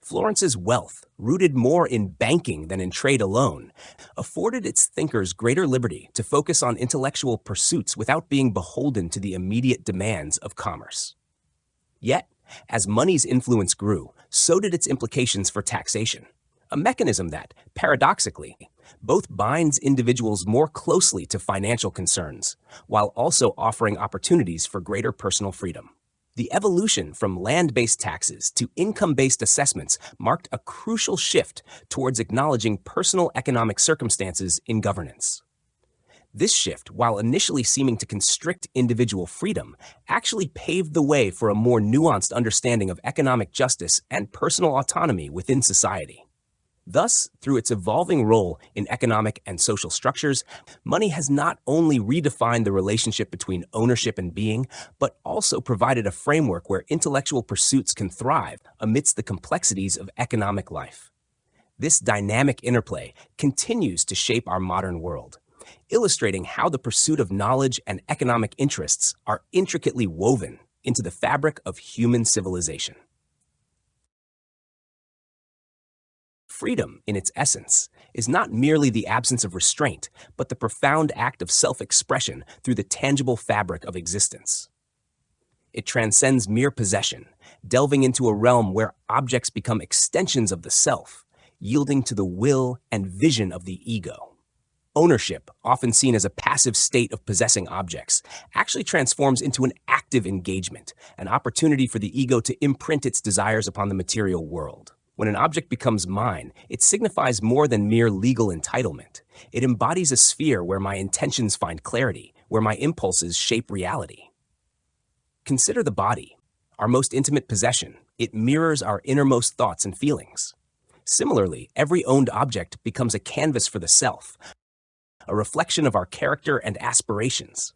Florence's wealth, rooted more in banking than in trade alone, afforded its thinkers greater liberty to focus on intellectual pursuits without being beholden to the immediate demands of commerce. Yet, as money's influence grew, so did its implications for taxation, a mechanism that, paradoxically, both binds individuals more closely to financial concerns, while also offering opportunities for greater personal freedom. The evolution from land-based taxes to income-based assessments marked a crucial shift towards acknowledging personal economic circumstances in governance. This shift, while initially seeming to constrict individual freedom, actually paved the way for a more nuanced understanding of economic justice and personal autonomy within society. Thus, through its evolving role in economic and social structures, money has not only redefined the relationship between ownership and being, but also provided a framework where intellectual pursuits can thrive amidst the complexities of economic life. This dynamic interplay continues to shape our modern world, illustrating how the pursuit of knowledge and economic interests are intricately woven into the fabric of human civilization. Freedom, in its essence, is not merely the absence of restraint, but the profound act of self-expression through the tangible fabric of existence. It transcends mere possession, delving into a realm where objects become extensions of the self, yielding to the will and vision of the ego. Ownership, often seen as a passive state of possessing objects, actually transforms into an active engagement, an opportunity for the ego to imprint its desires upon the material world. When an object becomes mine, it signifies more than mere legal entitlement. It embodies a sphere where my intentions find clarity, where my impulses shape reality. Consider the body, our most intimate possession. It mirrors our innermost thoughts and feelings. Similarly, every owned object becomes a canvas for the self, a reflection of our character and aspirations.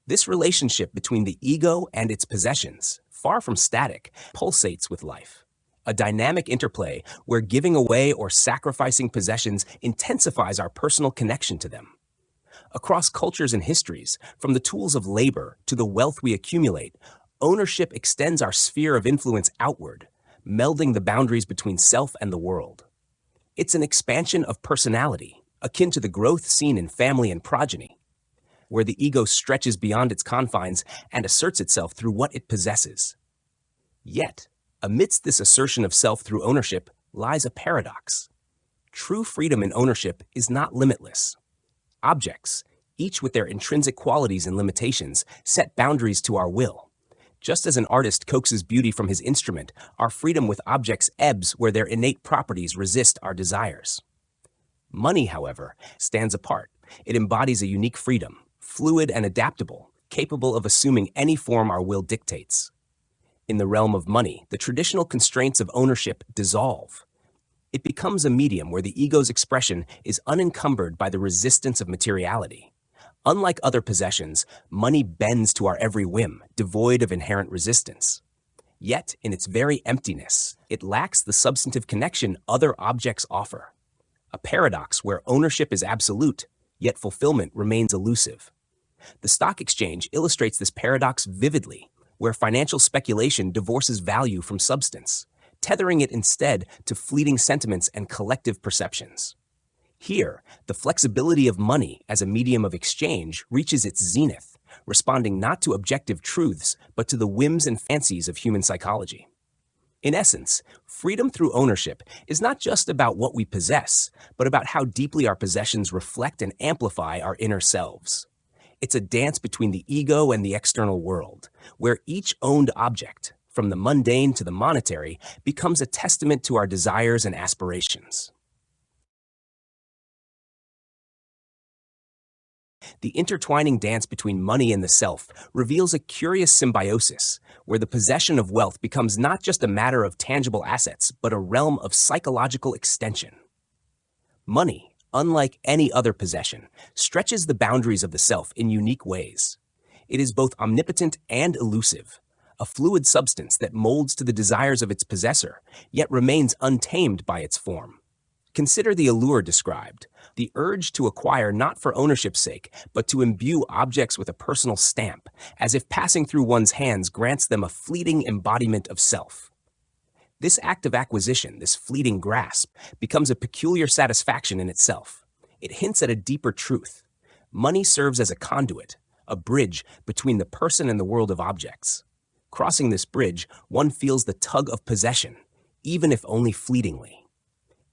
This relationship between the ego and its possessions, far from static, pulsates with life. A dynamic interplay where giving away or sacrificing possessions intensifies our personal connection to them. Across cultures and histories, from the tools of labor to the wealth we accumulate, ownership extends our sphere of influence outward, melding the boundaries between self and the world. It's an expansion of personality, akin to the growth seen in family and progeny, where the ego stretches beyond its confines and asserts itself through what it possesses. Yet, amidst this assertion of self through ownership lies a paradox. True freedom in ownership is not limitless. Objects, each with their intrinsic qualities and limitations, set boundaries to our will. Just as an artist coaxes beauty from his instrument, our freedom with objects ebbs where their innate properties resist our desires. Money, however, stands apart. It embodies a unique freedom, fluid and adaptable, capable of assuming any form our will dictates. In the realm of money, the traditional constraints of ownership dissolve. It becomes a medium where the ego's expression is unencumbered by the resistance of materiality. Unlike other possessions, money bends to our every whim, devoid of inherent resistance. Yet, in its very emptiness, it lacks the substantive connection other objects offer. A paradox where ownership is absolute, yet fulfillment remains elusive. The stock exchange illustrates this paradox vividly, where financial speculation divorces value from substance, tethering it instead to fleeting sentiments and collective perceptions. Here, the flexibility of money as a medium of exchange reaches its zenith, responding not to objective truths, but to the whims and fancies of human psychology. In essence, freedom through ownership is not just about what we possess, but about how deeply our possessions reflect and amplify our inner selves. It's a dance between the ego and the external world, where each owned object, from the mundane to the monetary, becomes a testament to our desires and aspirations. The intertwining dance between money and the self reveals a curious symbiosis, where the possession of wealth becomes not just a matter of tangible assets, but a realm of psychological extension. Money, unlike any other possession, stretches the boundaries of the self in unique ways. It is both omnipotent and elusive, a fluid substance that molds to the desires of its possessor, yet remains untamed by its form. Consider the allure described, the urge to acquire not for ownership's sake, but to imbue objects with a personal stamp, as if passing through one's hands grants them a fleeting embodiment of self. This act of acquisition, this fleeting grasp, becomes a peculiar satisfaction in itself. It hints at a deeper truth. Money serves as a conduit, a bridge between the person and the world of objects. Crossing this bridge, one feels the tug of possession, even if only fleetingly.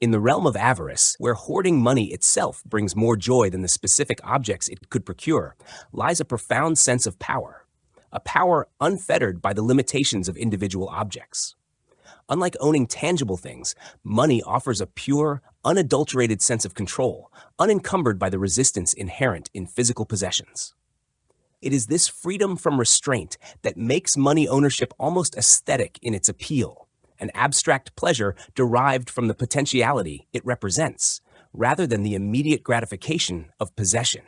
In the realm of avarice, where hoarding money itself brings more joy than the specific objects it could procure, lies a profound sense of power, a power unfettered by the limitations of individual objects. Unlike owning tangible things, money offers a pure, unadulterated sense of control, unencumbered by the resistance inherent in physical possessions. It is this freedom from restraint that makes money ownership almost aesthetic in its appeal, an abstract pleasure derived from the potentiality it represents, rather than the immediate gratification of possession.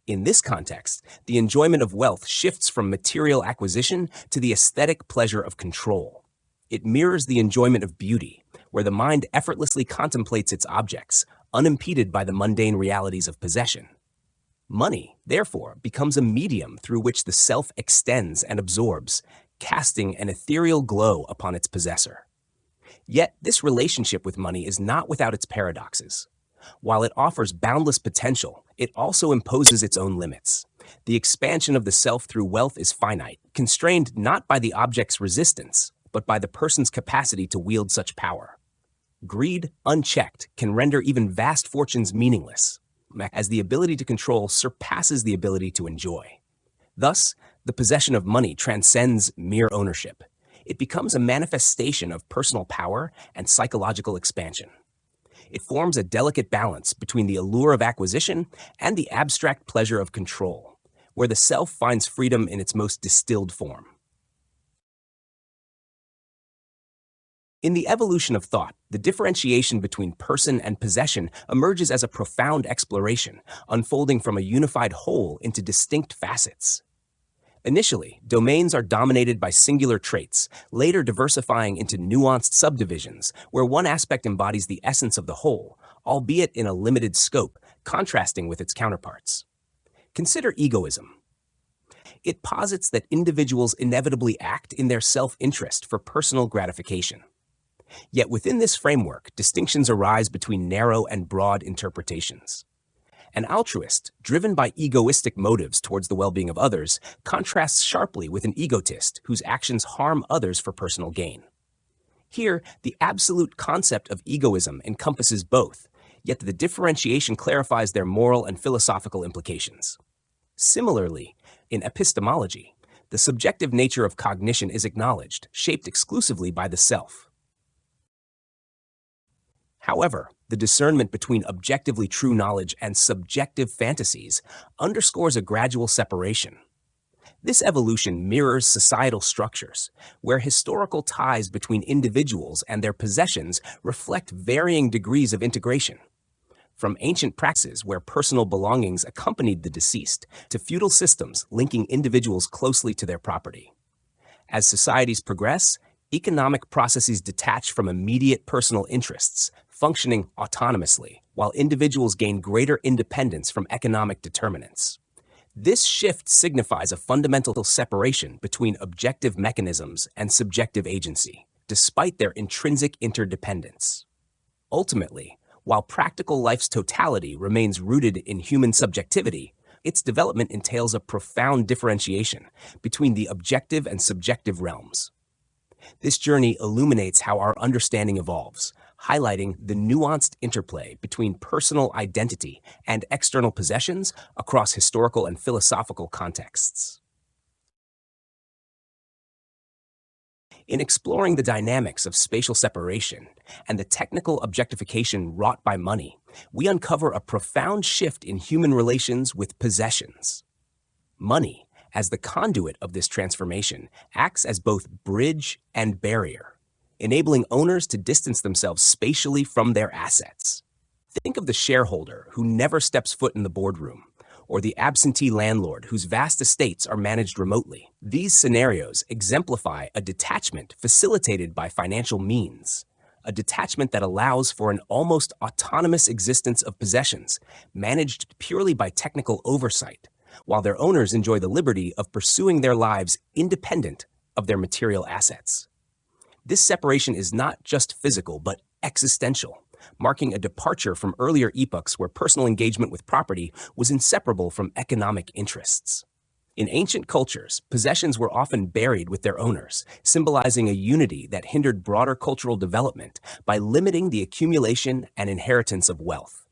In this context, the enjoyment of wealth shifts from material acquisition to the aesthetic pleasure of control. It mirrors the enjoyment of beauty, where the mind effortlessly contemplates its objects, unimpeded by the mundane realities of possession. Money, therefore, becomes a medium through which the self extends and absorbs, casting an ethereal glow upon its possessor. Yet, this relationship with money is not without its paradoxes. While it offers boundless potential, it also imposes its own limits. The expansion of the self through wealth is finite, constrained not by the object's resistance, but by the person's capacity to wield such power. Greed, unchecked, can render even vast fortunes meaningless, as the ability to control surpasses the ability to enjoy. Thus, the possession of money transcends mere ownership. It becomes a manifestation of personal power and psychological expansion. It forms a delicate balance between the allure of acquisition and the abstract pleasure of control, where the self finds freedom in its most distilled form. In the evolution of thought, the differentiation between person and possession emerges as a profound exploration, unfolding from a unified whole into distinct facets. Initially, domains are dominated by singular traits, later diversifying into nuanced subdivisions, where one aspect embodies the essence of the whole, albeit in a limited scope, contrasting with its counterparts. Consider egoism. It posits that individuals inevitably act in their self-interest for personal gratification. Yet within this framework, distinctions arise between narrow and broad interpretations. An altruist, driven by egoistic motives towards the well-being of others, contrasts sharply with an egotist whose actions harm others for personal gain. Here, the absolute concept of egoism encompasses both, yet the differentiation clarifies their moral and philosophical implications. Similarly, in epistemology, the subjective nature of cognition is acknowledged, shaped exclusively by the self. However, the discernment between objectively true knowledge and subjective fantasies underscores a gradual separation. This evolution mirrors societal structures, where historical ties between individuals and their possessions reflect varying degrees of integration. From ancient practices where personal belongings accompanied the deceased, to feudal systems linking individuals closely to their property. As societies progress, economic processes detach from immediate personal interests, functioning autonomously, while individuals gain greater independence from economic determinants. This shift signifies a fundamental separation between objective mechanisms and subjective agency, despite their intrinsic interdependence. Ultimately, while practical life's totality remains rooted in human subjectivity, its development entails a profound differentiation between the objective and subjective realms. This journey illuminates how our understanding evolves, highlighting the nuanced interplay between personal identity and external possessions across historical and philosophical contexts. In exploring the dynamics of spatial separation and the technical objectification wrought by money, we uncover a profound shift in human relations with possessions. Money, as the conduit of this transformation, acts as both bridge and barrier, enabling owners to distance themselves spatially from their assets. Think of the shareholder who never steps foot in the boardroom, or the absentee landlord whose vast estates are managed remotely. These scenarios exemplify a detachment facilitated by financial means, a detachment that allows for an almost autonomous existence of possessions, managed purely by technical oversight, while their owners enjoy the liberty of pursuing their lives independent of their material assets. This separation is not just physical, but existential, marking a departure from earlier epochs where personal engagement with property was inseparable from economic interests. In ancient cultures, possessions were often buried with their owners, symbolizing a unity that hindered broader cultural development by limiting the accumulation and inheritance of wealth.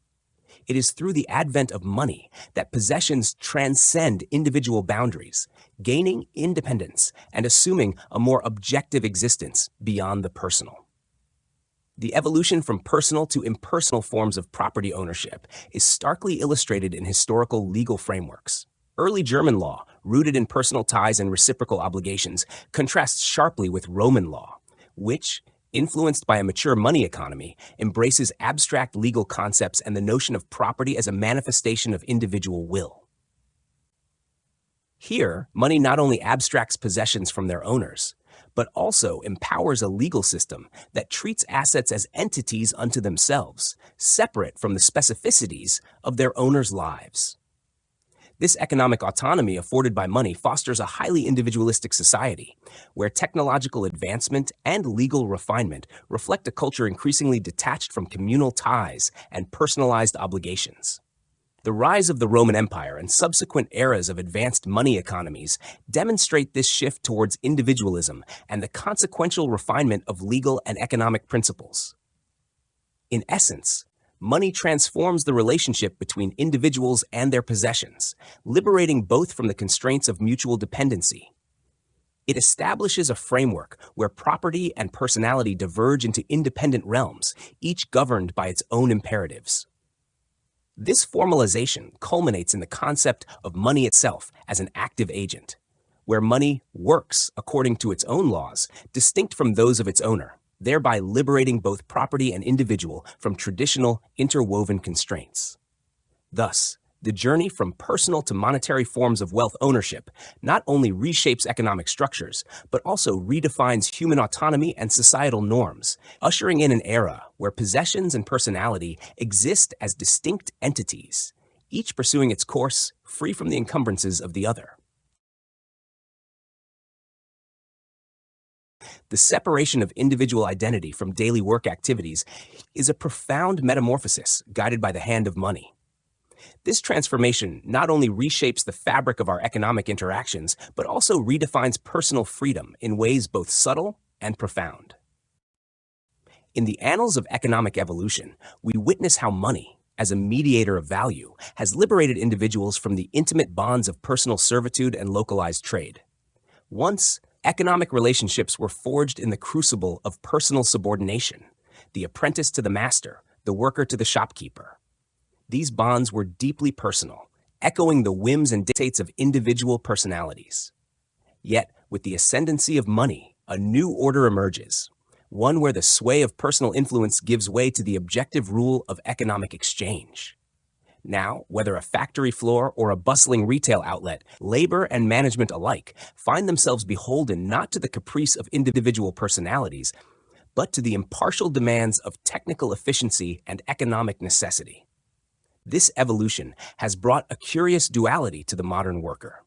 It is through the advent of money that possessions transcend individual boundaries, gaining independence and assuming a more objective existence beyond the personal. The evolution from personal to impersonal forms of property ownership is starkly illustrated in historical legal frameworks. Early German law, rooted in personal ties and reciprocal obligations, contrasts sharply with Roman law, which, influenced by a mature money economy, embraces abstract legal concepts and the notion of property as a manifestation of individual will. Here, money not only abstracts possessions from their owners, but also empowers a legal system that treats assets as entities unto themselves, separate from the specificities of their owners' lives. This economic autonomy afforded by money fosters a highly individualistic society, where technological advancement and legal refinement reflect a culture increasingly detached from communal ties and personalized obligations. The rise of the Roman Empire and subsequent eras of advanced money economies demonstrate this shift towards individualism and the consequential refinement of legal and economic principles. In essence, money transforms the relationship between individuals and their possessions, liberating both from the constraints of mutual dependency. It establishes a framework where property and personality diverge into independent realms, each governed by its own imperatives. This formalization culminates in the concept of money itself as an active agent, where money works according to its own laws, distinct from those of its owner, thereby liberating both property and individual from traditional interwoven constraints. Thus, the journey from personal to monetary forms of wealth ownership not only reshapes economic structures, but also redefines human autonomy and societal norms, ushering in an era where possessions and personality exist as distinct entities, each pursuing its course free from the encumbrances of the other. The separation of individual identity from daily work activities is a profound metamorphosis guided by the hand of money. This transformation not only reshapes the fabric of our economic interactions, but also redefines personal freedom in ways both subtle and profound. In the annals of economic evolution, we witness how money, as a mediator of value, has liberated individuals from the intimate bonds of personal servitude and localized trade. Once, economic relationships were forged in the crucible of personal subordination, the apprentice to the master, the worker to the shopkeeper. These bonds were deeply personal, echoing the whims and dictates of individual personalities. Yet, with the ascendancy of money, a new order emerges, one where the sway of personal influence gives way to the objective rule of economic exchange. Now, whether a factory floor or a bustling retail outlet, labor and management alike find themselves beholden not to the caprice of individual personalities, but to the impartial demands of technical efficiency and economic necessity. This evolution has brought a curious duality to the modern worker.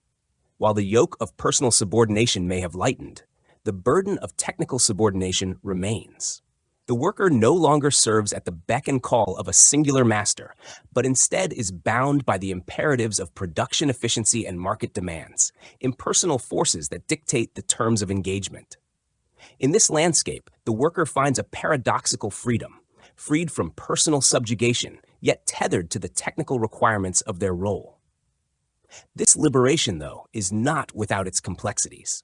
While the yoke of personal subordination may have lightened, the burden of technical subordination remains. The worker no longer serves at the beck and call of a singular master, but instead is bound by the imperatives of production efficiency and market demands, impersonal forces that dictate the terms of engagement. In this landscape, the worker finds a paradoxical freedom, freed from personal subjugation, yet tethered to the technical requirements of their role. This liberation, though, is not without its complexities.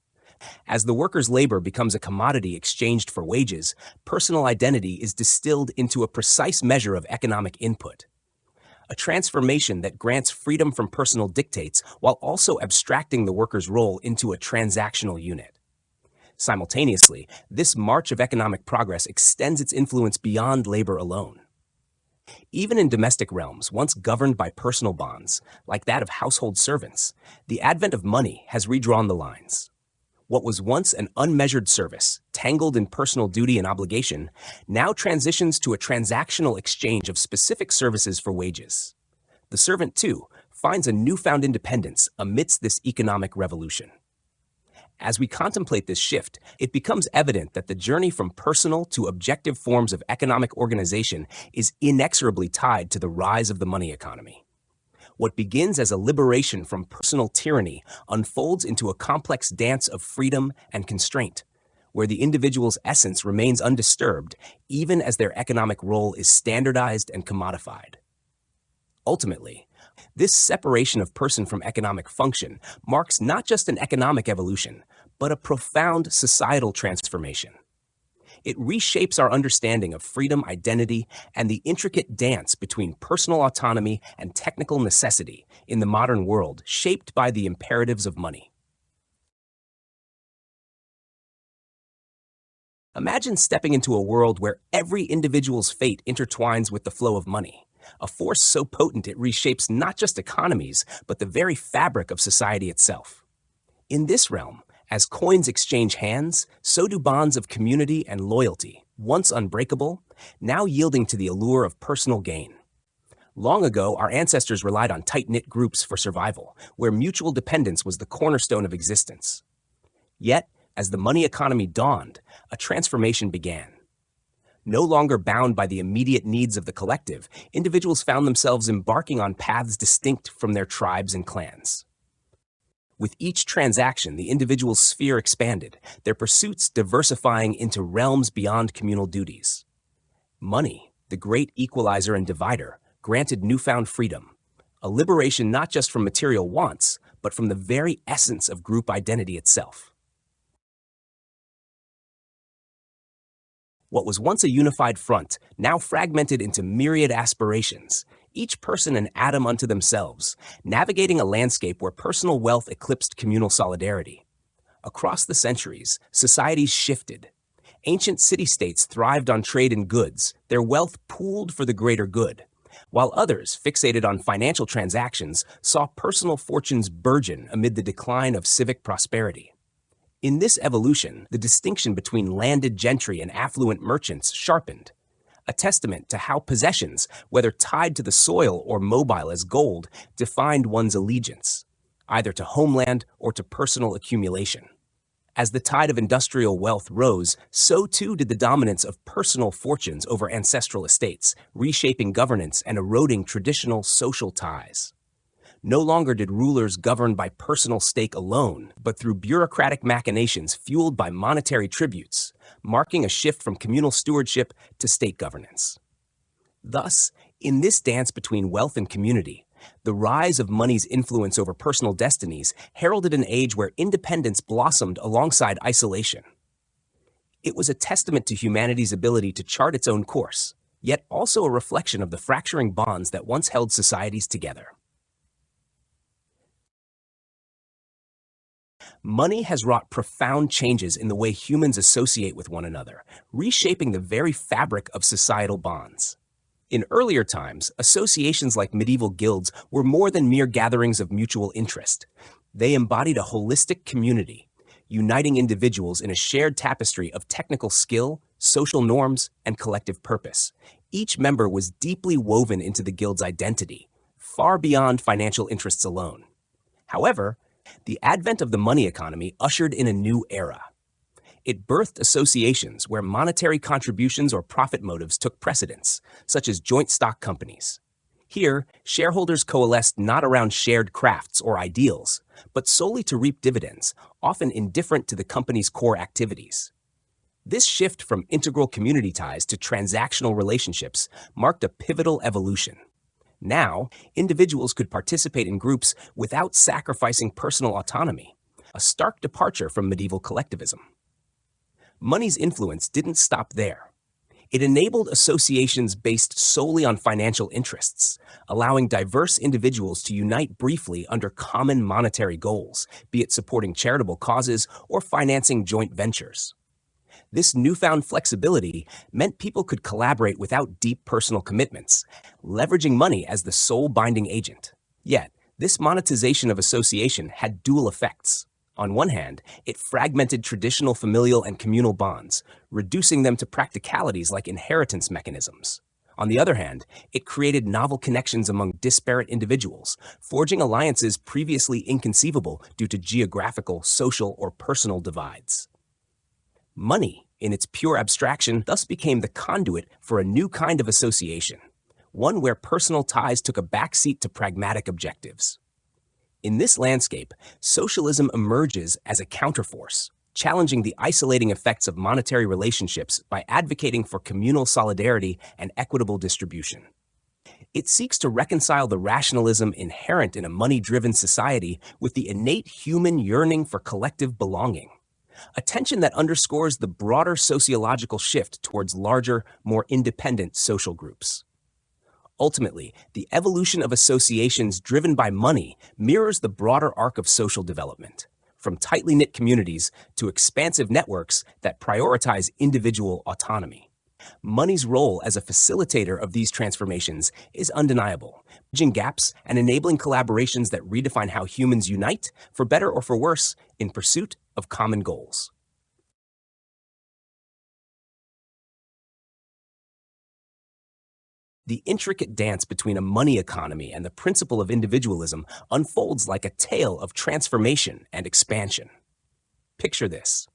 As the worker's labor becomes a commodity exchanged for wages, personal identity is distilled into a precise measure of economic input. A transformation that grants freedom from personal dictates while also abstracting the worker's role into a transactional unit. Simultaneously, this march of economic progress extends its influence beyond labor alone. Even in domestic realms once governed by personal bonds, like that of household servants, the advent of money has redrawn the lines. What was once an unmeasured service, tangled in personal duty and obligation, now transitions to a transactional exchange of specific services for wages. The servant, too, finds a newfound independence amidst this economic revolution. As we contemplate this shift, it becomes evident that the journey from personal to objective forms of economic organization is inexorably tied to the rise of the money economy. What begins as a liberation from personal tyranny unfolds into a complex dance of freedom and constraint, where the individual's essence remains undisturbed even as their economic role is standardized and commodified. Ultimately, this separation of person from economic function marks not just an economic evolution, but a profound societal transformation. It reshapes our understanding of freedom, identity, and the intricate dance between personal autonomy and technical necessity in the modern world, shaped by the imperatives of money. Imagine stepping into a world where every individual's fate intertwines with the flow of money, a force so potent it reshapes not just economies, but the very fabric of society itself. In this realm, as coins exchange hands, so do bonds of community and loyalty, once unbreakable, now yielding to the allure of personal gain. Long ago, our ancestors relied on tight-knit groups for survival, where mutual dependence was the cornerstone of existence. Yet, as the money economy dawned, a transformation began. No longer bound by the immediate needs of the collective, individuals found themselves embarking on paths distinct from their tribes and clans. With each transaction, the individual's sphere expanded, their pursuits diversifying into realms beyond communal duties. Money, the great equalizer and divider, granted newfound freedom, a liberation not just from material wants, but from the very essence of group identity itself. What was once a unified front, now fragmented into myriad aspirations, each person an atom unto themselves, navigating a landscape where personal wealth eclipsed communal solidarity. Across the centuries, societies shifted. Ancient city-states thrived on trade in goods, their wealth pooled for the greater good, while others, fixated on financial transactions, saw personal fortunes burgeon amid the decline of civic prosperity. In this evolution, the distinction between landed gentry and affluent merchants sharpened, a testament to how possessions, whether tied to the soil or mobile as gold, defined one's allegiance, either to homeland or to personal accumulation. As the tide of industrial wealth rose, so too did the dominance of personal fortunes over ancestral estates, reshaping governance and eroding traditional social ties. No longer did rulers govern by personal stake alone, but through bureaucratic machinations fueled by monetary tributes, marking a shift from communal stewardship to state governance. Thus, in this dance between wealth and community, the rise of money's influence over personal destinies heralded an age where independence blossomed alongside isolation. It was a testament to humanity's ability to chart its own course, yet also a reflection of the fracturing bonds that once held societies together. Money has wrought profound changes in the way humans associate with one another, reshaping the very fabric of societal bonds. In earlier times, associations like medieval guilds were more than mere gatherings of mutual interest. They embodied a holistic community, uniting individuals in a shared tapestry of technical skill, social norms, and collective purpose. Each member was deeply woven into the guild's identity, far beyond financial interests alone. However, the advent of the money economy ushered in a new era. It birthed associations where monetary contributions or profit motives took precedence, such as joint stock companies. Here, shareholders coalesced not around shared crafts or ideals, but solely to reap dividends, often indifferent to the company's core activities. This shift from integral community ties to transactional relationships marked a pivotal evolution. Now, individuals could participate in groups without sacrificing personal autonomy, a stark departure from medieval collectivism. Money's influence didn't stop there. It enabled associations based solely on financial interests, allowing diverse individuals to unite briefly under common monetary goals, be it supporting charitable causes or financing joint ventures. This newfound flexibility meant people could collaborate without deep personal commitments, leveraging money as the sole binding agent. Yet, this monetization of association had dual effects. On one hand, it fragmented traditional familial and communal bonds, reducing them to practicalities like inheritance mechanisms. On the other hand, it created novel connections among disparate individuals, forging alliances previously inconceivable due to geographical, social, or personal divides. Money, in its pure abstraction, thus became the conduit for a new kind of association, one where personal ties took a backseat to pragmatic objectives. In this landscape, socialism emerges as a counterforce, challenging the isolating effects of monetary relationships by advocating for communal solidarity and equitable distribution. It seeks to reconcile the rationalism inherent in a money-driven society with the innate human yearning for collective belonging, a tension that underscores the broader sociological shift towards larger, more independent social groups. Ultimately, the evolution of associations driven by money mirrors the broader arc of social development, from tightly knit communities to expansive networks that prioritize individual autonomy. Money's role as a facilitator of these transformations is undeniable, bridging gaps and enabling collaborations that redefine how humans unite, for better or for worse, in pursuit of common goals. The intricate dance between a money economy and the principle of individualism unfolds like a tale of transformation and expansion. Picture this.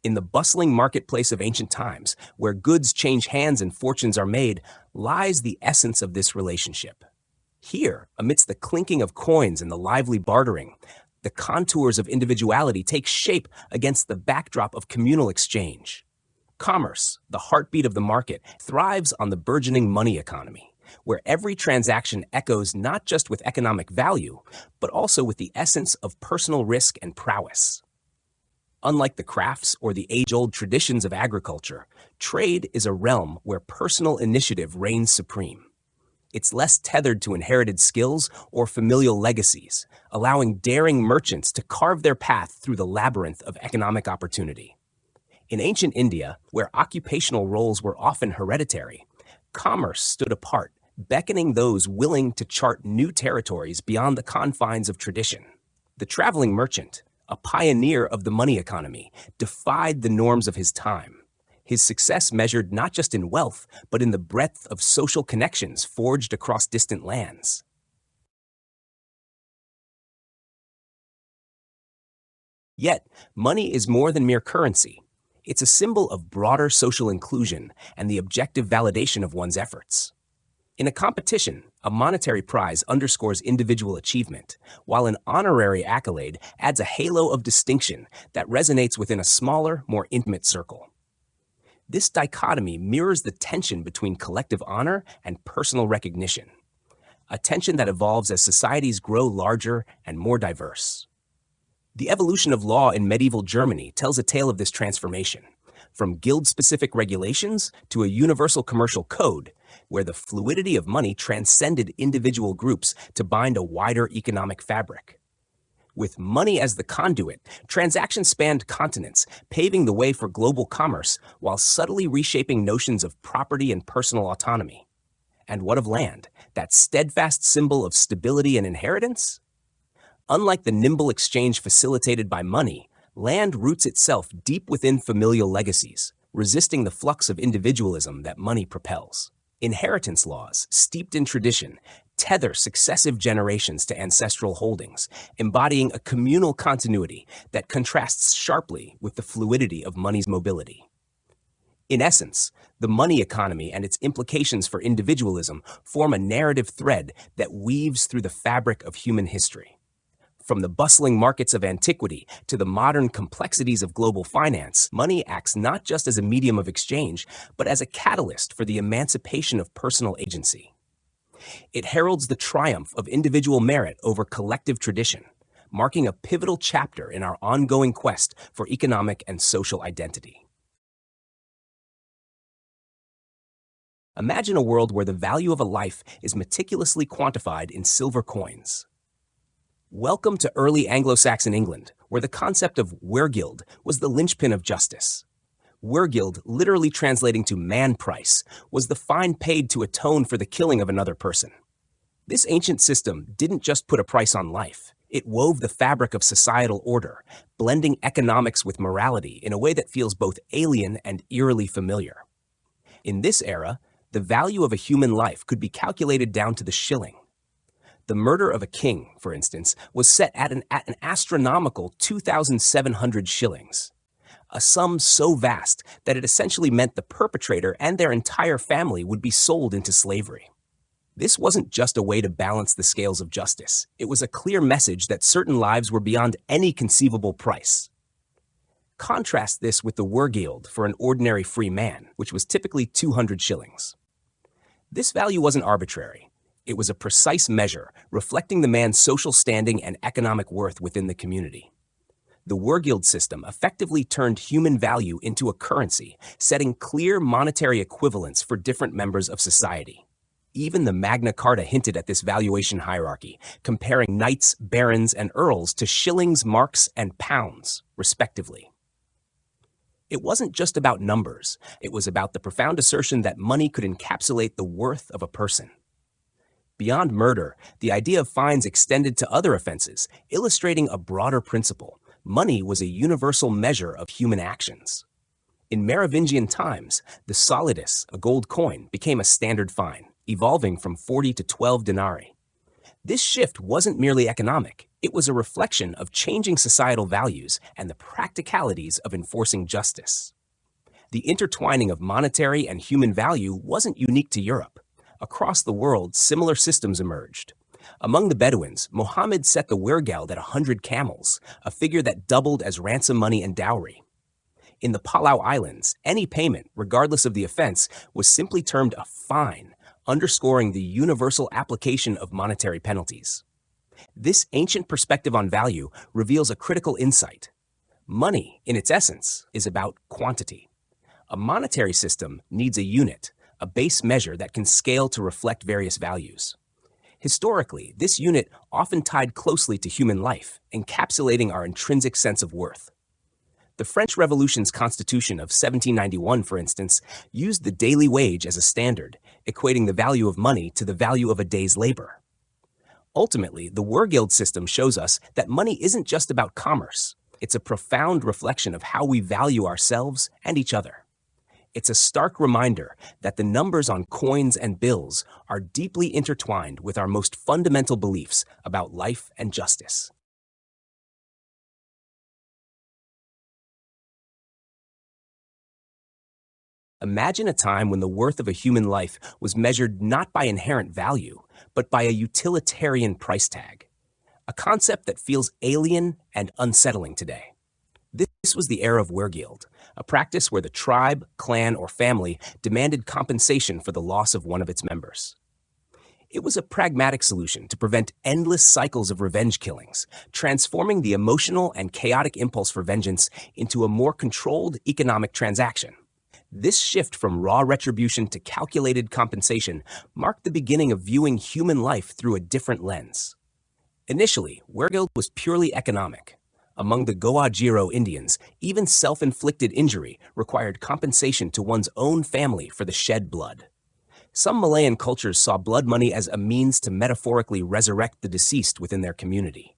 In the bustling marketplace of ancient times, where goods change hands and fortunes are made, lies the essence of this relationship. Here, amidst the clinking of coins and the lively bartering, the contours of individuality take shape against the backdrop of communal exchange. Commerce, the heartbeat of the market, thrives on the burgeoning money economy, where every transaction echoes not just with economic value, but also with the essence of personal risk and prowess. Unlike the crafts or the age-old traditions of agriculture, trade is a realm where personal initiative reigns supreme. It's less tethered to inherited skills or familial legacies, allowing daring merchants to carve their path through the labyrinth of economic opportunity. In ancient India, where occupational roles were often hereditary, commerce stood apart, beckoning those willing to chart new territories beyond the confines of tradition. The traveling merchant, a pioneer of the money economy, defied the norms of his time. His success measured not just in wealth, but in the breadth of social connections forged across distant lands. Yet, money is more than mere currency. It's a symbol of broader social inclusion and the objective validation of one's efforts. In a competition, a monetary prize underscores individual achievement, while an honorary accolade adds a halo of distinction that resonates within a smaller, more intimate circle. This dichotomy mirrors the tension between collective honor and personal recognition, a tension that evolves as societies grow larger and more diverse. The evolution of law in medieval Germany tells a tale of this transformation, from guild-specific regulations to a universal commercial code, where the fluidity of money transcended individual groups to bind a wider economic fabric. With money as the conduit, transactions spanned continents, paving the way for global commerce while subtly reshaping notions of property and personal autonomy. And what of land, that steadfast symbol of stability and inheritance? Unlike the nimble exchange facilitated by money, land roots itself deep within familial legacies, resisting the flux of individualism that money propels. Inheritance laws, steeped in tradition, tether successive generations to ancestral holdings, embodying a communal continuity that contrasts sharply with the fluidity of money's mobility. In essence, the money economy and its implications for individualism form a narrative thread that weaves through the fabric of human history. From the bustling markets of antiquity to the modern complexities of global finance, money acts not just as a medium of exchange, but as a catalyst for the emancipation of personal agency. It heralds the triumph of individual merit over collective tradition, marking a pivotal chapter in our ongoing quest for economic and social identity. Imagine a world where the value of a life is meticulously quantified in silver coins. Welcome to early Anglo-Saxon England, where the concept of weregild was the linchpin of justice. Wergild, literally translating to man price, was the fine paid to atone for the killing of another person. This ancient system didn't just put a price on life. It wove the fabric of societal order, blending economics with morality in a way that feels both alien and eerily familiar. In this era, the value of a human life could be calculated down to the shilling. The murder of a king, for instance, was set at an astronomical 2,700 shillings, a sum so vast that it essentially meant the perpetrator and their entire family would be sold into slavery. This wasn't just a way to balance the scales of justice. It was a clear message that certain lives were beyond any conceivable price. Contrast this with the wergild for an ordinary free man, which was typically 200 shillings. This value wasn't arbitrary. It was a precise measure reflecting the man's social standing and economic worth within the community. The wergild system effectively turned human value into a currency, setting clear monetary equivalents for different members of society. Even the Magna Carta hinted at this valuation hierarchy, comparing knights, barons, and earls to shillings, marks, and pounds, respectively. It wasn't just about numbers. It was about the profound assertion that money could encapsulate the worth of a person. Beyond murder, the idea of fines extended to other offenses, illustrating a broader principle. Money was a universal measure of human actions. In Merovingian times, the solidus, a gold coin, became a standard fine, evolving from 40 to 12 denarii. This shift wasn't merely economic. It was a reflection of changing societal values and the practicalities of enforcing justice. The intertwining of monetary and human value wasn't unique to Europe. Across the world, similar systems emerged. Among the Bedouins, Mohammed set the wergild at 100 camels, a figure that doubled as ransom money and dowry. In the Palau Islands, any payment, regardless of the offense, was simply termed a fine, underscoring the universal application of monetary penalties. This ancient perspective on value reveals a critical insight. Money, in its essence, is about quantity. A monetary system needs a unit, a base measure that can scale to reflect various values. Historically, this unit often tied closely to human life, encapsulating our intrinsic sense of worth. The French Revolution's Constitution of 1791, for instance, used the daily wage as a standard, equating the value of money to the value of a day's labor. Ultimately, the wergild system shows us that money isn't just about commerce. It's a profound reflection of how we value ourselves and each other. It's a stark reminder that the numbers on coins and bills are deeply intertwined with our most fundamental beliefs about life and justice. Imagine a time when the worth of a human life was measured not by inherent value, but by a utilitarian price tag, a concept that feels alien and unsettling today. This was the era of wergild, a practice where the tribe, clan, or family demanded compensation for the loss of one of its members. It was a pragmatic solution to prevent endless cycles of revenge killings, transforming the emotional and chaotic impulse for vengeance into a more controlled economic transaction. This shift from raw retribution to calculated compensation marked the beginning of viewing human life through a different lens. Initially, wergild was purely economic. Among the Goa-Jiro Indians, even self-inflicted injury required compensation to one's own family for the shed blood. Some Malayan cultures saw blood money as a means to metaphorically resurrect the deceased within their community.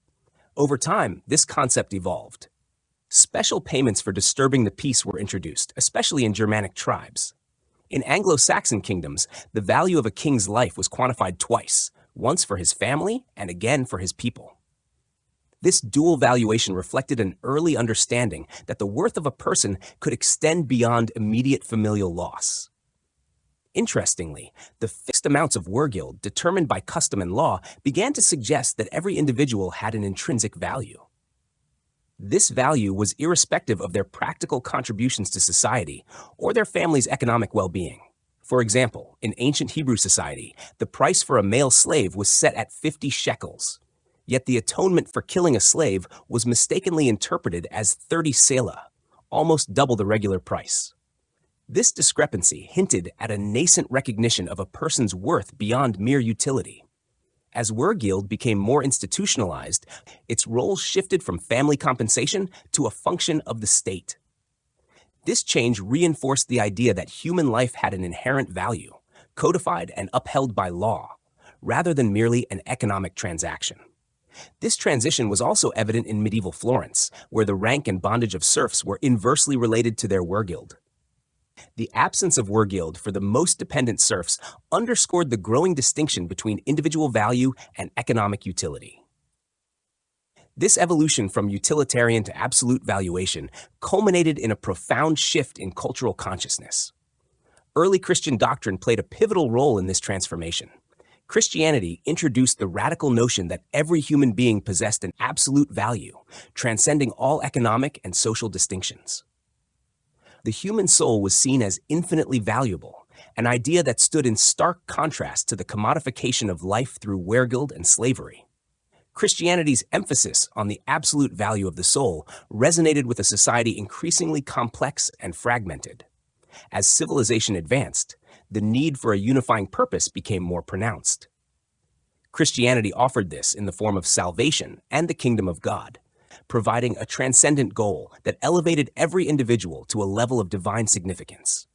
Over time, this concept evolved. Special payments for disturbing the peace were introduced, especially in Germanic tribes. In Anglo-Saxon kingdoms, the value of a king's life was quantified twice, once for his family and again for his people. This dual valuation reflected an early understanding that the worth of a person could extend beyond immediate familial loss. Interestingly, the fixed amounts of wergild determined by custom and law began to suggest that every individual had an intrinsic value. This value was irrespective of their practical contributions to society or their family's economic well-being. For example, in ancient Hebrew society, the price for a male slave was set at 50 shekels. Yet the atonement for killing a slave was mistakenly interpreted as 30 selah, almost double the regular price. This discrepancy hinted at a nascent recognition of a person's worth beyond mere utility. As wergild became more institutionalized, its role shifted from family compensation to a function of the state. This change reinforced the idea that human life had an inherent value, codified and upheld by law, rather than merely an economic transaction. This transition was also evident in medieval Florence, where the rank and bondage of serfs were inversely related to their weregild. The absence of weregild for the most dependent serfs underscored the growing distinction between individual value and economic utility. This evolution from utilitarian to absolute valuation culminated in a profound shift in cultural consciousness. Early Christian doctrine played a pivotal role in this transformation. Christianity introduced the radical notion that every human being possessed an absolute value, transcending all economic and social distinctions. The human soul was seen as infinitely valuable, an idea that stood in stark contrast to the commodification of life through weregild and slavery. Christianity's emphasis on the absolute value of the soul resonated with a society increasingly complex and fragmented. As civilization advanced, the need for a unifying purpose became more pronounced. Christianity offered this in the form of salvation and the kingdom of God, providing a transcendent goal that elevated every individual to a level of divine significance.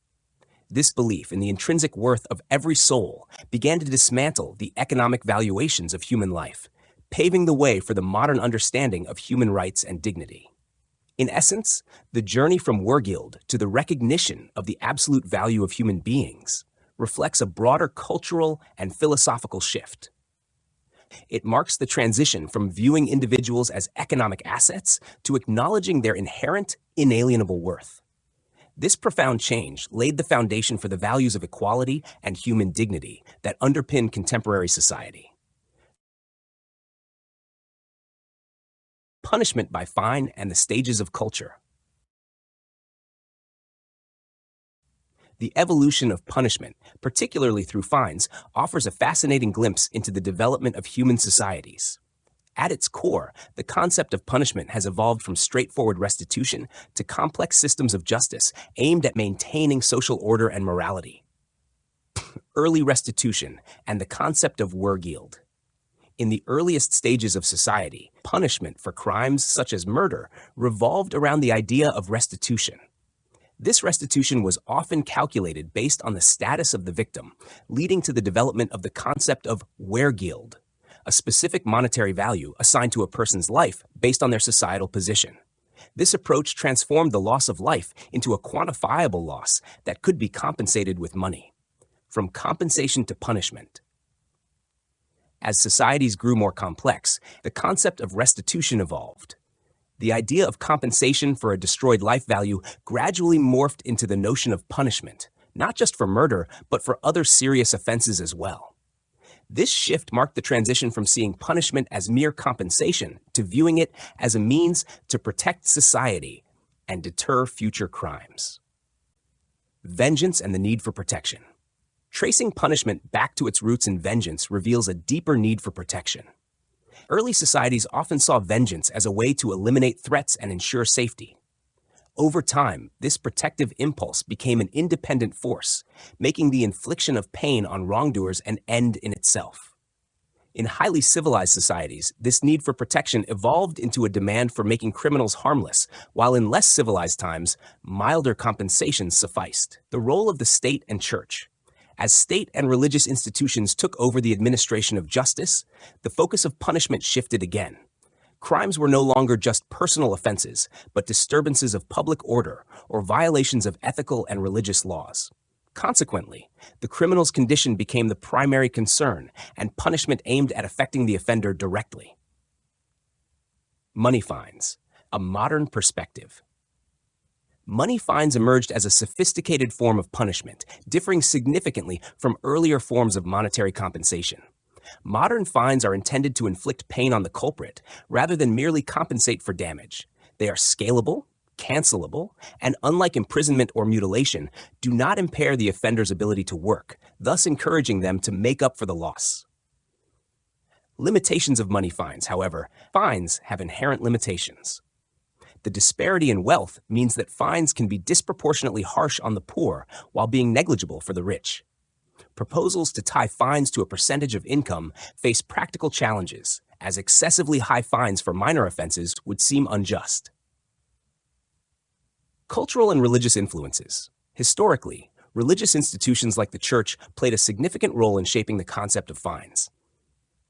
This belief in the intrinsic worth of every soul began to dismantle the economic valuations of human life, paving the way for the modern understanding of human rights and dignity. In essence, the journey from weregild to the recognition of the absolute value of human beings reflects a broader cultural and philosophical shift. It marks the transition from viewing individuals as economic assets to acknowledging their inherent, inalienable worth. This profound change laid the foundation for the values of equality and human dignity that underpin contemporary society. Punishment by fine and the stages of culture. The evolution of punishment, particularly through fines, offers a fascinating glimpse into the development of human societies. At its core, the concept of punishment has evolved from straightforward restitution to complex systems of justice aimed at maintaining social order and morality. Early restitution and the concept of weregild. In the earliest stages of society, punishment for crimes such as murder revolved around the idea of restitution. This restitution was often calculated based on the status of the victim, leading to the development of the concept of weregild, a specific monetary value assigned to a person's life based on their societal position. This approach transformed the loss of life into a quantifiable loss that could be compensated with money. From compensation to punishment. As societies grew more complex, the concept of restitution evolved. The idea of compensation for a destroyed life value gradually morphed into the notion of punishment, not just for murder, but for other serious offenses as well. This shift marked the transition from seeing punishment as mere compensation to viewing it as a means to protect society and deter future crimes. Vengeance and the need for protection. Tracing punishment back to its roots in vengeance reveals a deeper need for protection. Early societies often saw vengeance as a way to eliminate threats and ensure safety. Over time, this protective impulse became an independent force, making the infliction of pain on wrongdoers an end in itself. In highly civilized societies, this need for protection evolved into a demand for making criminals harmless, while in less civilized times, milder compensations sufficed. The role of the state and church. As state and religious institutions took over the administration of justice, the focus of punishment shifted again. Crimes were no longer just personal offenses, but disturbances of public order or violations of ethical and religious laws. Consequently, the criminal's condition became the primary concern, and punishment aimed at affecting the offender directly. Money fines, a modern perspective. Money fines emerged as a sophisticated form of punishment, differing significantly from earlier forms of monetary compensation. Modern fines are intended to inflict pain on the culprit, rather than merely compensate for damage. They are scalable, cancelable, and unlike imprisonment or mutilation, do not impair the offender's ability to work, thus encouraging them to make up for the loss. Limitations of money fines, however, fines have inherent limitations. The disparity in wealth means that fines can be disproportionately harsh on the poor while being negligible for the rich. Proposals to tie fines to a percentage of income face practical challenges, as excessively high fines for minor offenses would seem unjust. Cultural and religious influences. Historically, religious institutions like the church played a significant role in shaping the concept of fines.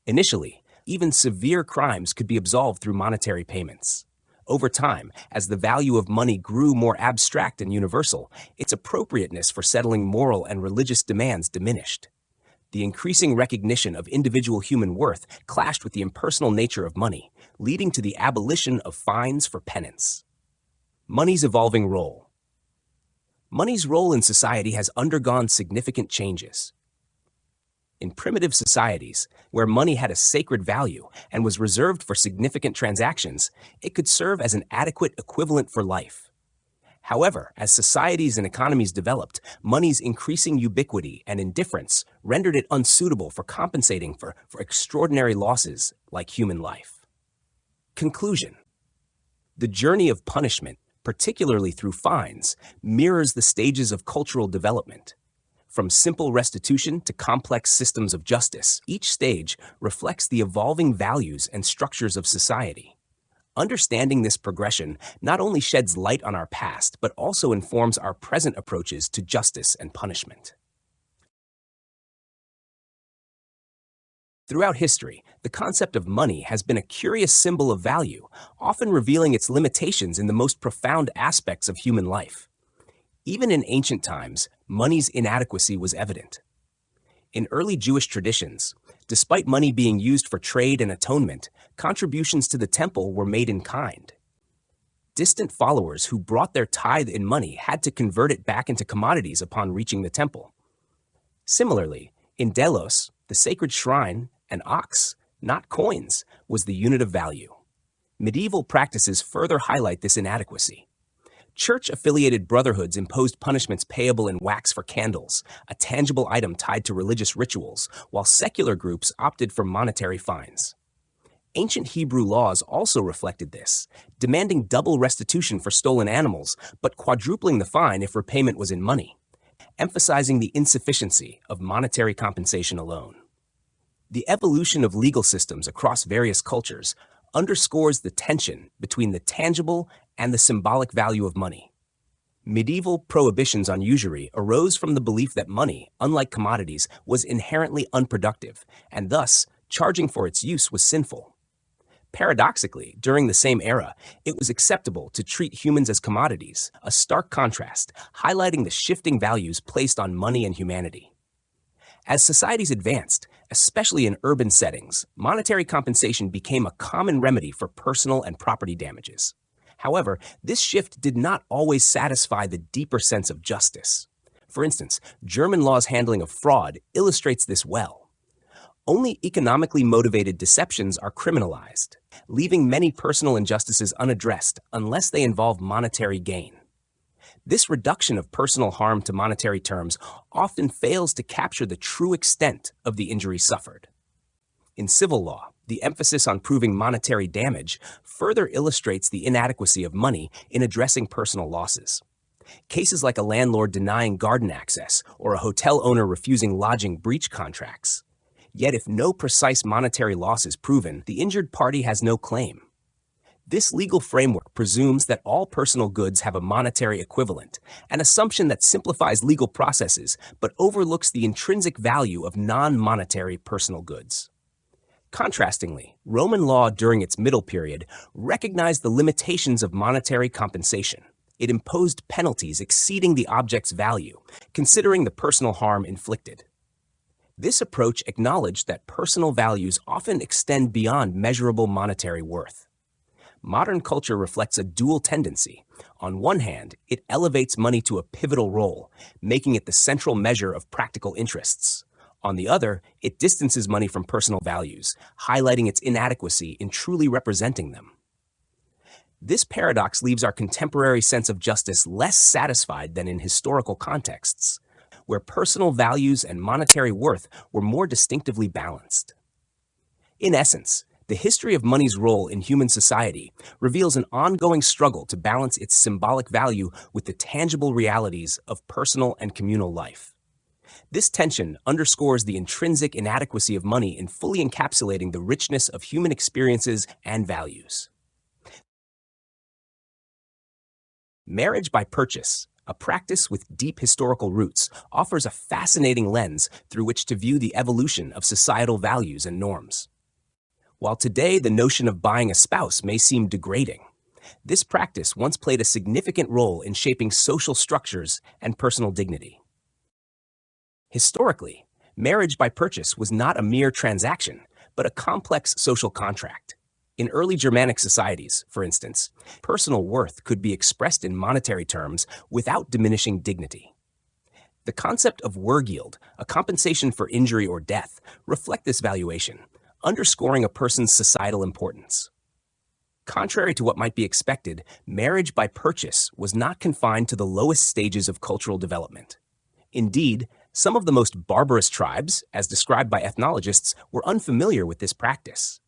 Initially, even severe crimes could be absolved through monetary payments. Over time, as the value of money grew more abstract and universal, its appropriateness for settling moral and religious demands diminished. The increasing recognition of individual human worth clashed with the impersonal nature of money, leading to the abolition of fines for penance. Money's evolving role. Money's role in society has undergone significant changes. In primitive societies, where money had a sacred value and was reserved for significant transactions, it could serve as an adequate equivalent for life. However, as societies and economies developed, money's increasing ubiquity and indifference rendered it unsuitable for compensating for extraordinary losses like human life. Conclusion. The journey of punishment, particularly through fines, mirrors the stages of cultural development. From simple restitution to complex systems of justice, each stage reflects the evolving values and structures of society. Understanding this progression not only sheds light on our past, but also informs our present approaches to justice and punishment. Throughout history, the concept of money has been a curious symbol of value, often revealing its limitations in the most profound aspects of human life. Even in ancient times, money's inadequacy was evident. In early Jewish traditions, despite money being used for trade and atonement, contributions to the temple were made in kind. Distant followers who brought their tithe in money had to convert it back into commodities upon reaching the temple. Similarly, in Delos, the sacred shrine, an ox, not coins, was the unit of value. Medieval practices further highlight this inadequacy. Church-affiliated brotherhoods imposed punishments payable in wax for candles, a tangible item tied to religious rituals, while secular groups opted for monetary fines. Ancient Hebrew laws also reflected this, demanding double restitution for stolen animals, but quadrupling the fine if repayment was in money, emphasizing the insufficiency of monetary compensation alone. The evolution of legal systems across various cultures underscores the tension between the tangible and the symbolic value of money. Medieval prohibitions on usury arose from the belief that money, unlike commodities, was inherently unproductive, and thus charging for its use was sinful. Paradoxically, during the same era, it was acceptable to treat humans as commodities, a stark contrast, highlighting the shifting values placed on money and humanity. As societies advanced, especially in urban settings, monetary compensation became a common remedy for personal and property damages. However, this shift did not always satisfy the deeper sense of justice. For instance, German law's handling of fraud illustrates this well. Only economically motivated deceptions are criminalized, leaving many personal injustices unaddressed unless they involve monetary gain. This reduction of personal harm to monetary terms often fails to capture the true extent of the injury suffered. In civil law, the emphasis on proving monetary damage further illustrates the inadequacy of money in addressing personal losses. Cases like a landlord denying garden access or a hotel owner refusing lodging breach contracts. Yet if no precise monetary loss is proven, the injured party has no claim. This legal framework presumes that all personal goods have a monetary equivalent, an assumption that simplifies legal processes but overlooks the intrinsic value of non-monetary personal goods. Contrastingly, Roman law during its middle period recognized the limitations of monetary compensation. It imposed penalties exceeding the object's value, considering the personal harm inflicted. This approach acknowledged that personal values often extend beyond measurable monetary worth. Modern culture reflects a dual tendency. On one hand, it elevates money to a pivotal role, making it the central measure of practical interests. On the other, it distances money from personal values, highlighting its inadequacy in truly representing them. This paradox leaves our contemporary sense of justice less satisfied than in historical contexts, where personal values and monetary worth were more distinctively balanced. In essence, the history of money's role in human society reveals an ongoing struggle to balance its symbolic value with the tangible realities of personal and communal life. This tension underscores the intrinsic inadequacy of money in fully encapsulating the richness of human experiences and values. Marriage by purchase, a practice with deep historical roots, offers a fascinating lens through which to view the evolution of societal values and norms. While today the notion of buying a spouse may seem degrading, this practice once played a significant role in shaping social structures and personal dignity. Historically, marriage by purchase was not a mere transaction, but a complex social contract. In early Germanic societies, for instance, personal worth could be expressed in monetary terms without diminishing dignity. The concept of wergild, a compensation for injury or death, reflect this valuation, underscoring a person's societal importance. Contrary to what might be expected, marriage by purchase was not confined to the lowest stages of cultural development. Indeed, some of the most barbarous tribes, as described by ethnologists, were unfamiliar with this practice.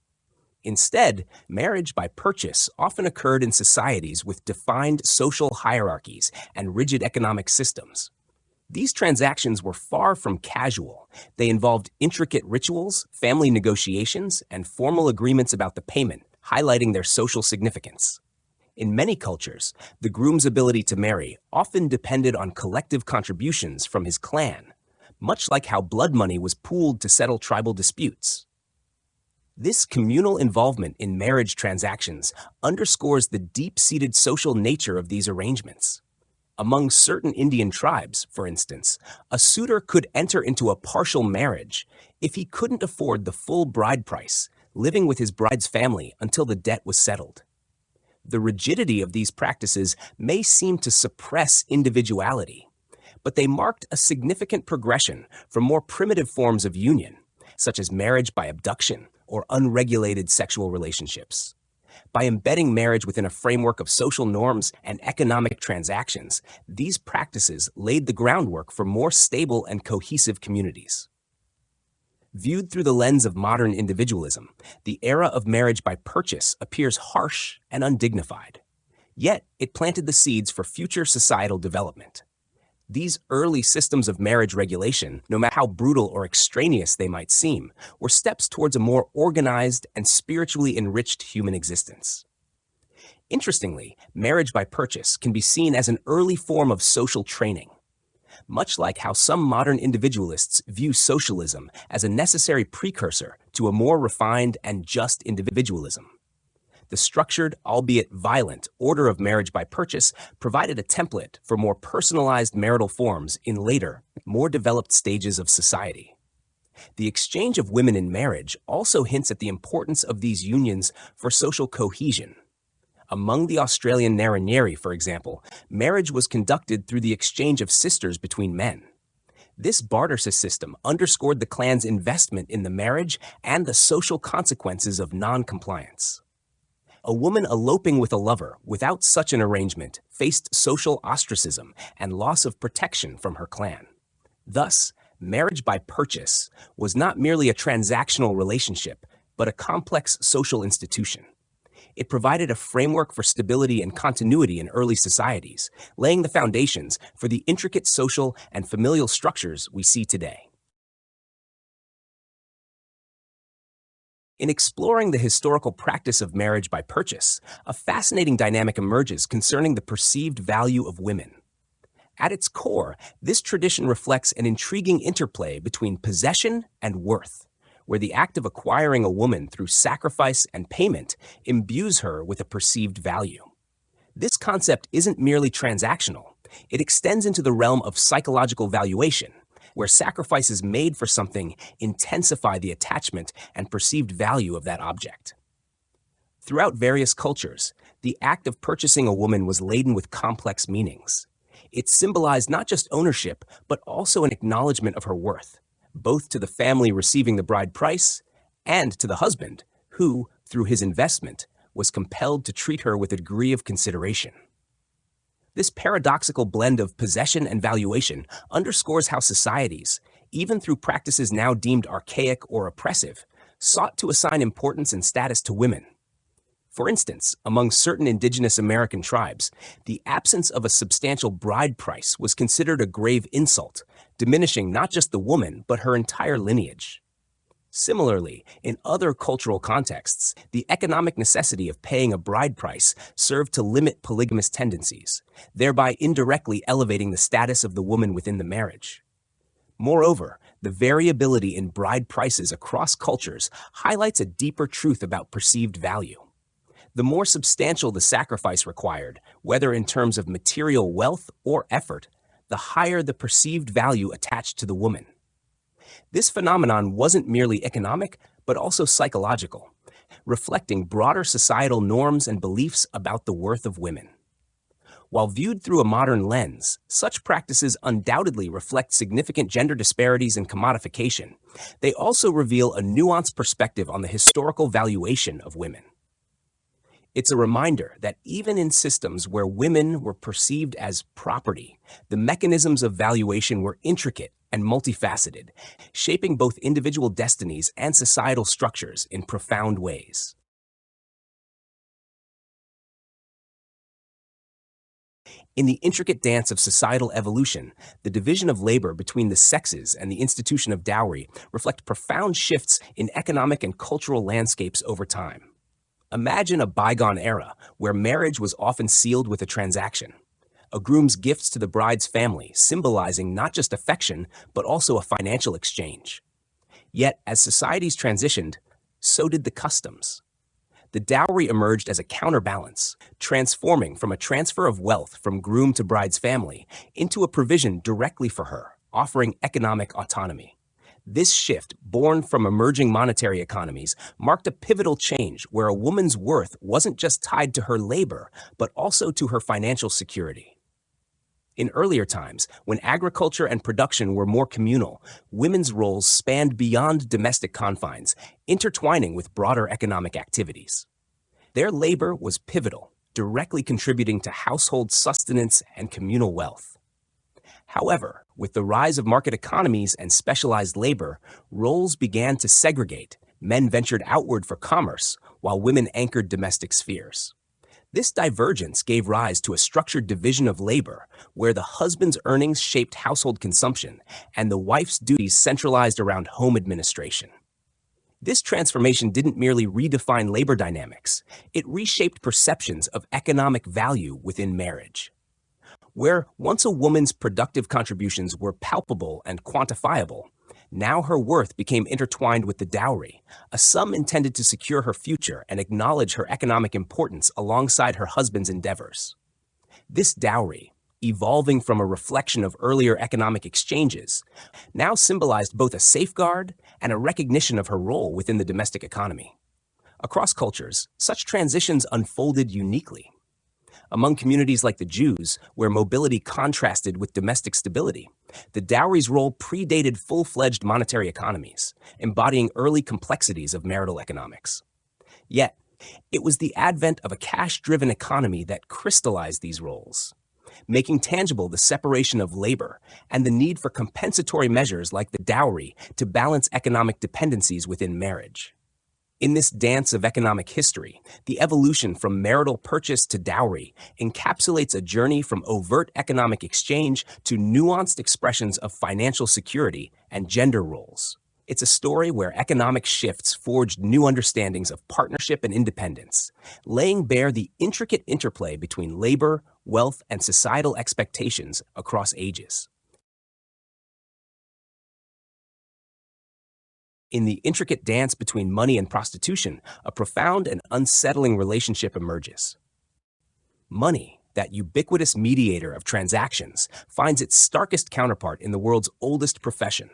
Instead, marriage by purchase often occurred in societies with defined social hierarchies and rigid economic systems. These transactions were far from casual. They involved intricate rituals, family negotiations, and formal agreements about the payment, highlighting their social significance. In many cultures, the groom's ability to marry often depended on collective contributions from his clan, much like how blood money was pooled to settle tribal disputes. This communal involvement in marriage transactions underscores the deep-seated social nature of these arrangements. Among certain Indian tribes, for instance, a suitor could enter into a partial marriage if he couldn't afford the full bride price, living with his bride's family until the debt was settled. The rigidity of these practices may seem to suppress individuality, but they marked a significant progression from more primitive forms of union, such as marriage by abduction or unregulated sexual relationships. By embedding marriage within a framework of social norms and economic transactions, these practices laid the groundwork for more stable and cohesive communities. Viewed through the lens of modern individualism, the era of marriage by purchase appears harsh and undignified. Yet, it planted the seeds for future societal development. These early systems of marriage regulation, no matter how brutal or extraneous they might seem, were steps towards a more organized and spiritually enriched human existence. Interestingly, marriage by purchase can be seen as an early form of social training. Much like how some modern individualists view socialism as a necessary precursor to a more refined and just individualism. The structured, albeit violent, order of marriage by purchase provided a template for more personalized marital forms in later, more developed stages of society. The exchange of women in marriage also hints at the importance of these unions for social cohesion. Among the Australian Narranyeri, for example, marriage was conducted through the exchange of sisters between men. This barter system underscored the clan's investment in the marriage and the social consequences of non-compliance. A woman eloping with a lover without such an arrangement faced social ostracism and loss of protection from her clan. Thus, marriage by purchase was not merely a transactional relationship, but a complex social institution. It provided a framework for stability and continuity in early societies, laying the foundations for the intricate social and familial structures we see today. In exploring the historical practice of marriage by purchase, a fascinating dynamic emerges concerning the perceived value of women. At its core, this tradition reflects an intriguing interplay between possession and worth, where the act of acquiring a woman through sacrifice and payment imbues her with a perceived value. This concept isn't merely transactional. It extends into the realm of psychological valuation, where sacrifices made for something intensify the attachment and perceived value of that object. Throughout various cultures, the act of purchasing a woman was laden with complex meanings. It symbolized not just ownership, but also an acknowledgement of her worth, both to the family receiving the bride price and to the husband, who, through his investment, was compelled to treat her with a degree of consideration. This paradoxical blend of possession and valuation underscores how societies, even through practices now deemed archaic or oppressive, sought to assign importance and status to women. For instance, among certain indigenous American tribes, the absence of a substantial bride price was considered a grave insult, diminishing not just the woman, but her entire lineage. Similarly, in other cultural contexts, the economic necessity of paying a bride price served to limit polygamous tendencies, thereby indirectly elevating the status of the woman within the marriage. Moreover, the variability in bride prices across cultures highlights a deeper truth about perceived value. The more substantial the sacrifice required, whether in terms of material wealth or effort, the higher the perceived value attached to the woman. This phenomenon wasn't merely economic, but also psychological, reflecting broader societal norms and beliefs about the worth of women. While viewed through a modern lens, such practices undoubtedly reflect significant gender disparities and commodification. They also reveal a nuanced perspective on the historical valuation of women. It's a reminder that even in systems where women were perceived as property, the mechanisms of valuation were intricate and multifaceted, shaping both individual destinies and societal structures in profound ways. In the intricate dance of societal evolution, the division of labor between the sexes and the institution of dowry reflect profound shifts in economic and cultural landscapes over time. Imagine a bygone era where marriage was often sealed with a transaction, a groom's gifts to the bride's family symbolizing not just affection, but also a financial exchange. Yet, as societies transitioned, so did the customs. The dowry emerged as a counterbalance, transforming from a transfer of wealth from groom to bride's family into a provision directly for her, offering economic autonomy. This shift, born from emerging monetary economies, marked a pivotal change where a woman's worth wasn't just tied to her labor, but also to her financial security. In earlier times, when agriculture and production were more communal, women's roles spanned beyond domestic confines, intertwining with broader economic activities. Their labor was pivotal, directly contributing to household sustenance and communal wealth. However, with the rise of market economies and specialized labor, roles began to segregate. Men ventured outward for commerce, while women anchored domestic spheres. This divergence gave rise to a structured division of labor, where the husband's earnings shaped household consumption and the wife's duties centralized around home administration. This transformation didn't merely redefine labor dynamics, it reshaped perceptions of economic value within marriage. Where once a woman's productive contributions were palpable and quantifiable, now her worth became intertwined with the dowry, a sum intended to secure her future and acknowledge her economic importance alongside her husband's endeavors. This dowry, evolving from a reflection of earlier economic exchanges, now symbolized both a safeguard and a recognition of her role within the domestic economy. Across cultures, such transitions unfolded uniquely. Among communities like the Jews, where mobility contrasted with domestic stability, the dowry's role predated full-fledged monetary economies, embodying early complexities of marital economics. Yet, it was the advent of a cash-driven economy that crystallized these roles, making tangible the separation of labor and the need for compensatory measures like the dowry to balance economic dependencies within marriage. In this dance of economic history, the evolution from marital purchase to dowry encapsulates a journey from overt economic exchange to nuanced expressions of financial security and gender roles. It's a story where economic shifts forged new understandings of partnership and independence, laying bare the intricate interplay between labor, wealth, and societal expectations across ages. In the intricate dance between money and prostitution, a profound and unsettling relationship emerges. Money, that ubiquitous mediator of transactions, finds its starkest counterpart in the world's oldest profession.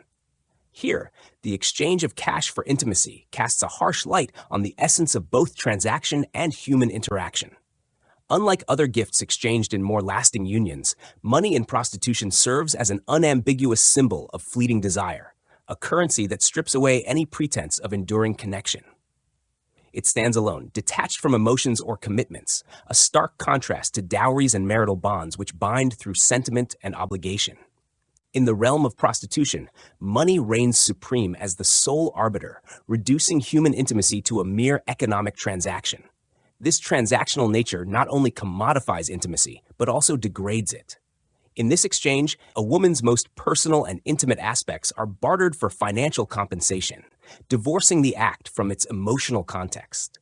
Here, the exchange of cash for intimacy casts a harsh light on the essence of both transaction and human interaction. Unlike other gifts exchanged in more lasting unions, money in prostitution serves as an unambiguous symbol of fleeting desire, a currency that strips away any pretense of enduring connection. It stands alone, detached from emotions or commitments, a stark contrast to dowries and marital bonds which bind through sentiment and obligation. In the realm of prostitution, money reigns supreme as the sole arbiter, reducing human intimacy to a mere economic transaction. This transactional nature not only commodifies intimacy, but also degrades it. In this exchange, a woman's most personal and intimate aspects are bartered for financial compensation, divorcing the act from its emotional context.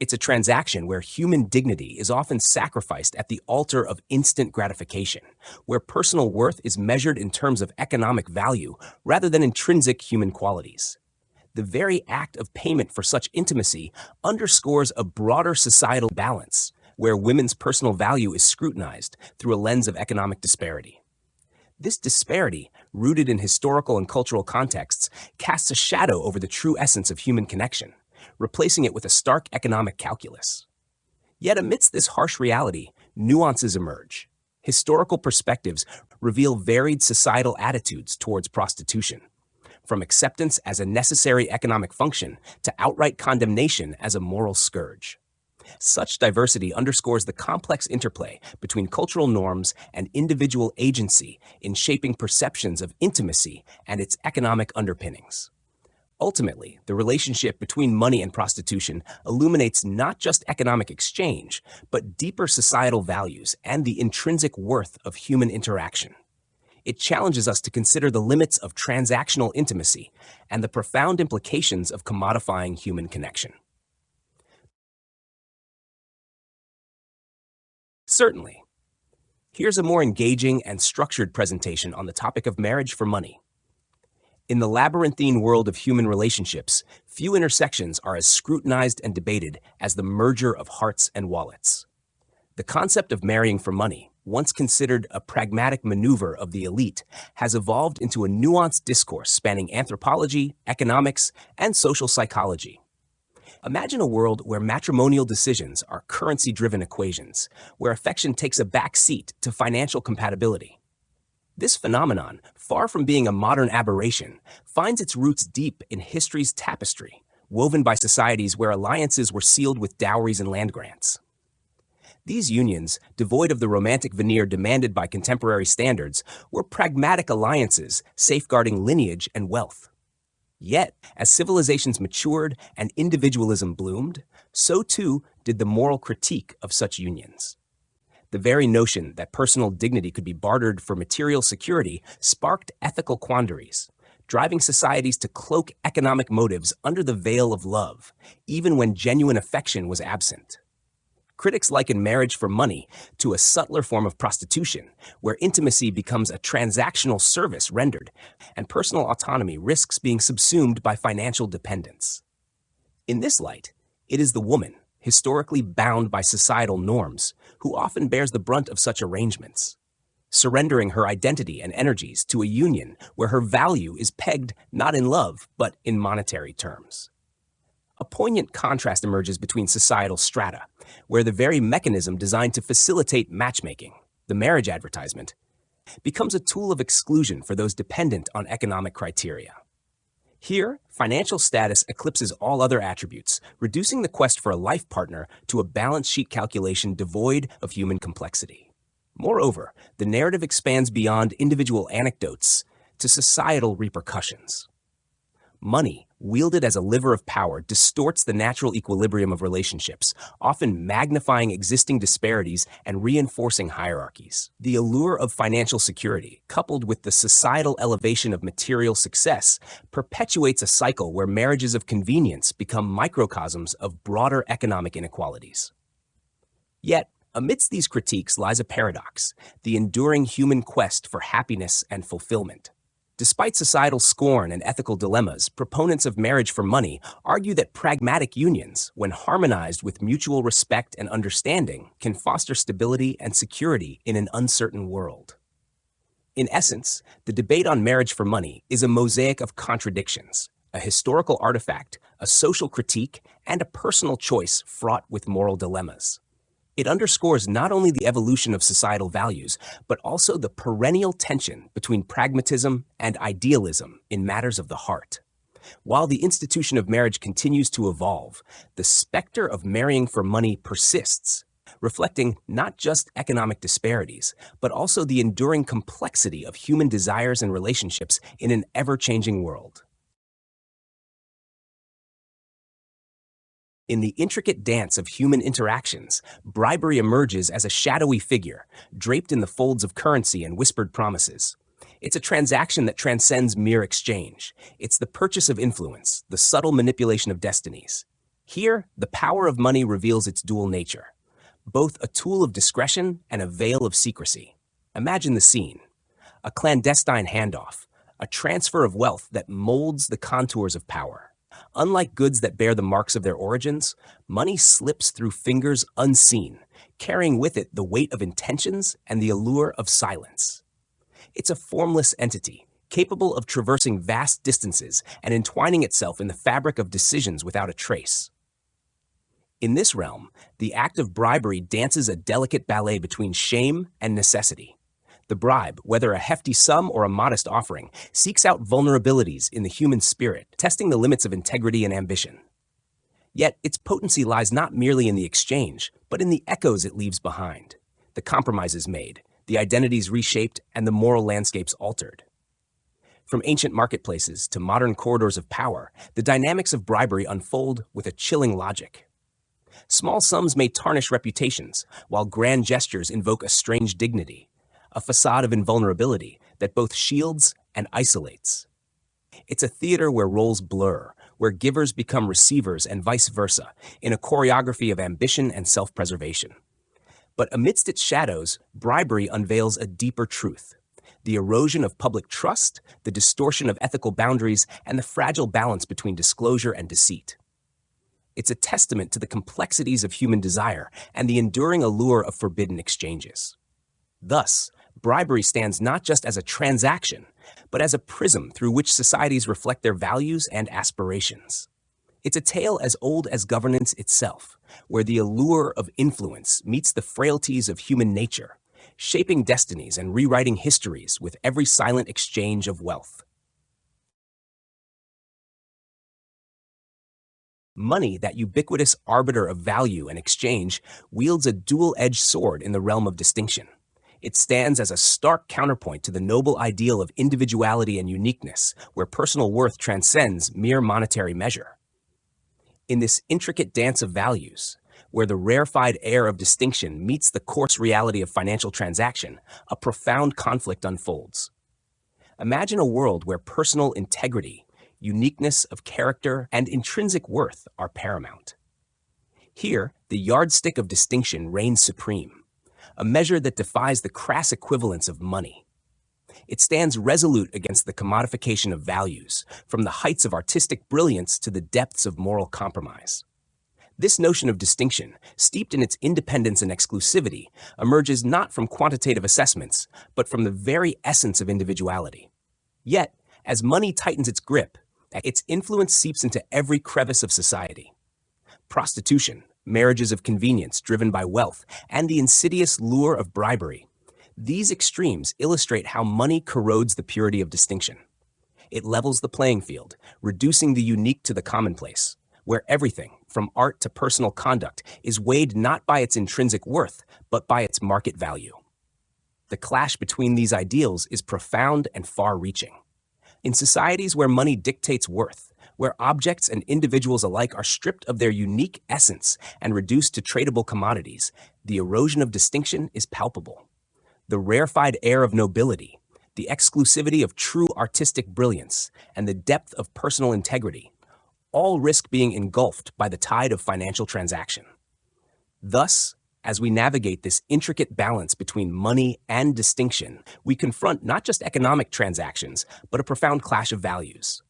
It's a transaction where human dignity is often sacrificed at the altar of instant gratification, where personal worth is measured in terms of economic value rather than intrinsic human qualities. The very act of payment for such intimacy underscores a broader societal balance, where women's personal value is scrutinized through a lens of economic disparity. This disparity, rooted in historical and cultural contexts, casts a shadow over the true essence of human connection, replacing it with a stark economic calculus. Yet amidst this harsh reality, nuances emerge. Historical perspectives reveal varied societal attitudes towards prostitution, from acceptance as a necessary economic function to outright condemnation as a moral scourge. Such diversity underscores the complex interplay between cultural norms and individual agency in shaping perceptions of intimacy and its economic underpinnings. Ultimately, the relationship between money and prostitution illuminates not just economic exchange, but deeper societal values and the intrinsic worth of human interaction. It challenges us to consider the limits of transactional intimacy and the profound implications of commodifying human connection. Certainly. Here's a more engaging and structured presentation on the topic of marriage for money. In the labyrinthine world of human relationships, few intersections are as scrutinized and debated as the merger of hearts and wallets. The concept of marrying for money, once considered a pragmatic maneuver of the elite, has evolved into a nuanced discourse spanning anthropology, economics, and social psychology. Imagine a world where matrimonial decisions are currency-driven equations, where affection takes a back seat to financial compatibility. This phenomenon, far from being a modern aberration, finds its roots deep in history's tapestry, woven by societies where alliances were sealed with dowries and land grants. These unions, devoid of the romantic veneer demanded by contemporary standards, were pragmatic alliances safeguarding lineage and wealth. Yet, as civilizations matured and individualism bloomed, so too did the moral critique of such unions. The very notion that personal dignity could be bartered for material security sparked ethical quandaries, driving societies to cloak economic motives under the veil of love, even when genuine affection was absent. Critics liken marriage for money to a subtler form of prostitution, where intimacy becomes a transactional service rendered, and personal autonomy risks being subsumed by financial dependence. In this light, it is the woman, historically bound by societal norms, who often bears the brunt of such arrangements, surrendering her identity and energies to a union where her value is pegged not in love, but in monetary terms. A poignant contrast emerges between societal strata, where the very mechanism designed to facilitate matchmaking, the marriage advertisement, becomes a tool of exclusion for those dependent on economic criteria. Here, financial status eclipses all other attributes, reducing the quest for a life partner to a balance sheet calculation devoid of human complexity. Moreover, the narrative expands beyond individual anecdotes to societal repercussions. Money, wielded as a lever of power, distorts the natural equilibrium of relationships, often magnifying existing disparities and reinforcing hierarchies. The allure of financial security, coupled with the societal elevation of material success, perpetuates a cycle where marriages of convenience become microcosms of broader economic inequalities. Yet, amidst these critiques lies a paradox, the enduring human quest for happiness and fulfillment. Despite societal scorn and ethical dilemmas, proponents of marriage for money argue that pragmatic unions, when harmonized with mutual respect and understanding, can foster stability and security in an uncertain world. In essence, the debate on marriage for money is a mosaic of contradictions, a historical artifact, a social critique, and a personal choice fraught with moral dilemmas. It underscores not only the evolution of societal values, but also the perennial tension between pragmatism and idealism in matters of the heart. While the institution of marriage continues to evolve, the specter of marrying for money persists, reflecting not just economic disparities, but also the enduring complexity of human desires and relationships in an ever-changing world. In the intricate dance of human interactions, bribery emerges as a shadowy figure, draped in the folds of currency and whispered promises. It's a transaction that transcends mere exchange. It's the purchase of influence, the subtle manipulation of destinies. Here, the power of money reveals its dual nature, both a tool of discretion and a veil of secrecy. Imagine the scene: a clandestine handoff, a transfer of wealth that molds the contours of power. Unlike goods that bear the marks of their origins, money slips through fingers unseen, carrying with it the weight of intentions and the allure of silence. It's a formless entity, capable of traversing vast distances and entwining itself in the fabric of decisions without a trace. In this realm, the act of bribery dances a delicate ballet between shame and necessity. The bribe, whether a hefty sum or a modest offering, seeks out vulnerabilities in the human spirit, testing the limits of integrity and ambition. Yet, its potency lies not merely in the exchange, but in the echoes it leaves behind, the compromises made, the identities reshaped, and the moral landscapes altered. From ancient marketplaces to modern corridors of power, the dynamics of bribery unfold with a chilling logic. Small sums may tarnish reputations, while grand gestures invoke a strange dignity, a facade of invulnerability that both shields and isolates. It's a theater where roles blur, where givers become receivers and vice versa, in a choreography of ambition and self-preservation. But amidst its shadows, bribery unveils a deeper truth: the erosion of public trust, the distortion of ethical boundaries, and the fragile balance between disclosure and deceit. It's a testament to the complexities of human desire and the enduring allure of forbidden exchanges. Thus, bribery stands not just as a transaction, but as a prism through which societies reflect their values and aspirations. It's a tale as old as governance itself, where the allure of influence meets the frailties of human nature, shaping destinies and rewriting histories with every silent exchange of wealth. Money, that ubiquitous arbiter of value and exchange, wields a dual-edged sword in the realm of distinction. It stands as a stark counterpoint to the noble ideal of individuality and uniqueness, where personal worth transcends mere monetary measure. In this intricate dance of values, where the rarefied air of distinction meets the coarse reality of financial transaction, a profound conflict unfolds. Imagine a world where personal integrity, uniqueness of character, and intrinsic worth are paramount. Here, the yardstick of distinction reigns supreme, a measure that defies the crass equivalence of money. It stands resolute against the commodification of values, from the heights of artistic brilliance to the depths of moral compromise. This notion of distinction, steeped in its independence and exclusivity, emerges not from quantitative assessments, but from the very essence of individuality. Yet, as money tightens its grip, its influence seeps into every crevice of society. Prostitution, marriages of convenience driven by wealth, and the insidious lure of bribery. These extremes illustrate how money corrodes the purity of distinction. It levels the playing field, reducing the unique to the commonplace, where everything, from art to personal conduct, is weighed not by its intrinsic worth, but by its market value. The clash between these ideals is profound and far-reaching. In societies where money dictates worth, where objects and individuals alike are stripped of their unique essence and reduced to tradable commodities, the erosion of distinction is palpable. The rarefied air of nobility, the exclusivity of true artistic brilliance, and the depth of personal integrity all risk being engulfed by the tide of financial transaction. Thus, as we navigate this intricate balance between money and distinction, we confront not just economic transactions, but a profound clash of values.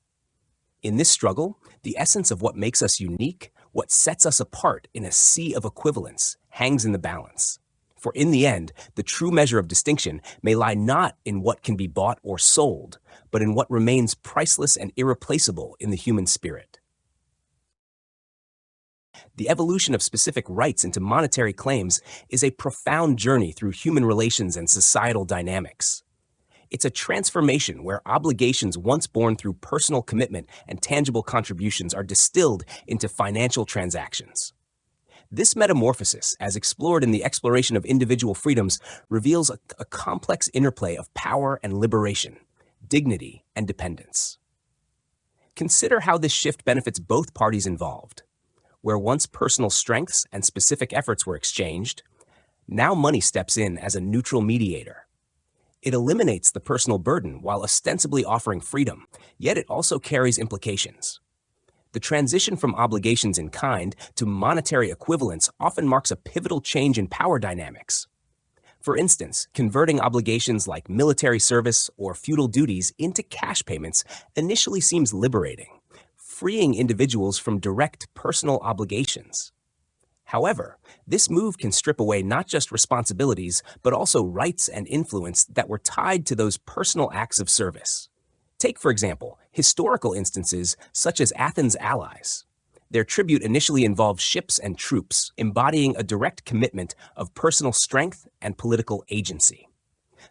In this struggle, the essence of what makes us unique, what sets us apart in a sea of equivalence, hangs in the balance. For in the end, the true measure of distinction may lie not in what can be bought or sold, but in what remains priceless and irreplaceable in the human spirit. The evolution of specific rights into monetary claims is a profound journey through human relations and societal dynamics. It's a transformation where obligations once born through personal commitment and tangible contributions are distilled into financial transactions. This metamorphosis, as explored in the exploration of individual freedoms, reveals a complex interplay of power and liberation, dignity and dependence. Consider how this shift benefits both parties involved. Where once personal strengths and specific efforts were exchanged, now money steps in as a neutral mediator. It eliminates the personal burden while ostensibly offering freedom, yet it also carries implications. The transition from obligations in kind to monetary equivalence often marks a pivotal change in power dynamics. For instance, converting obligations like military service or feudal duties into cash payments initially seems liberating, freeing individuals from direct personal obligations. However, this move can strip away not just responsibilities, but also rights and influence that were tied to those personal acts of service. Take, for example, historical instances such as Athens' allies. Their tribute initially involved ships and troops, embodying a direct commitment of personal strength and political agency.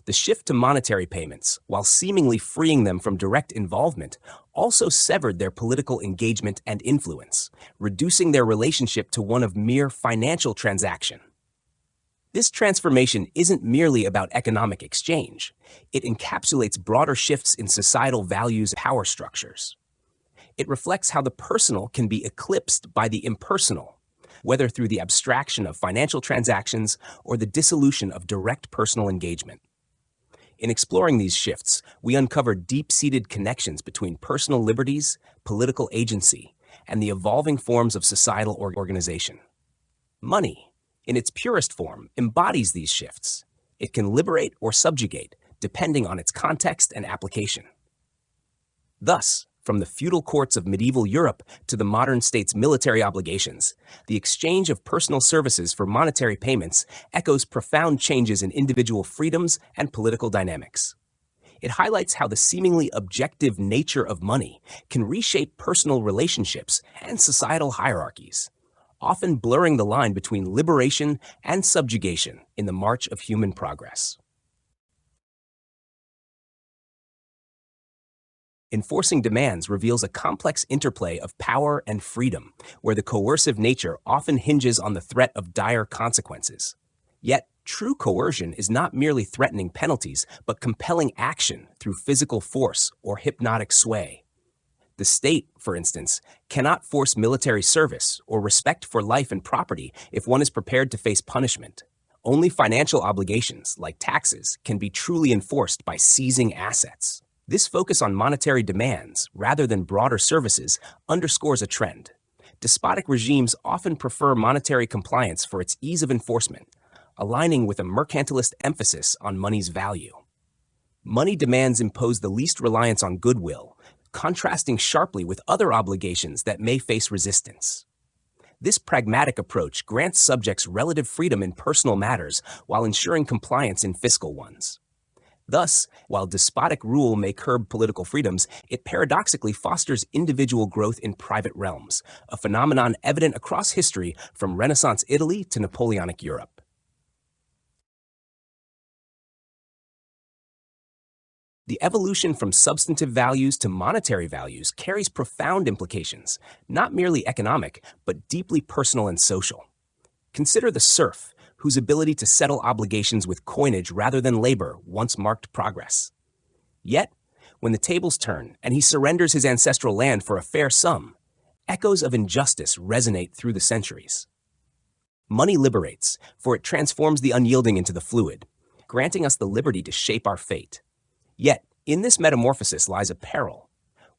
The shift to monetary payments, while seemingly freeing them from direct involvement, also severed their political engagement and influence, reducing their relationship to one of mere financial transaction. This transformation isn't merely about economic exchange. It encapsulates broader shifts in societal values and power structures. It reflects how the personal can be eclipsed by the impersonal, whether through the abstraction of financial transactions or the dissolution of direct personal engagement. In exploring these shifts, we uncover deep-seated connections between personal liberties, political agency, and the evolving forms of societal organization. Money, in its purest form, embodies these shifts. It can liberate or subjugate, depending on its context and application. Thus, from the feudal courts of medieval Europe to the modern state's military obligations, the exchange of personal services for monetary payments echoes profound changes in individual freedoms and political dynamics. It highlights how the seemingly objective nature of money can reshape personal relationships and societal hierarchies, often blurring the line between liberation and subjugation in the march of human progress. Enforcing demands reveals a complex interplay of power and freedom, where the coercive nature often hinges on the threat of dire consequences. Yet, true coercion is not merely threatening penalties, but compelling action through physical force or hypnotic sway. The state, for instance, cannot force military service or respect for life and property if one is prepared to face punishment. Only financial obligations, like taxes, can be truly enforced by seizing assets. This focus on monetary demands, rather than broader services, underscores a trend. Despotic regimes often prefer monetary compliance for its ease of enforcement, aligning with a mercantilist emphasis on money's value. Money demands impose the least reliance on goodwill, contrasting sharply with other obligations that may face resistance. This pragmatic approach grants subjects relative freedom in personal matters while ensuring compliance in fiscal ones. Thus, while despotic rule may curb political freedoms, it paradoxically fosters individual growth in private realms, a phenomenon evident across history from Renaissance Italy to Napoleonic Europe. The evolution from substantive values to monetary values carries profound implications, not merely economic, but deeply personal and social. Consider the serf, whose ability to settle obligations with coinage rather than labor once marked progress. Yet, when the tables turn and he surrenders his ancestral land for a fair sum, echoes of injustice resonate through the centuries. Money liberates, for it transforms the unyielding into the fluid, granting us the liberty to shape our fate. Yet, in this metamorphosis lies a peril.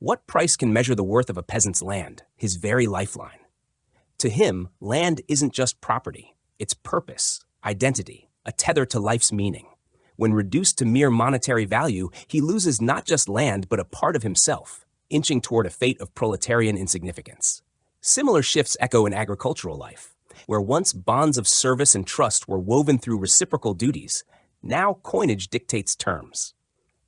What price can measure the worth of a peasant's land, his very lifeline? To him, land isn't just property. It's purpose, identity, a tether to life's meaning. When reduced to mere monetary value, he loses not just land, but a part of himself, inching toward a fate of proletarian insignificance. Similar shifts echo in agricultural life, where once bonds of service and trust were woven through reciprocal duties. Now coinage dictates terms.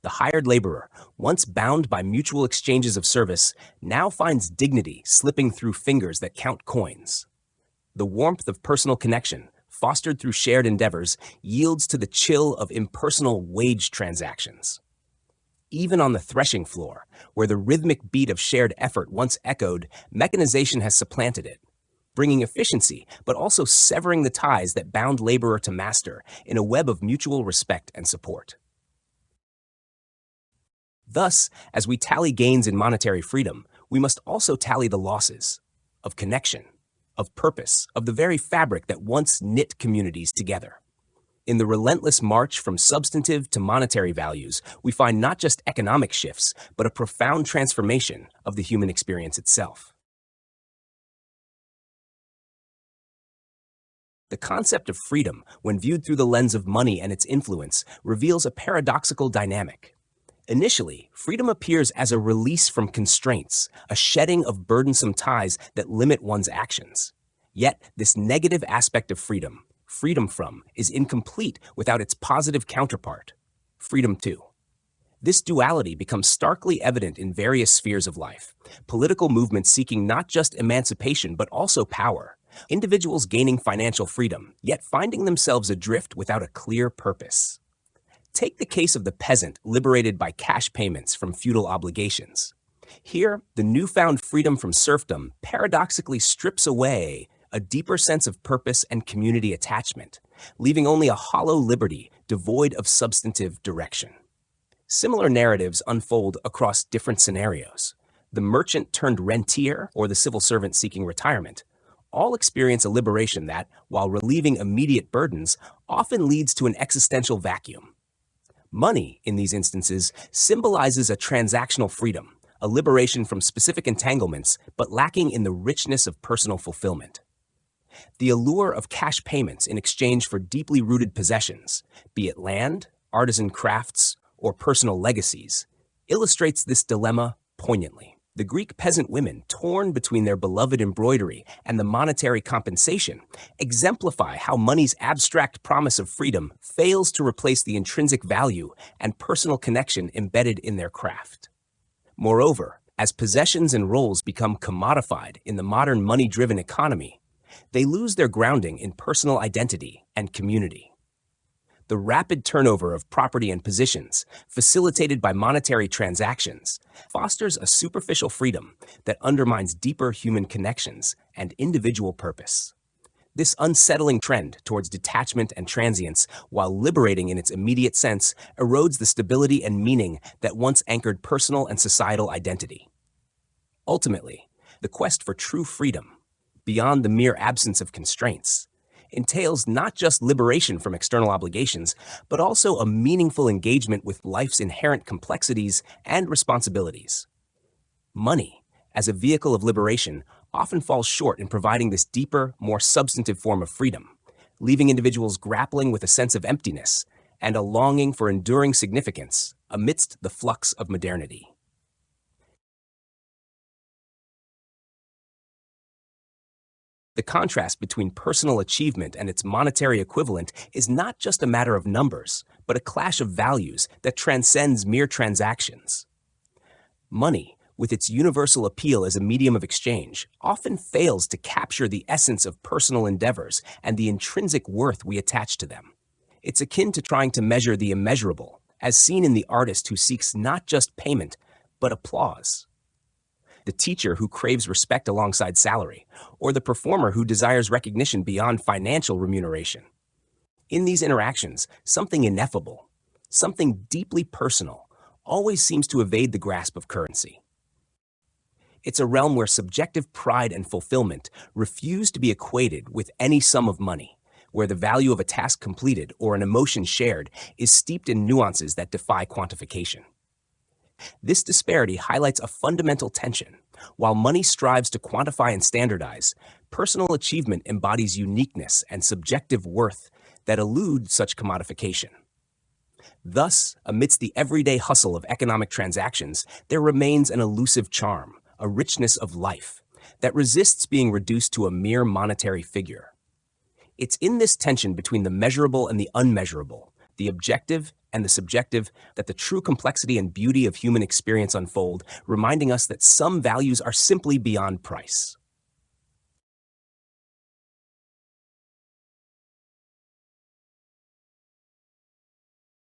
The hired laborer, once bound by mutual exchanges of service, now finds dignity slipping through fingers that count coins. The warmth of personal connection, fostered through shared endeavors, yields to the chill of impersonal wage transactions. Even on the threshing floor, where the rhythmic beat of shared effort once echoed, mechanization has supplanted it, bringing efficiency, but also severing the ties that bound laborer to master in a web of mutual respect and support. Thus, as we tally gains in monetary freedom, we must also tally the losses of connection, of purpose, of the very fabric that once knit communities together. In the relentless march from substantive to monetary values, we find not just economic shifts, but a profound transformation of the human experience itself. The concept of freedom, when viewed through the lens of money and its influence, reveals a paradoxical dynamic. Initially, freedom appears as a release from constraints, a shedding of burdensome ties that limit one's actions. Yet, this negative aspect of freedom, freedom from, is incomplete without its positive counterpart, freedom to. This duality becomes starkly evident in various spheres of life. Political movements seeking not just emancipation but also power. Individuals gaining financial freedom, yet finding themselves adrift without a clear purpose. Take the case of the peasant liberated by cash payments from feudal obligations. Here, the newfound freedom from serfdom paradoxically strips away a deeper sense of purpose and community attachment, leaving only a hollow liberty devoid of substantive direction. Similar narratives unfold across different scenarios. The merchant turned rentier or the civil servant seeking retirement all experience a liberation that, while relieving immediate burdens, often leads to an existential vacuum. Money, in these instances, symbolizes a transactional freedom, a liberation from specific entanglements, but lacking in the richness of personal fulfillment. The allure of cash payments in exchange for deeply rooted possessions, be it land, artisan crafts, or personal legacies, illustrates this dilemma poignantly. The Greek peasant women, torn between their beloved embroidery and the monetary compensation, exemplify how money's abstract promise of freedom fails to replace the intrinsic value and personal connection embedded in their craft. Moreover, as possessions and roles become commodified in the modern money-driven economy, they lose their grounding in personal identity and community. The rapid turnover of property and positions, facilitated by monetary transactions, fosters a superficial freedom that undermines deeper human connections and individual purpose. This unsettling trend towards detachment and transience, while liberating in its immediate sense, erodes the stability and meaning that once anchored personal and societal identity. Ultimately, the quest for true freedom, beyond the mere absence of constraints, entails not just liberation from external obligations, but also a meaningful engagement with life's inherent complexities and responsibilities. Money, as a vehicle of liberation, often falls short in providing this deeper, more substantive form of freedom, leaving individuals grappling with a sense of emptiness and a longing for enduring significance amidst the flux of modernity. The contrast between personal achievement and its monetary equivalent is not just a matter of numbers, but a clash of values that transcends mere transactions. Money, with its universal appeal as a medium of exchange, often fails to capture the essence of personal endeavors and the intrinsic worth we attach to them. It's akin to trying to measure the immeasurable, as seen in the artist who seeks not just payment, but applause. The teacher who craves respect alongside salary, or the performer who desires recognition beyond financial remuneration. In these interactions, something ineffable, something deeply personal, always seems to evade the grasp of currency. It's a realm where subjective pride and fulfillment refuse to be equated with any sum of money, where the value of a task completed or an emotion shared is steeped in nuances that defy quantification. This disparity highlights a fundamental tension. While money strives to quantify and standardize, personal achievement embodies uniqueness and subjective worth that elude such commodification. Thus, amidst the everyday hustle of economic transactions, there remains an elusive charm, a richness of life, that resists being reduced to a mere monetary figure. It's in this tension between the measurable and the unmeasurable, the objective and the subjective, that the true complexity and beauty of human experience unfold, reminding us that some values are simply beyond price.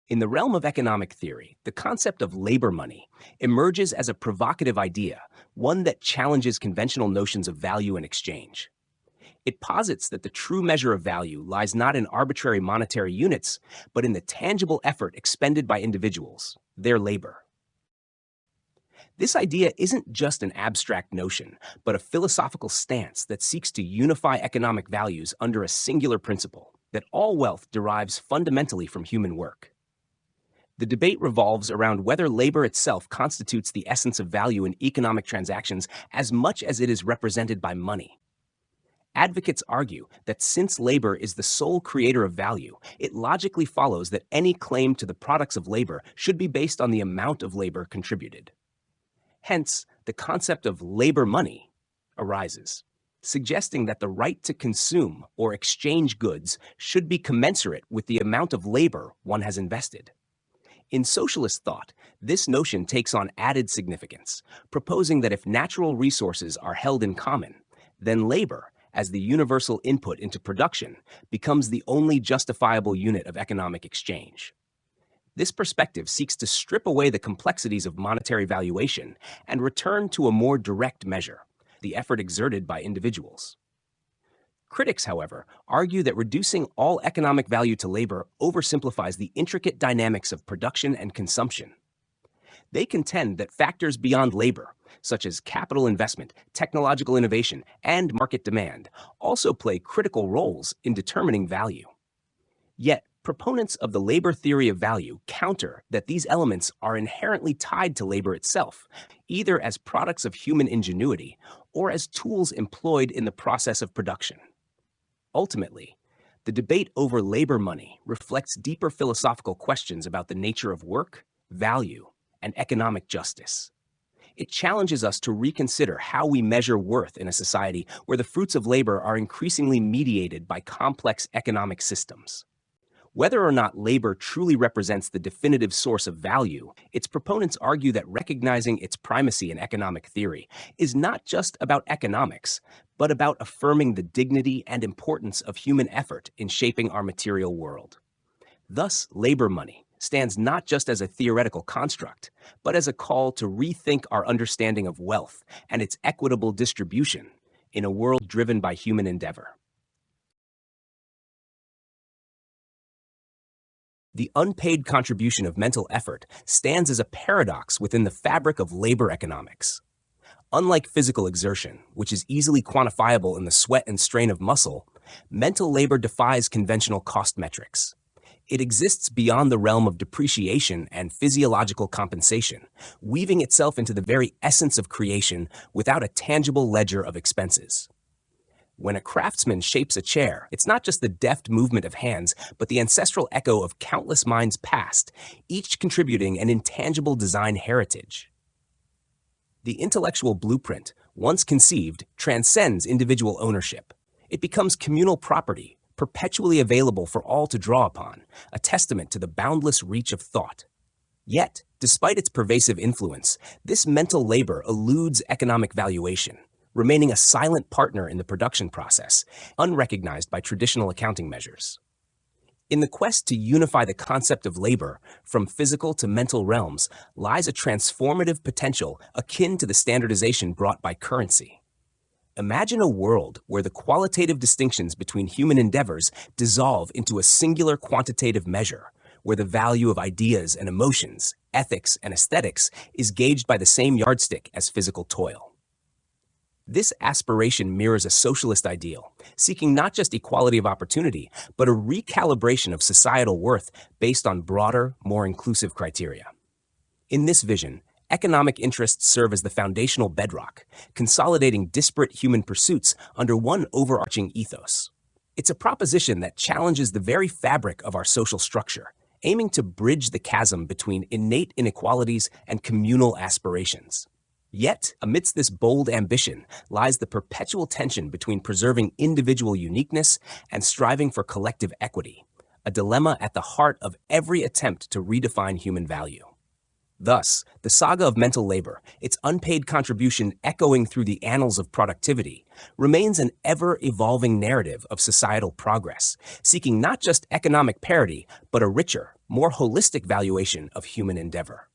In the realm of economic theory, the concept of labor money emerges as a provocative idea, one that challenges conventional notions of value and exchange. It posits that the true measure of value lies not in arbitrary monetary units, but in the tangible effort expended by individuals, their labor. This idea isn't just an abstract notion, but a philosophical stance that seeks to unify economic values under a singular principle: that all wealth derives fundamentally from human work. The debate revolves around whether labor itself constitutes the essence of value in economic transactions as much as it is represented by money. Advocates argue that since labor is the sole creator of value, it logically follows that any claim to the products of labor should be based on the amount of labor contributed. Hence, the concept of labor money arises, suggesting that the right to consume or exchange goods should be commensurate with the amount of labor one has invested. In socialist thought, this notion takes on added significance, proposing that if natural resources are held in common, then labor, as the universal input into production, becomes the only justifiable unit of economic exchange. This perspective seeks to strip away the complexities of monetary valuation and return to a more direct measure, the effort exerted by individuals. Critics, however, argue that reducing all economic value to labor oversimplifies the intricate dynamics of production and consumption. They contend that factors beyond labor, such as capital investment, technological innovation, and market demand, also play critical roles in determining value. Yet, proponents of the labor theory of value counter that these elements are inherently tied to labor itself, either as products of human ingenuity or as tools employed in the process of production. Ultimately, the debate over labor money reflects deeper philosophical questions about the nature of work, value, and economic justice. It challenges us to reconsider how we measure worth in a society where the fruits of labor are increasingly mediated by complex economic systems. Whether or not labor truly represents the definitive source of value, its proponents argue that recognizing its primacy in economic theory is not just about economics, but about affirming the dignity and importance of human effort in shaping our material world. Thus, labor money stands not just as a theoretical construct, but as a call to rethink our understanding of wealth and its equitable distribution in a world driven by human endeavor. The unpaid contribution of mental effort stands as a paradox within the fabric of labor economics. Unlike physical exertion, which is easily quantifiable in the sweat and strain of muscle, mental labor defies conventional cost metrics. It exists beyond the realm of depreciation and physiological compensation, weaving itself into the very essence of creation without a tangible ledger of expenses. When a craftsman shapes a chair, it's not just the deft movement of hands, but the ancestral echo of countless minds past, each contributing an intangible design heritage. The intellectual blueprint, once conceived, transcends individual ownership. It becomes communal property, perpetually available for all to draw upon, a testament to the boundless reach of thought. Yet, despite its pervasive influence, this mental labor eludes economic valuation, remaining a silent partner in the production process, unrecognized by traditional accounting measures. In the quest to unify the concept of labor from physical to mental realms lies a transformative potential akin to the standardization brought by currency. Imagine a world where the qualitative distinctions between human endeavors dissolve into a singular quantitative measure, where the value of ideas and emotions, ethics and aesthetics is gauged by the same yardstick as physical toil. This aspiration mirrors a socialist ideal, seeking not just equality of opportunity, but a recalibration of societal worth based on broader, more inclusive criteria. In this vision, economic interests serve as the foundational bedrock, consolidating disparate human pursuits under one overarching ethos. It's a proposition that challenges the very fabric of our social structure, aiming to bridge the chasm between innate inequalities and communal aspirations. Yet, amidst this bold ambition lies the perpetual tension between preserving individual uniqueness and striving for collective equity, a dilemma at the heart of every attempt to redefine human value. Thus, the saga of mental labor, its unpaid contribution echoing through the annals of productivity, remains an ever-evolving narrative of societal progress, seeking not just economic parity, but a richer, more holistic valuation of human endeavor.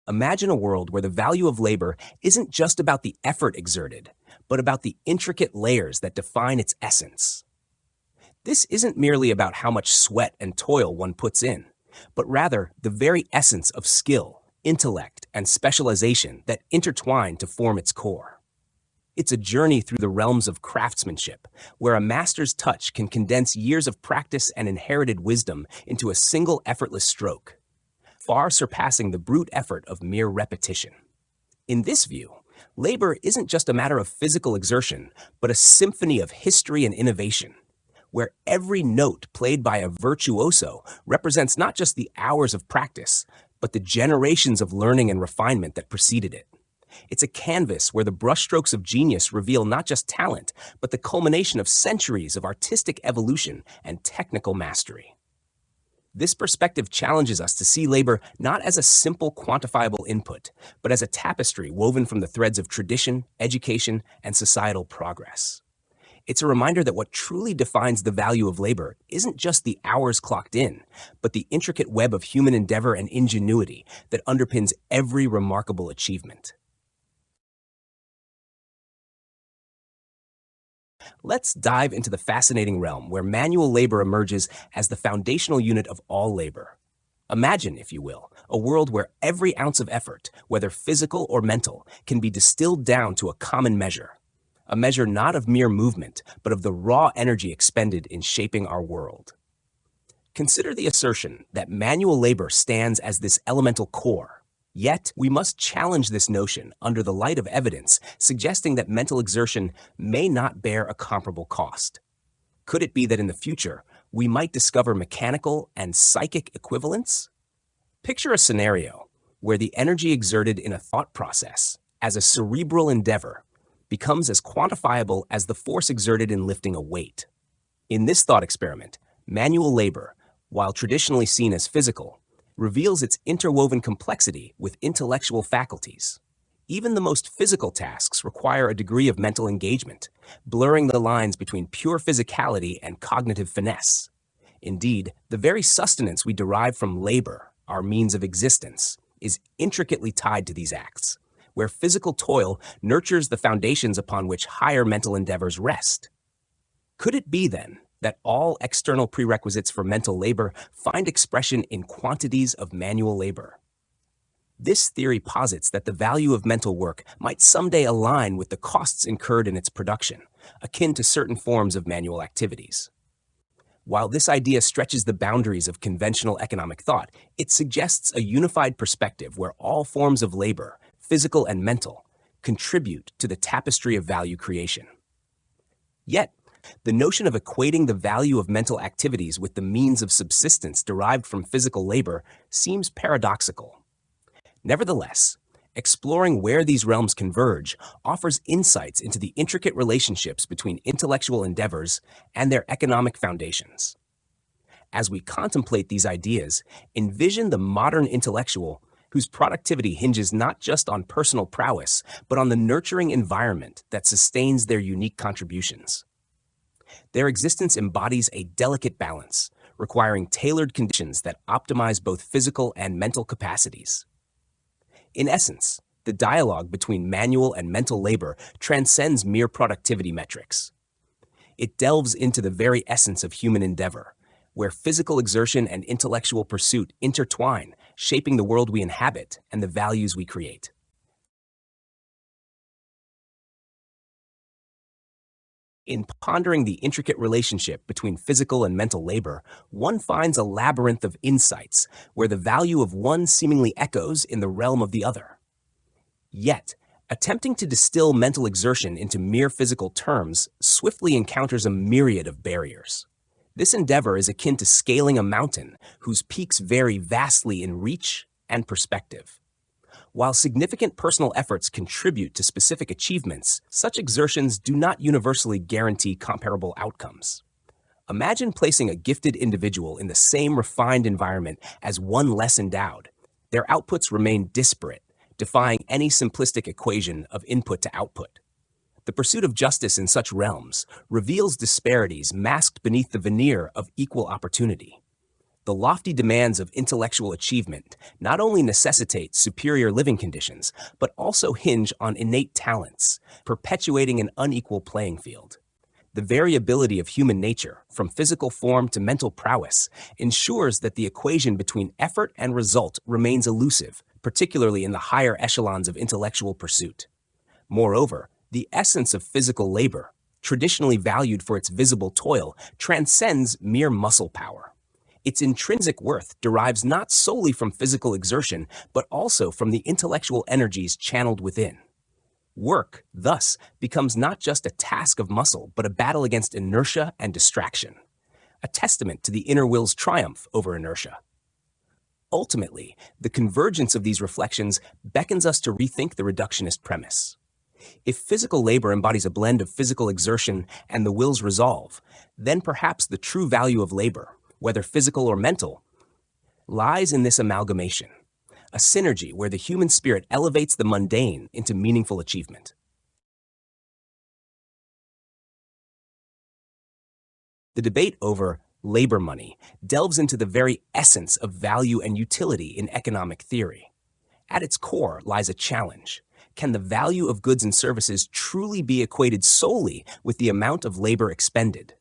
Imagine a world where the value of labor isn't just about the effort exerted, but about the intricate layers that define its essence. This isn't merely about how much sweat and toil one puts in, but rather the very essence of skill, intellect, and specialization that intertwine to form its core. It's a journey through the realms of craftsmanship, where a master's touch can condense years of practice and inherited wisdom into a single effortless stroke, far surpassing the brute effort of mere repetition. In this view, labor isn't just a matter of physical exertion, but a symphony of history and innovation, where every note played by a virtuoso represents not just the hours of practice, but the generations of learning and refinement that preceded it. It's a canvas where the brushstrokes of genius reveal not just talent, but the culmination of centuries of artistic evolution and technical mastery. This perspective challenges us to see labor not as a simple quantifiable input, but as a tapestry woven from the threads of tradition, education, and societal progress. It's a reminder that what truly defines the value of labor isn't just the hours clocked in, but the intricate web of human endeavor and ingenuity that underpins every remarkable achievement. Let's dive into the fascinating realm where manual labor emerges as the foundational unit of all labor. Imagine, if you will, a world where every ounce of effort, whether physical or mental, can be distilled down to a common measure. A measure not of mere movement, but of the raw energy expended in shaping our world. Consider the assertion that manual labor stands as this elemental core. Yet, we must challenge this notion under the light of evidence suggesting that mental exertion may not bear a comparable cost. Could it be that in the future, we might discover mechanical and psychic equivalents? Picture a scenario where the energy exerted in a thought process, as a cerebral endeavor, becomes as quantifiable as the force exerted in lifting a weight. In this thought experiment, manual labor, while traditionally seen as physical, reveals its interwoven complexity with intellectual faculties. Even the most physical tasks require a degree of mental engagement, blurring the lines between pure physicality and cognitive finesse. Indeed, the very sustenance we derive from labor, our means of existence, is intricately tied to these acts, where physical toil nurtures the foundations upon which higher mental endeavors rest. Could it be, then, that all external prerequisites for mental labor find expression in quantities of manual labor? This theory posits that the value of mental work might someday align with the costs incurred in its production, akin to certain forms of manual activities. While this idea stretches the boundaries of conventional economic thought, it suggests a unified perspective where all forms of labor, physical and mental, contribute to the tapestry of value creation. Yet, the notion of equating the value of mental activities with the means of subsistence derived from physical labor seems paradoxical. Nevertheless, exploring where these realms converge offers insights into the intricate relationships between intellectual endeavors and their economic foundations. As we contemplate these ideas, envision the modern intellectual whose productivity hinges not just on personal prowess, but on the nurturing environment that sustains their unique contributions. Their existence embodies a delicate balance, requiring tailored conditions that optimize both physical and mental capacities. In essence, the dialogue between manual and mental labor transcends mere productivity metrics. It delves into the very essence of human endeavor, where physical exertion and intellectual pursuit intertwine, shaping the world we inhabit and the values we create. In pondering the intricate relationship between physical and mental labor, one finds a labyrinth of insights where the value of one seemingly echoes in the realm of the other. Yet, attempting to distill mental exertion into mere physical terms swiftly encounters a myriad of barriers. This endeavor is akin to scaling a mountain whose peaks vary vastly in reach and perspective. While significant personal efforts contribute to specific achievements, such exertions do not universally guarantee comparable outcomes. Imagine placing a gifted individual in the same refined environment as one less endowed. Their outputs remain disparate, defying any simplistic equation of input to output. The pursuit of justice in such realms reveals disparities masked beneath the veneer of equal opportunity. The lofty demands of intellectual achievement not only necessitate superior living conditions, but also hinge on innate talents, perpetuating an unequal playing field. The variability of human nature, from physical form to mental prowess, ensures that the equation between effort and result remains elusive, particularly in the higher echelons of intellectual pursuit. Moreover, The essence of physical labor, traditionally valued for its visible toil, transcends mere muscle power. Its intrinsic worth derives not solely from physical exertion, but also from the intellectual energies channeled within. Work, thus, becomes not just a task of muscle, but a battle against inertia and distraction, a testament to the inner will's triumph over inertia. Ultimately, the convergence of these reflections beckons us to rethink the reductionist premise. If physical labor embodies a blend of physical exertion and the will's resolve, then perhaps the true value of labor, whether physical or mental, lies in this amalgamation, a synergy where the human spirit elevates the mundane into meaningful achievement. The debate over labor money delves into the very essence of value and utility in economic theory. At its core lies a challenge. Can the value of goods and services truly be equated solely with the amount of labor expended?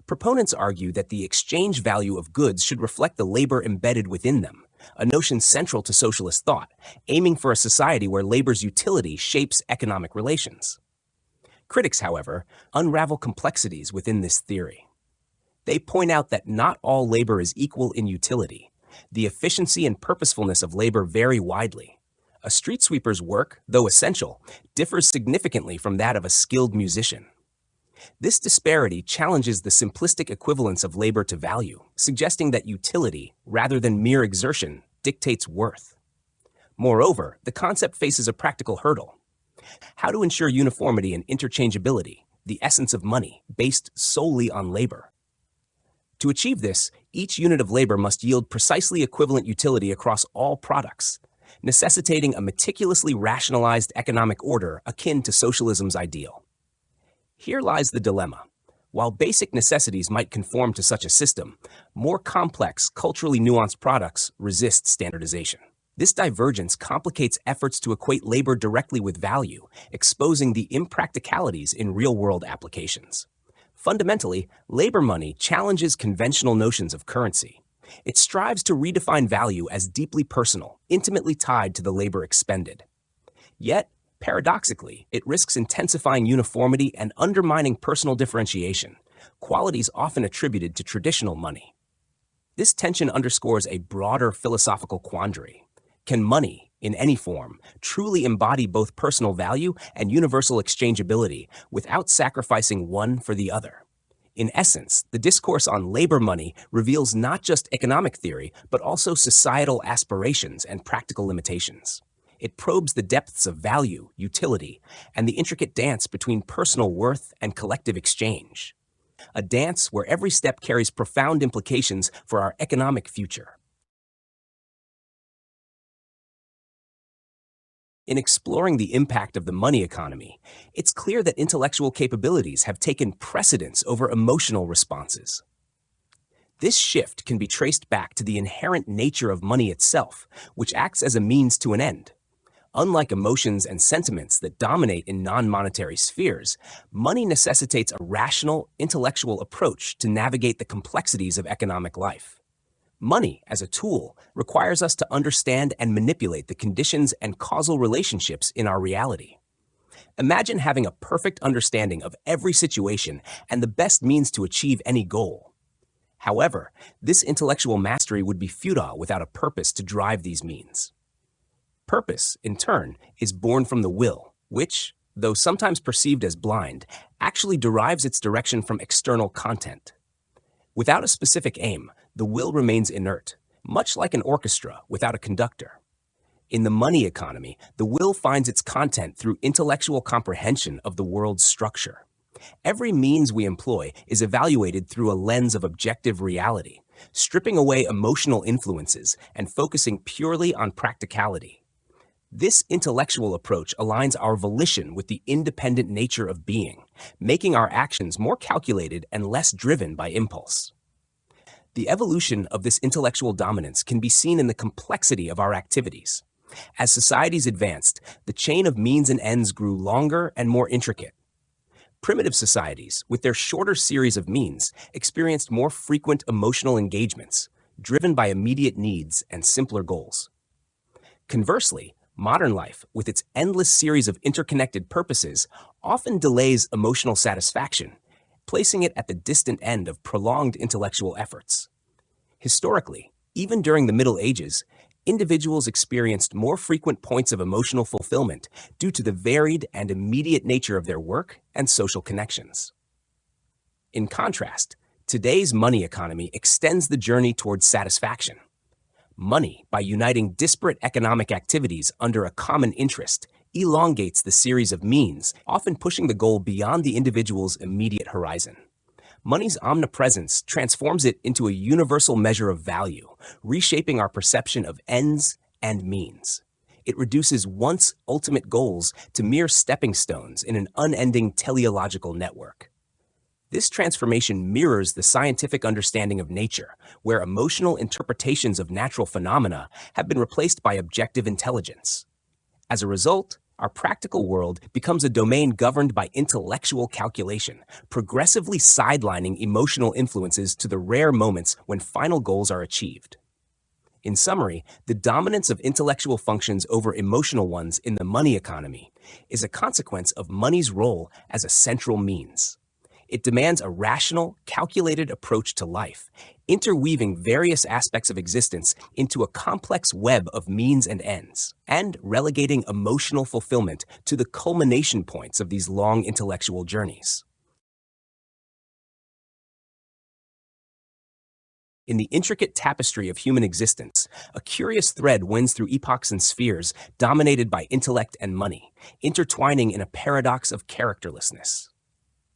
Proponents argue that the exchange value of goods should reflect the labor embedded within them, a notion central to socialist thought, aiming for a society where labor's utility shapes economic relations. Critics, however, unravel complexities within this theory. They point out that not all labor is equal in utility. The efficiency and purposefulness of labor vary widely. A street sweeper's work, though essential, differs significantly from that of a skilled musician. This disparity challenges the simplistic equivalence of labor to value, suggesting that utility, rather than mere exertion, dictates worth. Moreover, the concept faces a practical hurdle. How to ensure uniformity and interchangeability, the essence of money, based solely on labor? To achieve this, each unit of labor must yield precisely equivalent utility across all products, necessitating a meticulously rationalized economic order akin to socialism's ideal. Here lies the dilemma. While basic necessities might conform to such a system, more complex, culturally nuanced products resist standardization. This divergence complicates efforts to equate labor directly with value, exposing the impracticalities in real-world applications. Fundamentally, labor money challenges conventional notions of currency. It strives to redefine value as deeply personal, intimately tied to the labor expended. Yet, paradoxically, it risks intensifying uniformity and undermining personal differentiation, qualities often attributed to traditional money. This tension underscores a broader philosophical quandary. Can money, in any form, truly embody both personal value and universal exchangeability without sacrificing one for the other? In essence, the discourse on labor money reveals not just economic theory, but also societal aspirations and practical limitations. It probes the depths of value, utility, and the intricate dance between personal worth and collective exchange. A dance where every step carries profound implications for our economic future. In exploring the impact of the money economy, it's clear that intellectual capabilities have taken precedence over emotional responses. This shift can be traced back to the inherent nature of money itself, which acts as a means to an end. Unlike emotions and sentiments that dominate in non-monetary spheres, money necessitates a rational, intellectual approach to navigate the complexities of economic life. Money, as a tool, requires us to understand and manipulate the conditions and causal relationships in our reality. Imagine having a perfect understanding of every situation and the best means to achieve any goal. However, this intellectual mastery would be futile without a purpose to drive these means. Purpose, in turn, is born from the will, which, though sometimes perceived as blind, actually derives its direction from external content. Without a specific aim, the will remains inert, much like an orchestra without a conductor. In the money economy, the will finds its content through intellectual comprehension of the world's structure. Every means we employ is evaluated through a lens of objective reality, stripping away emotional influences and focusing purely on practicality. This intellectual approach aligns our volition with the independent nature of being, making our actions more calculated and less driven by impulse. The evolution of this intellectual dominance can be seen in the complexity of our activities. As societies advanced, the chain of means and ends grew longer and more intricate. Primitive societies, with their shorter series of means, experienced more frequent emotional engagements, driven by immediate needs and simpler goals. Conversely, Modern life, with its endless series of interconnected purposes, often delays emotional satisfaction, placing it at the distant end of prolonged intellectual efforts. Historically, even during the Middle Ages, individuals experienced more frequent points of emotional fulfillment due to the varied and immediate nature of their work and social connections. In contrast, today's money economy extends the journey towards satisfaction. Money, by uniting disparate economic activities under a common interest, elongates the series of means, often pushing the goal beyond the individual's immediate horizon. Money's omnipresence transforms it into a universal measure of value, reshaping our perception of ends and means. It reduces once ultimate goals to mere stepping stones in an unending teleological network. This transformation mirrors the scientific understanding of nature, where emotional interpretations of natural phenomena have been replaced by objective intelligence. As a result, our practical world becomes a domain governed by intellectual calculation, progressively sidelining emotional influences to the rare moments when final goals are achieved. In summary, the dominance of intellectual functions over emotional ones in the money economy is a consequence of money's role as a central means. It demands a rational, calculated approach to life, interweaving various aspects of existence into a complex web of means and ends, and relegating emotional fulfillment to the culmination points of these long intellectual journeys. In the intricate tapestry of human existence, a curious thread winds through epochs and spheres dominated by intellect and money, intertwining in a paradox of characterlessness.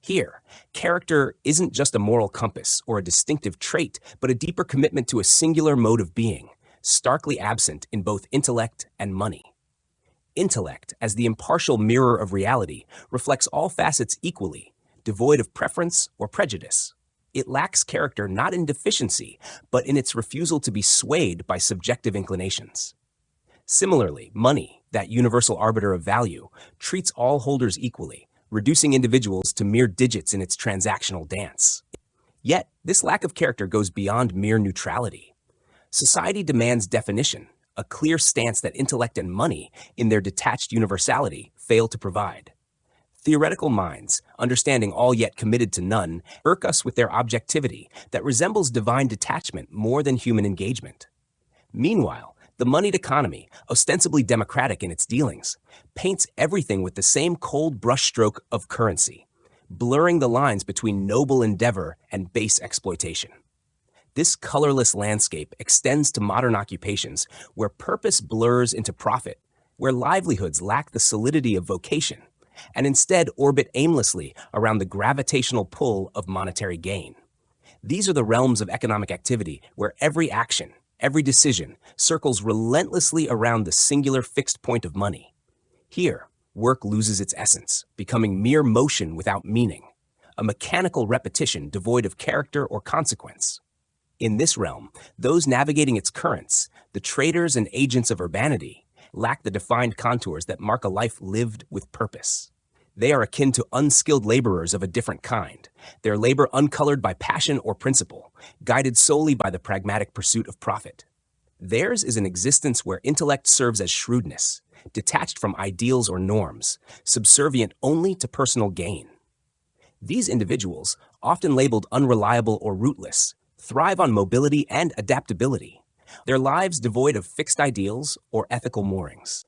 Here, character isn't just a moral compass or a distinctive trait, but a deeper commitment to a singular mode of being, starkly absent in both intellect and money. Intellect, as the impartial mirror of reality, reflects all facets equally, devoid of preference or prejudice. It lacks character not in deficiency, but in its refusal to be swayed by subjective inclinations. Similarly, money, that universal arbiter of value, treats all holders equally, reducing individuals to mere digits in its transactional dance. Yet, this lack of character goes beyond mere neutrality. Society demands definition, a clear stance that intellect and money, in their detached universality, fail to provide. Theoretical minds, understanding all yet committed to none, irk us with their objectivity that resembles divine detachment more than human engagement. Meanwhile, the moneyed economy, ostensibly democratic in its dealings, paints everything with the same cold brushstroke of currency, blurring the lines between noble endeavor and base exploitation. This colorless landscape extends to modern occupations where purpose blurs into profit, where livelihoods lack the solidity of vocation, and instead orbit aimlessly around the gravitational pull of monetary gain. These are the realms of economic activity where every action, every decision circles relentlessly around the singular fixed point of money. Here, work loses its essence, becoming mere motion without meaning, a mechanical repetition devoid of character or consequence. In this realm, those navigating its currents, the traders and agents of urbanity, lack the defined contours that mark a life lived with purpose. They are akin to unskilled laborers of a different kind, their labor uncolored by passion or principle, guided solely by the pragmatic pursuit of profit. Theirs is an existence where intellect serves as shrewdness, detached from ideals or norms, subservient only to personal gain. These individuals, often labeled unreliable or rootless, thrive on mobility and adaptability, their lives devoid of fixed ideals or ethical moorings.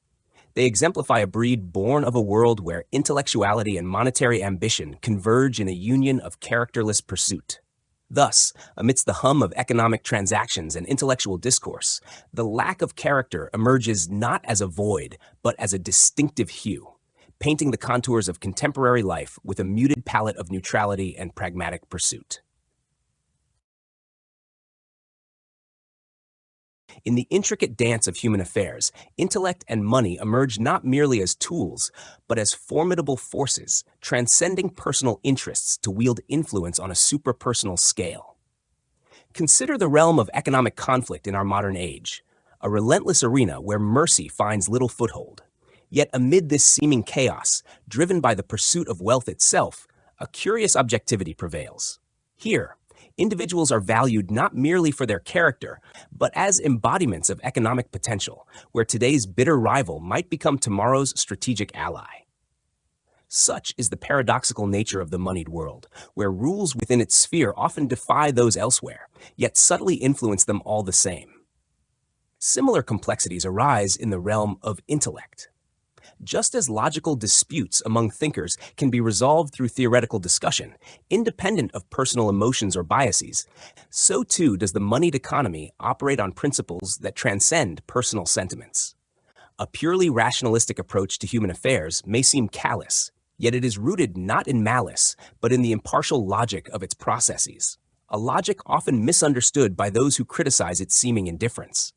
They exemplify a breed born of a world where intellectuality and monetary ambition converge in a union of characterless pursuit. Thus, amidst the hum of economic transactions and intellectual discourse, the lack of character emerges not as a void, but as a distinctive hue, painting the contours of contemporary life with a muted palette of neutrality and pragmatic pursuit. In the intricate dance of human affairs, intellect and money emerge not merely as tools, but as formidable forces, transcending personal interests to wield influence on a suprapersonal scale. Consider the realm of economic conflict in our modern age, a relentless arena where mercy finds little foothold. Yet amid this seeming chaos, driven by the pursuit of wealth itself, a curious objectivity prevails. Here, Individuals are valued not merely for their character, but as embodiments of economic potential, where today's bitter rival might become tomorrow's strategic ally. Such is the paradoxical nature of the moneyed world, where rules within its sphere often defy those elsewhere, yet subtly influence them all the same. Similar complexities arise in the realm of intellect. Just as logical disputes among thinkers can be resolved through theoretical discussion, independent of personal emotions or biases, so too does the moneyed economy operate on principles that transcend personal sentiments. A purely rationalistic approach to human affairs may seem callous, yet it is rooted not in malice, but in the impartial logic of its processes, a logic often misunderstood by those who criticize its seeming indifference.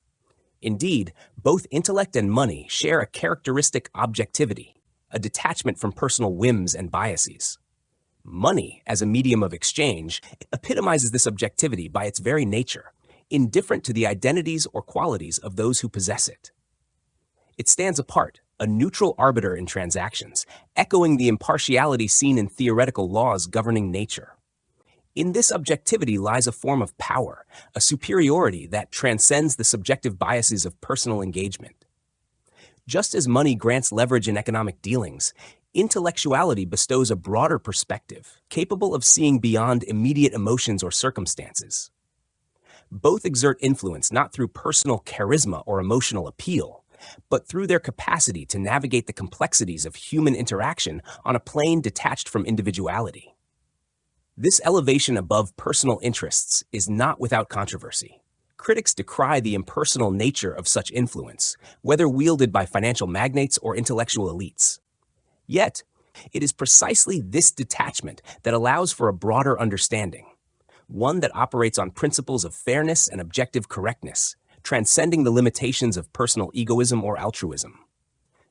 Indeed, both intellect and money share a characteristic objectivity, a detachment from personal whims and biases. Money, as a medium of exchange, epitomizes this objectivity by its very nature, indifferent to the identities or qualities of those who possess it. It stands apart, a neutral arbiter in transactions, echoing the impartiality seen in theoretical laws governing nature. In this objectivity lies a form of power, a superiority that transcends the subjective biases of personal engagement. Just as money grants leverage in economic dealings, intellectuality bestows a broader perspective, capable of seeing beyond immediate emotions or circumstances. Both exert influence not through personal charisma or emotional appeal, but through their capacity to navigate the complexities of human interaction on a plane detached from individuality. This elevation above personal interests is not without controversy. Critics decry the impersonal nature of such influence, whether wielded by financial magnates or intellectual elites. Yet, it is precisely this detachment that allows for a broader understanding, one that operates on principles of fairness and objective correctness, transcending the limitations of personal egoism or altruism.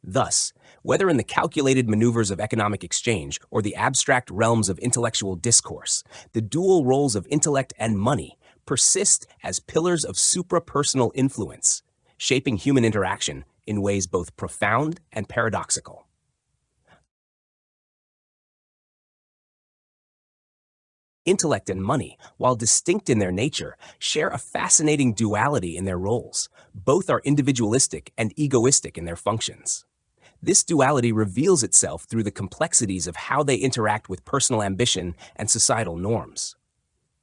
Thus, whether in the calculated maneuvers of economic exchange or the abstract realms of intellectual discourse, the dual roles of intellect and money persist as pillars of suprapersonal influence, shaping human interaction in ways both profound and paradoxical. Intellect and money, while distinct in their nature, share a fascinating duality in their roles. Both are individualistic and egoistic in their functions. This duality reveals itself through the complexities of how they interact with personal ambition and societal norms.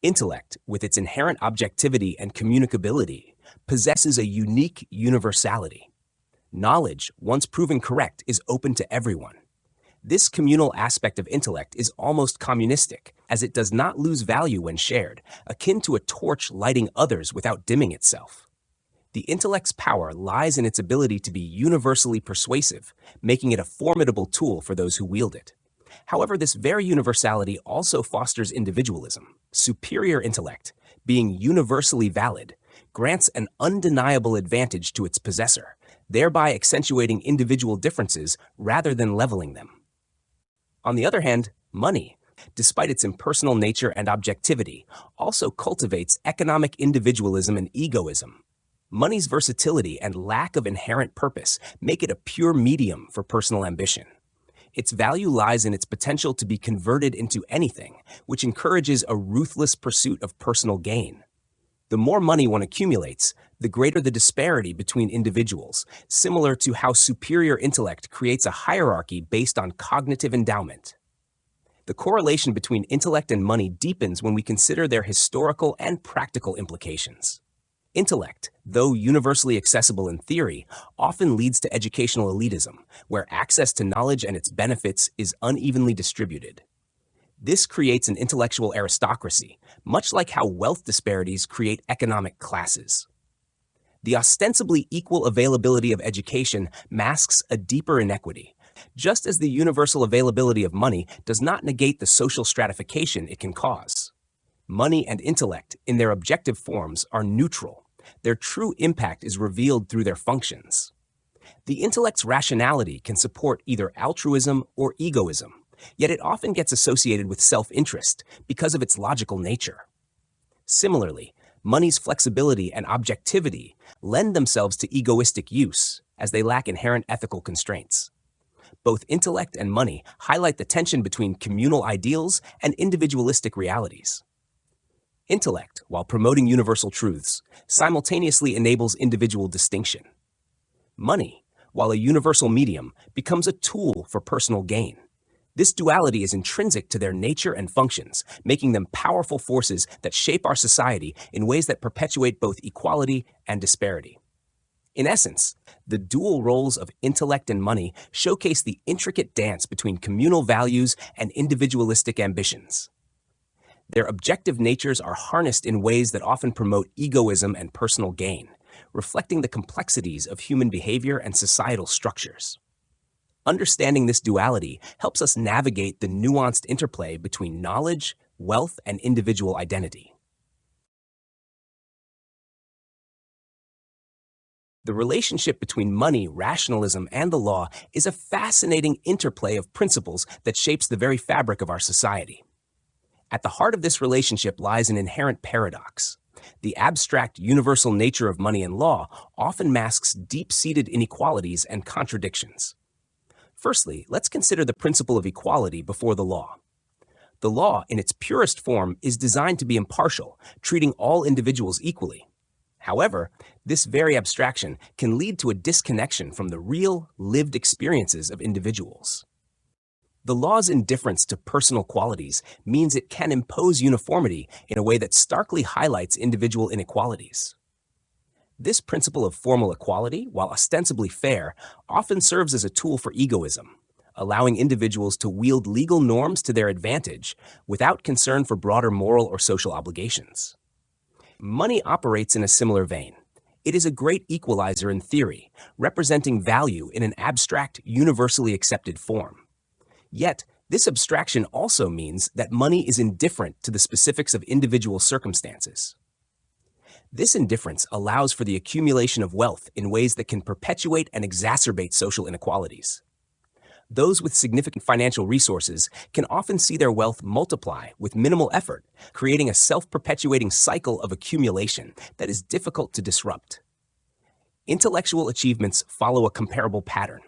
Intellect, with its inherent objectivity and communicability, possesses a unique universality. Knowledge, once proven correct, is open to everyone. This communal aspect of intellect is almost communistic, as it does not lose value when shared, akin to a torch lighting others without dimming itself. The intellect's power lies in its ability to be universally persuasive, making it a formidable tool for those who wield it. However, this very universality also fosters individualism. Superior intellect, being universally valid, grants an undeniable advantage to its possessor, thereby accentuating individual differences rather than leveling them. On the other hand, money, despite its impersonal nature and objectivity, also cultivates economic individualism and egoism. Money's versatility and lack of inherent purpose make it a pure medium for personal ambition. Its value lies in its potential to be converted into anything, which encourages a ruthless pursuit of personal gain. The more money one accumulates, the greater the disparity between individuals, similar to how superior intellect creates a hierarchy based on cognitive endowment. The correlation between intellect and money deepens when we consider their historical and practical implications. Intellect, though universally accessible in theory, often leads to educational elitism, where access to knowledge and its benefits is unevenly distributed. This creates an intellectual aristocracy, much like how wealth disparities create economic classes. The ostensibly equal availability of education masks a deeper inequity, just as the universal availability of money does not negate the social stratification it can cause. Money and intellect, in their objective forms, are neutral. Their true impact is revealed through their functions. The intellect's rationality can support either altruism or egoism, yet it often gets associated with self-interest because of its logical nature. Similarly, money's flexibility and objectivity lend themselves to egoistic use, as they lack inherent ethical constraints. Both intellect and money highlight the tension between communal ideals and individualistic realities. Intellect, while promoting universal truths, simultaneously enables individual distinction. Money, while a universal medium, becomes a tool for personal gain. This duality is intrinsic to their nature and functions, making them powerful forces that shape our society in ways that perpetuate both equality and disparity. In essence, the dual roles of intellect and money showcase the intricate dance between communal values and individualistic ambitions. Their objective natures are harnessed in ways that often promote egoism and personal gain, reflecting the complexities of human behavior and societal structures. Understanding this duality helps us navigate the nuanced interplay between knowledge, wealth, and individual identity. The relationship between money, rationalism, and the law is a fascinating interplay of principles that shapes the very fabric of our society. At the heart of this relationship lies an inherent paradox. The abstract, universal nature of money and law often masks deep-seated inequalities and contradictions. Firstly, let's consider the principle of equality before the law. The law, in its purest form, is designed to be impartial, treating all individuals equally. However, this very abstraction can lead to a disconnection from the real, lived experiences of individuals. The law's indifference to personal qualities means it can impose uniformity in a way that starkly highlights individual inequalities. This principle of formal equality, while ostensibly fair, often serves as a tool for egoism, allowing individuals to wield legal norms to their advantage without concern for broader moral or social obligations. Money operates in a similar vein. It is a great equalizer in theory, representing value in an abstract, universally accepted form. Yet, this abstraction also means that money is indifferent to the specifics of individual circumstances. This indifference allows for the accumulation of wealth in ways that can perpetuate and exacerbate social inequalities. Those with significant financial resources can often see their wealth multiply with minimal effort, creating a self-perpetuating cycle of accumulation that is difficult to disrupt. Intellectual achievements follow a comparable pattern.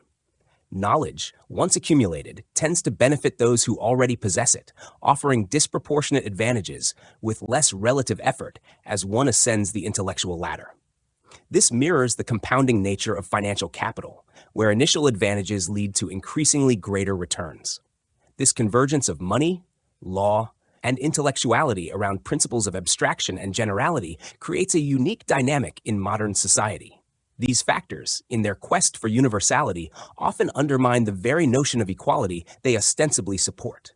Knowledge, once accumulated, tends to benefit those who already possess it, offering disproportionate advantages with less relative effort as one ascends the intellectual ladder. This mirrors the compounding nature of financial capital, where initial advantages lead to increasingly greater returns. This convergence of money, law, and intellectuality around principles of abstraction and generality creates a unique dynamic in modern society. These factors, in their quest for universality, often undermine the very notion of equality they ostensibly support.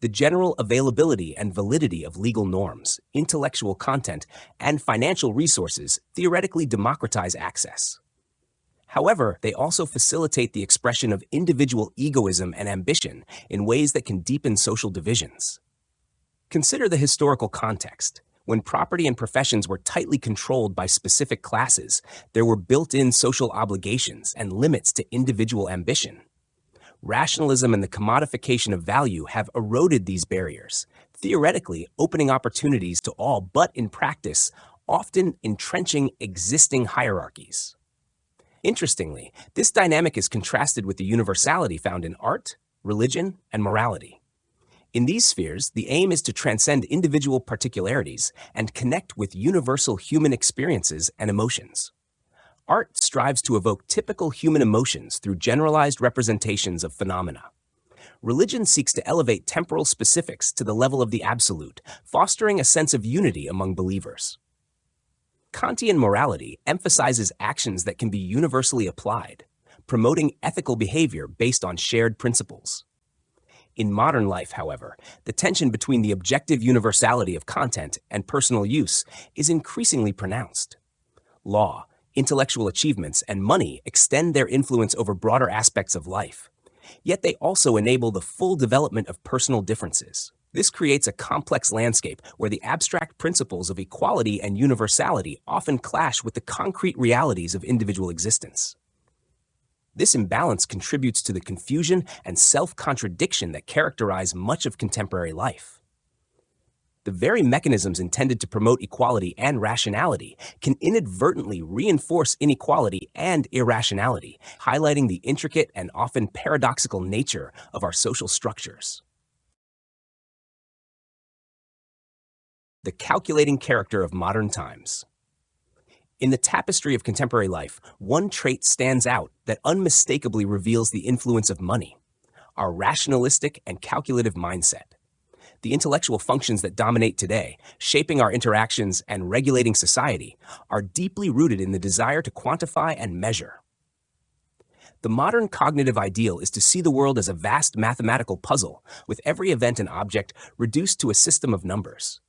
The general availability and validity of legal norms, intellectual content, and financial resources theoretically democratize access. However, they also facilitate the expression of individual egoism and ambition in ways that can deepen social divisions. Consider the historical context. When property and professions were tightly controlled by specific classes, there were built-in social obligations and limits to individual ambition. Rationalism and the commodification of value have eroded these barriers, theoretically opening opportunities to all, but in practice, often entrenching existing hierarchies. Interestingly, this dynamic is contrasted with the universality found in art, religion, and morality. In these spheres, the aim is to transcend individual particularities and connect with universal human experiences and emotions. Art strives to evoke typical human emotions through generalized representations of phenomena. Religion seeks to elevate temporal specifics to the level of the absolute, fostering a sense of unity among believers. Kantian morality emphasizes actions that can be universally applied, promoting ethical behavior based on shared principles. In modern life, however, the tension between the objective universality of content and personal use is increasingly pronounced. Law, intellectual achievements, and money extend their influence over broader aspects of life. Yet they also enable the full development of personal differences. This creates a complex landscape where the abstract principles of equality and universality often clash with the concrete realities of individual existence. This imbalance contributes to the confusion and self-contradiction that characterize much of contemporary life. The very mechanisms intended to promote equality and rationality can inadvertently reinforce inequality and irrationality, highlighting the intricate and often paradoxical nature of our social structures. The calculating character of modern times. In the tapestry of contemporary life, one trait stands out that unmistakably reveals the influence of money: our rationalistic and calculative mindset. The intellectual functions that dominate today, shaping our interactions and regulating society, are deeply rooted in the desire to quantify and measure. The modern cognitive ideal is to see the world as a vast mathematical puzzle, with every event and object reduced to a system of numbers.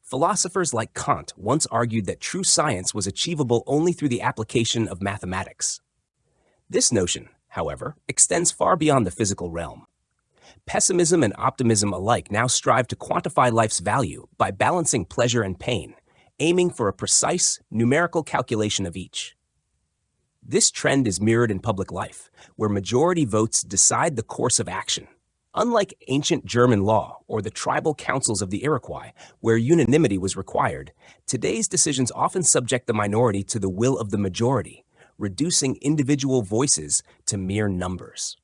Philosophers like Kant once argued that true science was achievable only through the application of mathematics. This notion, however, extends far beyond the physical realm. Pessimism and optimism alike now strive to quantify life's value by balancing pleasure and pain, aiming for a precise, numerical calculation of each. This trend is mirrored in public life, where majority votes decide the course of action. Unlike ancient German law or the tribal councils of the Iroquois, where unanimity was required, today's decisions often subject the minority to the will of the majority, reducing individual voices to mere numbers.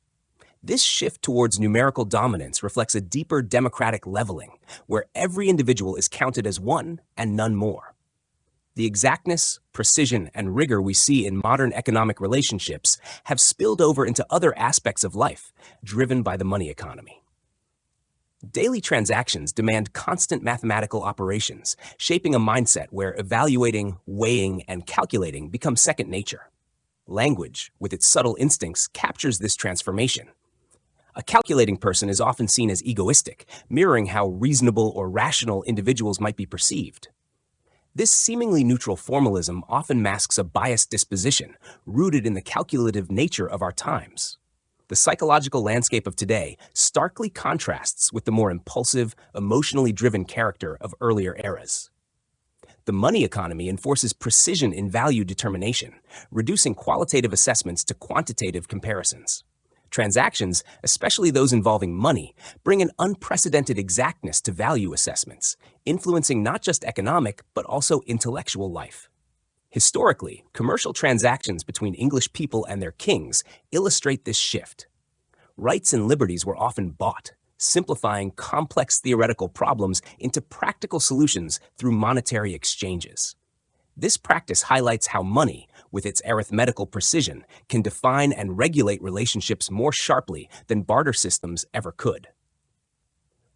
This shift towards numerical dominance reflects a deeper democratic leveling, where every individual is counted as one and none more. The exactness, precision, and rigor we see in modern economic relationships have spilled over into other aspects of life, driven by the money economy. Daily transactions demand constant mathematical operations, shaping a mindset where evaluating, weighing, and calculating become second nature. Language, with its subtle instincts, captures this transformation. A calculating person is often seen as egoistic, mirroring how reasonable or rational individuals might be perceived. This seemingly neutral formalism often masks a biased disposition, rooted in the calculative nature of our times. The psychological landscape of today starkly contrasts with the more impulsive, emotionally driven character of earlier eras. The money economy enforces precision in value determination, reducing qualitative assessments to quantitative comparisons. Transactions, especially those involving money, bring an unprecedented exactness to value assessments, influencing not just economic but also intellectual life. Historically, commercial transactions between English people and their kings illustrate this shift. Rights and liberties were often bought, simplifying complex theoretical problems into practical solutions through monetary exchanges. This practice highlights how money, with its arithmetical precision, can define and regulate relationships more sharply than barter systems ever could.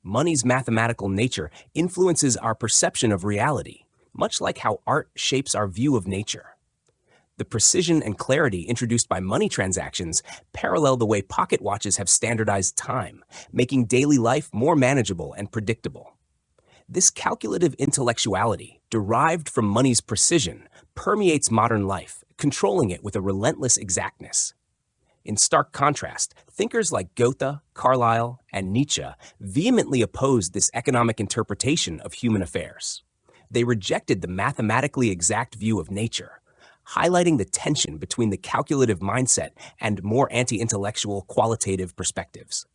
Money's mathematical nature influences our perception of reality, much like how art shapes our view of nature. The precision and clarity introduced by money transactions parallel the way pocket watches have standardized time, making daily life more manageable and predictable. This calculative intellectuality, derived from money's precision, permeates modern life, controlling it with a relentless exactness. In stark contrast, thinkers like Goethe, Carlyle, and Nietzsche vehemently opposed this economic interpretation of human affairs. They rejected the mathematically exact view of nature, highlighting the tension between the calculative mindset and more anti-intellectual qualitative perspectives.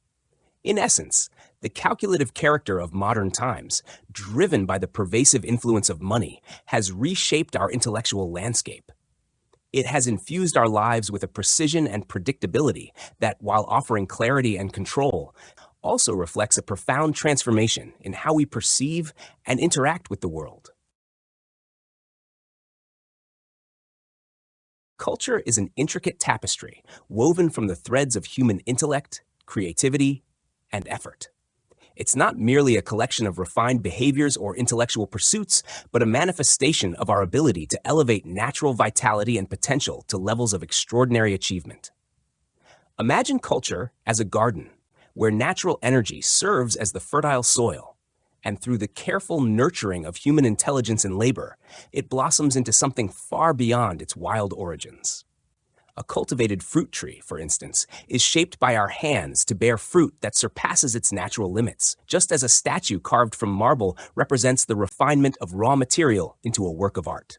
In essence, the calculative character of modern times, driven by the pervasive influence of money, has reshaped our intellectual landscape. It has infused our lives with a precision and predictability that, while offering clarity and control, also reflects a profound transformation in how we perceive and interact with the world. Culture is an intricate tapestry woven from the threads of human intellect, creativity, and effort. It's not merely a collection of refined behaviors or intellectual pursuits, but a manifestation of our ability to elevate natural vitality and potential to levels of extraordinary achievement. Imagine culture as a garden, where natural energy serves as the fertile soil, and through the careful nurturing of human intelligence and labor, it blossoms into something far beyond its wild origins. A cultivated fruit tree, for instance, is shaped by our hands to bear fruit that surpasses its natural limits, just as a statue carved from marble represents the refinement of raw material into a work of art.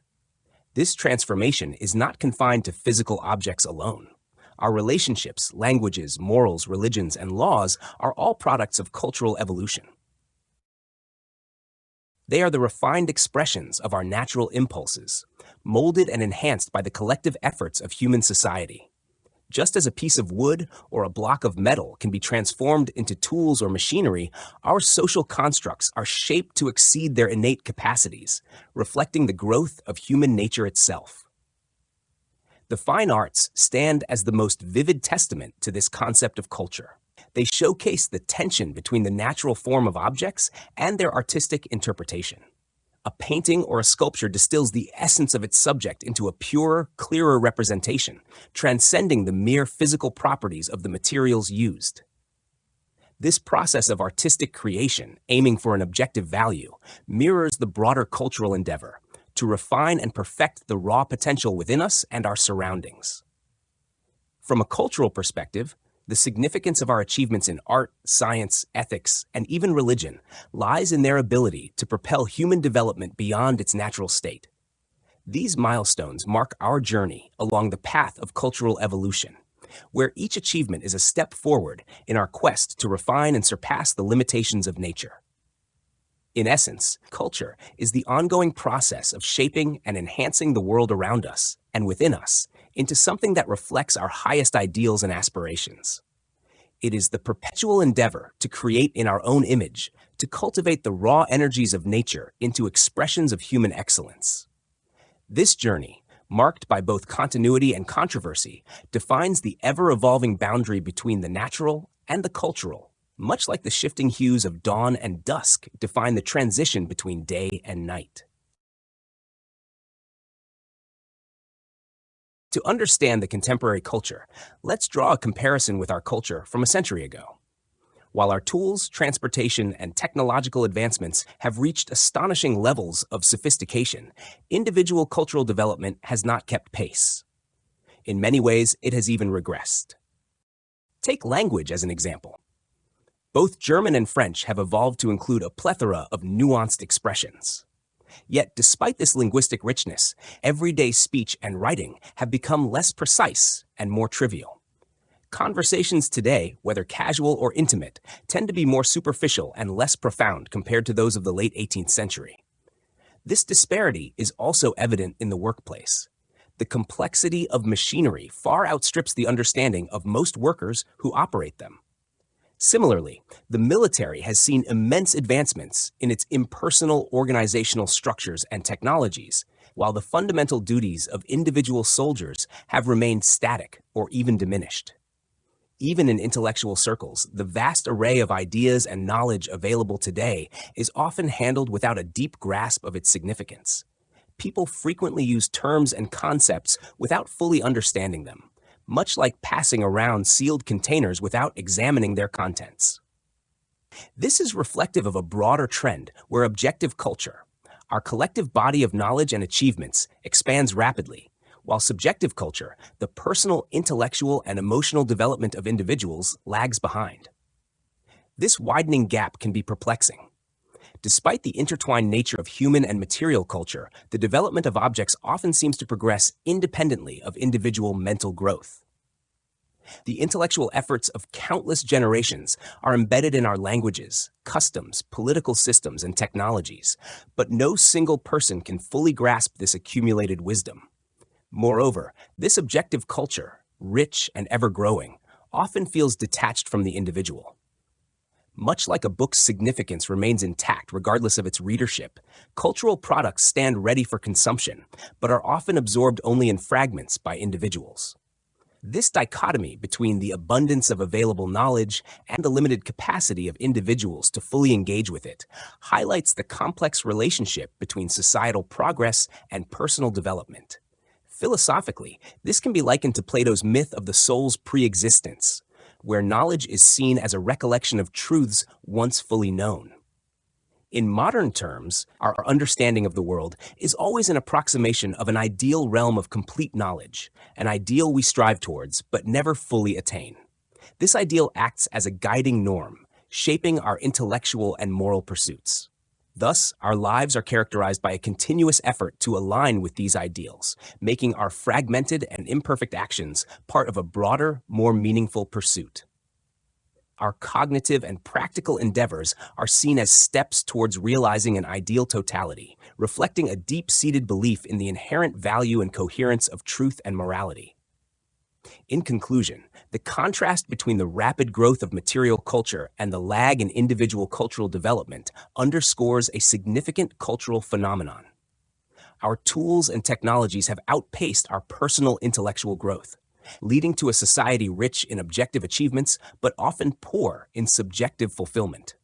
This transformation is not confined to physical objects alone. Our relationships, languages, morals, religions, and laws are all products of cultural evolution. They are the refined expressions of our natural impulses, molded and enhanced by the collective efforts of human society. Just as a piece of wood or a block of metal can be transformed into tools or machinery, our social constructs are shaped to exceed their innate capacities, reflecting the growth of human nature itself. The fine arts stand as the most vivid testament to this concept of culture. They showcase the tension between the natural form of objects and their artistic interpretation. A painting or a sculpture distills the essence of its subject into a purer, clearer representation, transcending the mere physical properties of the materials used. This process of artistic creation, aiming for an objective value, mirrors the broader cultural endeavor to refine and perfect the raw potential within us and our surroundings. From a cultural perspective, the significance of our achievements in art, science, ethics, and even religion lies in their ability to propel human development beyond its natural state. These milestones mark our journey along the path of cultural evolution, where each achievement is a step forward in our quest to refine and surpass the limitations of nature. In essence, culture is the ongoing process of shaping and enhancing the world around us and within us into something that reflects our highest ideals and aspirations. It is the perpetual endeavor to create in our own image, to cultivate the raw energies of nature into expressions of human excellence. This journey, marked by both continuity and controversy, defines the ever-evolving boundary between the natural and the cultural, much like the shifting hues of dawn and dusk define the transition between day and night. To understand the contemporary culture, let's draw a comparison with our culture from a century ago. While our tools, transportation, and technological advancements have reached astonishing levels of sophistication, individual cultural development has not kept pace. In many ways, it has even regressed. Take language as an example. Both German and French have evolved to include a plethora of nuanced expressions. Yet, despite this linguistic richness, everyday speech and writing have become less precise and more trivial. Conversations today, whether casual or intimate, tend to be more superficial and less profound compared to those of the late 18th century. This disparity is also evident in the workplace. The complexity of machinery far outstrips the understanding of most workers who operate them. Similarly, the military has seen immense advancements in its impersonal organizational structures and technologies, while the fundamental duties of individual soldiers have remained static or even diminished. Even in intellectual circles, the vast array of ideas and knowledge available today is often handled without a deep grasp of its significance. People frequently use terms and concepts without fully understanding them, much like passing around sealed containers without examining their contents. This is reflective of a broader trend where objective culture, our collective body of knowledge and achievements, expands rapidly, while subjective culture, the personal, intellectual, and emotional development of individuals, lags behind. This widening gap can be perplexing. Despite the intertwined nature of human and material culture, the development of objects often seems to progress independently of individual mental growth. The intellectual efforts of countless generations are embedded in our languages, customs, political systems, and technologies, but no single person can fully grasp this accumulated wisdom. Moreover, this objective culture, rich and ever-growing, often feels detached from the individual. Much like a book's significance remains intact regardless of its readership, cultural products stand ready for consumption, but are often absorbed only in fragments by individuals. This dichotomy between the abundance of available knowledge and the limited capacity of individuals to fully engage with it highlights the complex relationship between societal progress and personal development. Philosophically, this can be likened to Plato's myth of the soul's pre-existence, where knowledge is seen as a recollection of truths once fully known. In modern terms, our understanding of the world is always an approximation of an ideal realm of complete knowledge, an ideal we strive towards but never fully attain. This ideal acts as a guiding norm, shaping our intellectual and moral pursuits. Thus, our lives are characterized by a continuous effort to align with these ideals, making our fragmented and imperfect actions part of a broader, more meaningful pursuit. Our cognitive and practical endeavors are seen as steps towards realizing an ideal totality, reflecting a deep-seated belief in the inherent value and coherence of truth and morality. In conclusion, the contrast between the rapid growth of material culture and the lag in individual cultural development underscores a significant cultural phenomenon. Our tools and technologies have outpaced our personal intellectual growth, leading to a society rich in objective achievements but often poor in subjective fulfillment.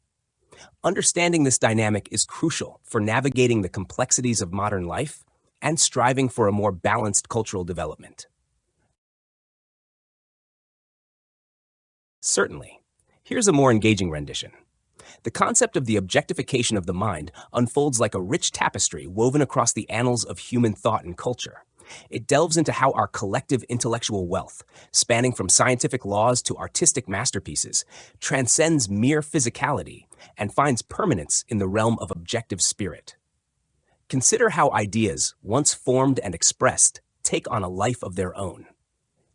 Understanding this dynamic is crucial for navigating the complexities of modern life and striving for a more balanced cultural development. Certainly. Here's a more engaging rendition. The concept of the objectification of the mind unfolds like a rich tapestry woven across the annals of human thought and culture. It delves into how our collective intellectual wealth, spanning from scientific laws to artistic masterpieces, transcends mere physicality and finds permanence in the realm of objective spirit. Consider how ideas, once formed and expressed, take on a life of their own.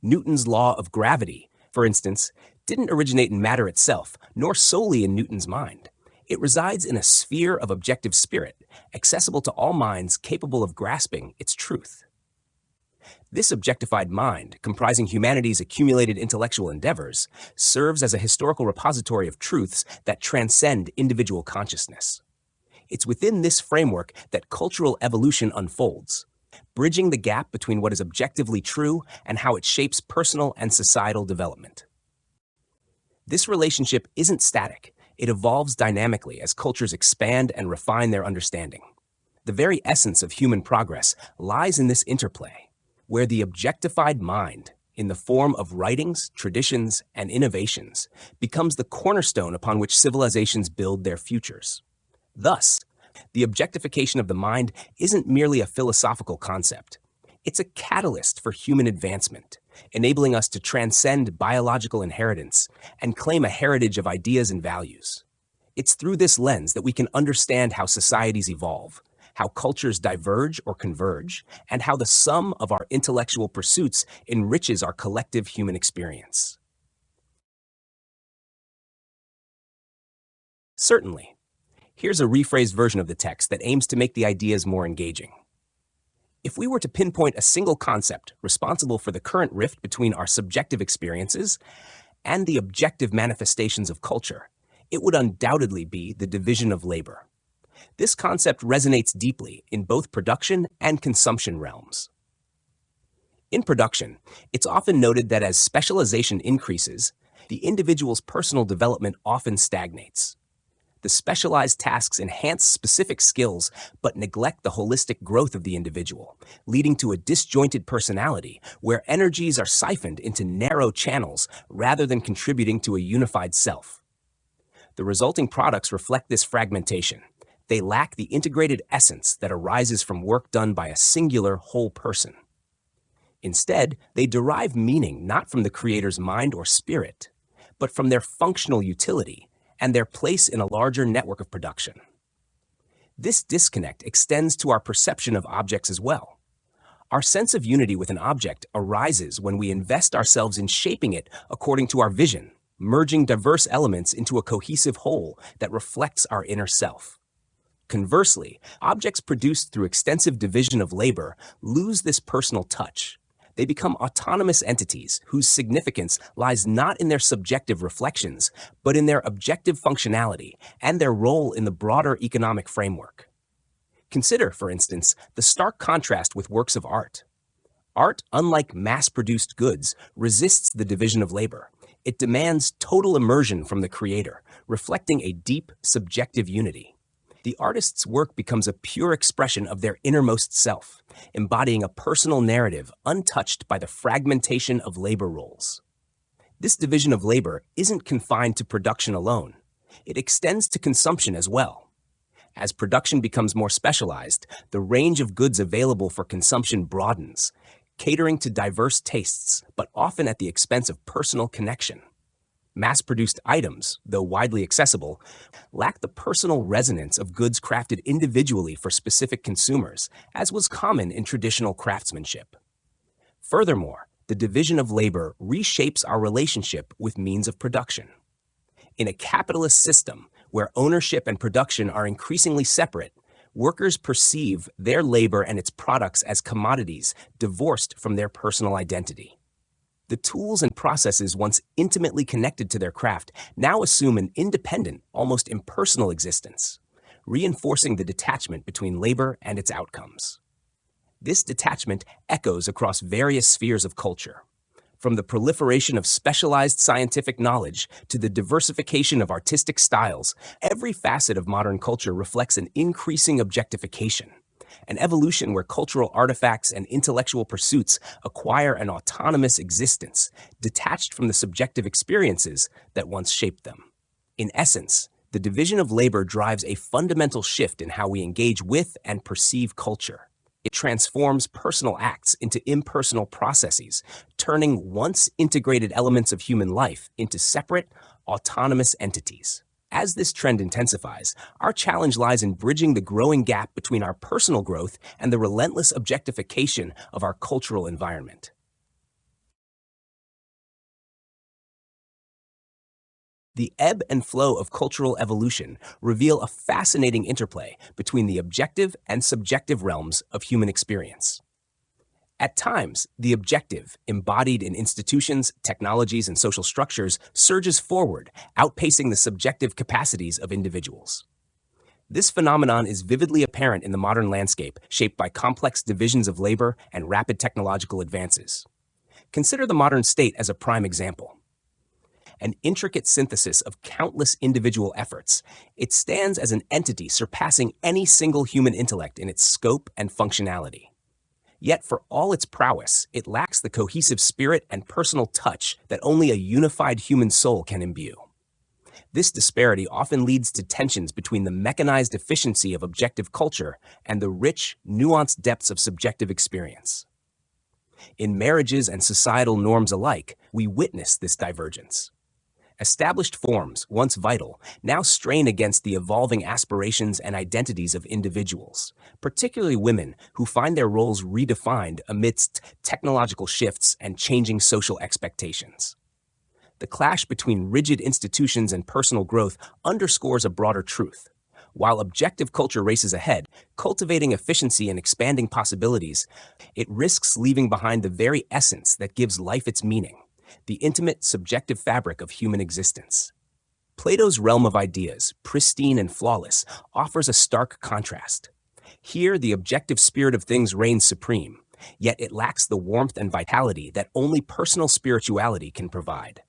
Newton's law of gravity, for instance, didn't originate in matter itself, nor solely in Newton's mind. It resides in a sphere of objective spirit, accessible to all minds capable of grasping its truth. This objectified mind, comprising humanity's accumulated intellectual endeavors, serves as a historical repository of truths that transcend individual consciousness. It's within this framework that cultural evolution unfolds, bridging the gap between what is objectively true and how it shapes personal and societal development. This relationship isn't static. It evolves dynamically as cultures expand and refine their understanding. The very essence of human progress lies in this interplay, where the objectified mind, in the form of writings, traditions, and innovations, becomes the cornerstone upon which civilizations build their futures. Thus, the objectification of the mind isn't merely a philosophical concept. It's a catalyst for human advancement, enabling us to transcend biological inheritance and claim a heritage of ideas and values. It's through this lens that we can understand how societies evolve, how cultures diverge or converge, and how the sum of our intellectual pursuits enriches our collective human experience. Certainly. Here's a rephrased version of the text that aims to make the ideas more engaging. If we were to pinpoint a single concept responsible for the current rift between our subjective experiences and the objective manifestations of culture, it would undoubtedly be the division of labor. This concept resonates deeply in both production and consumption realms. In production, it's often noted that as specialization increases, the individual's personal development often stagnates. The specialized tasks enhance specific skills but neglect the holistic growth of the individual, leading to a disjointed personality where energies are siphoned into narrow channels rather than contributing to a unified self. The resulting products reflect this fragmentation. They lack the integrated essence that arises from work done by a singular whole person. Instead, they derive meaning not from the creator's mind or spirit, but from their functional utility and their place in a larger network of production. This disconnect extends to our perception of objects as well. Our sense of unity with an object arises when we invest ourselves in shaping it according to our vision, merging diverse elements into a cohesive whole that reflects our inner self. Conversely, objects produced through extensive division of labor lose this personal touch. They become autonomous entities whose significance lies not in their subjective reflections, but in their objective functionality and their role in the broader economic framework. Consider, for instance, the stark contrast with works of art. Art, unlike mass-produced goods, resists the division of labor. It demands total immersion from the creator, reflecting a deep, subjective unity. The artist's work becomes a pure expression of their innermost self, embodying a personal narrative untouched by the fragmentation of labor roles. This division of labor isn't confined to production alone. It extends to consumption as well. As production becomes more specialized, the range of goods available for consumption broadens, catering to diverse tastes, but often at the expense of personal connection. Mass-produced items, though widely accessible, lack the personal resonance of goods crafted individually for specific consumers, as was common in traditional craftsmanship. Furthermore, the division of labor reshapes our relationship with means of production. In a capitalist system where ownership and production are increasingly separate, workers perceive their labor and its products as commodities divorced from their personal identity. The tools and processes once intimately connected to their craft now assume an independent, almost impersonal existence, reinforcing the detachment between labor and its outcomes. This detachment echoes across various spheres of culture, from the proliferation of specialized scientific knowledge to the diversification of artistic styles. Every facet of modern culture reflects an increasing objectification, an evolution where cultural artifacts and intellectual pursuits acquire an autonomous existence, detached from the subjective experiences that once shaped them. In essence, the division of labor drives a fundamental shift in how we engage with and perceive culture. It transforms personal acts into impersonal processes, turning once integrated elements of human life into separate, autonomous entities. As this trend intensifies, our challenge lies in bridging the growing gap between our personal growth and the relentless objectification of our cultural environment. The ebb and flow of cultural evolution reveal a fascinating interplay between the objective and subjective realms of human experience. At times, the objective, embodied in institutions, technologies, and social structures, surges forward, outpacing the subjective capacities of individuals. This phenomenon is vividly apparent in the modern landscape, shaped by complex divisions of labor and rapid technological advances. Consider the modern state as a prime example. An intricate synthesis of countless individual efforts, it stands as an entity surpassing any single human intellect in its scope and functionality. Yet for all its prowess, it lacks the cohesive spirit and personal touch that only a unified human soul can imbue. This disparity often leads to tensions between the mechanized efficiency of objective culture and the rich, nuanced depths of subjective experience. In marriages and societal norms alike, we witness this divergence. Established forms, once vital, now strain against the evolving aspirations and identities of individuals, particularly women who find their roles redefined amidst technological shifts and changing social expectations. The clash between rigid institutions and personal growth underscores a broader truth. While objective culture races ahead, cultivating efficiency and expanding possibilities, it risks leaving behind the very essence that gives life its meaning, the intimate, subjective fabric of human existence. Plato's realm of ideas, pristine and flawless, offers a stark contrast. Here, the objective spirit of things reigns supreme, yet it lacks the warmth and vitality that only personal spirituality can provide.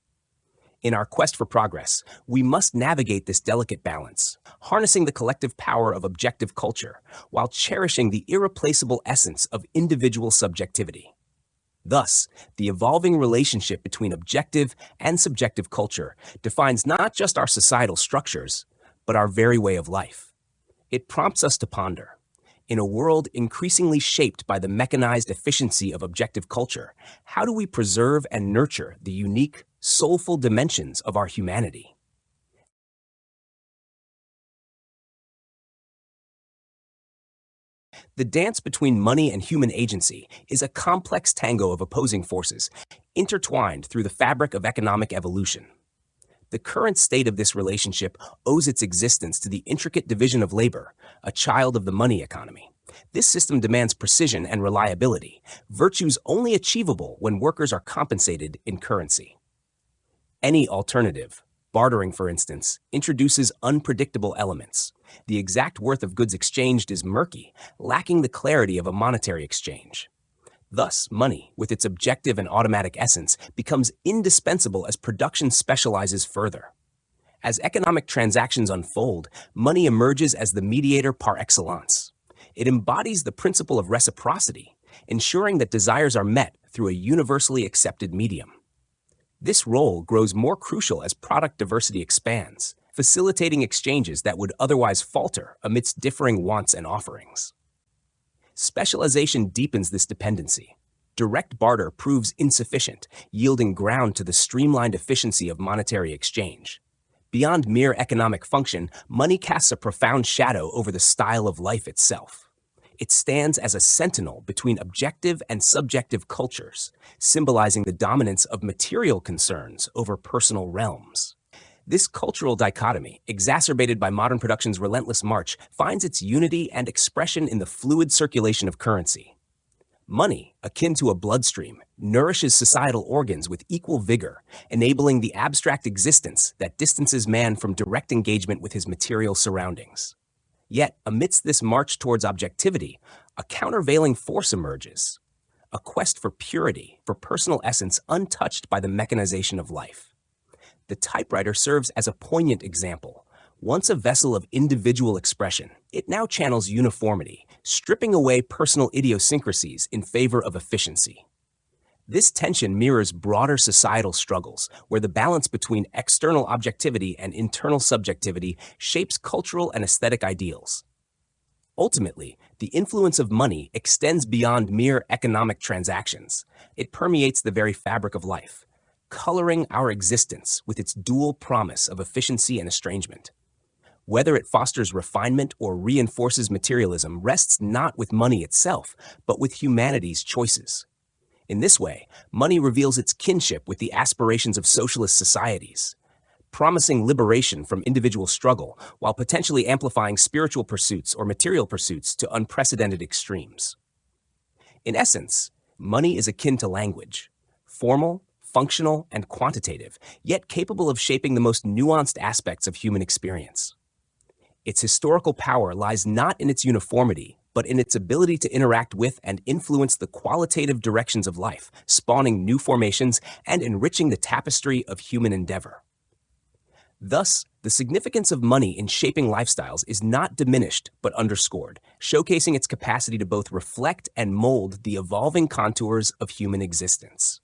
In our quest for progress, we must navigate this delicate balance, harnessing the collective power of objective culture while cherishing the irreplaceable essence of individual subjectivity. Thus, the evolving relationship between objective and subjective culture defines not just our societal structures, but our very way of life. It prompts us to ponder. In a world increasingly shaped by the mechanized efficiency of objective culture, how do we preserve and nurture the unique, soulful dimensions of our humanity? The dance between money and human agency is a complex tango of opposing forces, intertwined through the fabric of economic evolution. The current state of this relationship owes its existence to the intricate division of labor, a child of the money economy. This system demands precision and reliability, virtues only achievable when workers are compensated in currency. Any alternative, bartering for instance, introduces unpredictable elements. The exact worth of goods exchanged is murky, lacking the clarity of a monetary exchange. Thus, money, with its objective and automatic essence, becomes indispensable as production specializes further. As economic transactions unfold, money emerges as the mediator par excellence. It embodies the principle of reciprocity, ensuring that desires are met through a universally accepted medium. This role grows more crucial as product diversity expands, facilitating exchanges that would otherwise falter amidst differing wants and offerings. Specialization deepens this dependency. Direct barter proves insufficient, yielding ground to the streamlined efficiency of monetary exchange. Beyond mere economic function, money casts a profound shadow over the style of life itself. It stands as a sentinel between objective and subjective cultures, symbolizing the dominance of material concerns over personal realms. This cultural dichotomy, exacerbated by modern production's relentless march, finds its unity and expression in the fluid circulation of currency. Money, akin to a bloodstream, nourishes societal organs with equal vigor, enabling the abstract existence that distances man from direct engagement with his material surroundings. Yet, amidst this march towards objectivity, a countervailing force emerges, a quest for purity, for personal essence untouched by the mechanization of life. The typewriter serves as a poignant example. Once a vessel of individual expression, it now channels uniformity, stripping away personal idiosyncrasies in favor of efficiency. This tension mirrors broader societal struggles, where the balance between external objectivity and internal subjectivity shapes cultural and aesthetic ideals. Ultimately, the influence of money extends beyond mere economic transactions. It permeates the very fabric of life, coloring our existence with its dual promise of efficiency and estrangement. Whether it fosters refinement or reinforces materialism rests not with money itself, but with humanity's choices. In this way, money reveals its kinship with the aspirations of socialist societies, promising liberation from individual struggle while potentially amplifying spiritual pursuits or material pursuits to unprecedented extremes. In essence, money is akin to language, formal, functional, and quantitative, yet capable of shaping the most nuanced aspects of human experience. Its historical power lies not in its uniformity, but in its ability to interact with and influence the qualitative directions of life, spawning new formations and enriching the tapestry of human endeavor. Thus, the significance of money in shaping lifestyles is not diminished but underscored, showcasing its capacity to both reflect and mold the evolving contours of human existence.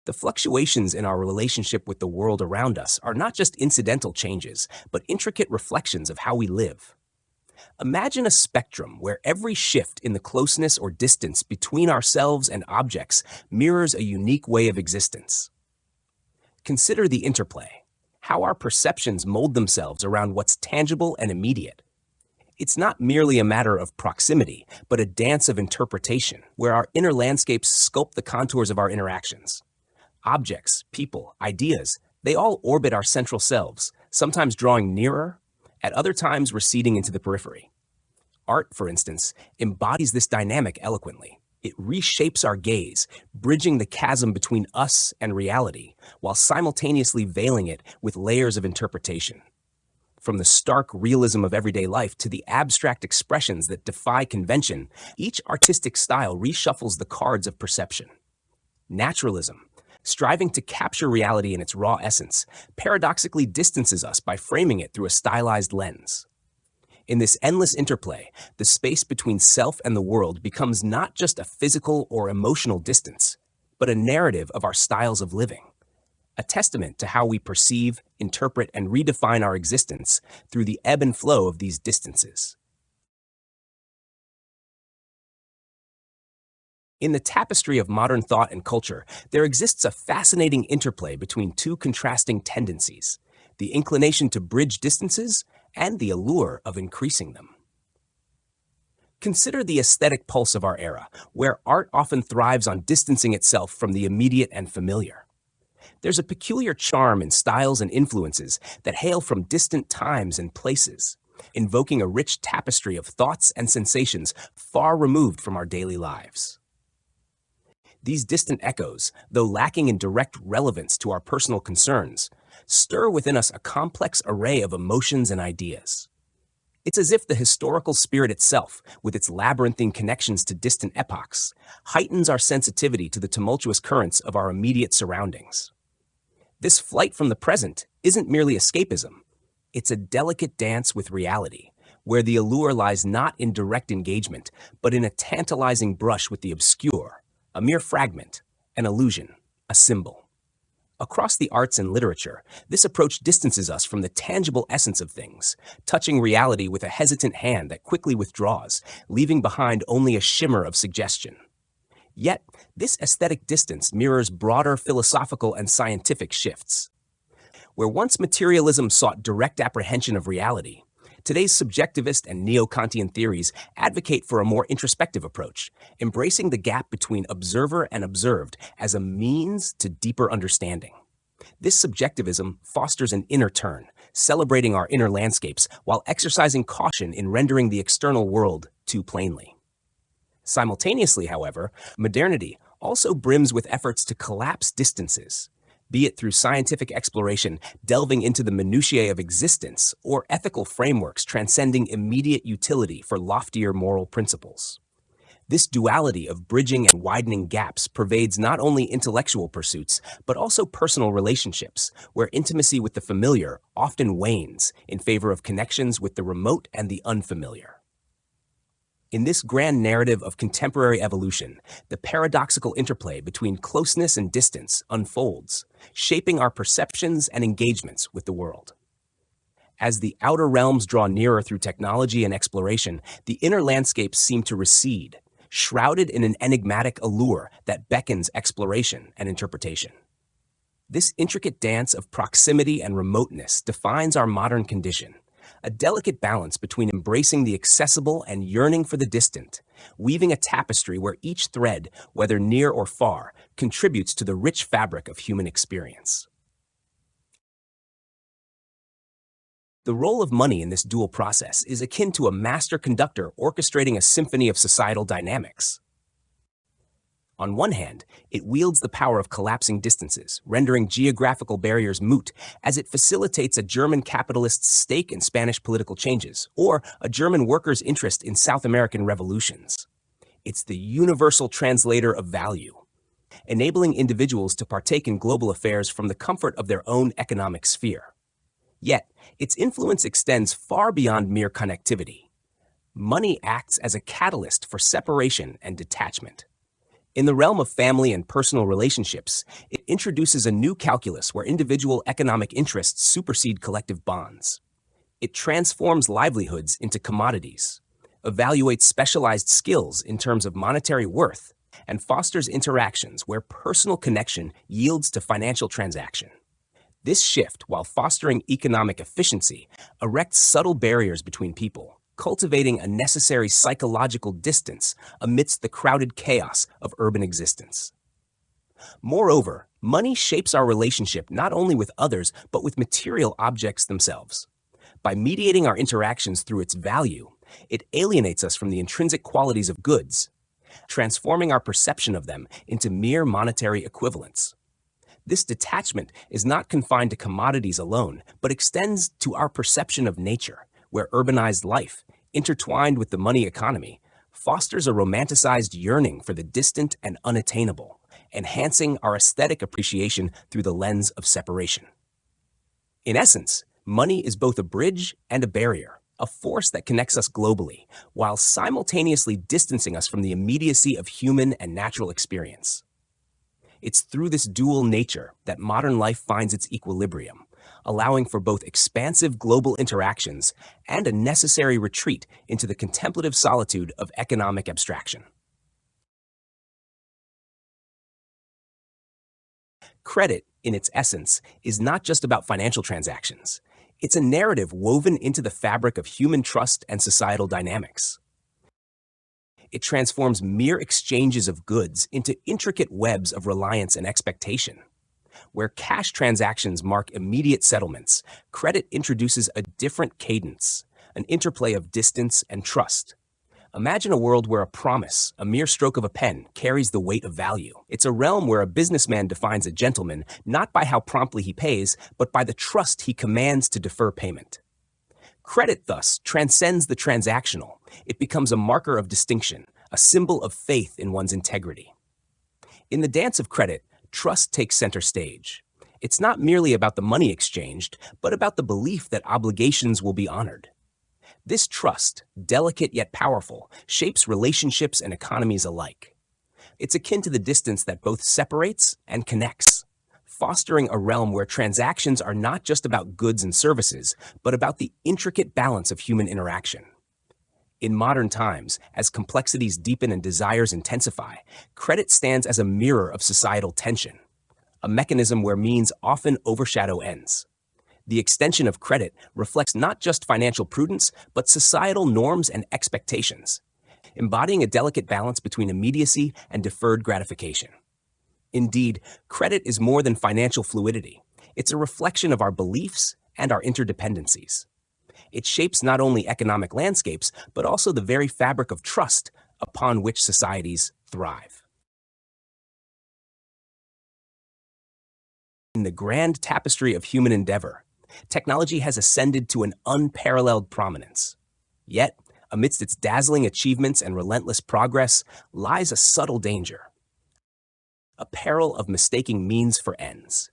The fluctuations in our relationship with the world around us are not just incidental changes, but intricate reflections of how we live. Imagine a spectrum where every shift in the closeness or distance between ourselves and objects mirrors a unique way of existence. Consider the interplay, how our perceptions mold themselves around what's tangible and immediate. It's not merely a matter of proximity, but a dance of interpretation, where our inner landscapes sculpt the contours of our interactions. Objects, people, ideas, they all orbit our central selves, sometimes drawing nearer, at other times receding into the periphery. Art, for instance, embodies this dynamic eloquently. It reshapes our gaze, bridging the chasm between us and reality, while simultaneously veiling it with layers of interpretation. From the stark realism of everyday life to the abstract expressions that defy convention, each artistic style reshuffles the cards of perception. Naturalism, striving to capture reality in its raw essence, paradoxically distances us by framing it through a stylized lens. In this endless interplay, the space between self and the world becomes not just a physical or emotional distance, but a narrative of our styles of living, a testament to how we perceive, interpret, and redefine our existence through the ebb and flow of these distances. In the tapestry of modern thought and culture, there exists a fascinating interplay between two contrasting tendencies: the inclination to bridge distances and the allure of increasing them. Consider the aesthetic pulse of our era, where art often thrives on distancing itself from the immediate and familiar. There's a peculiar charm in styles and influences that hail from distant times and places, invoking a rich tapestry of thoughts and sensations far removed from our daily lives. These distant echoes, though lacking in direct relevance to our personal concerns, stir within us a complex array of emotions and ideas. It's as if the historical spirit itself, with its labyrinthine connections to distant epochs, heightens our sensitivity to the tumultuous currents of our immediate surroundings. This flight from the present isn't merely escapism. It's a delicate dance with reality, where the allure lies not in direct engagement, but in a tantalizing brush with the obscure, a mere fragment, an illusion, a symbol. Across the arts and literature, this approach distances us from the tangible essence of things, touching reality with a hesitant hand that quickly withdraws, leaving behind only a shimmer of suggestion. Yet, this aesthetic distance mirrors broader philosophical and scientific shifts. Where once materialism sought direct apprehension of reality, today's subjectivist and neo-Kantian theories advocate for a more introspective approach, embracing the gap between observer and observed as a means to deeper understanding. This subjectivism fosters an inner turn, celebrating our inner landscapes while exercising caution in rendering the external world too plainly. Simultaneously, however, modernity also brims with efforts to collapse distances, be it through scientific exploration delving into the minutiae of existence or ethical frameworks transcending immediate utility for loftier moral principles. This duality of bridging and widening gaps pervades not only intellectual pursuits, but also personal relationships, where intimacy with the familiar often wanes in favor of connections with the remote and the unfamiliar. In this grand narrative of contemporary evolution, the paradoxical interplay between closeness and distance unfolds, shaping our perceptions and engagements with the world. As the outer realms draw nearer through technology and exploration, the inner landscapes seem to recede, shrouded in an enigmatic allure that beckons exploration and interpretation. This intricate dance of proximity and remoteness defines our modern condition, a delicate balance between embracing the accessible and yearning for the distant, weaving a tapestry where each thread, whether near or far, contributes to the rich fabric of human experience. The role of money in this dual process is akin to a master conductor orchestrating a symphony of societal dynamics. On one hand, it wields the power of collapsing distances, rendering geographical barriers moot, as it facilitates a German capitalist's stake in Spanish political changes, or a German worker's interest in South American revolutions. It's the universal translator of value, enabling individuals to partake in global affairs from the comfort of their own economic sphere. Yet, its influence extends far beyond mere connectivity. Money acts as a catalyst for separation and detachment. In the realm of family and personal relationships, it introduces a new calculus where individual economic interests supersede collective bonds. It transforms livelihoods into commodities, evaluates specialized skills in terms of monetary worth, and fosters interactions where personal connection yields to financial transaction. This shift, while fostering economic efficiency, erects subtle barriers between people, cultivating a necessary psychological distance amidst the crowded chaos of urban existence. Moreover, money shapes our relationship not only with others, but with material objects themselves. By mediating our interactions through its value, it alienates us from the intrinsic qualities of goods, transforming our perception of them into mere monetary equivalents. This detachment is not confined to commodities alone, but extends to our perception of nature, where urbanized life, intertwined with the money economy, fosters a romanticized yearning for the distant and unattainable, enhancing our aesthetic appreciation through the lens of separation. In essence, money is both a bridge and a barrier, a force that connects us globally, while simultaneously distancing us from the immediacy of human and natural experience. It's through this dual nature that modern life finds its equilibrium, allowing for both expansive global interactions and a necessary retreat into the contemplative solitude of economic abstraction. Credit, in its essence, is not just about financial transactions. It's a narrative woven into the fabric of human trust and societal dynamics. It transforms mere exchanges of goods into intricate webs of reliance and expectation. Where cash transactions mark immediate settlements, credit introduces a different cadence, an interplay of distance and trust. Imagine a world where a promise, a mere stroke of a pen, carries the weight of value. It's a realm where a businessman defines a gentleman not by how promptly he pays, but by the trust he commands to defer payment. Credit, thus, transcends the transactional. It becomes a marker of distinction, a symbol of faith in one's integrity. In the dance of credit, trust takes center stage. It's not merely about the money exchanged, but about the belief that obligations will be honored. This trust, delicate yet powerful, shapes relationships and economies alike. It's akin to the distance that both separates and connects, fostering a realm where transactions are not just about goods and services, but about the intricate balance of human interaction. In modern times, as complexities deepen and desires intensify, credit stands as a mirror of societal tension, a mechanism where means often overshadow ends. The extension of credit reflects not just financial prudence, but societal norms and expectations, embodying a delicate balance between immediacy and deferred gratification. Indeed, credit is more than financial fluidity. It's a reflection of our beliefs and our interdependencies. It shapes not only economic landscapes, but also the very fabric of trust upon which societies thrive. In the grand tapestry of human endeavor, technology has ascended to an unparalleled prominence. Yet, amidst its dazzling achievements and relentless progress lies a subtle danger, a peril of mistaking means for ends.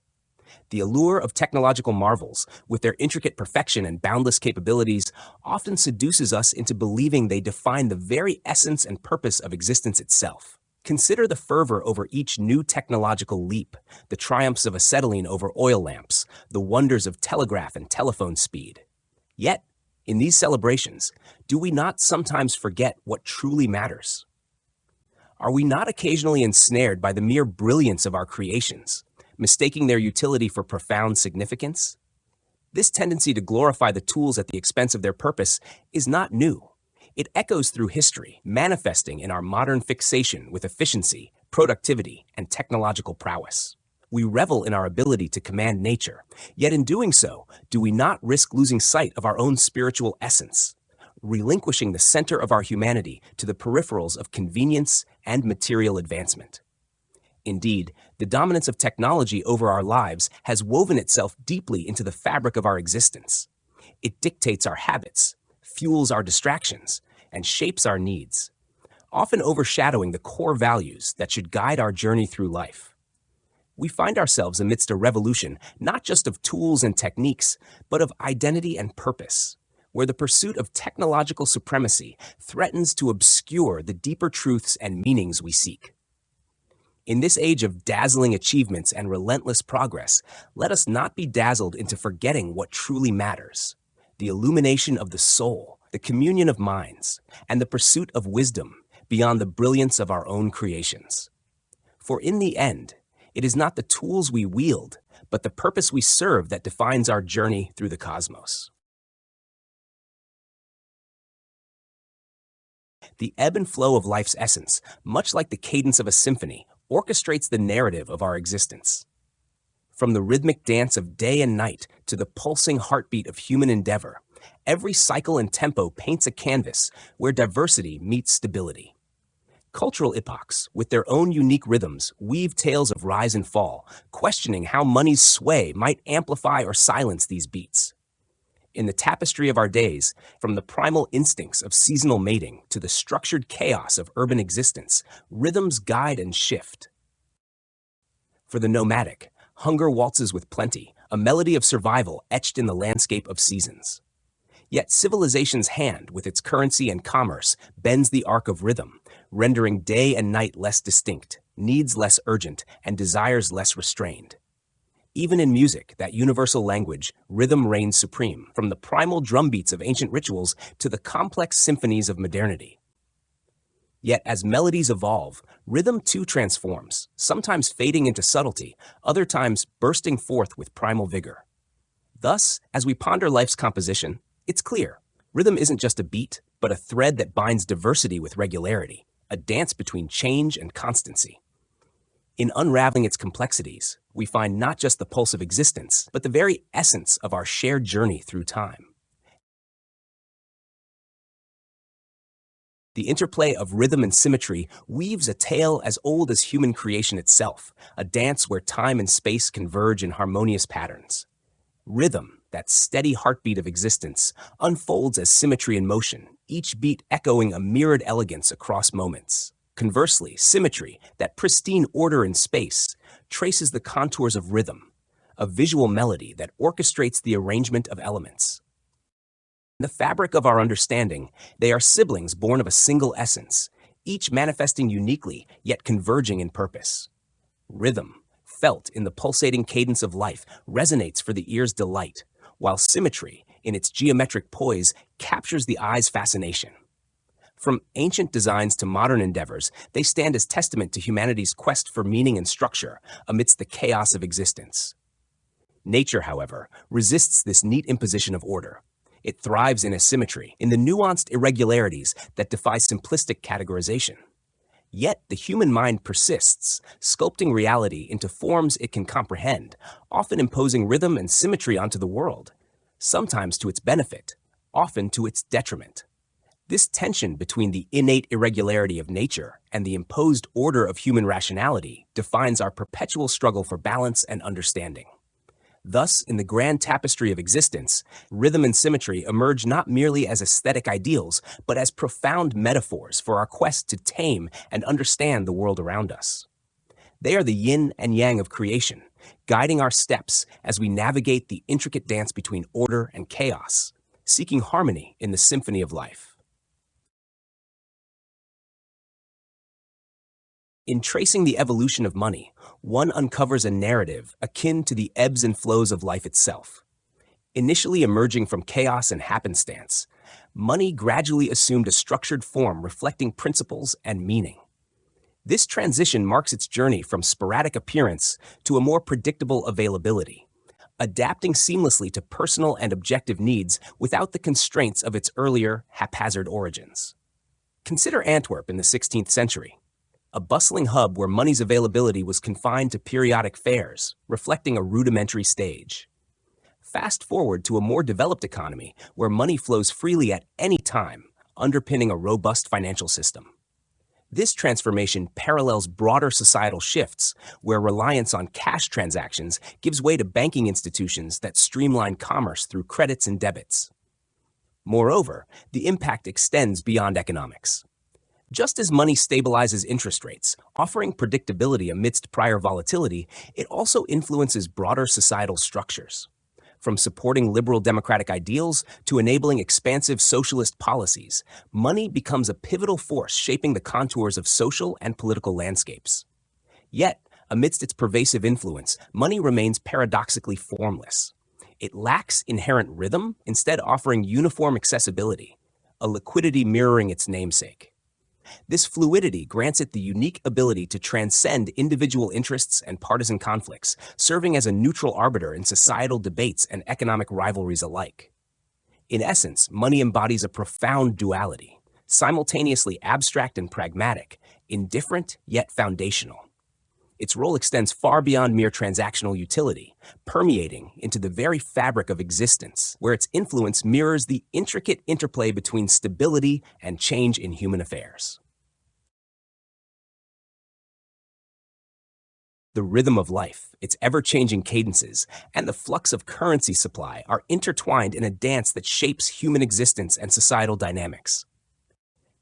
The allure of technological marvels, with their intricate perfection and boundless capabilities, often seduces us into believing they define the very essence and purpose of existence itself. Consider the fervor over each new technological leap, the triumphs of acetylene over oil lamps, the wonders of telegraph and telephone speed. Yet, in these celebrations, do we not sometimes forget what truly matters? Are we not occasionally ensnared by the mere brilliance of our creations, mistaking their utility for profound significance? This tendency to glorify the tools at the expense of their purpose is not new. It echoes through history, manifesting in our modern fixation with efficiency, productivity, and technological prowess. We revel in our ability to command nature, yet in doing so, do we not risk losing sight of our own spiritual essence, relinquishing the center of our humanity to the peripherals of convenience and material advancement? Indeed, the dominance of technology over our lives has woven itself deeply into the fabric of our existence. It dictates our habits, fuels our distractions, and shapes our needs, often overshadowing the core values that should guide our journey through life. We find ourselves amidst a revolution not just of tools and techniques, but of identity and purpose, where the pursuit of technological supremacy threatens to obscure the deeper truths and meanings we seek. In this age of dazzling achievements and relentless progress, let us not be dazzled into forgetting what truly matters: the illumination of the soul, the communion of minds, and the pursuit of wisdom beyond the brilliance of our own creations. For in the end, it is not the tools we wield, but the purpose we serve that defines our journey through the cosmos. The ebb and flow of life's essence, much like the cadence of a symphony, orchestrates the narrative of our existence. From the rhythmic dance of day and night to the pulsing heartbeat of human endeavor, every cycle and tempo paints a canvas where diversity meets stability. Cultural epochs, with their own unique rhythms, weave tales of rise and fall, questioning how money's sway might amplify or silence these beats. In the tapestry of our days, from the primal instincts of seasonal mating to the structured chaos of urban existence, rhythms guide and shift. For the nomadic, hunger waltzes with plenty, a melody of survival etched in the landscape of seasons. Yet civilization's hand, with its currency and commerce, bends the arc of rhythm, rendering day and night less distinct, needs less urgent, and desires less restrained. Even in music, that universal language, rhythm reigns supreme, from the primal drumbeats of ancient rituals to the complex symphonies of modernity. Yet as melodies evolve, rhythm too transforms, sometimes fading into subtlety, other times bursting forth with primal vigor. Thus, as we ponder life's composition, it's clear, rhythm isn't just a beat, but a thread that binds diversity with regularity, a dance between change and constancy. In unraveling its complexities, we find not just the pulse of existence, but the very essence of our shared journey through time. The interplay of rhythm and symmetry weaves a tale as old as human creation itself, a dance where time and space converge in harmonious patterns. Rhythm, that steady heartbeat of existence, unfolds as symmetry in motion, each beat echoing a mirrored elegance across moments. Conversely, symmetry, that pristine order in space, traces the contours of rhythm, a visual melody that orchestrates the arrangement of elements. In the fabric of our understanding, they are siblings born of a single essence, each manifesting uniquely yet converging in purpose. Rhythm, felt in the pulsating cadence of life, resonates for the ear's delight, while symmetry, in its geometric poise, captures the eye's fascination. From ancient designs to modern endeavors, they stand as testament to humanity's quest for meaning and structure amidst the chaos of existence. Nature, however, resists this neat imposition of order. It thrives in asymmetry, in the nuanced irregularities that defy simplistic categorization. Yet the human mind persists, sculpting reality into forms it can comprehend, often imposing rhythm and symmetry onto the world. sometimes to its benefit, often to its detriment. This tension between the innate irregularity of nature and the imposed order of human rationality defines our perpetual struggle for balance and understanding. Thus, in the grand tapestry of existence, rhythm and symmetry emerge not merely as aesthetic ideals, but as profound metaphors for our quest to tame and understand the world around us. They are the yin and yang of creation, guiding our steps as we navigate the intricate dance between order and chaos, seeking harmony in the symphony of life. In tracing the evolution of money, one uncovers a narrative akin to the ebbs and flows of life itself. Initially emerging from chaos and happenstance, money gradually assumed a structured form reflecting principles and meaning. This transition marks its journey from sporadic appearance to a more predictable availability, adapting seamlessly to personal and objective needs without the constraints of its earlier, haphazard origins. Consider Antwerp in the 16th century, a bustling hub where money's availability was confined to periodic fairs, reflecting a rudimentary stage. Fast forward to a more developed economy where money flows freely at any time, underpinning a robust financial system. This transformation parallels broader societal shifts where reliance on cash transactions gives way to banking institutions that streamline commerce through credits and debits. Moreover, the impact extends beyond economics. Just as money stabilizes interest rates, offering predictability amidst prior volatility, it also influences broader societal structures. From supporting liberal democratic ideals to enabling expansive socialist policies, money becomes a pivotal force shaping the contours of social and political landscapes. Yet, amidst its pervasive influence, money remains paradoxically formless. It lacks inherent rhythm, instead offering uniform accessibility, a liquidity mirroring its namesake. This fluidity grants it the unique ability to transcend individual interests and partisan conflicts, serving as a neutral arbiter in societal debates and economic rivalries alike. In essence, money embodies a profound duality, simultaneously abstract and pragmatic, indifferent yet foundational. Its role extends far beyond mere transactional utility, permeating into the very fabric of existence, where its influence mirrors the intricate interplay between stability and change in human affairs. The rhythm of life, its ever-changing cadences, and the flux of currency supply are intertwined in a dance that shapes human existence and societal dynamics.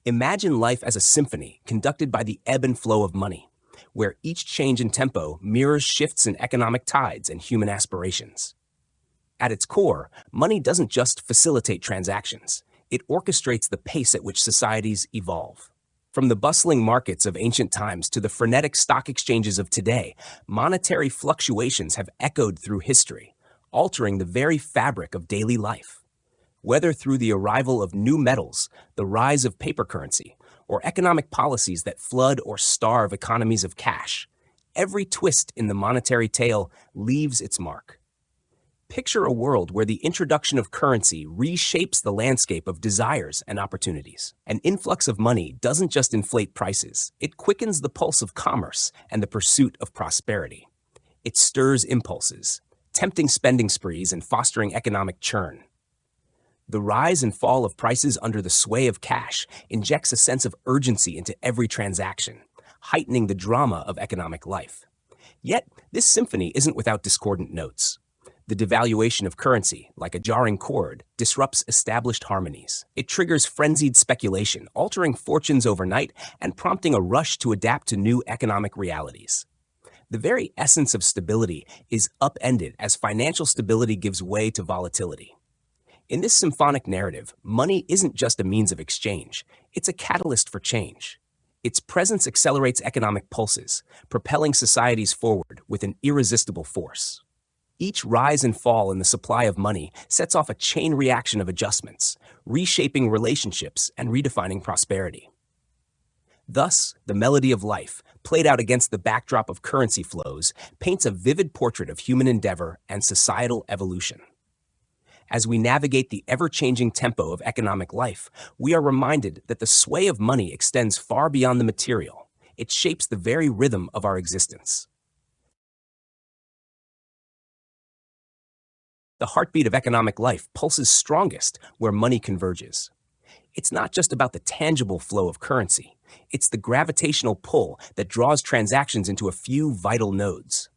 Imagine life as a symphony conducted by the ebb and flow of money, where each change in tempo mirrors shifts in economic tides and human aspirations. At its core, money doesn't just facilitate transactions, it orchestrates the pace at which societies evolve. From the bustling markets of ancient times to the frenetic stock exchanges of today, monetary fluctuations have echoed through history, altering the very fabric of daily life. Whether through the arrival of new metals, the rise of paper currency, or economic policies that flood or starve economies of cash, every twist in the monetary tale leaves its mark. Picture a world where the introduction of currency reshapes the landscape of desires and opportunities. An influx of money doesn't just inflate prices, it quickens the pulse of commerce and the pursuit of prosperity. It stirs impulses, tempting spending sprees and fostering economic churn. The rise and fall of prices under the sway of cash injects a sense of urgency into every transaction, heightening the drama of economic life. Yet, this symphony isn't without discordant notes. The devaluation of currency, like a jarring chord, disrupts established harmonies. It triggers frenzied speculation, altering fortunes overnight and prompting a rush to adapt to new economic realities. The very essence of stability is upended as financial stability gives way to volatility. In this symphonic narrative, money isn't just a means of exchange, it's a catalyst for change. Its presence accelerates economic pulses, propelling societies forward with an irresistible force. Each rise and fall in the supply of money sets off a chain reaction of adjustments, reshaping relationships and redefining prosperity. Thus, the melody of life, played out against the backdrop of currency flows, paints a vivid portrait of human endeavor and societal evolution. As we navigate the ever-changing tempo of economic life, we are reminded that the sway of money extends far beyond the material. It shapes the very rhythm of our existence. The heartbeat of economic life pulses strongest where money converges. It's not just about the tangible flow of currency. It's the gravitational pull that draws transactions into a few vital nodes.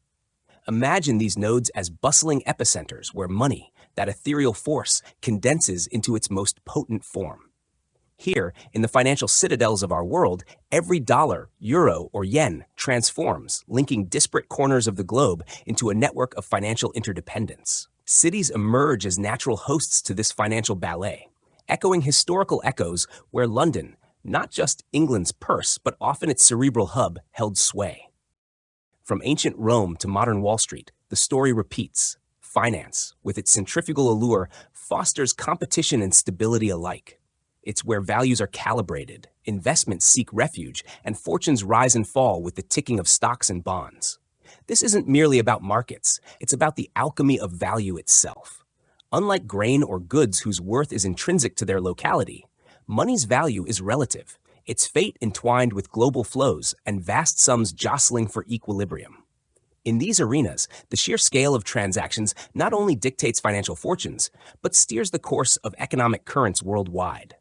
Imagine these nodes as bustling epicenters where money, that ethereal force, condenses into its most potent form. Here, in the financial citadels of our world, every dollar, euro, or yen transforms, linking disparate corners of the globe into a network of financial interdependence. Cities emerge as natural hosts to this financial ballet, echoing historical echoes where London, not just England's purse, but often its cerebral hub, held sway. From ancient Rome to modern Wall Street, the story repeats. Finance, with its centrifugal allure, fosters competition and stability alike. It's where values are calibrated, investments seek refuge, and fortunes rise and fall with the ticking of stocks and bonds. This isn't merely about markets, it's about the alchemy of value itself. Unlike grain or goods whose worth is intrinsic to their locality, money's value is relative, its fate entwined with global flows and vast sums jostling for equilibrium. In these arenas, the sheer scale of transactions not only dictates financial fortunes, but steers the course of economic currents worldwide.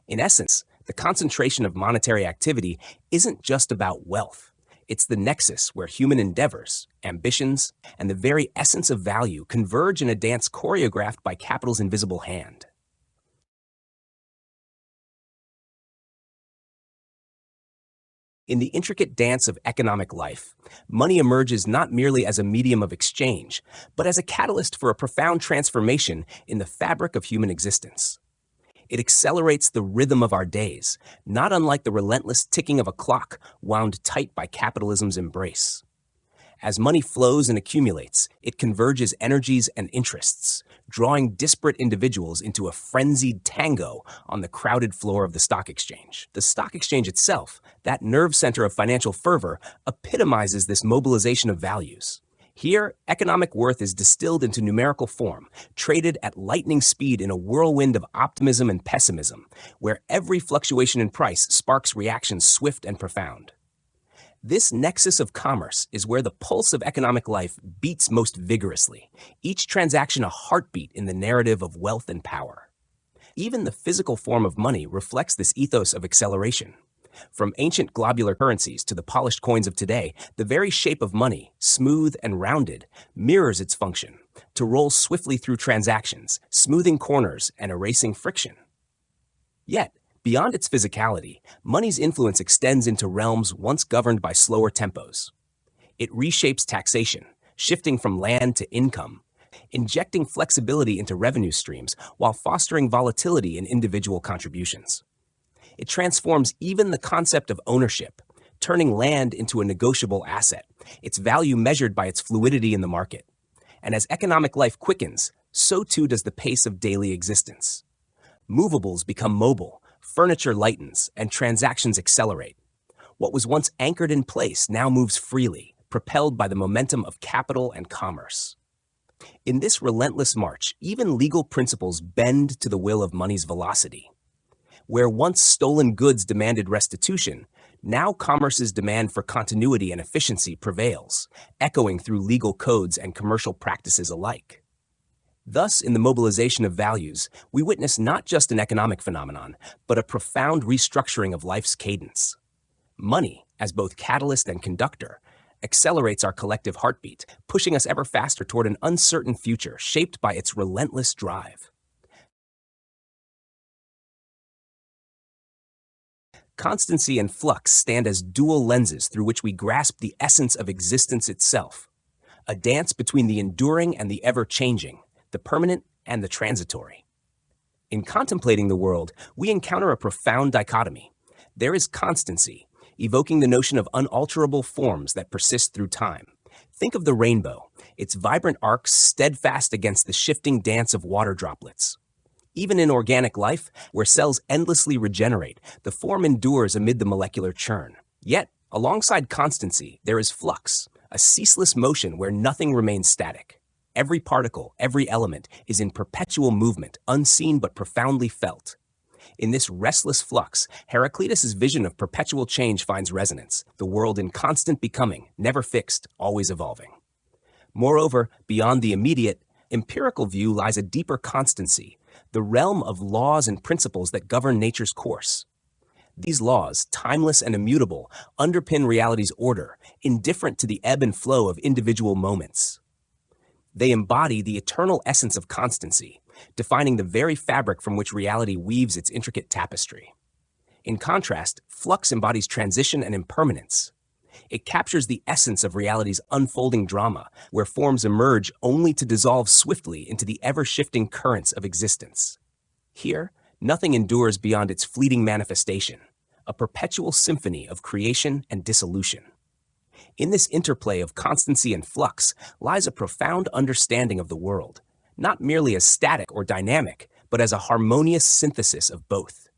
In essence, the concentration of monetary activity isn't just about wealth. It's the nexus where human endeavors, ambitions, and the very essence of value converge in a dance choreographed by capital's invisible hand. In the intricate dance of economic life, money emerges not merely as a medium of exchange, but as a catalyst for a profound transformation in the fabric of human existence. It accelerates the rhythm of our days, not unlike the relentless ticking of a clock wound tight by capitalism's embrace. As money flows and accumulates, it converges energies and interests, drawing disparate individuals into a frenzied tango on the crowded floor of the stock exchange. The stock exchange itself, that nerve center of financial fervor, epitomizes this mobilization of values. Here, economic worth is distilled into numerical form, traded at lightning speed in a whirlwind of optimism and pessimism, where every fluctuation in price sparks reactions swift and profound. This nexus of commerce is where the pulse of economic life beats most vigorously, each transaction a heartbeat in the narrative of wealth and power. Even the physical form of money reflects this ethos of acceleration. From ancient globular currencies to the polished coins of today, the very shape of money, smooth and rounded, mirrors its function, to roll swiftly through transactions, smoothing corners and erasing friction. Yet, beyond its physicality, money's influence extends into realms once governed by slower tempos. It reshapes taxation, shifting from land to income, injecting flexibility into revenue streams while fostering volatility in individual contributions. It transforms even the concept of ownership, turning land into a negotiable asset, its value measured by its fluidity in the market. And as economic life quickens, so too does the pace of daily existence. Movables become mobile, furniture lightens, and transactions accelerate. What was once anchored in place now moves freely, propelled by the momentum of capital and commerce. In this relentless march, even legal principles bend to the will of money's velocity. Where once stolen goods demanded restitution, now commerce's demand for continuity and efficiency prevails, echoing through legal codes and commercial practices alike. Thus, in the mobilization of values, we witness not just an economic phenomenon, but a profound restructuring of life's cadence. Money, as both catalyst and conductor, accelerates our collective heartbeat, pushing us ever faster toward an uncertain future shaped by its relentless drive. Constancy and flux stand as dual lenses through which we grasp the essence of existence itself, a dance between the enduring and the ever-changing, the permanent and the transitory. In contemplating the world, we encounter a profound dichotomy. There is constancy, evoking the notion of unalterable forms that persist through time. Think of the rainbow, its vibrant arcs steadfast against the shifting dance of water droplets. Even in organic life, where cells endlessly regenerate, the form endures amid the molecular churn. Yet, alongside constancy, there is flux, a ceaseless motion where nothing remains static. Every particle, every element, is in perpetual movement, unseen but profoundly felt. In this restless flux, Heraclitus' vision of perpetual change finds resonance, the world in constant becoming, never fixed, always evolving. Moreover, beyond the immediate, empirical view lies a deeper constancy, the realm of laws and principles that govern nature's course. These laws, timeless and immutable, underpin reality's order, indifferent to the ebb and flow of individual moments. They embody the eternal essence of constancy, defining the very fabric from which reality weaves its intricate tapestry. In contrast, flux embodies transition and impermanence. It captures the essence of reality's unfolding drama, where forms emerge only to dissolve swiftly into the ever-shifting currents of existence. Here, nothing endures beyond its fleeting manifestation, a perpetual symphony of creation and dissolution. In this interplay of constancy and flux lies a profound understanding of the world, not merely as static or dynamic, but as a harmonious synthesis of both.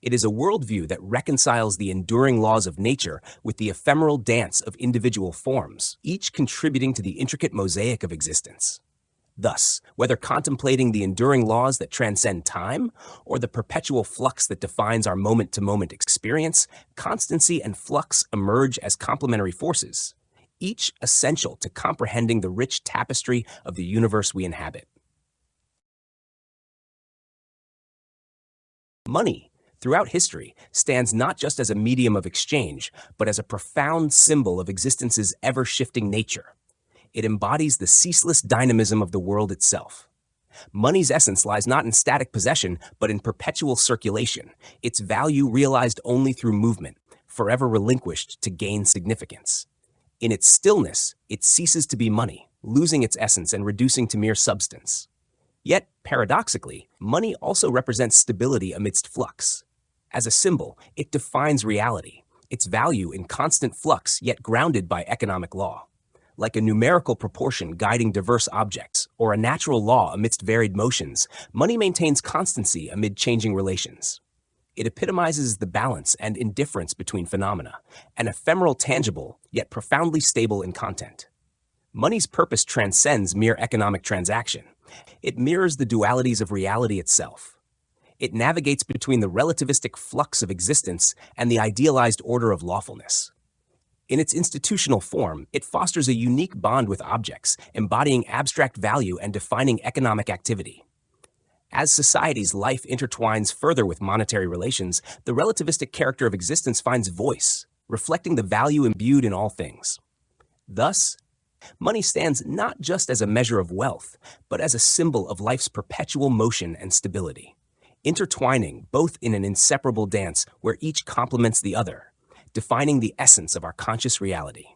It is a worldview that reconciles the enduring laws of nature with the ephemeral dance of individual forms, each contributing to the intricate mosaic of existence. Thus, whether contemplating the enduring laws that transcend time or the perpetual flux that defines our moment-to-moment experience, constancy and flux emerge as complementary forces, each essential to comprehending the rich tapestry of the universe we inhabit. Money, throughout history, stands not just as a medium of exchange, but as a profound symbol of existence's ever-shifting nature. It embodies the ceaseless dynamism of the world itself. Money's essence lies not in static possession, but in perpetual circulation, its value realized only through movement, forever relinquished to gain significance. In its stillness, it ceases to be money, losing its essence and reducing to mere substance. Yet, paradoxically, money also represents stability amidst flux. As a symbol, it defines reality, its value in constant flux yet grounded by economic law. Like a numerical proportion guiding diverse objects, or a natural law amidst varied motions, money maintains constancy amid changing relations. It epitomizes the balance and indifference between phenomena, an ephemeral tangible, yet profoundly stable in content. Money's purpose transcends mere economic transaction. It mirrors the dualities of reality itself. It navigates between the relativistic flux of existence and the idealized order of lawfulness. In its institutional form, it fosters a unique bond with objects, embodying abstract value and defining economic activity. As society's life intertwines further with monetary relations, the relativistic character of existence finds voice, reflecting the value imbued in all things. Thus, money stands not just as a measure of wealth, but as a symbol of life's perpetual motion and stability, intertwining both in an inseparable dance where each complements the other, defining the essence of our conscious reality.